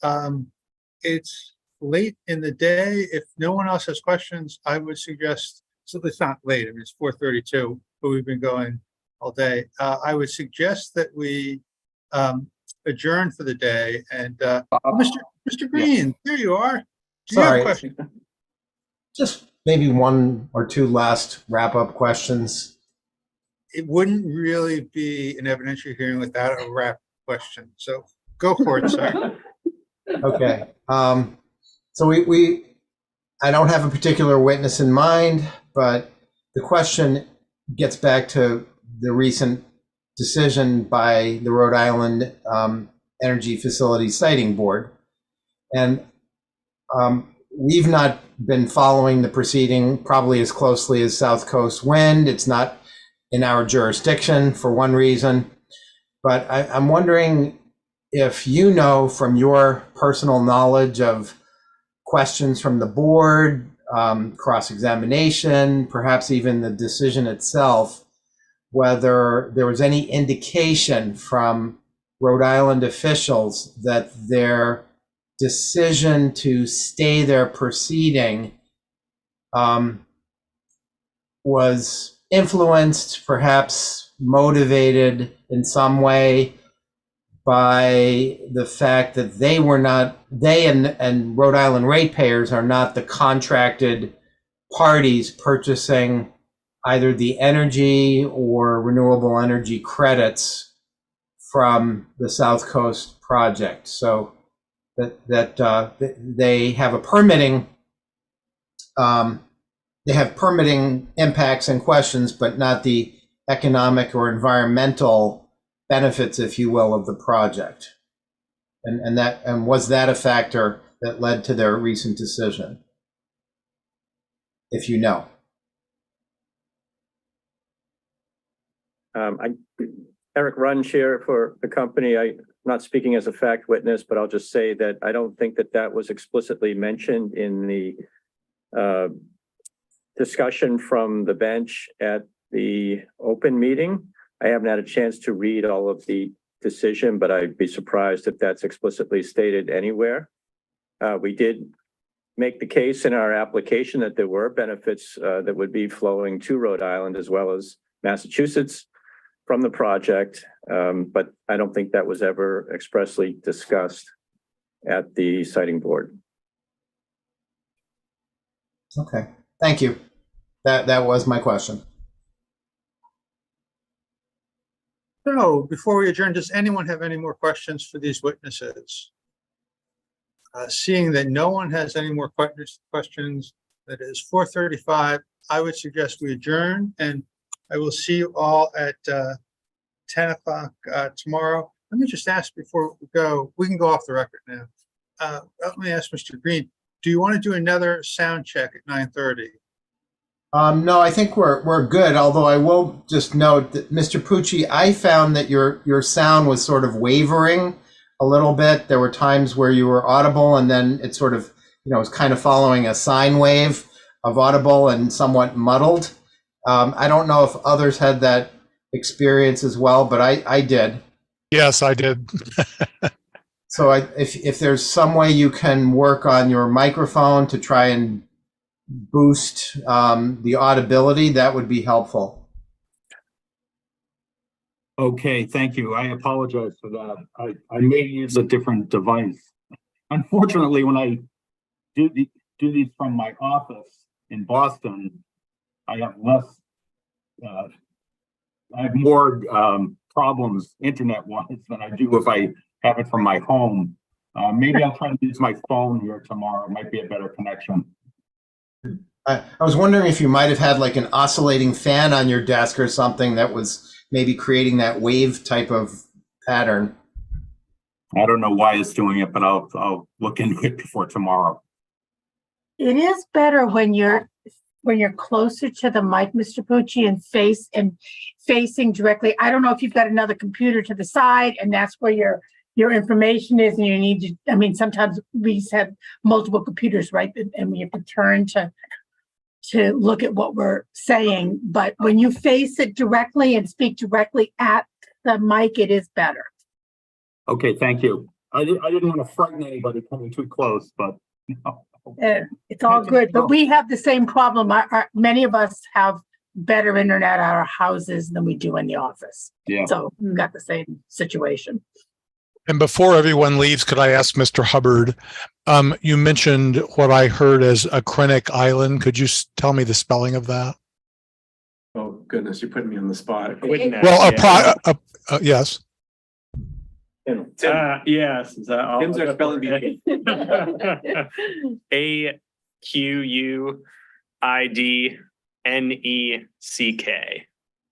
It's late in the day. If no one else has questions, I would suggest, so it's not late, I mean, it's 4:32, but we've been going all day. I would suggest that we adjourn for the day. And Mr. Green, there you are. Do you have a Sorry. question? Just maybe one or two last wrap-up questions. It wouldn't really be an evidentiary hearing without a wrap question. So go for it, sir. Okay. So I don't have a particular witness in mind, but the question gets back to the recent decision by the Rhode Island Energy Facilities Siting Board. And we've not been following the proceeding probably as closely as SouthCoast Wind. It's not in our jurisdiction for one reason, but I'm wondering if you know from your personal knowledge of questions from the board, cross-examination, perhaps even the decision itself, whether there was any indication from Rhode Island officials that their decision to stay their proceeding was influenced, perhaps motivated in some way by the fact that they and Rhode Island ratepayers are not the contracted parties purchasing either the energy or renewable energy credits from the SouthCoast project. So that they have a permitting, they have permitting impacts and questions, but not the economic or environmental benefits, if you will, of the project. And was that a factor that led to their recent decision? If you know. Eric Runge here for the company. I'm not speaking as a fact witness, but I'll just say that I don't think that was explicitly mentioned in the discussion from the bench at the open meeting. I haven't had a chance to read all of the decision, but I'd be surprised if that's explicitly stated anywhere. We did make the case in our application that there were benefits that would be flowing to Rhode Island as well as Massachusetts from the project, but I don't think that was ever expressly discussed at the siting board. Okay, thank you. That was my question. So before we adjourn, does anyone have any more questions for these witnesses? Seeing that no one has any more questions, that is 4:35, I would suggest we adjourn, and I will see you all at 10 o'clock tomorrow. Let me just ask before we go, we can go off the record now. Let me ask Mr. Green, do you want to do another sound check at 9:30? No, I think we're good. Although I will just note that, Mr. Pucci, I found that your sound was sort of wavering a little bit. There were times where you were audible, and then it sort of, was kind of following a sine wave of audible and somewhat muddled. I don't know if others had that experience as well, but I did. Yes, I did. So if there's some way you can work on your microphone to try and boost the audibility, that would be helpful. Okay, thank you. I apologize for that. I may use a different device. Unfortunately, when I do these from my office in Boston, I have more problems internet-wise than I do if I have it from my home. Maybe I'll try to use my phone here tomorrow. It might be a better connection. I was wondering if you might have had like an oscillating fan on your desk or something that was maybe creating that wave type of pattern. I don't know why it's doing it, but I'll look into it before tomorrow. It is better when you're closer to the mic, Mr. Pucci, and facing directly. I don't know if you've got another computer to the side and that's where your information is, and you need to, I mean, sometimes we have multiple computers, right? And we have to turn to look at what we're saying. But when you face it directly and speak directly at the mic, it is better. Okay, thank you. I didn't want to frighten anybody coming too close, but it's all good. But we have the same problem. Many of us have better internet at our houses than we do in the office. Yeah. So we've got the same situation. And before everyone leaves, could I ask Mr. Hubbard, you mentioned what I heard as Acrinic Island. Could you tell me the spelling of that? Oh, goodness, you're putting me on the spot. Well, yes. Yes. Tim's our spelling bee. AQUIDNECK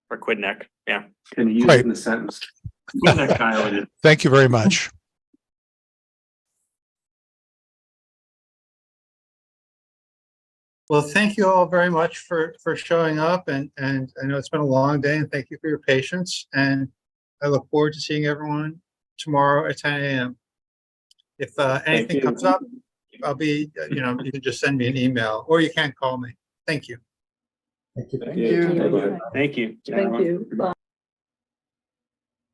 for Quidneck. Yeah. Can you use Great. it in the sentence? Quidneck Island. Thank you very much. Well, thank you all very much for showing up, and I know it's been a long day, and thank you for your patience, and I look forward to seeing everyone tomorrow at 10 a.m. If anything comes up, I'll be, you can just send me an email or you can call me. Thank you. Thank you. Thank you. Thank you. Thank you. Bye.